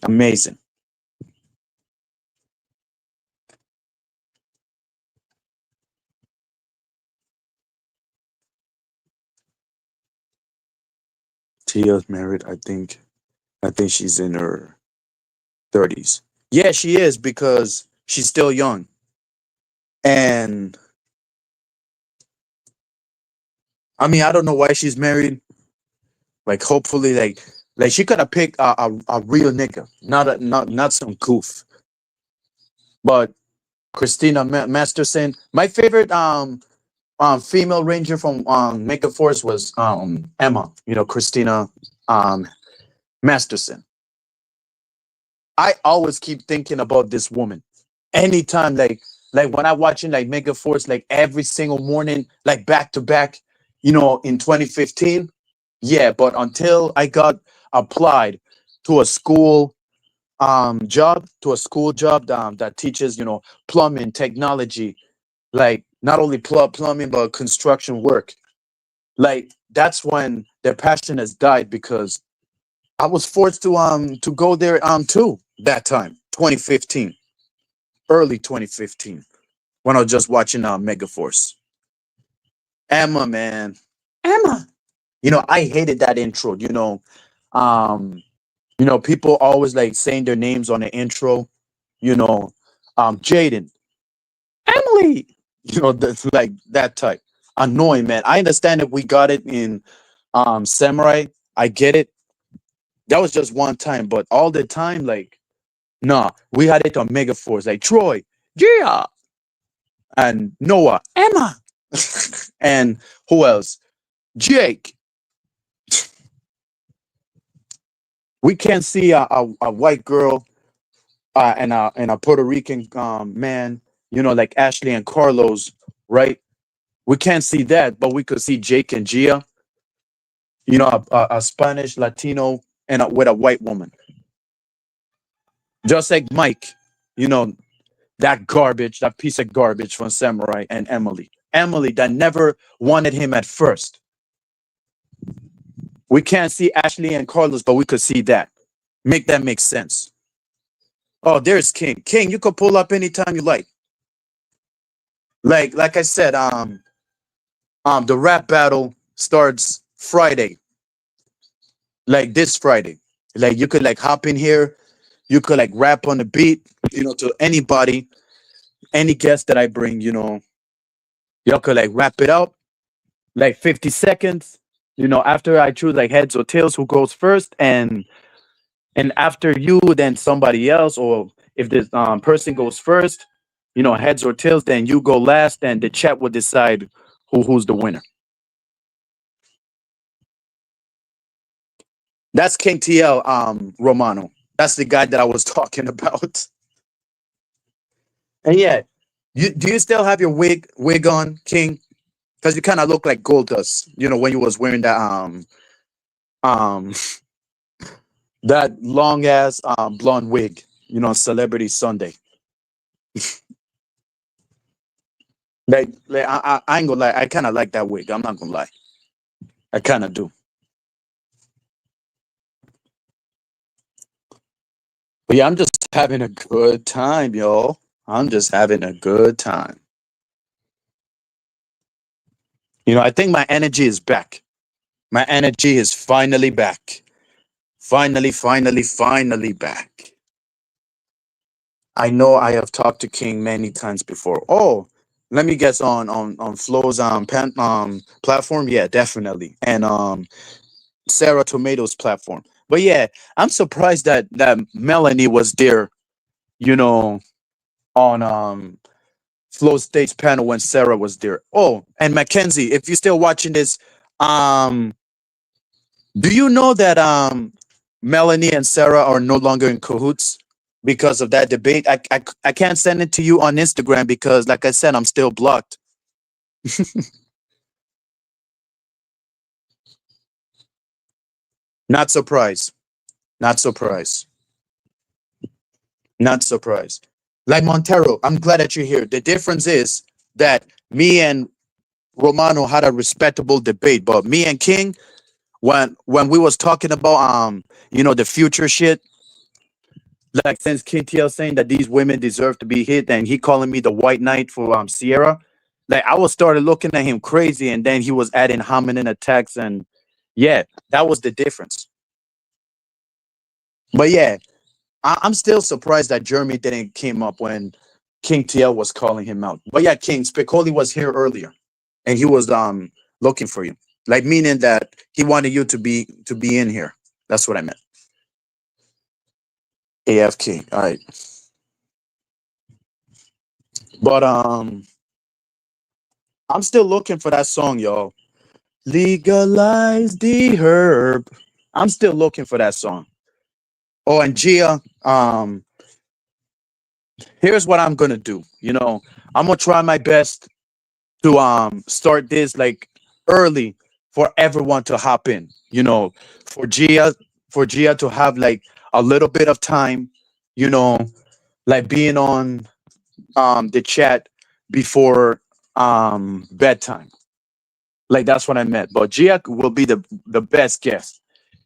Amazing. Tia's married. I think she's in her 30s. Yeah, she is because she's still young. And I mean, I don't know why she's married. Like, hopefully, like she could have picked a real nigga, not some goof. But Christina Masterson, my favorite female ranger from Mega Force was Emma. Christina um Masterson. I always keep thinking about this woman. Anytime, like when I watching like Mega Force, like every single morning, like back to back, in 2015. Yeah, but until I got applied to a school job that teaches, plumbing technology, like not only plumbing but construction work. Like that's when their passion has died because I was forced to go there too that time, 2015, early 2015, when I was just watching Megaforce. Emma, man. Emma. I hated that intro, Um people always like saying their names on the intro, you know, Jaden, Emily, that's like that type. Annoying, man. I understand if we got it in Samurai. I get it. That was just one time, but all the time, like, nah, we had it on Mega Force, like Troy, yeah, and Noah, Emma, and who else? Jake. We can't see a white girl and a Puerto Rican man, like Ashley and Carlos, right? We can't see that, but we could see Jake and Gia, a Spanish Latino and with a white woman, just like Mike, you know, that piece of garbage from Samurai, and Emily that never wanted him at first. We can't see Ashley and Carlos, but we could see that. Make that make sense. Oh, there's King. King, you could pull up anytime you like. Like I said, the rap battle starts Friday, like this Friday. Like you could like hop in here, you could like rap on the beat, to anybody, any guest that I bring, y'all could like wrap it up, like 50 seconds. After I choose like heads or tails, who goes first, and after you, then somebody else, or if this person goes first, heads or tails, then you go last, and the chat will decide who's the winner. That's King TL Romano. That's the guy that I was talking about. And yeah, do you still have your wig on, King? Because you kind of look like Gold Dust, when you was wearing that um that long ass blonde wig, Celebrity Sunday. Like I ain't gonna lie, I kind of like that wig. I'm not gonna lie, I kind of do. But yeah, I'm just having a good time, yo. I'm just having a good time. I think my energy is back. My energy is finally back. Finally, finally, finally back. I know I have talked to King many times before. Oh, let me guess on Flo's platform. Yeah, definitely. And Sarah Tomatoes platform. But yeah, I'm surprised that Melanie was there, you know, on Flo State's panel when Sarah was there. Oh, and Mackenzie, if you're still watching this, um, do you know that Melanie and Sarah are no longer in cahoots because of that debate? I can't send it to you on Instagram because, like I said, I'm still blocked. Not surprised. Not surprised. Not surprised. Like Montero, I'm glad that you're here. The difference is that me and Romano had a respectable debate, but me and King, when we was talking about the future shit, like since KTL saying that these women deserve to be hit, and he calling me the white knight for Sierra, like I was started looking at him crazy, and then he was adding hominin attacks, and yeah, that was the difference. But yeah, I'm still surprised that Jeremy didn't came up when King TL was calling him out. But yeah, King Spicoli was here earlier, and he was looking for you, like meaning that he wanted you to be in here. That's what I meant. AFK. All right, but I'm still looking for that song, y'all. Legalize the herb. I'm still looking for that song. Oh, and Gia, here's what I'm gonna do. I'm gonna try my best to start this like early for everyone to hop in. For Gia to have like a little bit of time, you know, like being on the chat before bedtime. Like that's what I meant. But Gia will be the best guest.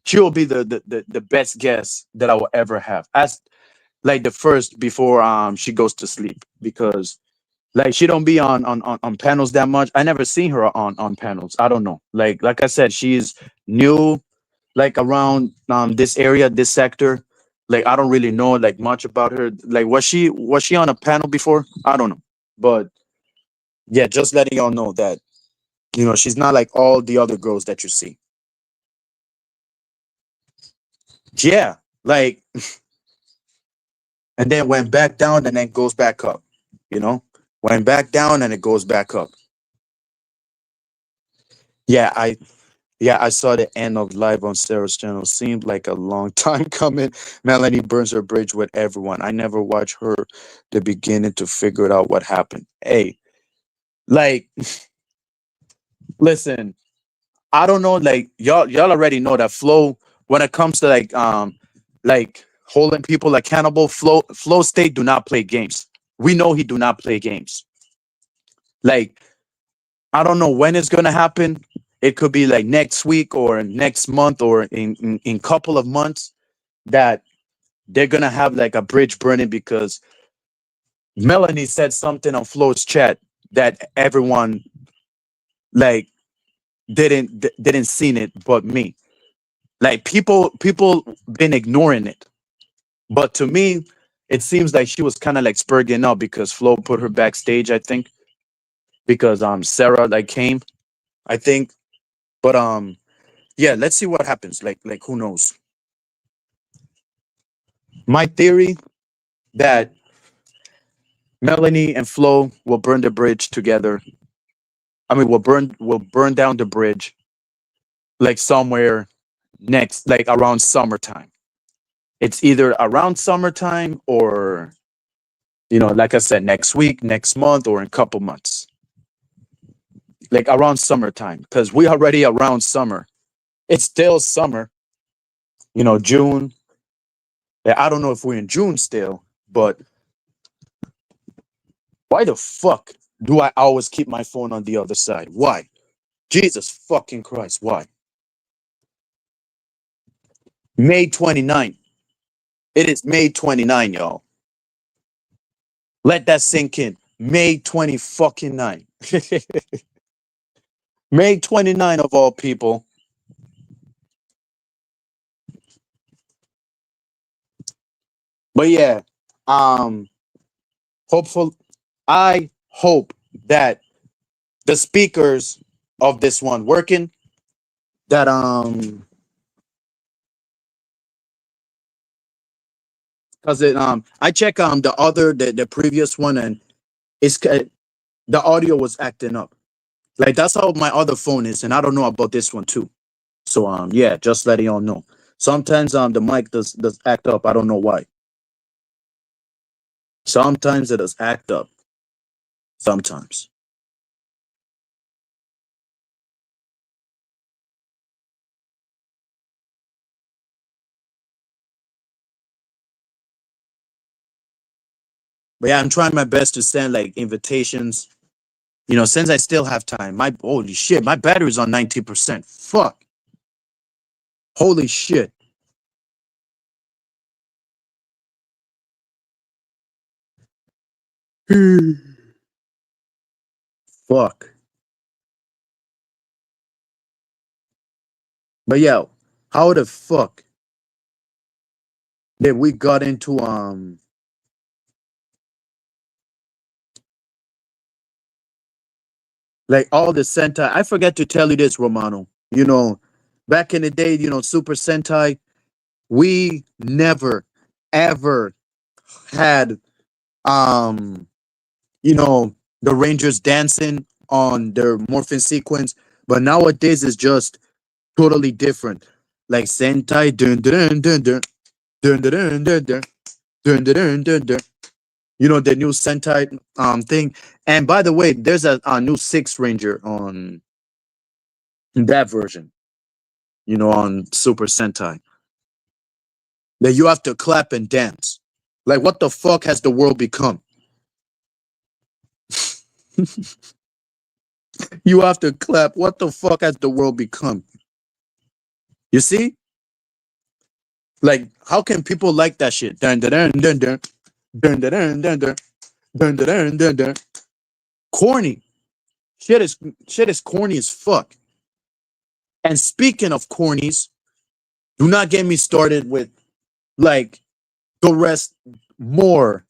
She will be the best guest that I will ever have. As like the first before she goes to sleep, because like she don't be on panels that much. I never seen her on panels. I don't know. Like I said, she's new, like around this area, this sector. Like I don't really know like much about her. Like was she on a panel before? I don't know. But yeah, just letting y'all know that she's not like all the other girls that you see. Yeah, like and then went back down and then goes back up. You know, went back down and it goes back up. Yeah, I saw the end of live on Sarah's channel. Seemed like a long time coming. Melanie burns her bridge with everyone. I never watched her the beginning to figure it out what happened. Hey, like, listen, I don't know. Like y'all already know that Flo. When it comes to like holding people accountable, Flo State do not play games. We know he do not play games. Like I don't know when it's gonna happen. It could be like next week or next month or in couple of months that they're gonna have like a bridge burning because Melanie said something on Flo's chat that everyone like didn't seen it but me. Like people been ignoring it. But to me, it seems like she was kind of like spurging up because Flo put her backstage, I think, because Sarah like came, I think. But yeah, let's see what happens. Like who knows? My theory that Melanie and Flo will burn the bridge together. I mean, we'll burn down the bridge like somewhere next, like around summertime. It's either around summertime or like I said, next week, next month, or in a couple months. Like around summertime, because we already around summer. It's still summer, June. Yeah, I don't know if we're in June still, but why the fuck do I always keep my phone on the other side? Why? Jesus fucking Christ, why? May 29th. It is May 29, y'all. Let that sink in. May 20 fucking 9. May 29 of all people. But yeah, hopeful I hope that the speakers of this one working, that because it I check the previous one, and the audio was acting up. Like that's how my other phone is, and I don't know about this one too. So yeah, just letting y'all know. Sometimes the mic does act up. I don't know why. Sometimes it does act up. Sometimes. But yeah, I'm trying my best to send like invitations. Since I still have time. My holy shit, my battery's on 90%. Fuck. Holy shit. Fuck. But yeah, how the fuck did we got into like all the Sentai? I forget to tell you this, Romano. Back in the day, Super Sentai, we never ever had you know, the Rangers dancing on their morphin sequence, but nowadays it's just totally different. Like Sentai dun dun dun dun dun dun dun dun dun dun dun dun dun. The new Sentai thing. And by the way, there's a new Six Ranger on that version, on Super Sentai. That you have to clap and dance. Like what the fuck has the world become? You have to clap. What the fuck has the world become? You see? Like, how can people like that shit? Dun dun dun dun dun dun dun dun dun dun dun dun dun dun. Corny. Shit is corny as fuck. And speaking of cornies, do not get me started with like the rest more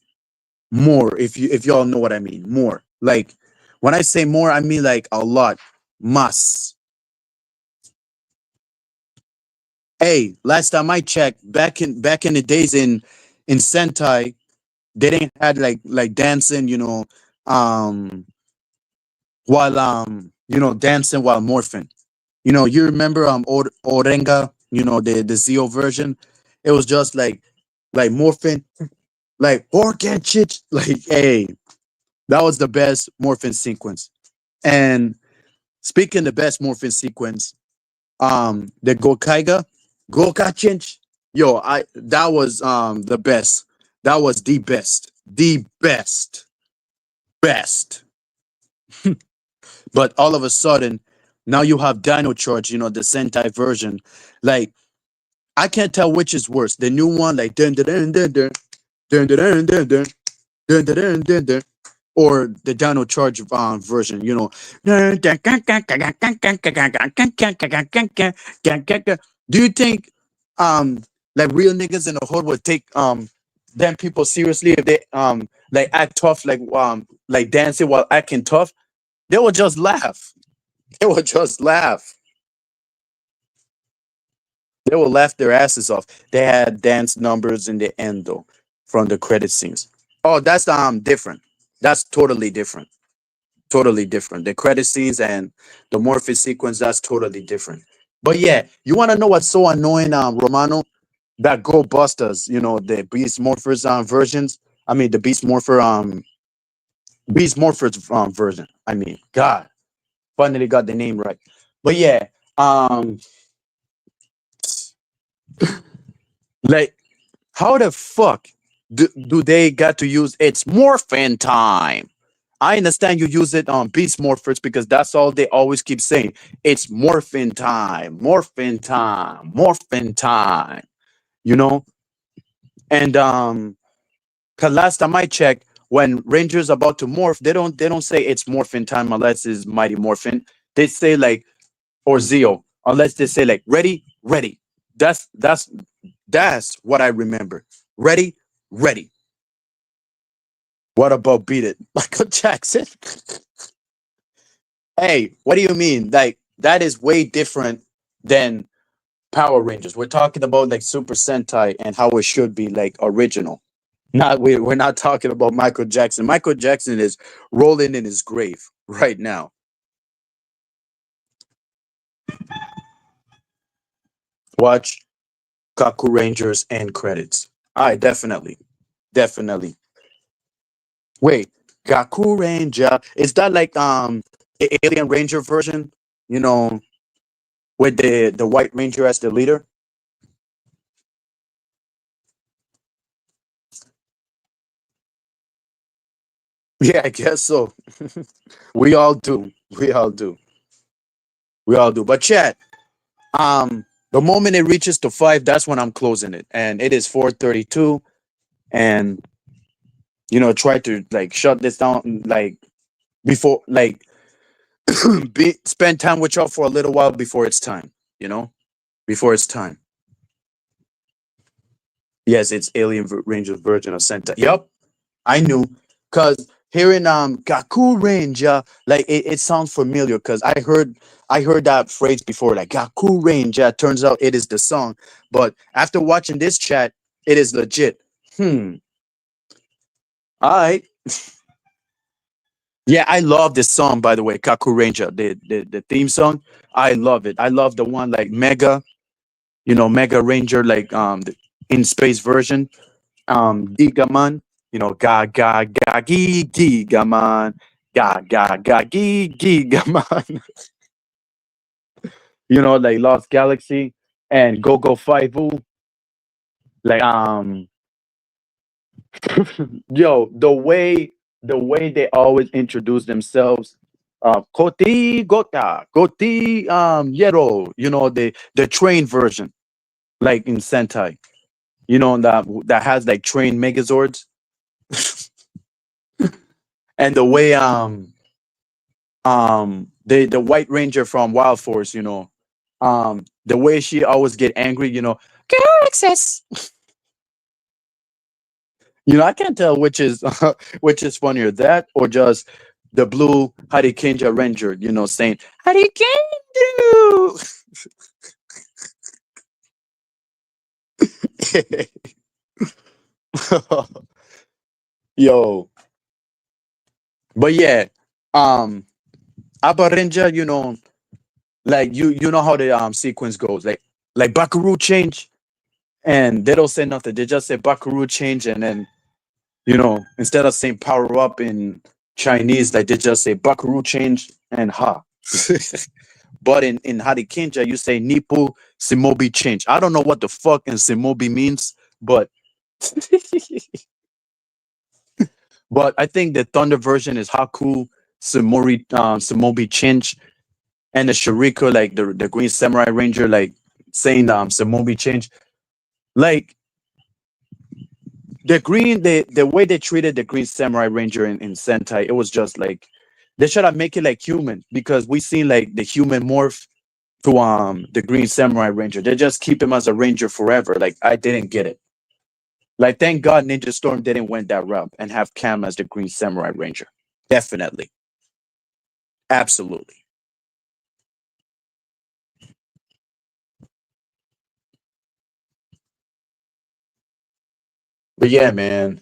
if y'all know what I mean. More. Like when I say more, I mean like a lot. Mas. Hey, last time I checked, back in the days in Sentai, they didn't had like dancing, um while dancing while morphing. You remember Orenga, the Zio version? It was just like morphing, like organ shit. Like, hey, that was the best morphing sequence. And speaking the best morphing sequence, the Gokaiga, Gokachinch, yo, I that was the best. That was the best. The best. But all of a sudden, now you have Dino Charge, the Sentai version. Like, I can't tell which is worse. The new one, like dun dun dun dun dun dun dun dun dun dun dun dun dun dun, or the Dino Charge version, Do you think like real niggas in the hood would take them people seriously if they like act tough, like dancing while acting tough? They would just laugh. They would just laugh. They will laugh their asses off. They had dance numbers in the end though, from the credit scenes. Oh, that's different. That's totally different. Totally different. The credit scenes and the morphic sequence, that's totally different. But yeah, you want to know what's so annoying, Romano? That Go Busters, the Beast Morphers versions. I mean, the Beast Morphers version. I mean, God, finally got the name right. But yeah, like, how the fuck do they got to use it's morphin time? I understand you use it on Beast Morphers because that's all they always keep saying. It's morphin time, morphin time, morphin time. You know, And cause last time I checked, when Rangers about to morph, they don't say it's morphin time unless it's Mighty Morphin. They say like or Zeo, unless they say like ready, ready. That's what I remember. Ready, ready. What about beat it, Michael Jackson? Hey, what do you mean? Like that is way different than Power Rangers. We're talking about like Super Sentai and how it should be like original. Not we're not talking about Michael Jackson. Michael Jackson is rolling in his grave right now. Watch Kaku Rangers end credits. All right, definitely, definitely. Wait, Gaku Ranger is that like the Alien Ranger version? You know, with the White Ranger as the leader. Yeah, I guess so. We all do. We all do. We all do. But chat, the moment it reaches to 5, that's when I'm closing it, and it is 4:32. And try to like shut this down like before like spend time with y'all for a little while before it's time. You know, before it's time. Yes, it's Ranger Virgin of Senta. Yup, I knew, cause hearing Gaku Ranger, like it sounds familiar, cause I heard that phrase before, like Gaku Ranger. Turns out it is the song, but after watching this chat, it is legit. All right. Yeah, I love this song, by the way, Kaku Ranger, the theme song. I love it. I love the one like Mega, Mega Ranger, like in space version. Gigaman, ga ga ga Gigaman, ga ga ga Gigaman. Like Lost Galaxy and Go Go 5, like yo, the way they always introduce themselves, Koti Gota, Koti Yero, the train version, like in Sentai, that has like train megazords. And the way the White Ranger from Wild Force, the way she always get angry, access. I can't tell which is which is funnier, that or just the blue Harikenja Ranger, saying Harikenju. Yo, but yeah, um, Abba Ranger, like you know how the sequence goes, like Bakaru change, and they don't say nothing. They just say Bakaru change, and then instead of saying power up in Chinese, like they just say Bakaru change and ha. But in Harikinja, you say Nipu Simobi change. I don't know what the fuck in Simobi means, but but I think the Thunder version is Haku Simobi change, and the Sharika, like the Green Samurai Ranger, like saying Simobi change. Like the way they treated the Green Samurai Ranger in Sentai, it was just like they should have make it like human, because we seen like the human morph to the Green Samurai Ranger. They just keep him as a ranger forever. Like I didn't get it. Like thank God Ninja Storm didn't went that route and have Cam as the Green Samurai Ranger. Definitely. Absolutely. But yeah, man.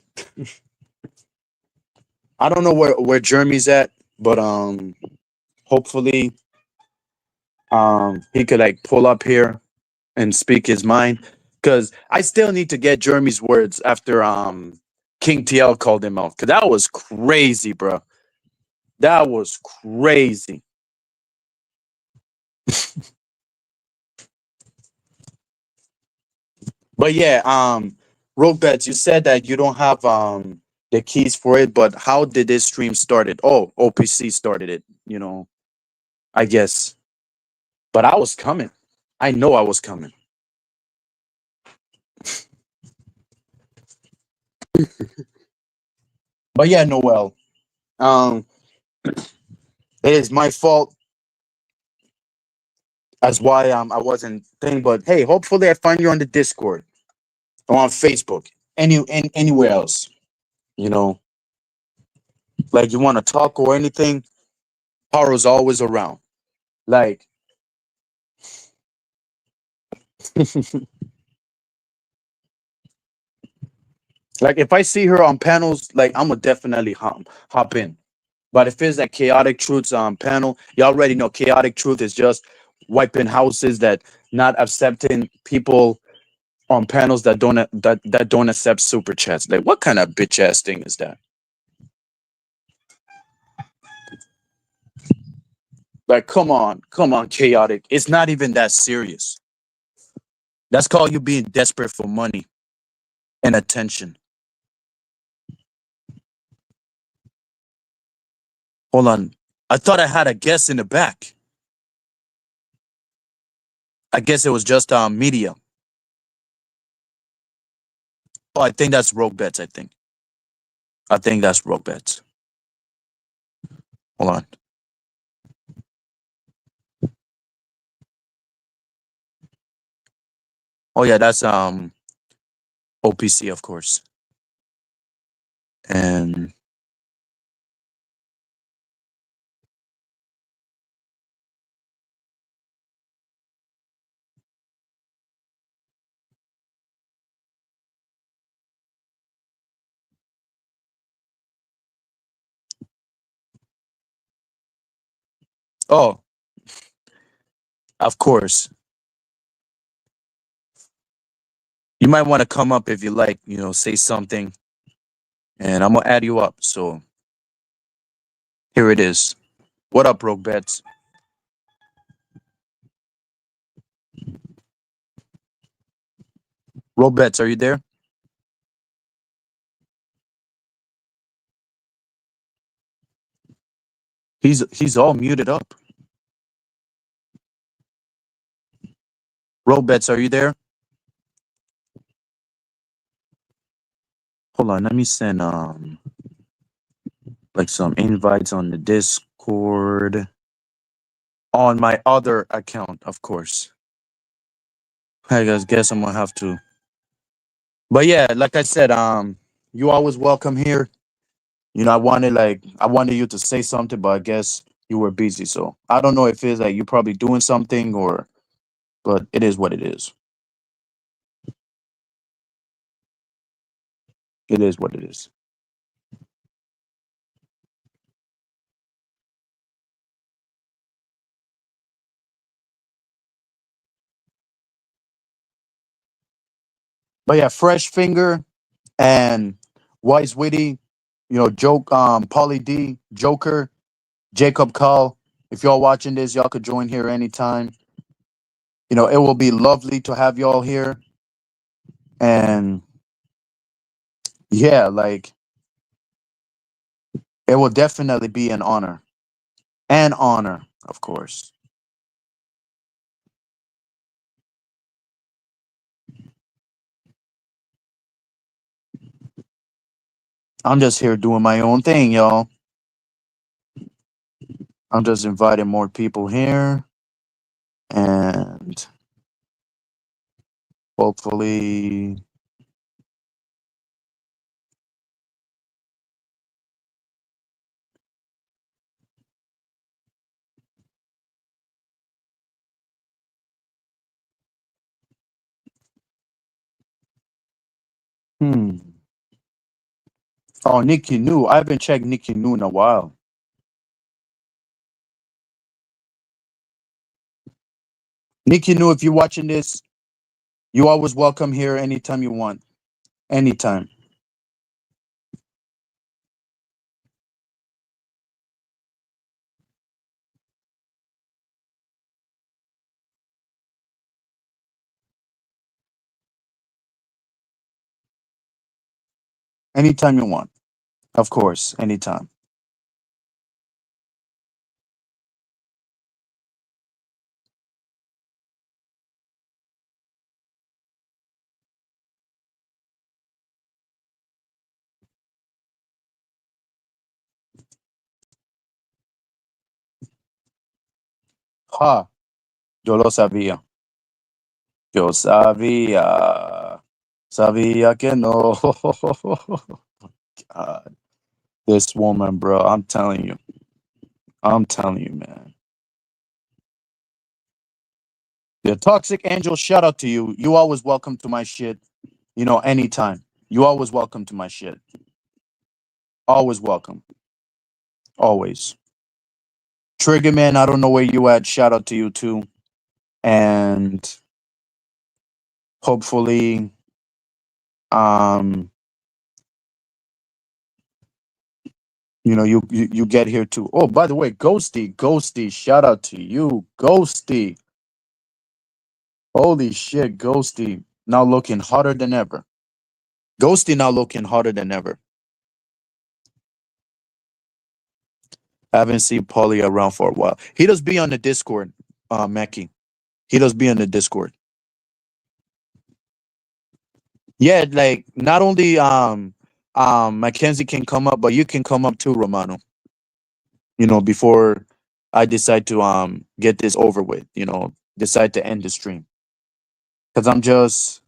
I don't know where Jeremy's at, but hopefully he could like pull up here and speak his mind, because I still need to get Jeremy's words after King TL called him out, because that was crazy, bro. That was crazy. But yeah, Rogue Bets, you said that you don't have the keys for it, but how did this stream started? Oh, OPC started it, I guess. But I was coming. I know I was coming. But yeah, Noel. Um, it is my fault as why I wasn't thing. But hey, hopefully I find you on the Discord or on Facebook, anywhere else. You know, like you want to talk or anything. Haru's always around. Like, like if I see her on panels, like I'm gonna definitely hop in. But if it's that chaotic truths panel, you already know chaotic truth is just wiping houses that not accepting people on panels that don't accept super chats. Like what kind of bitch ass thing is that? Like come on, chaotic. It's not even that serious. That's called you being desperate for money and attention. Hold on. I thought I had a guest in the back. I guess it was just media. Oh, I think that's Rogue Bets, I think that's Rogue Bets. Hold on. Oh yeah, that's OPC of course. And oh, of course. You might want to come up if you like, say something and I'm gonna add you up. So here it is. What up, Rogue Bets? Rogue Bets, are you there? He's all muted up. Rogue Bets, are you there? Hold on, let me send like some invites on the Discord on my other account, of course. I guess I'm gonna have to. But yeah, like I said, you always welcome here. I wanted you to say something, but I guess you were busy. So I don't know if it's like you're probably doing something or, but it is what it is. It is what it is. But yeah, Fresh Finger and Wise Witty, Joke, Polly D, Joker, Jacob Call. If y'all watching this, y'all could join here anytime. It will be lovely to have y'all here. And yeah, like it will definitely be an honor. An honor, of course. I'm just here doing my own thing, y'all. I'm just inviting more people here. And hopefully, hmm. Oh, Nikki New. I haven't checked Nikki New in a while. Nikki New, if you're watching this, you always welcome here anytime you want. Anytime. Anytime you want. Of course. Anytime. Ha, yo lo sabía. Yo sabía. Sabía que no. God, this woman, bro. I'm telling you. I'm telling you, man. The Toxic Angel, shout out to you. You always welcome to my shit. You know, anytime. You always welcome to my shit. Always welcome. Always. Trigger Man, I don't know where you at. Shout out to you too. And hopefully, um, you get here too. Oh, by the way, Ghosty, shout out to you, Ghosty. Holy shit, Ghosty, now looking hotter than ever. Ghosty now looking hotter than ever. Haven't seen Paulie around for a while. He does be on the Discord, Mackie. He does be on the Discord. Yeah, like not only Mackenzie can come up, but you can come up too, Romano. Before I decide to get this over with, decide to end the stream. Cause I'm just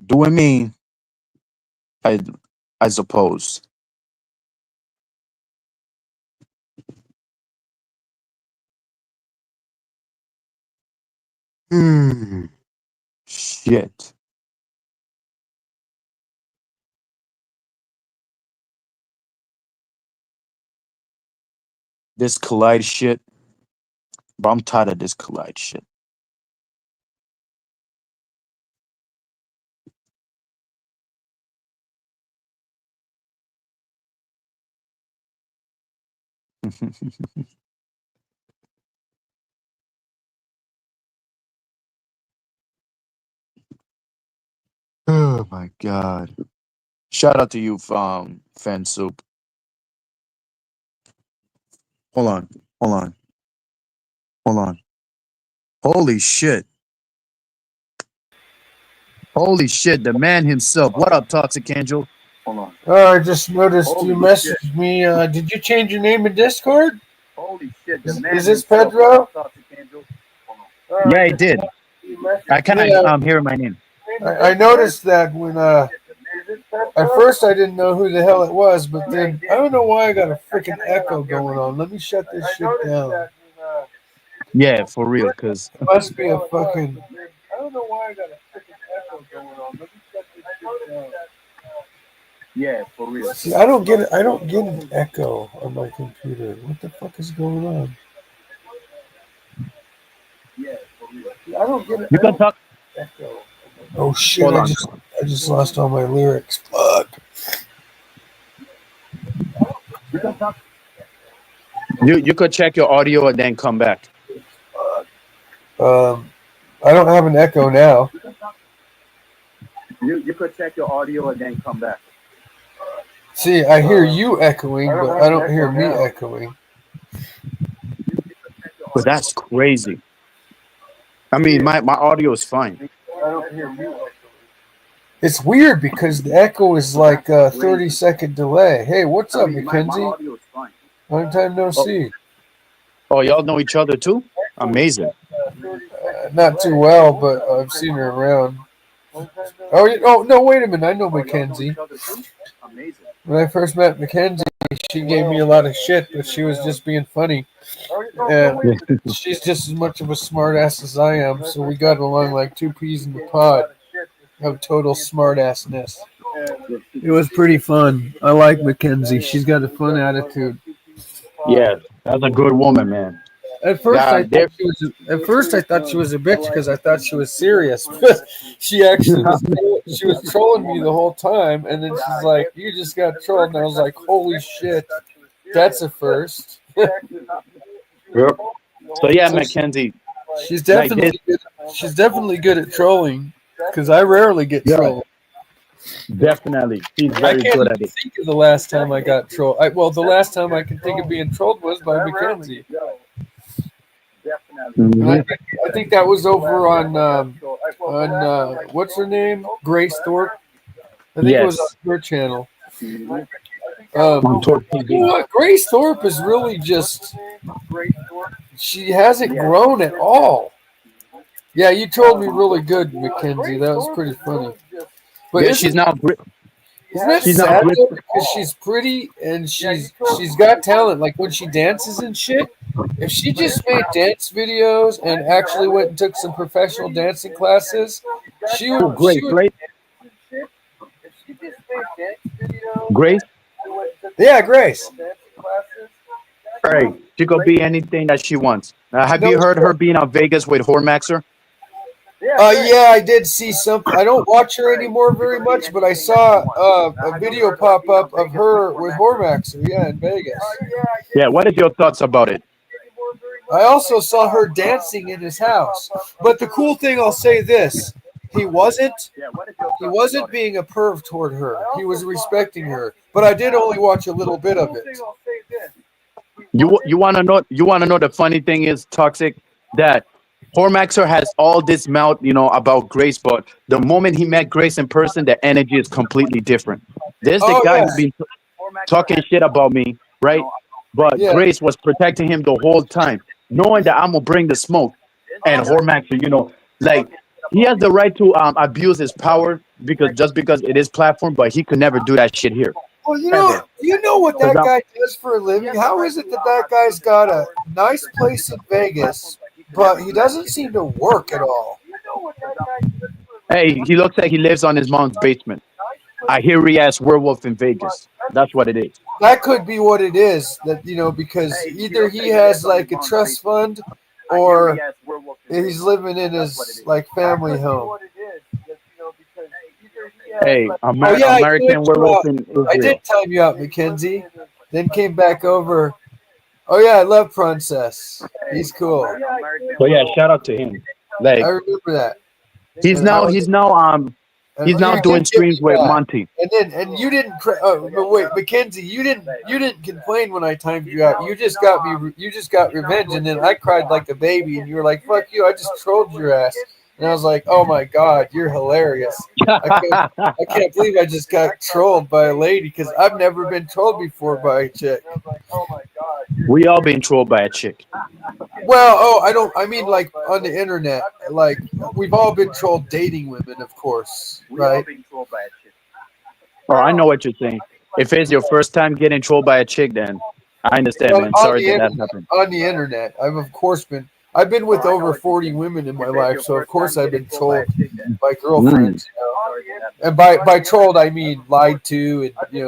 doing me. I suppose. Shit. This collide shit. But I'm tired of this collide shit. Oh my god. Shout out to you, Fan Soup. Hold on. Hold on. Hold on. Holy shit. Holy shit, the man himself. What up, Toxic Angel? Hold on.
Oh, I just noticed
Holy
you messaged me. Did you change your name in Discord?
Holy shit, the
Is
man
this
himself.
Pedro?
What up, Toxic Angel? Hold on. Yeah,
I
he did. I kind of
Yeah.
hear my name.
I noticed that when at first I didn't know who the hell it was, but then I don't know why I got a freaking echo going on. Let me shut this shit down.
Yeah, for real, cause
It must be a fucking. I don't know why I got a freaking echo going on. Let me shut this shit down.
yeah, for real.
See, I don't get it. I don't get an echo on my computer. What the fuck is going on?
Yeah, for real.
I don't get it.
You can talk.
Echo. Oh shit!
Hold
I
on.
just lost all my lyrics. Fuck.
You could check your audio and then come back.
I don't have an echo now.
You could check your audio and then come back.
See, I hear you echoing, but I don't hear me echoing.
But that's crazy. I mean, my audio is fine.
I don't hear you echoing. It's weird because the echo is like a 30-second delay. Hey, what's up, Mackenzie?
My audio is fine.
Long time no see.
Oh, y'all know each other too? Amazing.
Not too well, but I've seen her around. Oh no! Wait a minute. I know Mackenzie.
Amazing.
When I first met Mackenzie, she gave me a lot of shit, but she was just being funny. And she's just as much of a smartass as I am, so we got along like two peas in the pod of total smartassness. It was pretty fun. I like Mackenzie. She's got a fun attitude.
Yeah, that's a good woman, man.
At first,
God,
I thought she was a bitch because I thought she was serious. But she actually was trolling me the whole time, and then she's like, "You just got trolled," and I was like, "Holy shit, that's a first."
Yep. So yeah, Mackenzie.
She's definitely good at trolling because I rarely get trolled.
Definitely, she's
I
very
can't
good
even
at it.
think of the last time I got trolled. The last time I can think of being trolled was by Mackenzie.
Mhm.
I think that was over on what's her name? Grace Thorpe. I think it was
Yes.
on her channel.
on Torque
You know
TV.
what? Grace Thorpe is really just, she hasn't grown at all. Yeah, you told me really good, Mackenzie. That was pretty funny. But
Yeah, she's now
isn't that
she's now
sad
grip.
though? Because she's pretty and she's got talent. Like when she dances and shit. If she just made dance videos and actually went and took some professional dancing classes, she
Oh,
would. She
Grace,
would.
right? Grace,
Yeah, Grace.
right? She could be anything that she wants. Have
No,
you heard her being on Vegas with Hormaxer?
yeah, I did see something. I don't watch her anymore very much, but I saw a video pop up of her with Hormaxer, yeah, in Vegas.
Yeah. What is your thoughts about it?
I also saw her dancing in his house. But the cool thing, I'll say this: he wasn't being a perv toward her. He was respecting her. But I did only watch a little bit of it.
You want to know? You want to know the funny thing is, Toxic, that Hormaxer has all this mouth, about Grace, but the moment he met Grace in person, the energy is completely different. There's the
Oh
guy
yeah,
who's been talking shit about me, right? But
yeah.
Grace was protecting him the whole time, knowing that I'm gonna bring the smoke. And Hormaxer, like he has the right to abuse his power because it is platform, but he could never do that shit here.
Well,
Ever.
you know what
'Cause
that guy does for a living. How is it that that guy's got a nice place in Vegas, but he doesn't seem to work at all?
Hey, he looks like he lives on his mom's basement. A hairy ass werewolf in Vegas. That's what it is.
That could be what it is. That because either he has like a trust fund, or he's living in his like family home.
Hey,
Oh yeah,
American werewolf in
I
Israel.
did time you out, Mackenzie. Then came back over. Oh yeah, I love Princess. He's cool.
So yeah, shout out to him. Like
I remember that.
he's now
And
he's now
you
doing
did get me
streams with
back.
Monty.
And you didn't. But wait, Mackenzie, you didn't complain when I timed you out. You just got revenge, and then I cried like a baby, and you were like, "Fuck you! I just trolled your ass." And I was like, "Oh my god, you're hilarious! I can't believe I just got trolled by a lady because I've never been trolled before by a chick."
We all been trolled by a chick.
Well, I mean like on the internet. Like we've all been trolled dating women, of course, right?
Oh, I know what you're saying. If it's your first time getting trolled by a chick, then I understand, man.
On
Sorry
the
that
internet,
happened.
on the internet, I've been with over 40 women in my life, so of course I've been trolled by girlfriends. And by trolled I mean lied to, and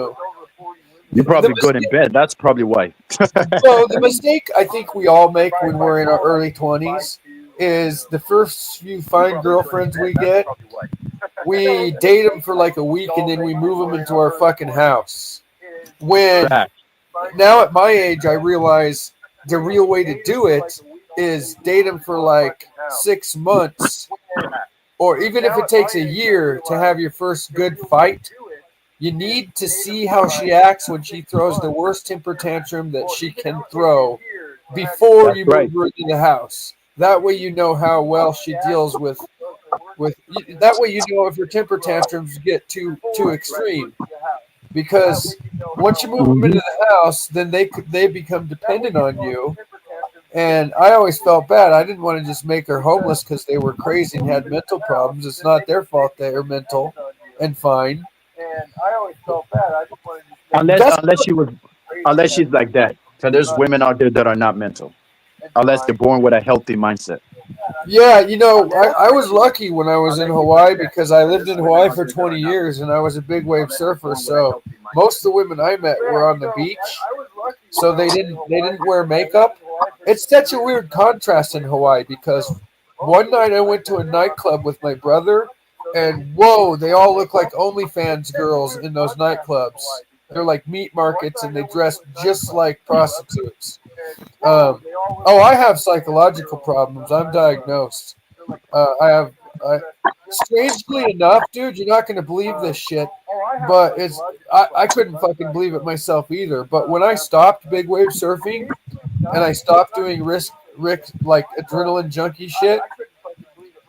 You're probably good in bed. That's probably why.
So the mistake I think we all make when we're in our early 20s is the first few fine girlfriends we get, we date them for like a week and then we move them into our fucking house. When
Fact.
now at my age, I realize the real way to do it is date them for like 6 months, or even if it takes a year to have your first good fight. You need to see how she acts when she throws the worst temper tantrum that she can throw before
That's
you
right.
move her into the house. That way you know how well she deals with that way you know if your temper tantrums get too extreme. Because once you move them into the house, then they become dependent on you. And I always felt bad. I didn't want to just make her homeless because they were crazy and had mental problems. It's not their fault they are mental and fine.
Unless she's like that. So there's women out there that are not mental. Unless they're born with a healthy mindset.
Yeah, I was lucky when I was in Hawaii because I lived in Hawaii for 20 years and I was a big wave surfer. So most of the women I met were on the beach, so they didn't wear makeup. It's such a weird contrast in Hawaii because one night I went to a nightclub with my brother, and whoa, they all look like OnlyFans girls in those nightclubs. They're like meat markets and they dress just like prostitutes. I have psychological problems. I'm diagnosed. Strangely enough, dude, you're not going to believe this shit, but I couldn't fucking believe it myself either. But when I stopped big wave surfing and I stopped doing risk like adrenaline junkie shit,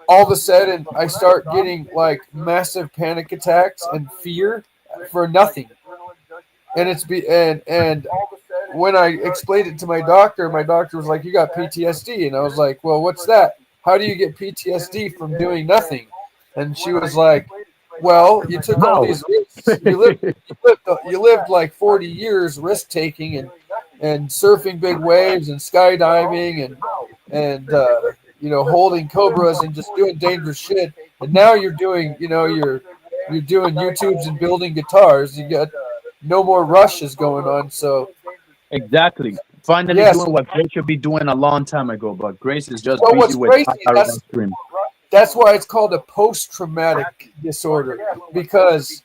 all of a sudden I start getting like massive panic attacks and fear for nothing. and when I explained it to my doctor was like, "You got PTSD," and I was like, "Well, what's that? How do you get PTSD from doing nothing?" And she was like, "Well, you took all
How?
these risks. You lived like 40 years risk taking and surfing big waves and skydiving and holding cobras and just doing dangerous shit. And now you're doing you're doing YouTubes and building guitars. You got no more rushes going on. So
Exactly. Finally
yes,
doing what Grace should be doing a long time ago, but Grace is just
well,
busy
what's
with
crazy,
IRS stream.
that's why it's called a post-traumatic disorder, because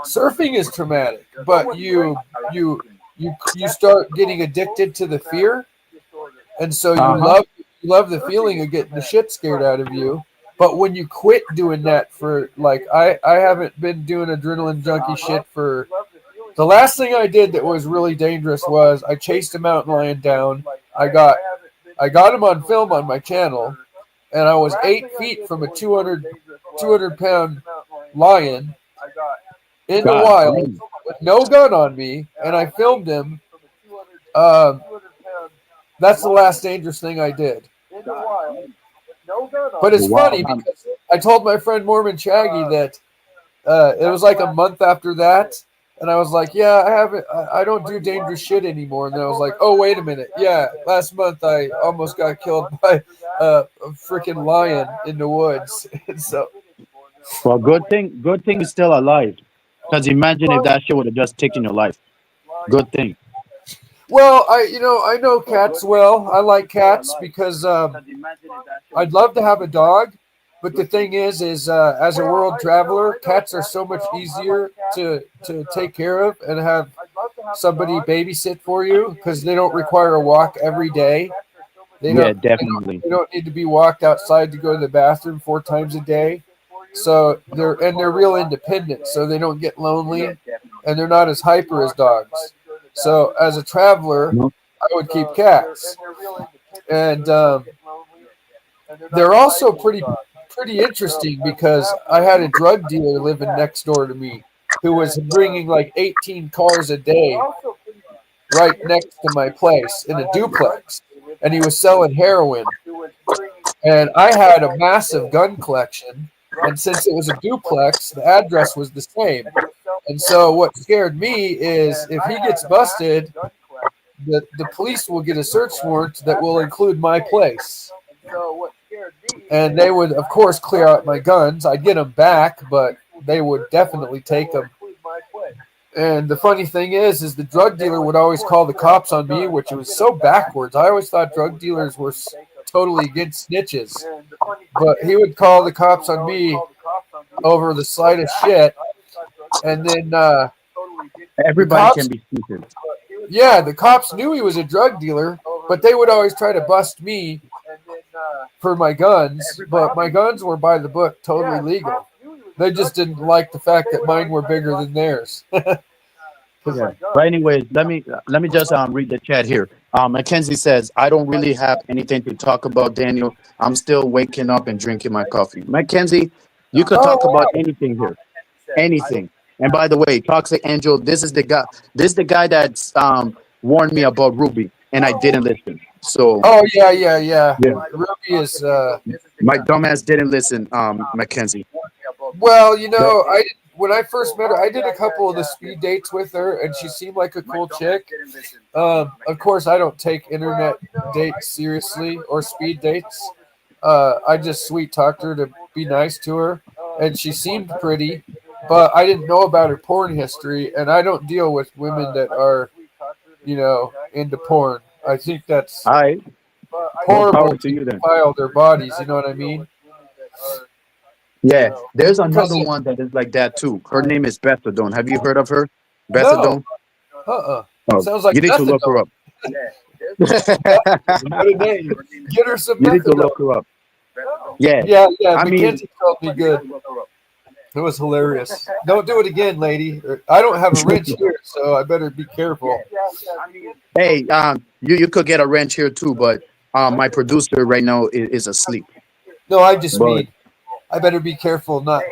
surfing is traumatic, but you start getting addicted to the fear, and so
Uh-huh.
you love the feeling of getting the shit scared out of you. But when you quit doing that for like I haven't been doing adrenaline junkie shit for the last thing I did that was really dangerous was I chased a mountain lion down. I got him on film on my channel, and I was 8 feet from a 200 pound lion in the
God
wild
damn.
with no gun on me, and I filmed him. Um, that's the last dangerous thing I did. But it's
Wow.
funny because I told my friend Mormon Shaggy that it was like a month after that, and I was like, "Yeah, I don't do dangerous shit anymore." And then I was like, "Oh, wait a minute. Yeah, last month I almost got killed by a freaking lion in the woods." And so,
Well, good thing is still alive. Because imagine if that shit would have just taken your life. Good thing.
well, I know cats well. I like cats because I'd love to have a dog, but the thing is as a world traveler, cats are so much easier to take care of and have somebody babysit for you because they don't require a walk every day. They
Yeah,
don't,
definitely.
they don't need to be walked outside to go to the bathroom 4 times a day. So they're real independent, so they don't get lonely, and they're not as hyper as dogs. So as a traveler,
No.
I would keep cats, and they're also pretty interesting because I had a drug dealer living next door to me who was bringing like 18 cars a day right next to my place in a duplex, and he was selling heroin. And I had a massive gun collection, and since it was a duplex, the address was the same. And so what scared me is if he gets busted, the police will get a search warrant that will include my place. And they would, of course, clear out my guns. I'd get them back, but they would definitely take them. And the funny thing is the drug dealer would always call the cops on me, which was so backwards. I always thought drug dealers were totally against snitches, but he would call the cops on me over the slightest shit. And then the
Everybody
cops,
can be stupid.
yeah, the cops knew he was a drug dealer, but they would always try to bust me for my guns. But my guns were by the book, totally legal. They just didn't like the fact that mine were bigger than theirs.
Yeah. But anyways, let me just read the chat here. Mackenzie says, I don't really have anything to talk about, Daniel. I'm still waking up and drinking my coffee. Mackenzie, you could
Oh,
talk about
wow.
anything here. Anything. And by the way, Toxic Angel, this is the guy that's warned me about Ruby and I didn't listen. So
Oh, yeah.
yeah,
Ruby is
my dumbass didn't listen, Mackenzie.
well,
But
when I first met her, I did a couple of the speed dates with her, and she seemed like a cool chick. Of course, I don't take internet dates seriously or speed dates. I just sweet talked her to be nice to her, and she seemed pretty, but I didn't know about her porn history, and I don't deal with women that are, into porn. I think that's
I more
horrible
power to
to
you then.
defile their bodies. You know what I mean?
Yeah, there's
Because
another one that is like that too. Her name is Bethadone. Have you heard of her?
no,
Bethadone? Oh,
sounds like
you need to look her
methadone.
up.
What a name. Get her some
You need to
methadone.
look her up. Yeah,
Yeah.
I mean,
Mackenzie told me good. It was hilarious. Don't do it again, lady. I don't have a wrench here, so I better be careful.
hey, you could get a wrench here too, but my producer right now is asleep.
No, I just
But
mean I better be careful not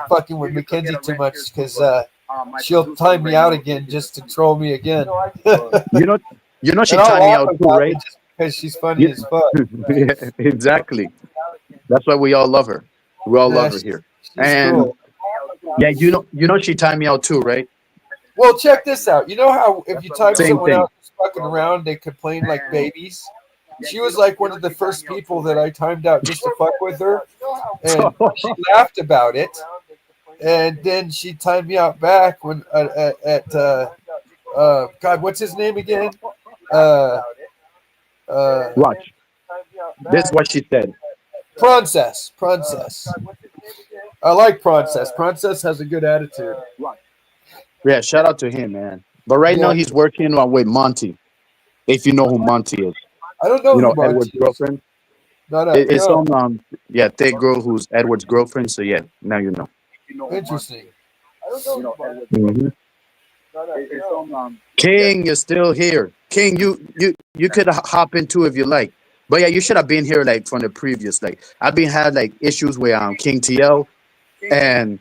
fucking with Mackenzie too much because she'll time me out again just to troll me again.
You know, she
And I'll
timed me
laugh
out too,
about
right?
it just because she's funny
Yeah.
as fuck.
Yeah, exactly. That's why we all love her. We all
Yeah,
love her here.
she's
And
cool.
yeah, you know she timed me out too, right?
Well, check this out. You know how if you time
Same
someone
thing.
out who's fucking around, they complain like babies? She was like one of the first people that I timed out just to fuck with her. And she laughed about it. And then she timed me out back when God, what's his name again?
Watch. This is what she said.
Princess. I like Princess. Princess has a good attitude.
Yeah, shout out to him, man. But right now
Yeah.
he's working on with Monty. If you know who Monty is,
I don't know
you know
who Monty
Edward's
is.
girlfriend. It's
No.
some yeah, thick girl who's Edward's girlfriend. So yeah, now you know.
Interesting.
Mhm. King is still here. King, you could hop into if you like. But yeah, you should have been here like from the previous. Like I've been had like issues with King TL, and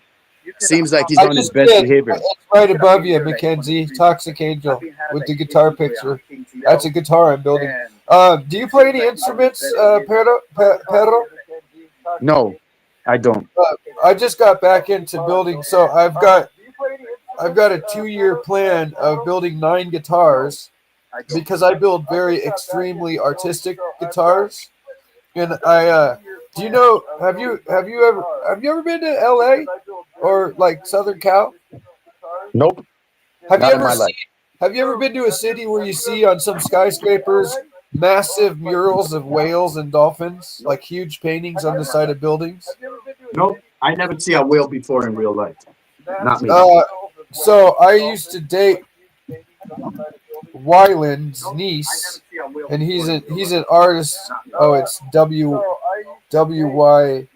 seems like he's
I
on his
just
best
did.
behavior.
It's right above you, Mackenzie. Toxic Angel with the guitar picture. That's a guitar I'm building. Do you play any instruments, Pedro?
No, I don't.
I just got back into building, so I've got a 2-year plan of building 9 guitars because I build very extremely artistic guitars. And I do you know have you ever been to LA or like Southern Cal?
Nope.
Have you
Not in
ever
my
seen,
life.
have you ever been to a city where you see on some skyscrapers massive murals of whales and dolphins, like huge paintings on the side of buildings?
Nope. I never see a whale before in real life. Not me.
So I used to date Wyland's niece, and he's an artist. Oh, it's WYLAND.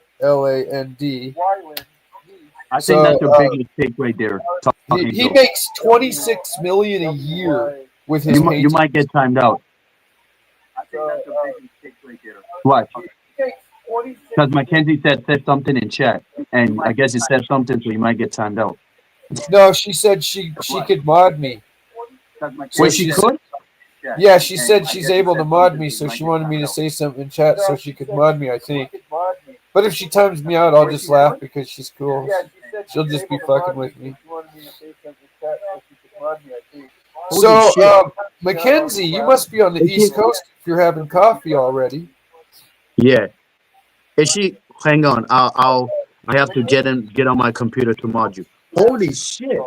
I think
So
that's your biggest take right there.
he makes 26 million a year with his
You
paintings.
might get timed out. What? Because Mackenzie said something in chat, and I guess he said something, so you might get timed out.
No, she said she could mod me. So
Wait, she could?
Yeah, she said she's able to mod me, so she wanted me to say something in chat so she could mod me, I think. But if she times me out, I'll just laugh because she's cool. She'll just be fucking with me. So, Mackenzie, you must be on the East Coast if you're having coffee already.
Yeah. Is she? Hang on. I have to get on my computer to mod you. Holy shit!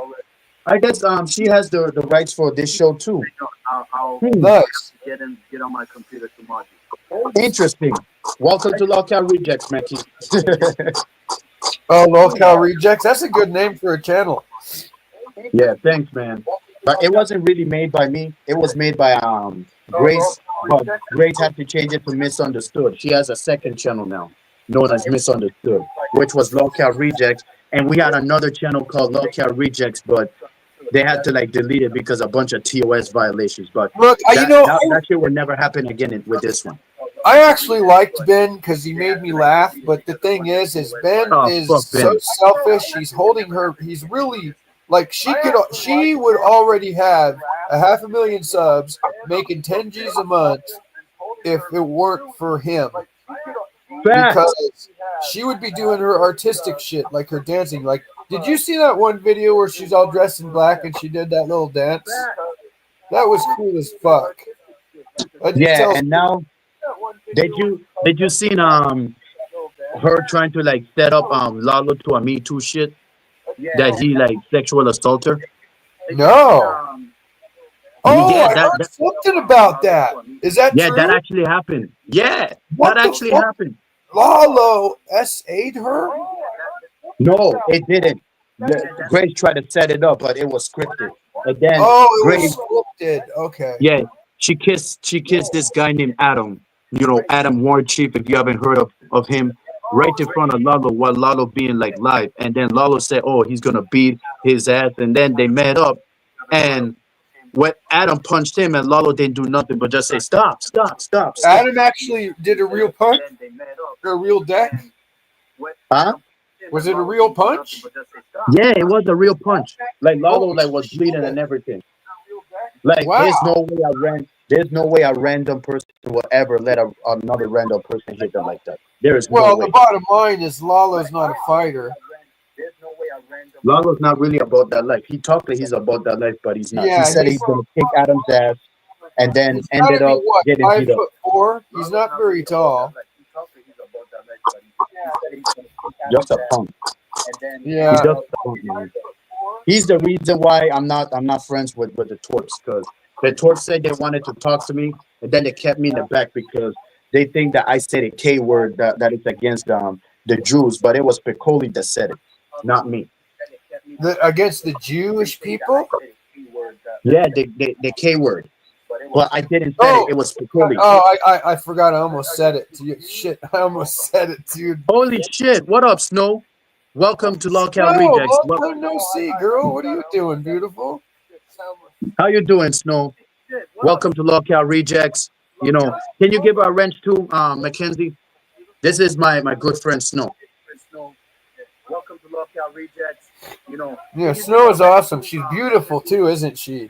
I guess she has the rights for this show too.
Nice.
Get on my computer to mod you. Interesting. Welcome to Lockout Rejects, Mackie.
Oh, Local Rejects. That's a good name for a channel.
Yeah, thanks, man. But it wasn't really made by me. It was made by Grace. But Grace had to change it to Misunderstood. She has a second channel now, known as Misunderstood, which was Lockout Rejects. And we had another channel called Lockout Rejects, but they had to like delete it because a bunch of TOS violations. But
Look,
that shit would never happen again with this one.
I actually liked Ben because he made me laugh. But the thing is Ben is so selfish. He's holding her. He's really like she would already have 500,000 subs, making 10 G's a month if it weren't for him. Because she would be doing her artistic shit, like her dancing. Like, did you see that one video where she's all dressed in black and she did that little dance? That was cool as fuck.
Yeah, and now did you seen her trying to like set up Lalo to a Me Too shit that he like sexual assault her?
No. Oh,
yeah,
I heard something about that. Is that true?
Yeah, that actually happened. Yeah, that actually happened.
Lalo SA'd her?
No, it didn't. Grace tried to set it up, but it was scripted. And then
was scripted. Okay.
Yeah, she kissed this guy named Adam. You know, Adam Warren Chief, if you haven't heard of him, right in front of Lalo while Lalo being like live. And then Lalo said, oh, he's gonna beat his ass. And then they met up, and when Adam punched him, and Lalo didn't do nothing but just say, stop.
Adam actually did a real punch? Or a real deck?
Huh?
Was it a real punch?
Yeah, it was a real punch. Like Lalo like was bleeding and everything. Like
Wow.
there's no way a random person will ever let another random person hit them like that. There is
Well,
no way.
the bottom line is Lalo's not a fighter.
Lalo's not really about that life. He talked that he's about that life, but he's not.
Yeah,
He said
he's-
he's gonna kick Adam's ass and then
He's
ended
gotta be
up
what,
getting beat up.
5'4"? He's not very tall.
Just a punk.
Yeah.
He's just a punk, man. He's the reason why I'm not friends with the Torps, because the Torps said they wanted to talk to me, and then they kept me in the back because they think that I said a K word that is against the Jews, but it was Piccoli that said it, not me.
Against the Jewish people?
Yeah, the K word, but I didn't say
Oh.
it. It was Piccoli.
Oh, I forgot. I almost said it to you. Shit, I almost said it to you.
Holy shit! What up, Snow? Welcome to Lockout
No,
Rejects.
long time no see, girl. What are you doing, beautiful?
How you doing, Snow? Welcome to Lockout Rejects. You know, can you give a wrench to Mackenzie? This is my good friend Snow. Welcome to Lockout Rejects. You know,
Yeah, Snow is awesome. She's beautiful too, isn't she?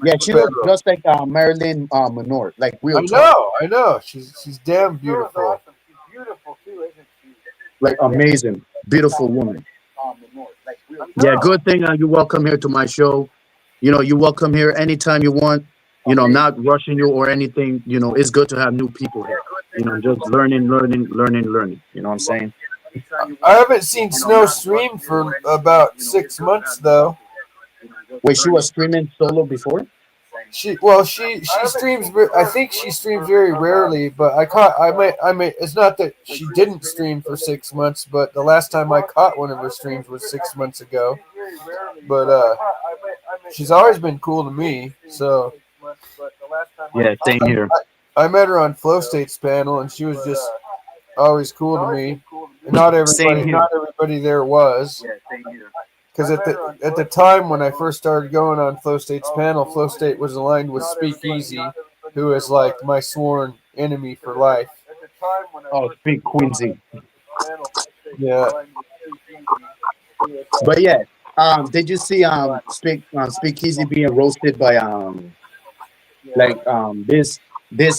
yeah, she looks just like Marilyn Monroe, like real talk.
I know. She's damn beautiful.
Like amazing, beautiful woman. Yeah, good thing you welcome here to my show. You know, you welcome here anytime you want. You know, I'm not rushing you or anything. You know, it's good to have new people here. You know, just learning. You know what I'm saying?
I haven't seen Snow stream for about 6 months though.
Wait, she was streaming solo before?
She streams. I think she streams very rarely, but I might. It's not that she didn't stream for 6 months, but the last time I caught one of her streams was 6 months ago. But she's always been cool to me. So
Yeah, same here.
I met her on Flow State's panel, and she was just always cool to me. Not everybody there was. Because at the time when I first started going on Flow State's panel, Flow State was aligned with Speakeasy, who is like my sworn enemy for life.
Oh, Speak Quincy.
Yeah.
But yeah, did you see Speakeasy being roasted by this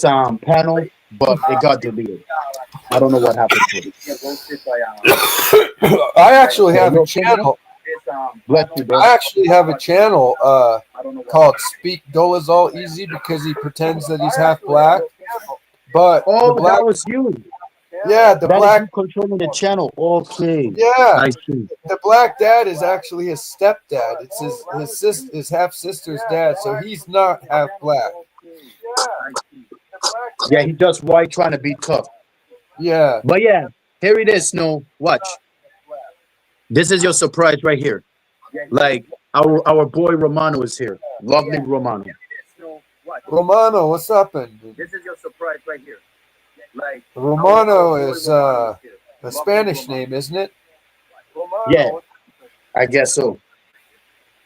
panel, but it got deleted. I don't know what happened to it.
I actually have a channel.
Bless you, bro.
I actually have a channel called Speak Dolazal Easy because he pretends that he's half black. But
Oh,
the black,
that was you.
yeah, the
That
black,
is you controlling the channel. Okay.
yeah,
I see.
the black dad is actually his stepdad. It's his half sister's dad, so he's not half black.
Yeah, he does white trying to be tough.
Yeah.
But yeah, here it is, Snow. Watch. This is your surprise right here. Like our boy Romano is here. Lovely Romano.
Romano, what's up?
This is your surprise right here. Like
Romano is a Spanish name, isn't it?
yeah, I guess so.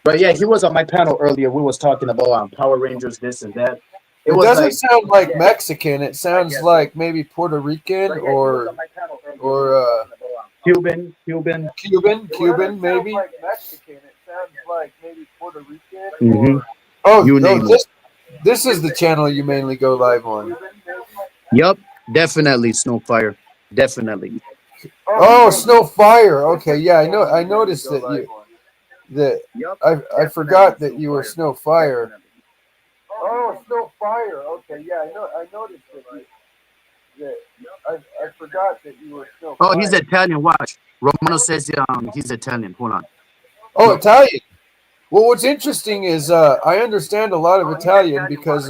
But yeah, he was on my panel earlier. We was talking about Power Rangers, this and that.
It
was
doesn't
like,
sound like Mexican. It sounds like maybe Puerto Rican or
Cuban,
Cuban, maybe.
Mm-hmm.
Oh,
You
no,
name
this is the channel you mainly go live on.
Yep, definitely Snowfire, definitely.
Oh, Snowfire. Okay, yeah, I noticed I forgot that you were Snowfire. Oh, Snowfire. Okay, yeah, I noticed that I forgot that you were Snowfire.
Oh, he's Italian. Watch. Romano says he's Italian. Hold on.
Oh, Italian. Well, what's interesting is I understand a lot of Italian because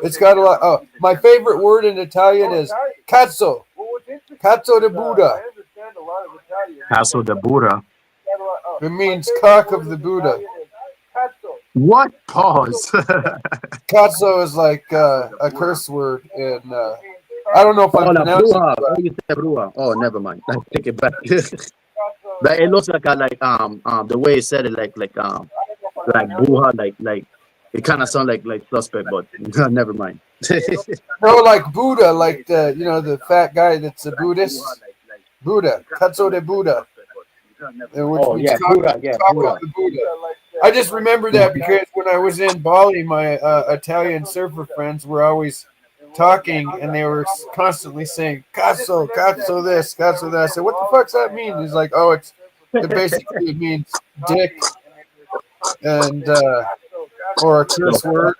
it's got a lot. Oh, my favorite word in Italian is cazzo. Cazzo de Buddha.
Cazzo de Buddha.
It means cock of the Buddha.
What? Pause.
Cazzo is like a curse word, and I don't know if I'm pronouncing it right.
You said bruja. Oh, never mind. I take it back. But it looks like the way it said it like bruja, like it kind of sounds like suspect, but never mind.
No, like Buddha, like the fat guy that's a Buddhist. Buddha, Cazzo de Buddha. And which
Oh
we
yeah,
talk
Buddha. Yeah, Buddha.
about the Buddha. I just remember that because when I was in Bali, my Italian surfer friends were always talking, and they were constantly saying "cazzo, cazzo this, cazzo that." I said, "What the fuck's that mean?" He's like, "Oh, it basically it means dick and or a curse word."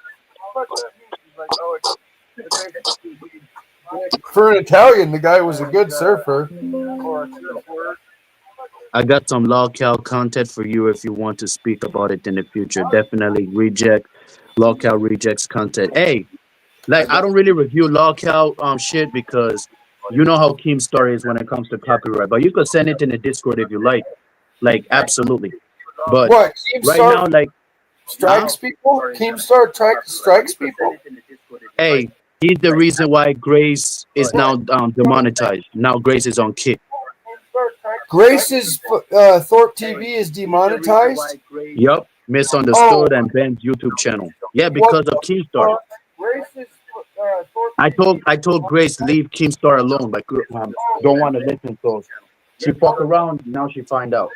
For an Italian, the guy was a good surfer.
I got some lockout content for you if you want to speak about it in the future. Definitely reject lockout rejects content. Hey, like I don't really review lockout shit because you know how Keemstar is when it comes to copyright. But you could send it in the Discord if you like. Like absolutely. But
What?
right now,
Keemstar
like
strikes people? Keemstar strikes people?
hey, he's the reason why Grace is now demonetized. Now Grace is on kick.
Grace's Thorpe TV is demonetized?
Yup, misunderstood and banned YouTube channel. Yeah, because of Keemstar. I told Grace leave Keemstar alone. Like don't want to listen. So she fuck around. Now she find out.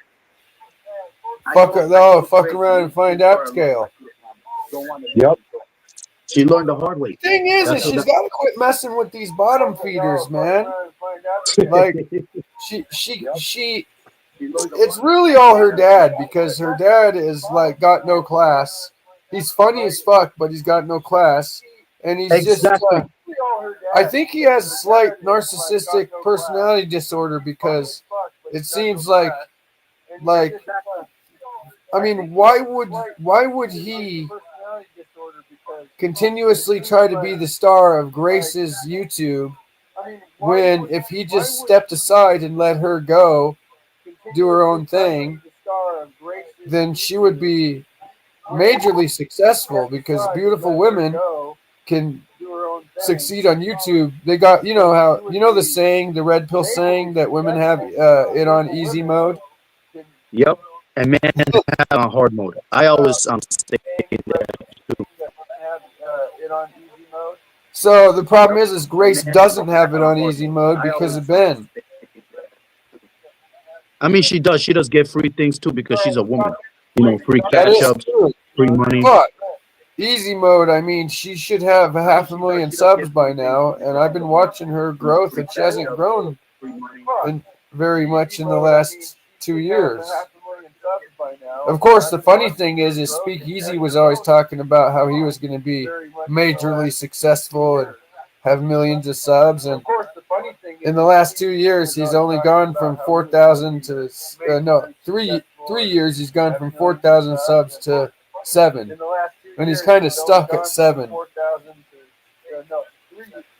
Fuck around and find out scale.
Yep. She learned the hard way.
Thing is she's got to quit messing with these bottom feeders, man. Like she it's really all her dad, because her dad is like got no class. He's funny as fuck, but he's got no class, and he's
Exactly.
just I think he has slight narcissistic personality disorder, because it seems like I mean, why would he continuously try to be the star of Grace's YouTube when if he just stepped aside and let her go do her own thing, then she would be majorly successful, because beautiful women can succeed on YouTube. They got, you know how, you know the saying, the red pill saying that women have it on easy mode.
Yep. And man have on hard mode. I always say that too.
So the problem is Grace doesn't have it on easy mode because of Ben.
I mean, she does. She does get free things too because she's a woman. You know, free
That
catch
is
ups,
true.
free money.
But easy mode, I mean, she should have 500,000 subs by now, and I've been watching her growth, and she hasn't grown very much in the last 2 years. Of course, the funny thing is Speakeasy was always talking about how he was going to be majorly successful and have millions of subs, and in the last 2 years, he's only gone from 4,000 to 3 years. He's gone from 4,000 subs to 7, and he's kind of stuck at 7.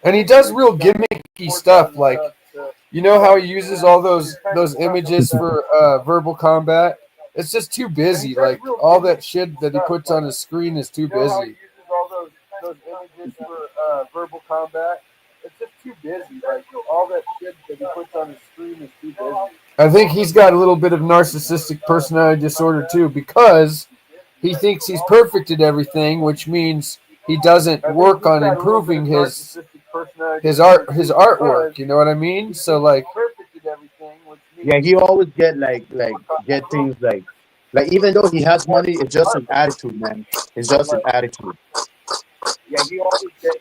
And he does real gimmicky stuff, like, you know how he uses all those images for verbal combat? It's just too busy. Like, all that shit that he puts on his screen is too busy. Those images for verbal combat. It's just too busy. Like, all that shit that he puts on his screen is too busy. I think he's got a little bit of narcissistic personality disorder too, because he thinks he's perfect at everything, which means he doesn't work on improving his artwork. You know what I mean? So like,
Yeah, he always get get things like even though he has money, it's just an attitude, man. It's just an attitude. Yeah, he always get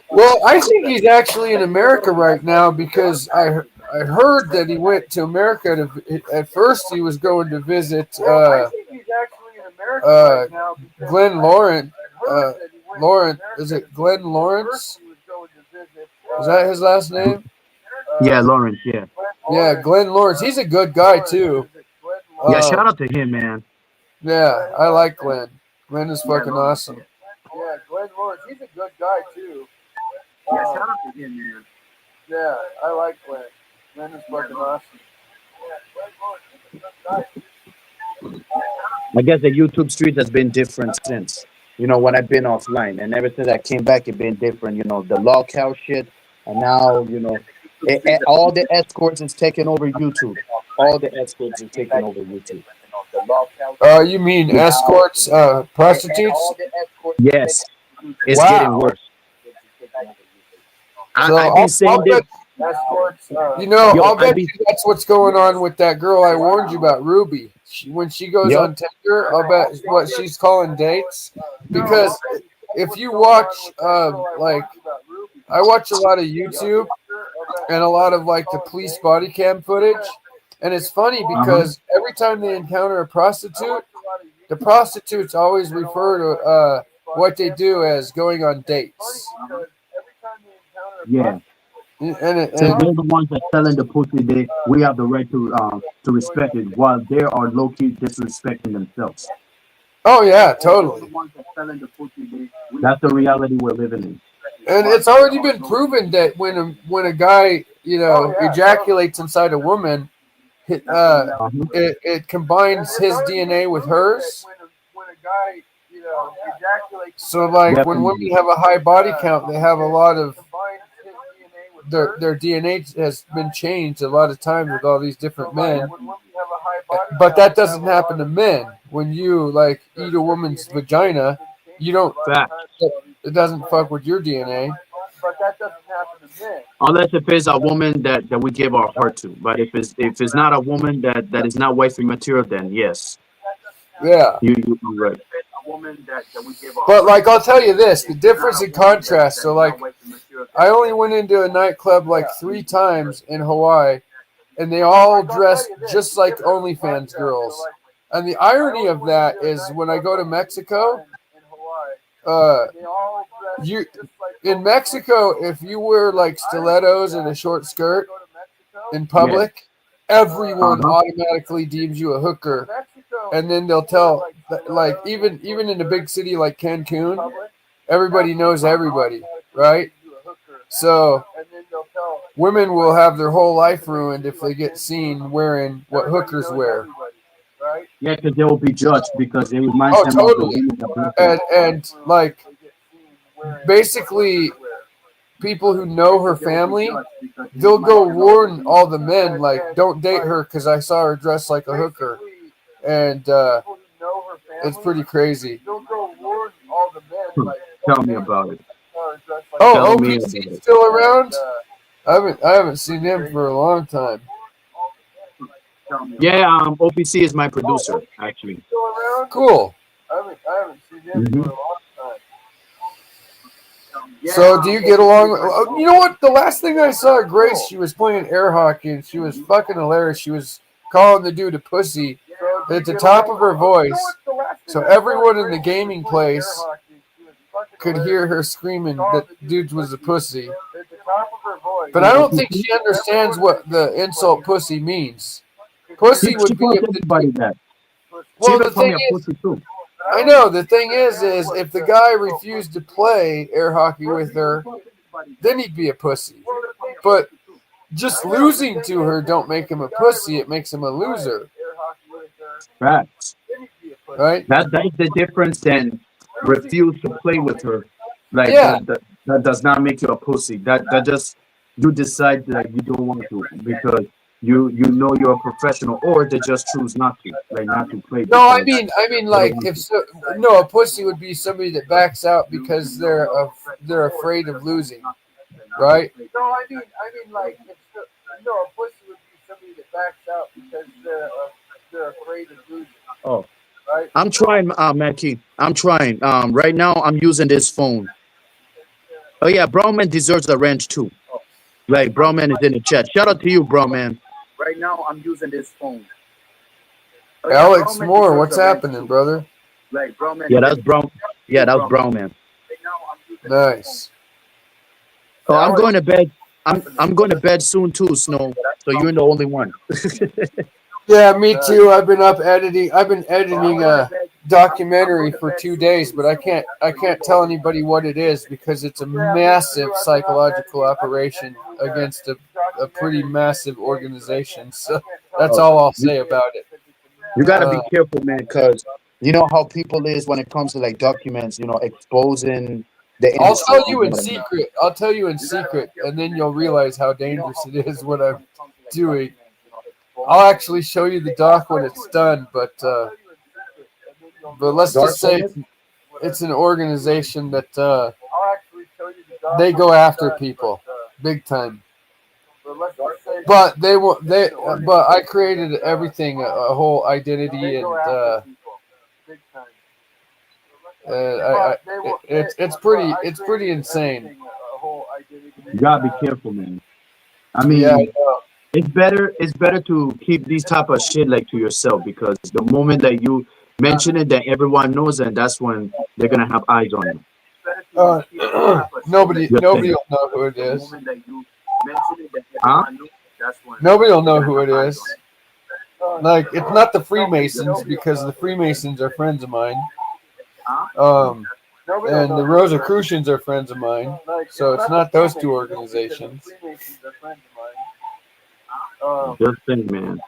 well, I think he's actually in America right now, because I heard that he went to America to. At first, he was going to visit Glenn Lawrence. Is it Glenn Lawrence? Is that his last name?
Yeah, Lawrence. Yeah.
Yeah, Glenn Lawrence. He's a good guy too.
Yeah, shout out to him, man.
Yeah, I like Glenn. Glenn is fucking awesome. Yeah, Glenn Lawrence. He's a good guy too.
Yeah, shout out to him, man.
Yeah, I like Glenn. Glenn is fucking awesome.
I guess the YouTube street has been different since. You know, when I've been offline, and ever since I came back, it's been different. You know, the lockout shit, and now you know, all the escorts is taking over YouTube. All the escorts are taking over YouTube.
You mean escorts, prostitutes?
Yes, it's
Wow.
getting worse.
So
I've been saying this.
You know,
Yo,
I'll
I
bet
be
you that's what's going on with that girl I warned you about, Ruby. When she goes
yep.
on Tinder, I'll bet what she's calling dates. Because if you watch, like, I watch a lot of YouTube and a lot of like the police body cam footage, and it's funny because every time they encounter a prostitute, the prostitutes always refer to what they do as going on dates.
Yeah.
And
So they're the ones that selling the pussy. We have the right to respect it, while they are low key disrespecting themselves.
oh yeah, totally.
That's the reality we're living in.
And it's already been proven that when a guy ejaculates inside a woman, it combines his DNA with hers. So like when women
Definitely.
have a high body count, they have a lot of their DNA has been changed a lot of times with all these different men. But that doesn't happen to men. When you like eat a woman's vagina, you don't.
Fact.
It doesn't fuck with your DNA.
Unless if it's a woman that we give our heart to. But if it's not a woman that is not wifey material, then yes.
Yeah.
You're right.
But like I'll tell you this, the difference in contrast. So like I only went into a nightclub like 3 times in Hawaii, and they all dressed just like OnlyFans girls. And the irony of that is when I go to Mexico, you in Mexico, if you wear like stilettos and a short skirt in public, everyone automatically deems you a hooker. And then they'll tell, like even in a big city like Cancun, everybody knows everybody, right? So women will have their whole life ruined if they get seen wearing what hookers wear.
Yeah, because they will be judged because it reminds
Oh,
them of the
totally.
women that work there.
And like basically people who know her family, they'll go warn all the men like, don't date her because I saw her dressed like a hooker. And it's pretty crazy.
Tell me about it.
Oh,
Tell me about
OPC
it.
still around? I haven't seen him for a long time.
Yeah, OPC is my producer, actually.
Cool.
Mhm.
So do you get along? You know what? The last thing I saw of Grace, she was playing air hockey and she was fucking hilarious. She was calling the dude a pussy at the top of her voice, so everyone in the gaming place could hear her screaming that dude was a pussy. But I don't think she understands what the insult pussy means. Pussy
She
would be
calls
if
everybody that. She
well,
even
the
called me
thing
a
is,
pussy too.
I know the thing is if the guy refused to play air hockey with her, then he'd be a pussy. But just losing to her don't make him a pussy. It makes him a loser,
Facts.
right?
That's the difference. Then refuse to play with her. Like
Yeah.
that does not make you a pussy. That just you decide that you don't want to because you know you're a professional, or they just choose not to, like not to play.
No, I
because
mean,
they
like
don't want
if
to.
so, no, a pussy would be somebody that backs out because they're afraid of losing, right? No, I mean, like if no, a pussy would be somebody that backs out because they're afraid of losing,
Oh,
right?
I'm trying, Mackie. I'm trying. Right now I'm using this phone. Oh yeah, Browman deserves a ranch too. Like Browman is in the chat. Shout out to you, Browman. Right now I'm using this phone. Oh, yeah,
Alex
Browman
Moore,
deserves
what's
a ranch
happening,
too.
brother?
Like Browman. Yeah, that's Brown. Yeah, that's Browman.
Nice.
Oh, I'm going to bed. I'm going to bed soon too, Snow. So you're the only one.
Yeah, me too. I've been editing a documentary for 2 days, but I can't tell anybody what it is because it's a massive psychological operation against a pretty massive organization. So that's all I'll say about it.
You gotta be careful, man, because you know how people is when it comes to like documents, exposing the
I'll
industry.
tell you in secret. I'll tell you in secret, and then you'll realize how dangerous it is what I'm doing. I'll actually show you the doc when it's done, but let's just say it's an organization that they go after people big time. But but I created everything, a whole identity, and it's pretty insane.
You gotta be careful, man. I mean,
Yeah, I know.
it's better to keep these type of shit like to yourself, because the moment that you mention it, that everyone knows, and that's when they're gonna have eyes on you.
Nobody
Just saying.
will know who it is.
Huh?
Nobody will know who it is. Like, it's not the Freemasons, because the Freemasons are friends of mine. And the Rosicrucians are friends of mine. So it's not those two organizations.
Just saying, man.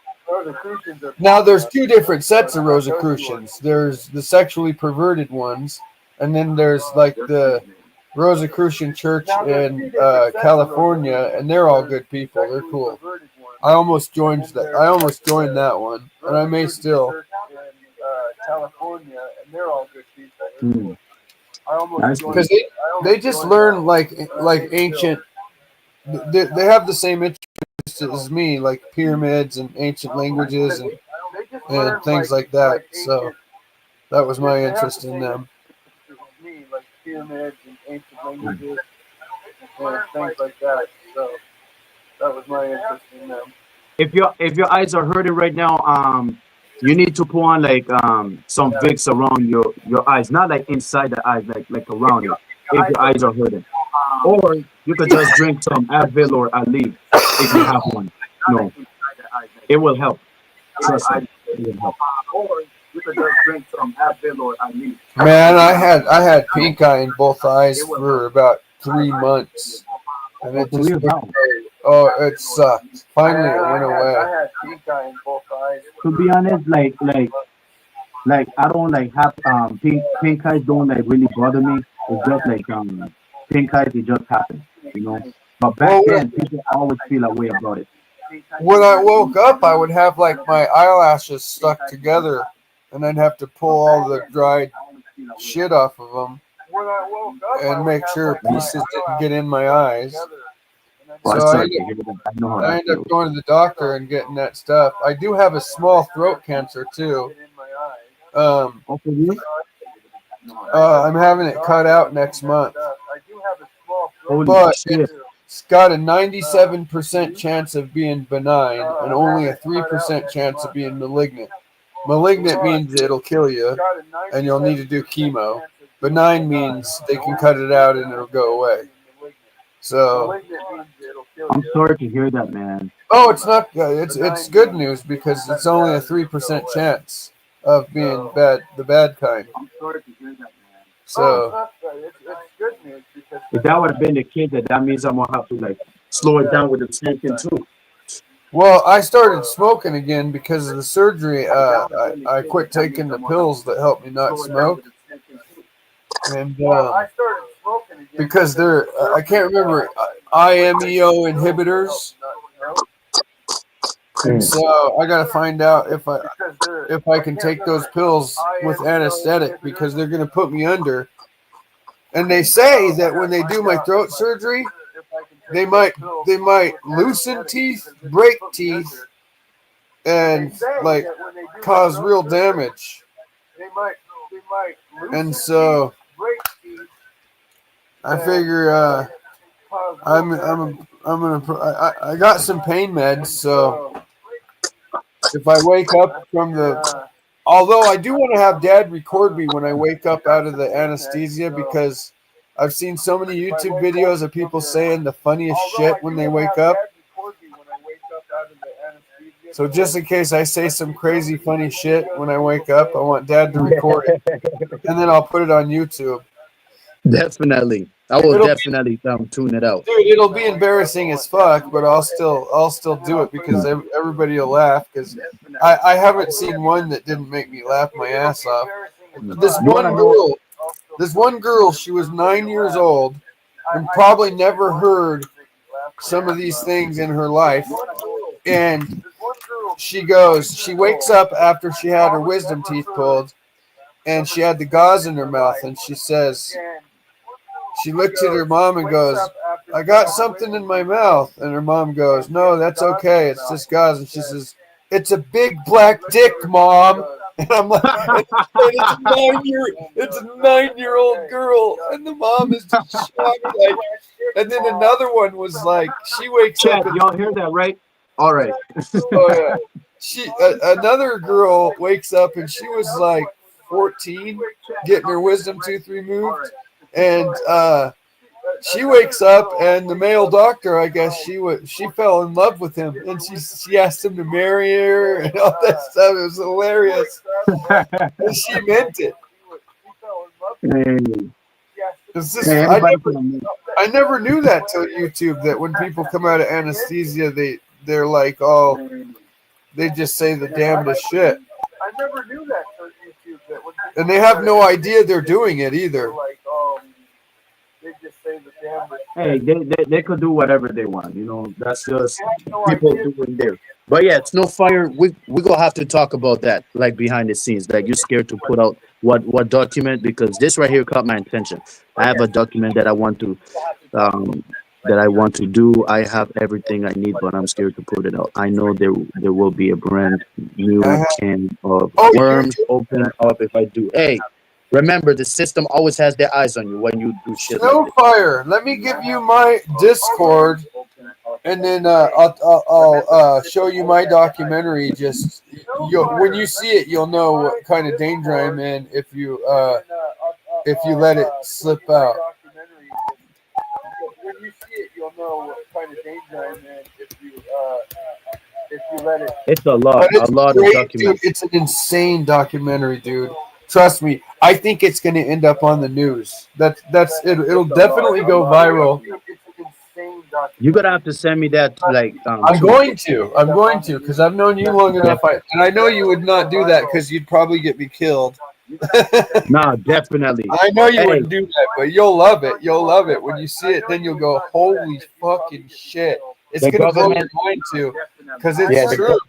Now, there's two different sets of Rosicrucians. There's the sexually perverted ones, and then there's like the Rosicrucian Church in California, and they're all good people. They're cool. I almost joined that one, and I may still.
Hmm. Nice, man.
Because they just learn like ancient. They have the same interests as me, like pyramids and ancient languages and things like that. So that was my interest in them.
If your eyes are hurting right now, you need to put on like some Vicks around your eyes, not like inside the eyes, like around it. If your eyes are hurting, or you could just drink some Advil or Aleve if you have one. No, it will help. Trust me, it will help.
Man, I had pink eye in both eyes for about 3 months, and it just it sucked. Finally, it went away.
To be honest, like I don't like have pink eyes don't like really bother me. It's just like pink eyes, it just happens, you know. But back then, people always feel a way about it.
When I woke up, I would have like my eyelashes stuck together, and I'd have to pull all the dried shit off of them and make sure pieces didn't get in my eyes.
Well,
So
sorry to hear that. I know how
I
that
ended up
feels.
going to the doctor and getting that stuff. I do have a small throat cancer too.
Okay,
I'm having it cut out next month,
holy
but
shit.
it's got a 97% chance of being benign and only a 3% chance of being malignant. Malignant means it'll kill you and you'll need to do chemo. Benign means they can cut it out and it'll go away. So,
I'm sorry to hear that, man.
oh, it's not. It's good news because it's only a 3% chance of being the bad kind. So,
If that would have been the case, that means I'm gonna have to like slow it down with the smoking too.
well, I started smoking again because of the surgery. I quit taking the pills that help me not smoke, and because they're I can't remember IMEO inhibitors. And so I gotta find out if I can take those pills with anesthetic because they're gonna put me under. And they say that when they do my throat surgery, they might loosen teeth, break teeth, and like cause real damage. And so I figure I got some pain meds, so if I wake up from although I do want to have Dad record me when I wake up out of the anesthesia, because I've seen so many YouTube videos of people saying the funniest shit when they wake up. So just in case I say some crazy funny shit when I wake up, I want Dad to record it, and then I'll put it on YouTube.
Definitely, I will definitely tune it out.
Dude, it'll be embarrassing as fuck, but I'll still do it because everybody will laugh. Because I haven't seen one that didn't make me laugh my ass off. This one girl, she was 9 years old and probably never heard some of these things in her life. And she wakes up after she had her wisdom teeth pulled, and she had the gauze in her mouth, and she says, she looked at her mom and goes, I got something in my mouth. And her mom goes, no, that's okay. It's just gauze. And she says, it's a big black dick, Mom. And I'm like, and it's a 9-year-old girl. And the mom is just shocked. Like, and then another one was like, she wakes
Chat,
up.
y'all hear that, right? All right.
Oh, yeah. Another girl wakes up and she was like 14, getting her wisdom tooth removed. And she wakes up, and the male doctor, I guess she fell in love with him, and she asked him to marry her and all that stuff. It was hilarious. And she meant it. It's just, I never knew that till YouTube, that when people come out of anesthesia, they're like, oh, they just say the damnedest shit. I never knew that till YouTube, that when and they have no idea they're doing it either.
Hey, they could do whatever they want, you know. That's just people doing there. But yeah, Snowfire, we gonna have to talk about that, like behind the scenes. Like, you're scared to put out what document, because this right here caught my attention. I have a document that I want to do. I have everything I need, but I'm scared to put it out. I know there will be a brand new can of worms open up if I do. Hey, remember, the system always has their eyes on you when you do shit.
Snowfire, let me give you my Discord, and then I'll show you my documentary. Just when you see it, you'll know what kind of danger I'm in if you let it slip out. When you see it, you'll know what kind of danger I'm in if you let it.
It's a lot of documentaries.
It's an insane documentary, dude. Trust me, I think it's going to end up on the news. It'll definitely go viral.
You're gonna have to send me that. Like,
I'm going to, because I've known you long enough, and I know you would not do that because you'd probably get me killed.
Nah, definitely.
I know you wouldn't do that, but you'll love it. You'll love it when you see it. Then you'll go, "Holy fucking shit!" It's gonna blow your mind too, because it's true.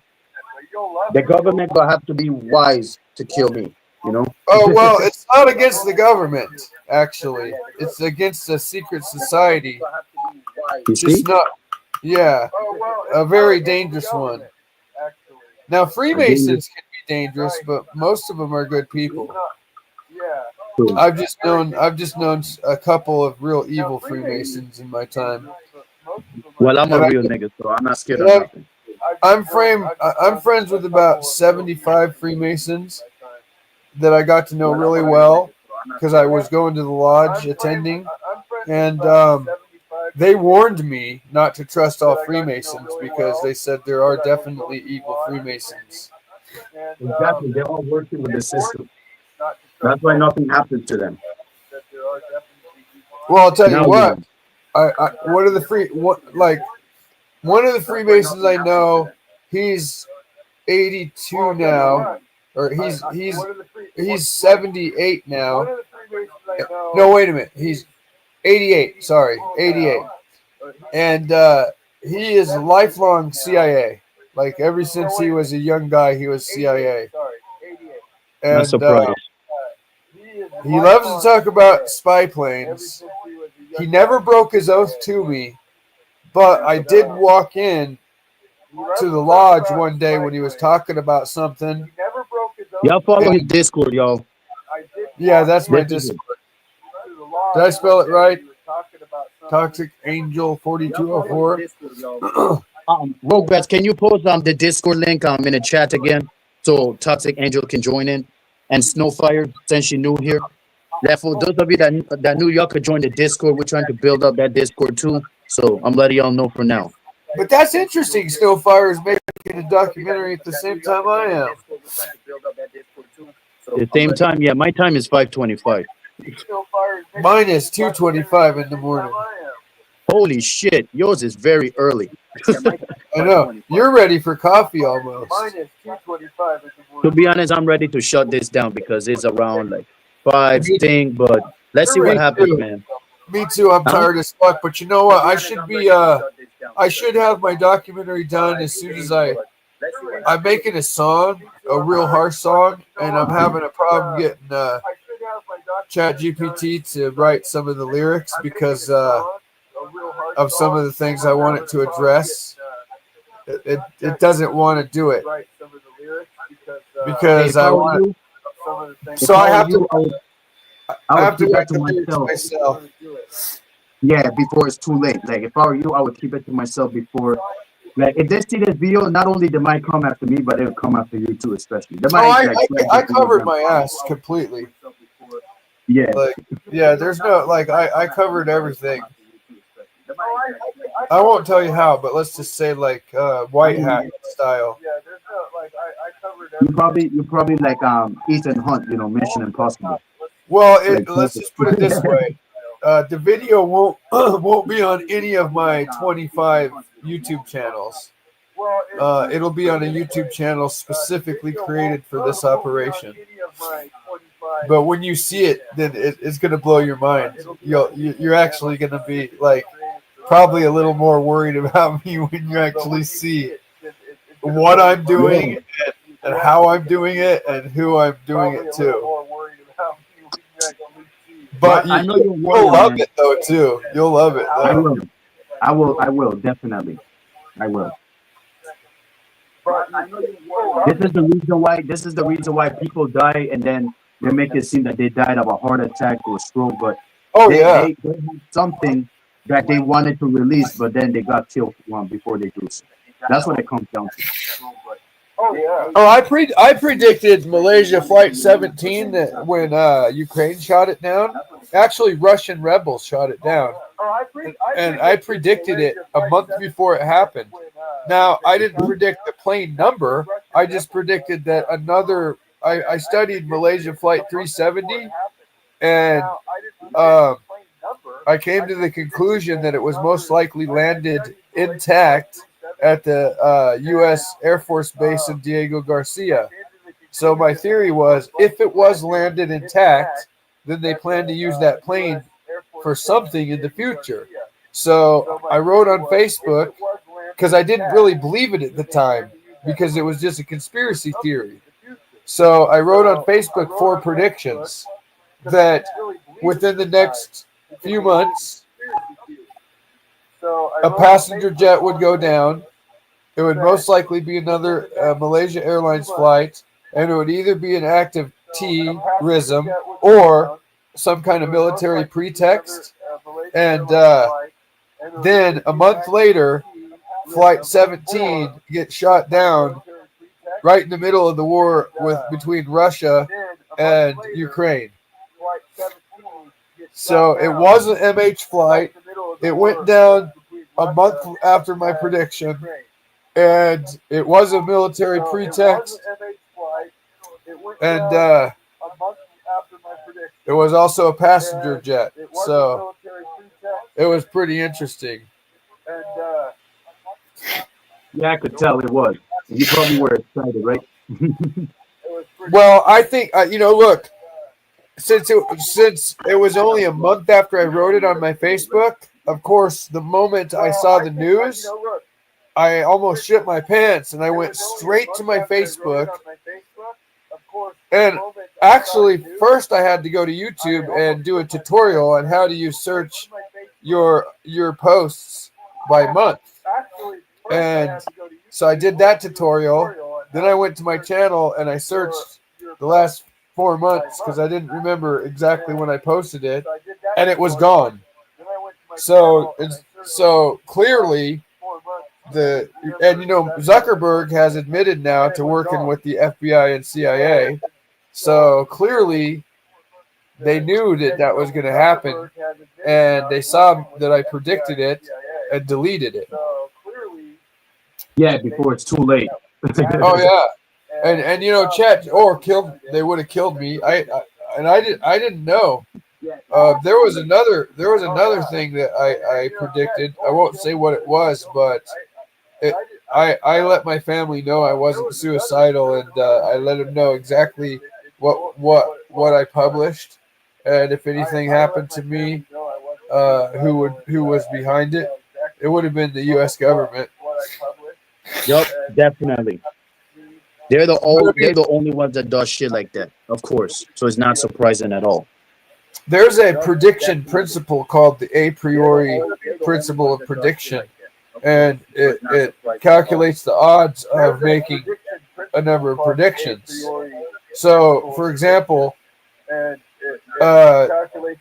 The government will have to be wise to kill me. You know?
Oh, well, it's not against the government, actually. It's against a secret society. Just not, yeah, a very dangerous one. Now, Freemasons can be dangerous, but most of them are good people. I've just known a couple of real evil Freemasons in my time.
Well, I'm a real nigga, so I'm not scared of nothing.
I'm friends with about 75 Freemasons that I got to know really well because I was going to the lodge attending, and they warned me not to trust all Freemasons because they said there are definitely evil Freemasons.
Exactly, they're all working with the system. That's why nothing happens to them.
Well, I'll tell you what. One of the Freemasons I know, he's 82 now. Or he's 78 now. No, wait a minute. He's 88. Sorry, 88. And he is lifelong CIA. Like, ever since he was a young guy, he was CIA. And
not surprised.
He loves to talk about spy planes. He never broke his oath to me, but I did walk in to the lodge one day when he was talking about something.
Y'all follow his Discord, y'all.
Yeah, that's my Discord. Did I spell it right? Toxic Angel 4204.
Rogues, can you post the Discord link in the chat again so Toxic Angel can join in? And Snowfire, since she new here. Therefore, those of you that knew, y'all could join the Discord. We're trying to build up that Discord too. So I'm letting y'all know for now.
But that's interesting. Snowfire is making a documentary at the same time I am.
The same time, yeah. My time is 5:25.
Mine is 2:25 in the morning.
Holy shit, yours is very early.
I know. You're ready for coffee almost. Mine is 2:25 in the morning.
To be honest, I'm ready to shut this down because it's around like 5 thing. But let's see what happens, man.
Me too. I'm tired as fuck. But you know what? I should have my documentary done as soon as I'm making a song, a real harsh song, and I'm having a problem getting ChatGPT to write some of the lyrics because of some of the things I want it to address, it doesn't want to do it because
If I
I
were
want.
you,
So I have to.
I
I
would
have to
keep that
write
to
the lyrics
myself.
myself.
Yeah, before it's too late. Like if I were you, I would keep it to myself before. Like if they see this video, not only they might come after me, but they'll come after you too, especially. They
Oh,
might like flag
I
this video
covered
down.
my ass completely.
Yeah.
Like, yeah, there's no like I covered everything. I won't tell you how, but let's just say like white hat style.
You probably like Ethan Hunt, you know, Mission Impossible.
Well,
Like
let's just put it this way: the video won't won't be on any of my 25 YouTube channels. It'll be on a YouTube channel specifically created for this operation. But when you see it, then it's gonna blow your mind. You're actually gonna be like probably a little more worried about me when you actually see what I'm doing and how I'm doing it and who I'm doing it to. But
I know you're
you'll
worried,
love
man.
it though too. You'll love it
I
though.
will. I will, definitely. I will. This is the reason why people die and then they make it seem that they died of a heart attack or stroke, but
Oh yeah.
they had something that they wanted to release, but then they got killed before they do so. That's what it comes down to.
Oh, I predicted Malaysia Flight 17 that when Ukraine shot it down. Actually, Russian rebels shot it down, and I predicted it a month before it happened. Now, I didn't predict the plane number. I just predicted that another. I studied Malaysia Flight 370, and I came to the conclusion that it was most likely landed intact at the U.S. Air Force Base of Diego Garcia. So my theory was, if it was landed intact, then they plan to use that plane for something in the future. So I wrote on Facebook, because I didn't really believe it at the time, because it was just a conspiracy theory. So I wrote on Facebook 4 predictions that within the next few months, a passenger jet would go down. It would most likely be another Malaysia Airlines flight, and it would either be an active terrorism or some kind of military pretext. And then a month later, Flight 17 gets shot down right in the middle of the war between Russia and Ukraine. So it was an MH flight. It went down a month after my prediction, and it was a military pretext. And it was also a passenger jet. So it was pretty interesting.
Yeah, I could tell it was. You probably were excited, right?
Well, I think look, since it was only a month after I wrote it on my Facebook, of course, the moment I saw the news, I almost shit my pants, and I went straight to my Facebook. And actually, first I had to go to YouTube and do a tutorial on how do you search your posts by month. And so I did that tutorial. Then I went to my channel and I searched the last 4 months because I didn't remember exactly when I posted it, and it was gone. So clearly Zuckerberg has admitted now to working with the FBI and CIA. So clearly they knew that was going to happen, and they saw that I predicted it and deleted it.
Yeah, before it's too late.
Oh yeah, and Chet they would have killed me. I didn't know. There was another thing that I predicted. I won't say what it was, but I let my family know I wasn't suicidal, and I let them know exactly what I published, and if anything happened to me, who was behind it. It would have been the U.S. government.
Yup, definitely. They're the only ones that does shit like that, of course. So it's not surprising at all.
there's a prediction principle called the a priori principle of prediction, and it calculates the odds of making a number of predictions. So, for example,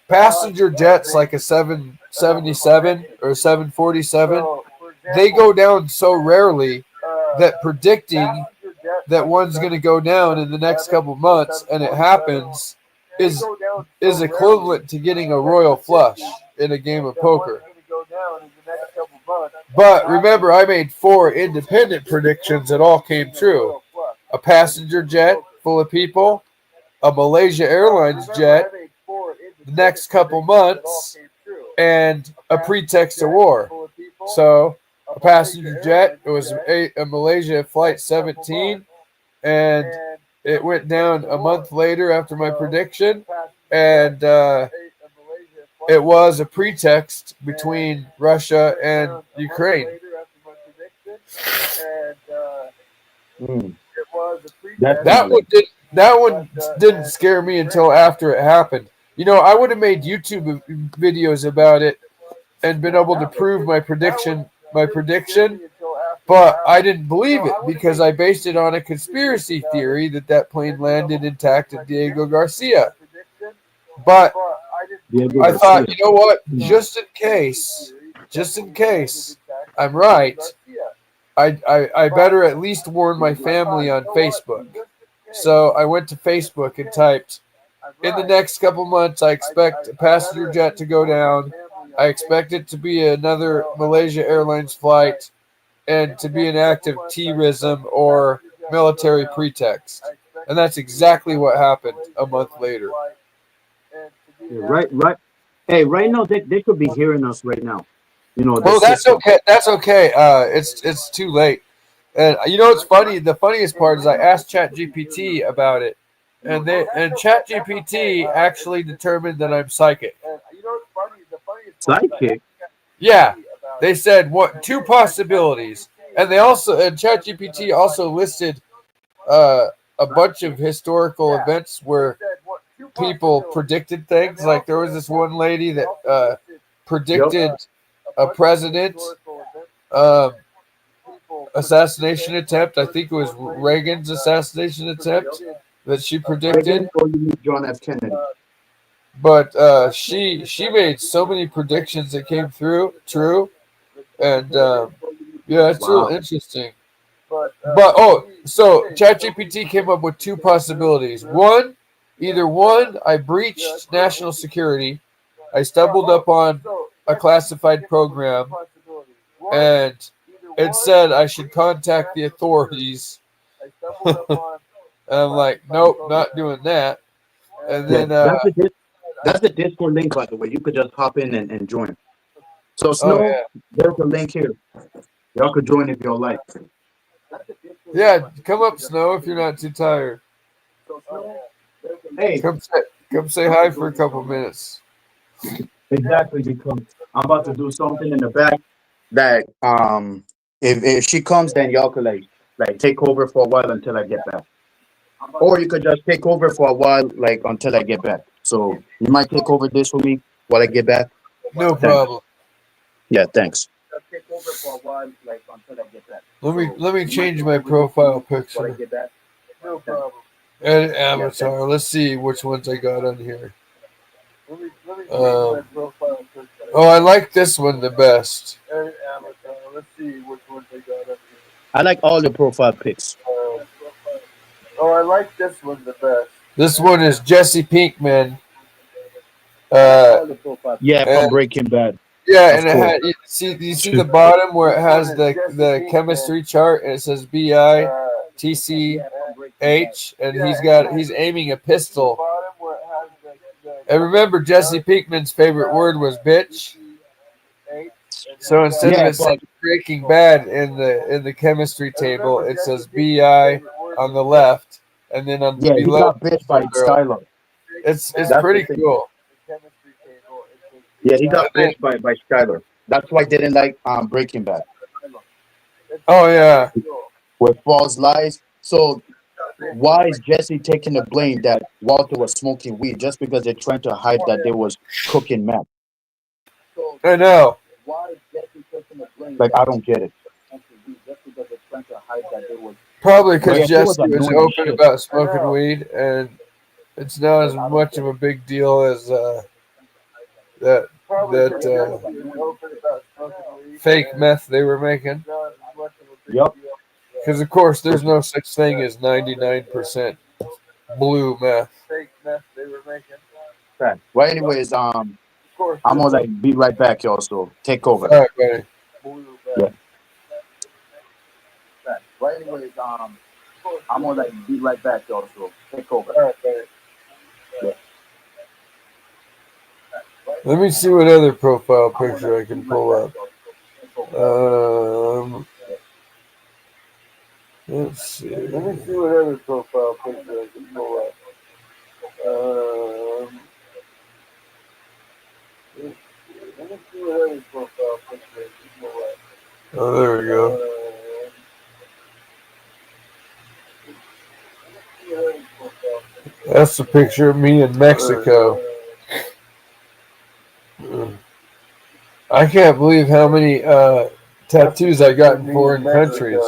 passenger jets like a 777 or 747, they go down so rarely that predicting that one's going to go down in the next couple months and it happens is equivalent to getting a royal flush in a game of poker. But remember, I made 4 independent predictions that all came true. A passenger jet full of people, a Malaysia Airlines jet, the next couple months, and a pretext to war. So, a passenger jet, it was a Malaysia Flight 17, and it went down a month later after my prediction, and it was a pretext between Russia and Ukraine. That one didn't scare me until after it happened. You know, I would have made YouTube videos about it and been able to prove my prediction, but I didn't believe it because I based it on a conspiracy theory that plane landed intact at Diego Garcia. But I thought, you know what? Just in case I'm right, I better at least warn my family on Facebook. So I went to Facebook and typed, in the next couple months, I expect a passenger jet to go down. I expect it to be another Malaysia Airlines flight and to be an act of terrorism or military pretext. And that's exactly what happened a month later.
Right. Hey, right now they could be hearing us right now. You know.
Well, that's okay. That's okay. It's too late. And you know what's funny? The funniest part is I asked ChatGPT about it, and ChatGPT actually determined that I'm psychic.
Psychic?
Yeah, they said 2 possibilities, and ChatGPT also listed a bunch of historical events where people predicted things. Like there was this one lady that predicted a president assassination attempt. I think it was Reagan's assassination attempt that she predicted.
John F. Kennedy.
But she made so many predictions that came true, and yeah, it's real interesting. But so ChatGPT came up with 2 possibilities. Either one, I breached national security. I stumbled upon a classified program, and it said I should contact the authorities. And I'm like, nope, not doing that. And then
that's the Discord link, by the way. You could just hop in and join. So Snow, there's a link here. Y'all could join if y'all like.
Yeah, come up, Snow, if you're not too tired.
Hey,
come say hi for a couple minutes.
Exactly, because I'm about to do something in the back that if she comes, then y'all could like take over for a while until I get back. Or you could just take over for a while, like until I get back. So you might take over this for me while I get back.
No problem.
Yeah, thanks.
Take over for a while, like until I get back.
Let me change my profile picture.
No problem.
Edit avatar. Let's see which ones I got on here.
Let me change my profile picture.
Oh, I like this one the best.
Edit avatar. Let's see which ones I got up here.
I like all the profile pics.
Oh, I like this one the best.
This one is Jesse Pinkman.
Yeah, from Breaking Bad.
Yeah, and it had you see the bottom where it has the chemistry chart and it says BITCH and he's aiming a pistol. And remember, Jesse Pinkman's favorite word was bitch. So instead of it saying Breaking Bad in the chemistry table, it says BI on the left, and then on the below.
He got bitched by Skylar.
It's pretty cool.
Yeah, he got bitched by Skylar. That's why I didn't like Breaking Bad.
Oh yeah,
with false lies. So Why is Jesse taking the blame that Walter was smoking weed just because they're trying to hide that they was cooking meth?
I know.
Like, I don't get it.
Probably
But yeah,
because
she was
Jesse was
annoying as
open
shit.
about smoking weed, and it's not as much of a big deal as that fake meth they were making.
Yep.
Because of course, there's no such thing as 99% blue meth.
Fact. Well, anyways, I'm gonna like be right back, y'all. So take over.
All right, buddy.
Yeah. Well, anyways, I'm gonna like be right back, y'all. So take over.
Let me see what other profile picture I can pull up. Let's see. Let me see what other profile picture I can pull up. Let me see what other profile picture I can pull up. Oh, there we go. That's the picture of me in Mexico. I can't believe how many tattoos I got in foreign countries.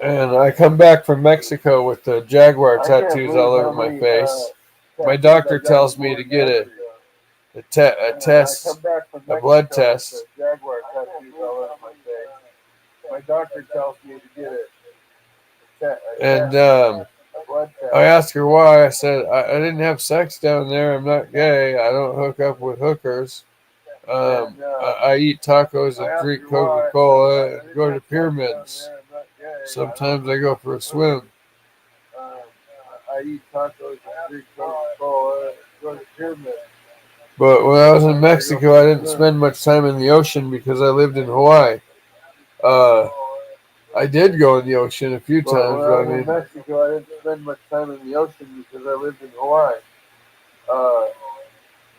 And I come back from Mexico with the jaguar tattoos all over my face. My doctor tells me to get a blood test. My doctor tells me to get it. And I asked her why. I said, I didn't have sex down there. I'm not gay. I don't hook up with hookers. I eat tacos and drink Coca-Cola and go to pyramids. Sometimes I go for a swim. I eat tacos and drink Coca-Cola and go to pyramids. But when I was in Mexico, I didn't spend much time in the ocean because I lived in Hawaii. I did go in the ocean a few times. But I mean, in Mexico, I didn't spend much time in the ocean because I lived in Hawaii.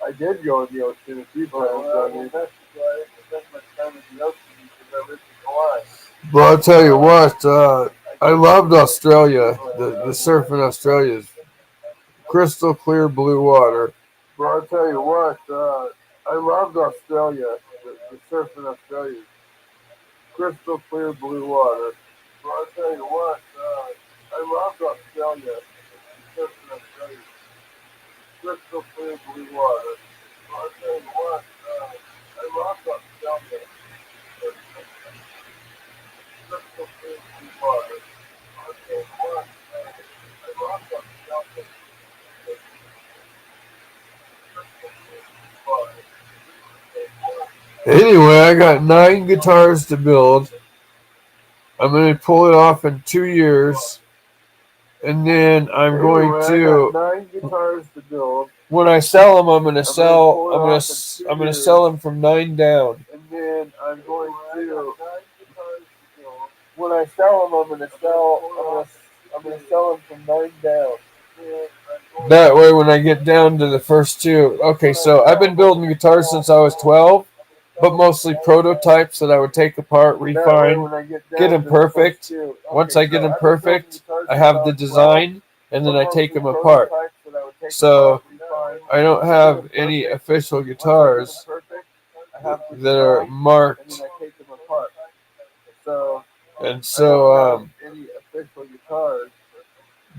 I did go in the ocean a few times. I mean, in Mexico, I didn't spend much time in the ocean because I lived in Hawaii. But I'll tell you what, I loved Australia. The surf in Australia is crystal clear blue water. But I'll tell you what, I loved Australia. The surf in Australia is crystal clear blue water. But I'll tell you what, I loved Australia. The surf in Australia is crystal clear blue water. But I'll tell you what, I loved Australia. Crystal clear blue water. I'll tell you what, I loved Australia. Anyway, I got 9 guitars to build. I'm going to pull it off in 2 years. And then I'm going to 9 guitars to build. When I sell them, I'm going to sell them from 9 down. And then I'm going to when I sell them, I'm going to sell them from 9 down. That way, when I get down to the first 2, okay. So I've been building guitars since I was 12, but mostly prototypes that I would take apart, refine, get them perfect. Once I get them perfect, I have the design, and then I take them apart. So I don't have any official guitars that are marked. And so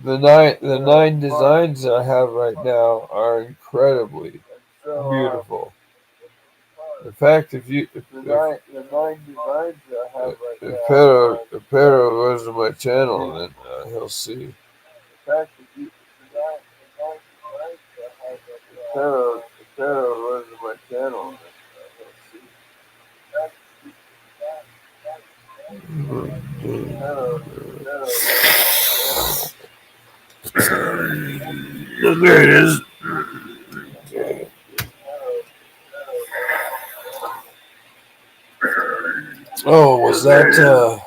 the 9 designs that I have right now are incredibly beautiful. In fact, if Pedro goes to my channel, then he'll see. Pedro goes to my channel, then there it is. Oh, was that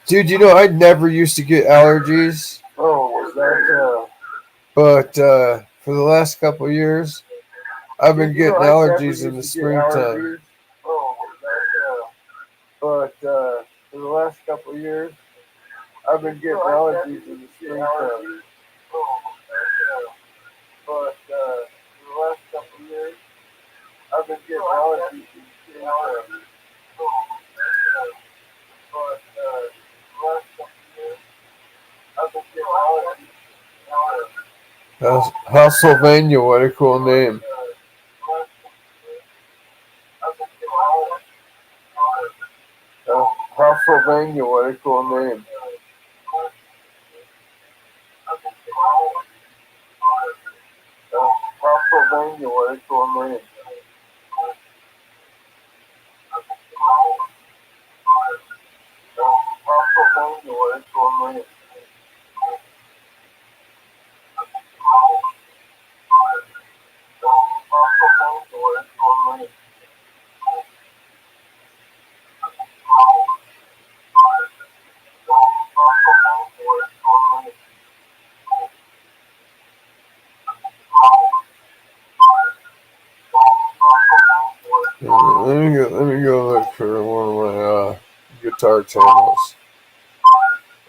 dude, you know I never used to get allergies. Oh, was that but for the last couple of years I've been getting allergies in the springtime. Oh, was that
For the last couple of years, I've been getting allergies in the springtime. But for the last couple of years, I've been getting allergies in the springtime. But the last couple of years, I've been getting allergies.
Pennsylvania, what a cool name. Pennsylvania, what a cool name. Pennsylvania, what a cool name. Pennsylvania, what a cool name. Let me go look for one of my guitar channels.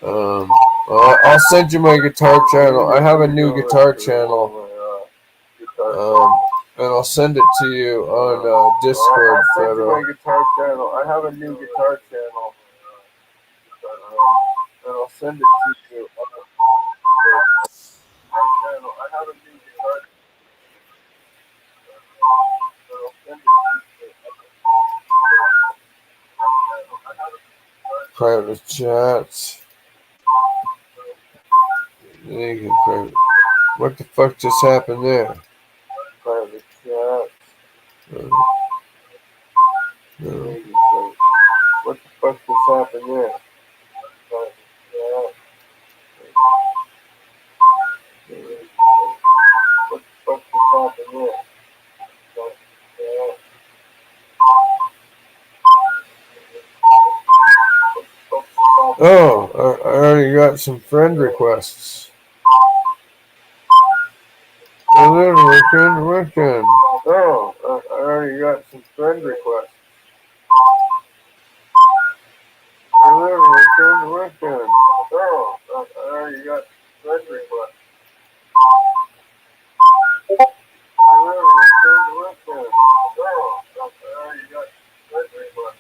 I'll send you my guitar channel. I have a new guitar channel. And I'll send it to you on Discord. I'll send you my guitar channel. I have a new guitar channel. And I'll send it to you on channel. I have a new guitar private chats. What the fuck just happened there? Private chat. What the fuck just happened there? Private chat. What the fuck just happened there? Private chat. Oh, I already got some friend requests. Working. Oh, I already got some friend requests. Working. Oh, I already got friend requests. Working. Oh, I already got friend requests.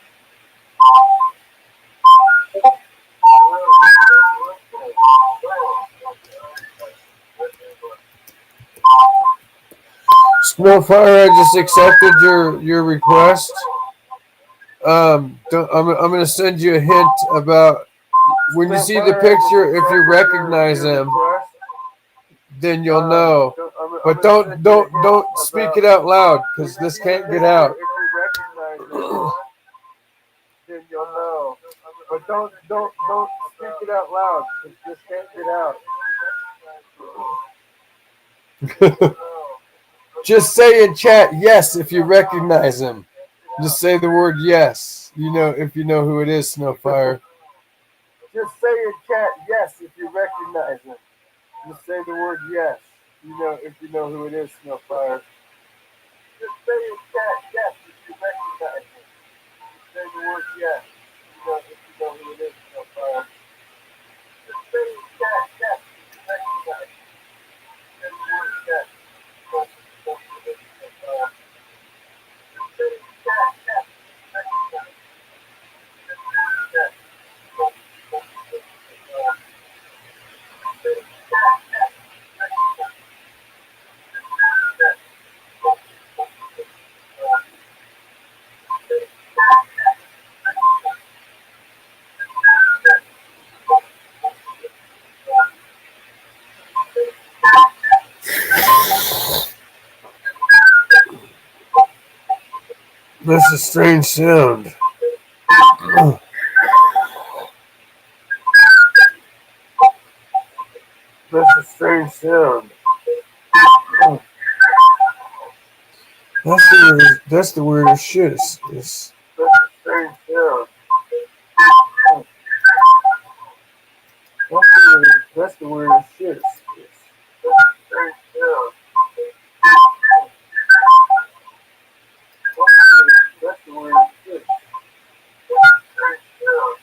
Snowfire, I just accepted your request. I'm gonna send you a hint about when you see the picture. If you recognize them, then you'll know. But don't speak it out loud because this can't get out. If you recognize them, then you'll know. But don't speak it out loud because this can't get out. Just say in chat yes if you recognize him. Just say the word yes. You know if you know who it is, Snowfire. Just say in chat yes if you recognize him. Just say the word yes. You know if you know who it is, Snowfire. Just say in chat yes if you recognize him. Just say the word yes. You know if you know who it is, Snowfire. Just say in chat yes if you recognize him. Say the word yes. That's a strange sound. That's a strange sound. That's the weirdest shit. That's a strange sound. That's the weirdest shit. That's a strange sound. That's the weirdest shit. That's a strange sound.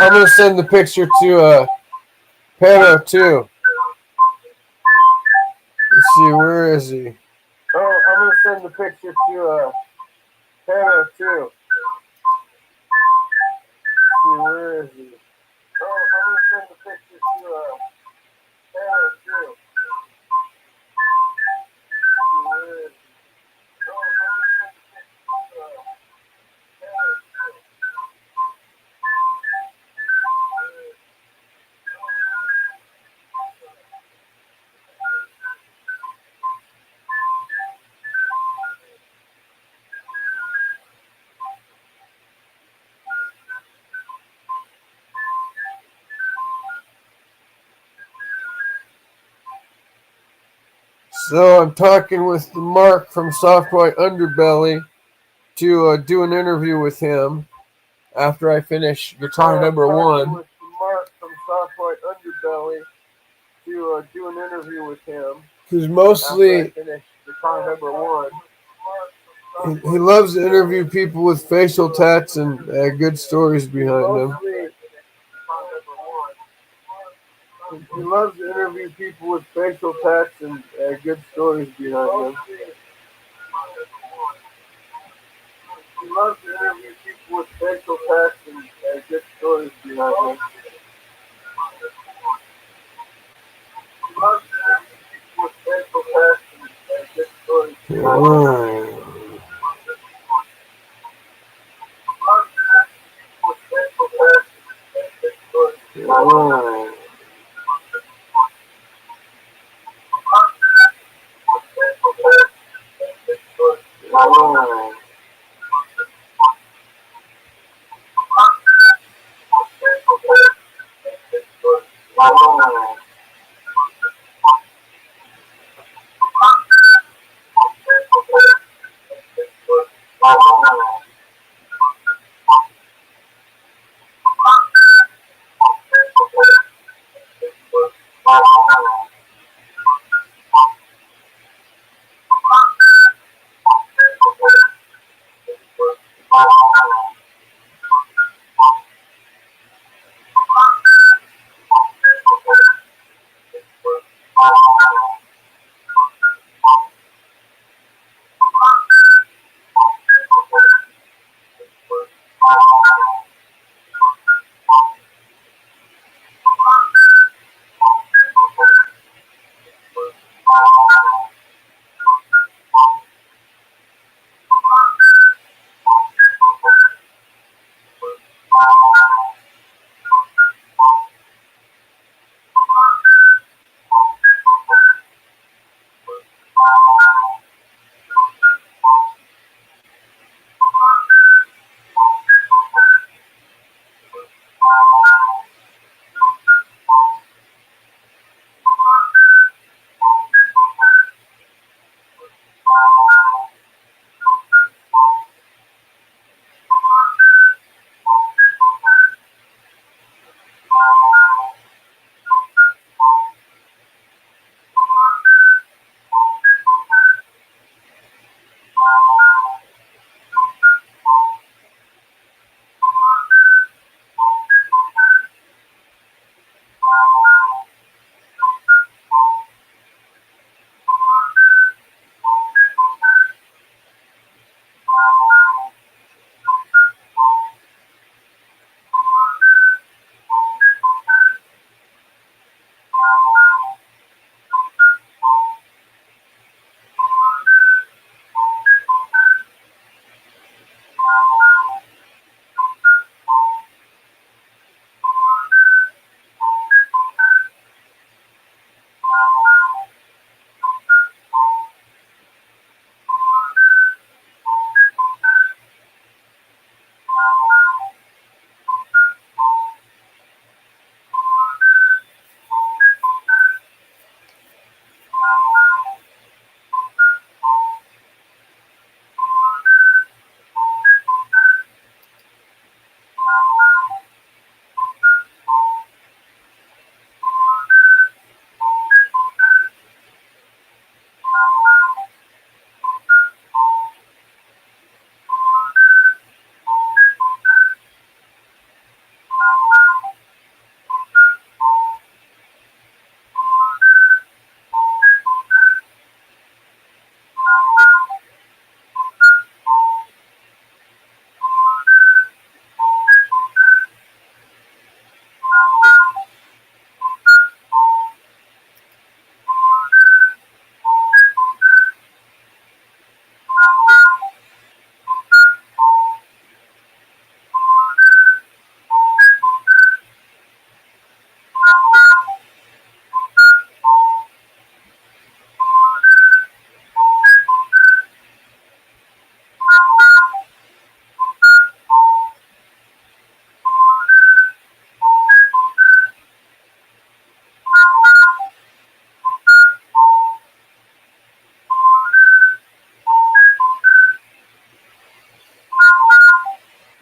I'm gonna send the picture to Pedro too. Let's see, where is he? Oh, I'm gonna send the picture to Pedro too. Let's see, where is he? Oh, I'm gonna send the picture to Pedro too. Let's see, where is he? Oh, I'm gonna send the picture to Pedro too. So I'm talking with Mark from Soft White Underbelly to do an interview with him after I finish guitar number one. With Mark from Soft White Underbelly to do an interview with him. Because mostly guitar number one. He loves to interview people with facial tats and good stories behind them. He loves to interview people with facial tats and good stories behind them. He loves to interview people with facial tats and good stories behind them. He loves to interview people with facial tats and good stories behind them.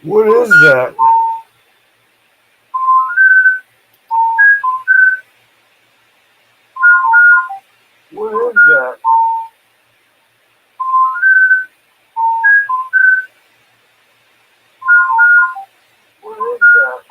What is that? What is that? What is that?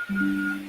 Here's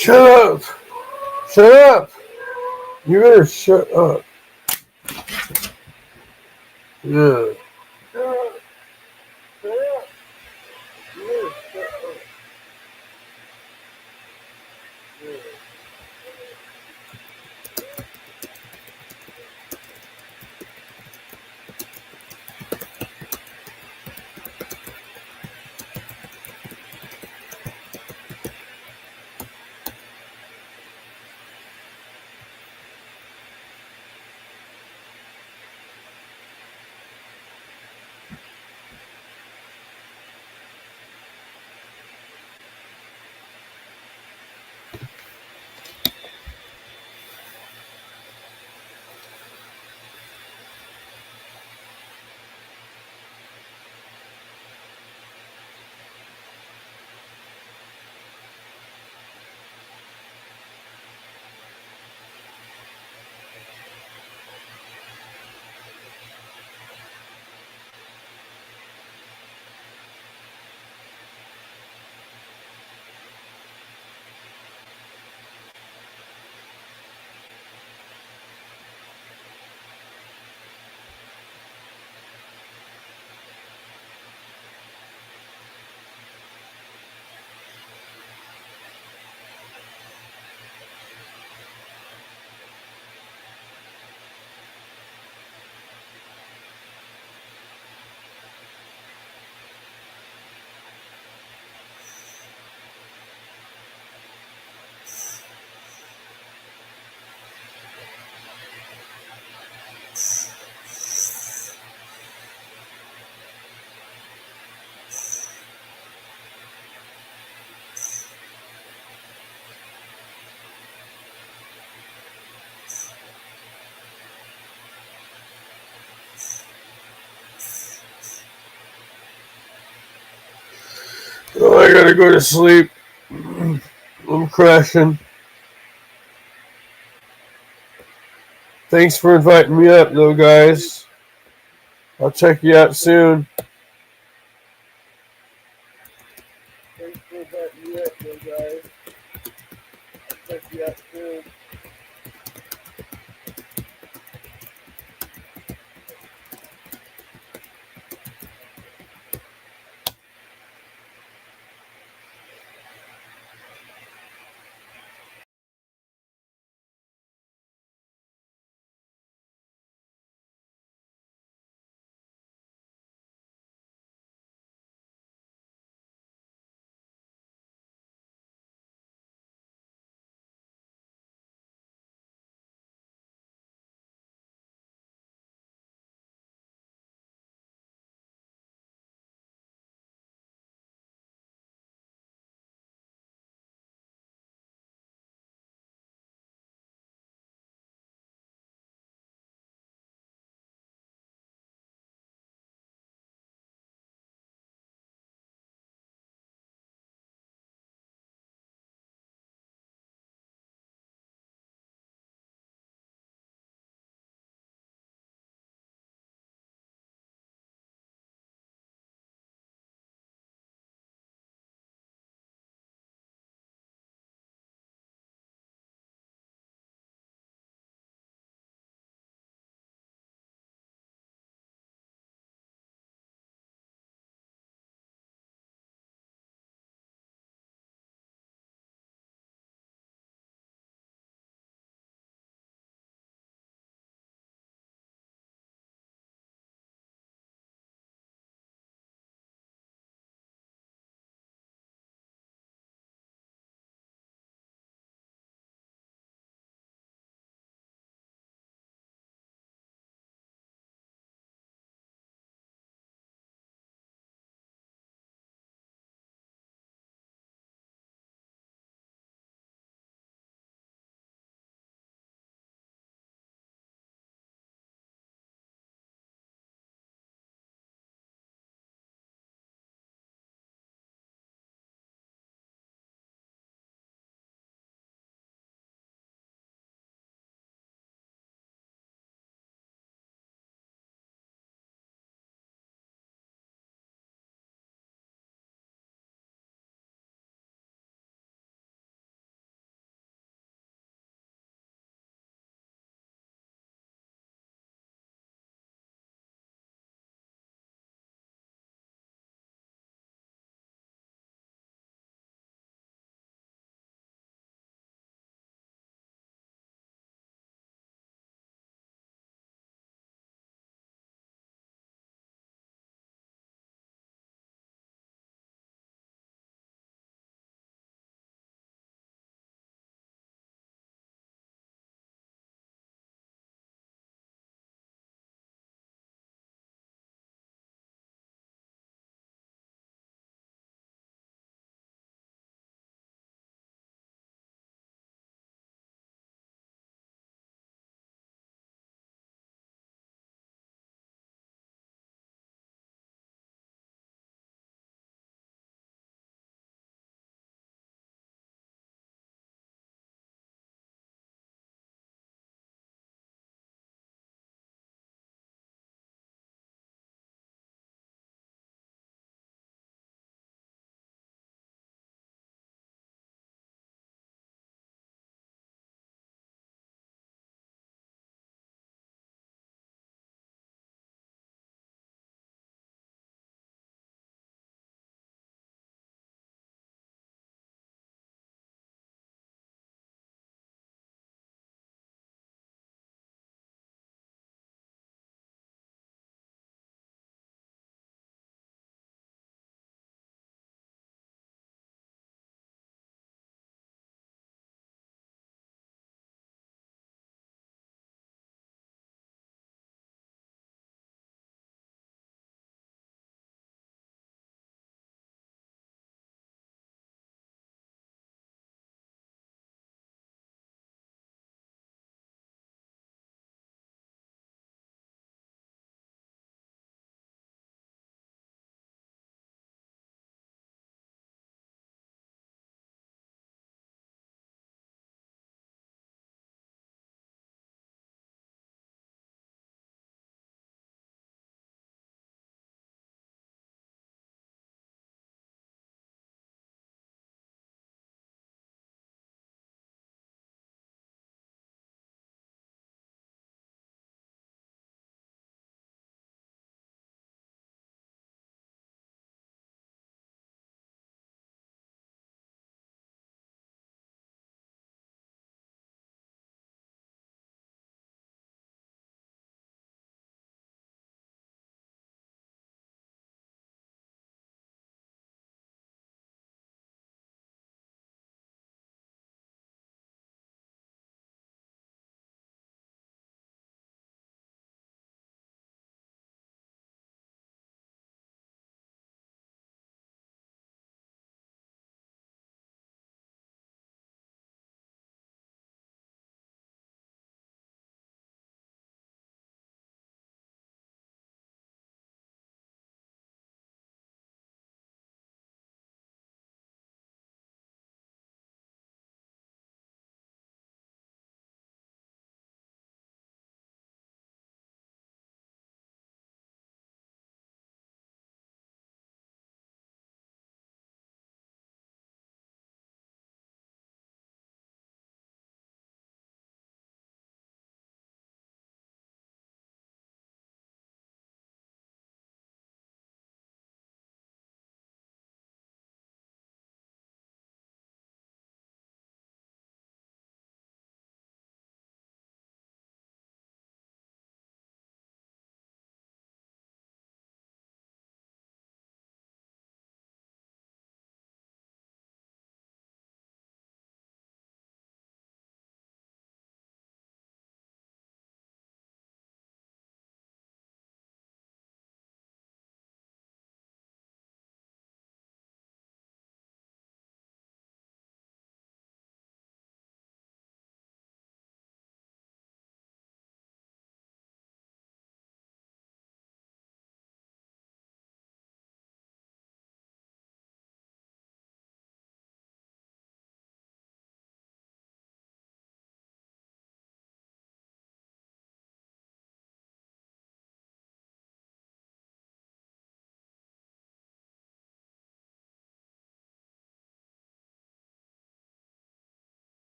shut up! Shut up! You better shut up. Yeah. Oh, I gotta go to sleep. I'm crashing. Thanks for inviting me up, though, guys. I'll check you out soon. Thanks for inviting me up, though, guys. I'll check you out soon.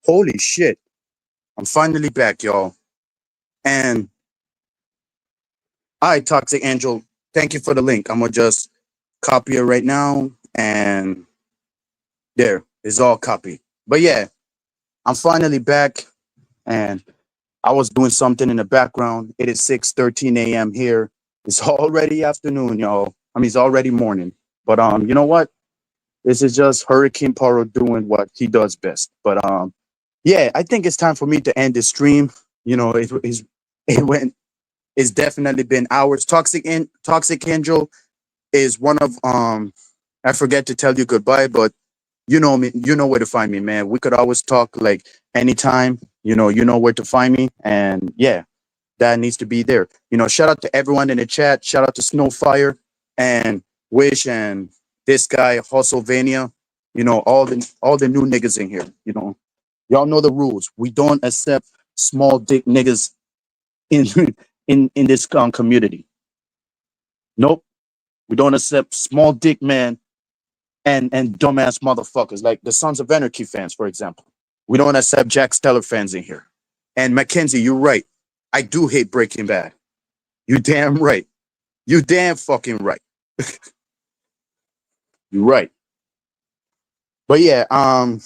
Holy shit. I'm finally back, y'all. And I, Toxic Angel, thank you for the link. I'm gonna just copy it right now. And there, it's all copy. But yeah, I'm finally back. And I was doing something in the background. It is 6:13 a.m. here. It's already afternoon, y'all. I mean, it's already morning. But you know what? This is just Hurricane Paro doing what he does best. But yeah, I think it's time for me to end this stream. You know, it went. It's definitely been hours. Toxic Angel is one of I forget to tell you goodbye, but you know me. You know where to find me, man. We could always talk like anytime. You know where to find me, and yeah, that needs to be there. Shout out to everyone in the chat. Shout out to Snowfire and Wish and this guy Hustlevania. All the new niggas in here. Y'all know the rules. We don't accept small dick niggas in in this community. Nope, we don't accept small dick man and dumbass motherfuckers like the Sons of Anarchy fans, for example. We don't accept Jack Steller fans in here. And Mackenzie, you're right. I do hate Breaking Bad. You damn right. You damn fucking right. You're right. But yeah, I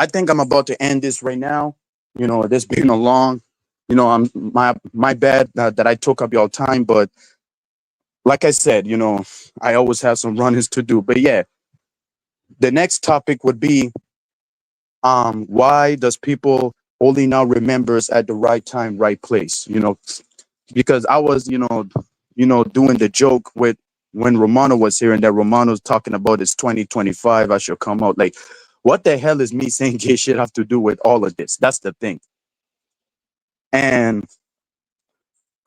think I'm about to end this right now. This been a long, I'm my bad that I took up your time, but like I said, I always have some run-ins to do. But yeah, the next topic would be why does people only now remembers at the right time, right place? Because I was, doing the joke with when Romano was here and that Romano's talking about his 2025, I should come out. Like, what the hell is me saying gay shit have to do with all of this? That's the thing. And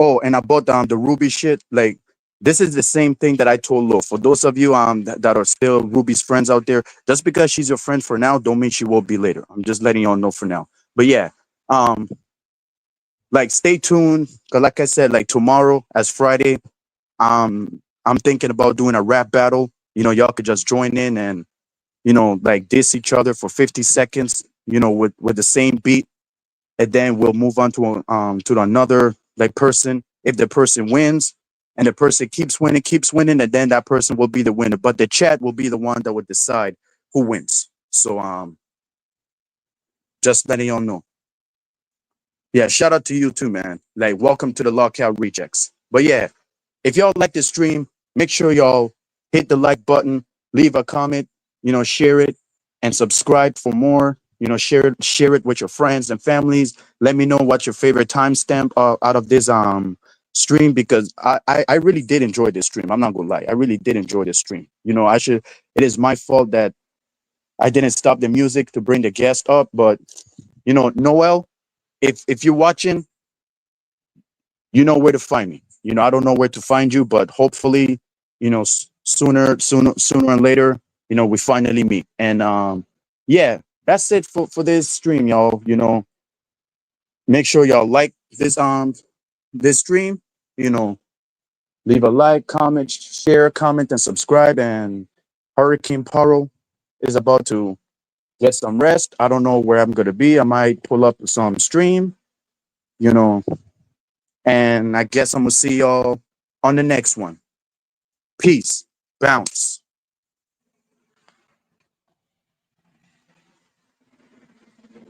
and about the Ruby shit, like this is the same thing that I told Lo. For those of you that are still Ruby's friends out there, just because she's your friend for now, don't mean she won't be later. I'm just letting y'all know for now. But yeah, like stay tuned. Cause like I said, like tomorrow as Friday, I'm thinking about doing a rap battle. Y'all could just join in and like diss each other for 50 seconds. With the same beat, and then we'll move on to another like person. If the person wins and the person keeps winning, and then that person will be the winner. But the chat will be the one that would decide who wins. So just letting y'all know. Yeah, shout out to you too, man. Like, welcome to the Lockout Rejects. But yeah, if y'all like this stream, make sure y'all hit the like button, leave a comment, share it, and subscribe for more. Share it with your friends and families. Let me know what your favorite timestamp out of this stream, because I really did enjoy this stream. I'm not gonna lie, I really did enjoy this stream. It is my fault that I didn't stop the music to bring the guest up, but Noel, if you're watching, you know where to find me. I don't know where to find you, but hopefully, sooner and later, we finally meet. And yeah, that's it for this stream, y'all. Make sure y'all like this stream. Leave a like, comment, share, comment, and subscribe. And Hurricane Paro is about to get some rest. I don't know where I'm gonna be. I might pull up some stream. And I guess I'm gonna see y'all on the next one. Peace. Bounce.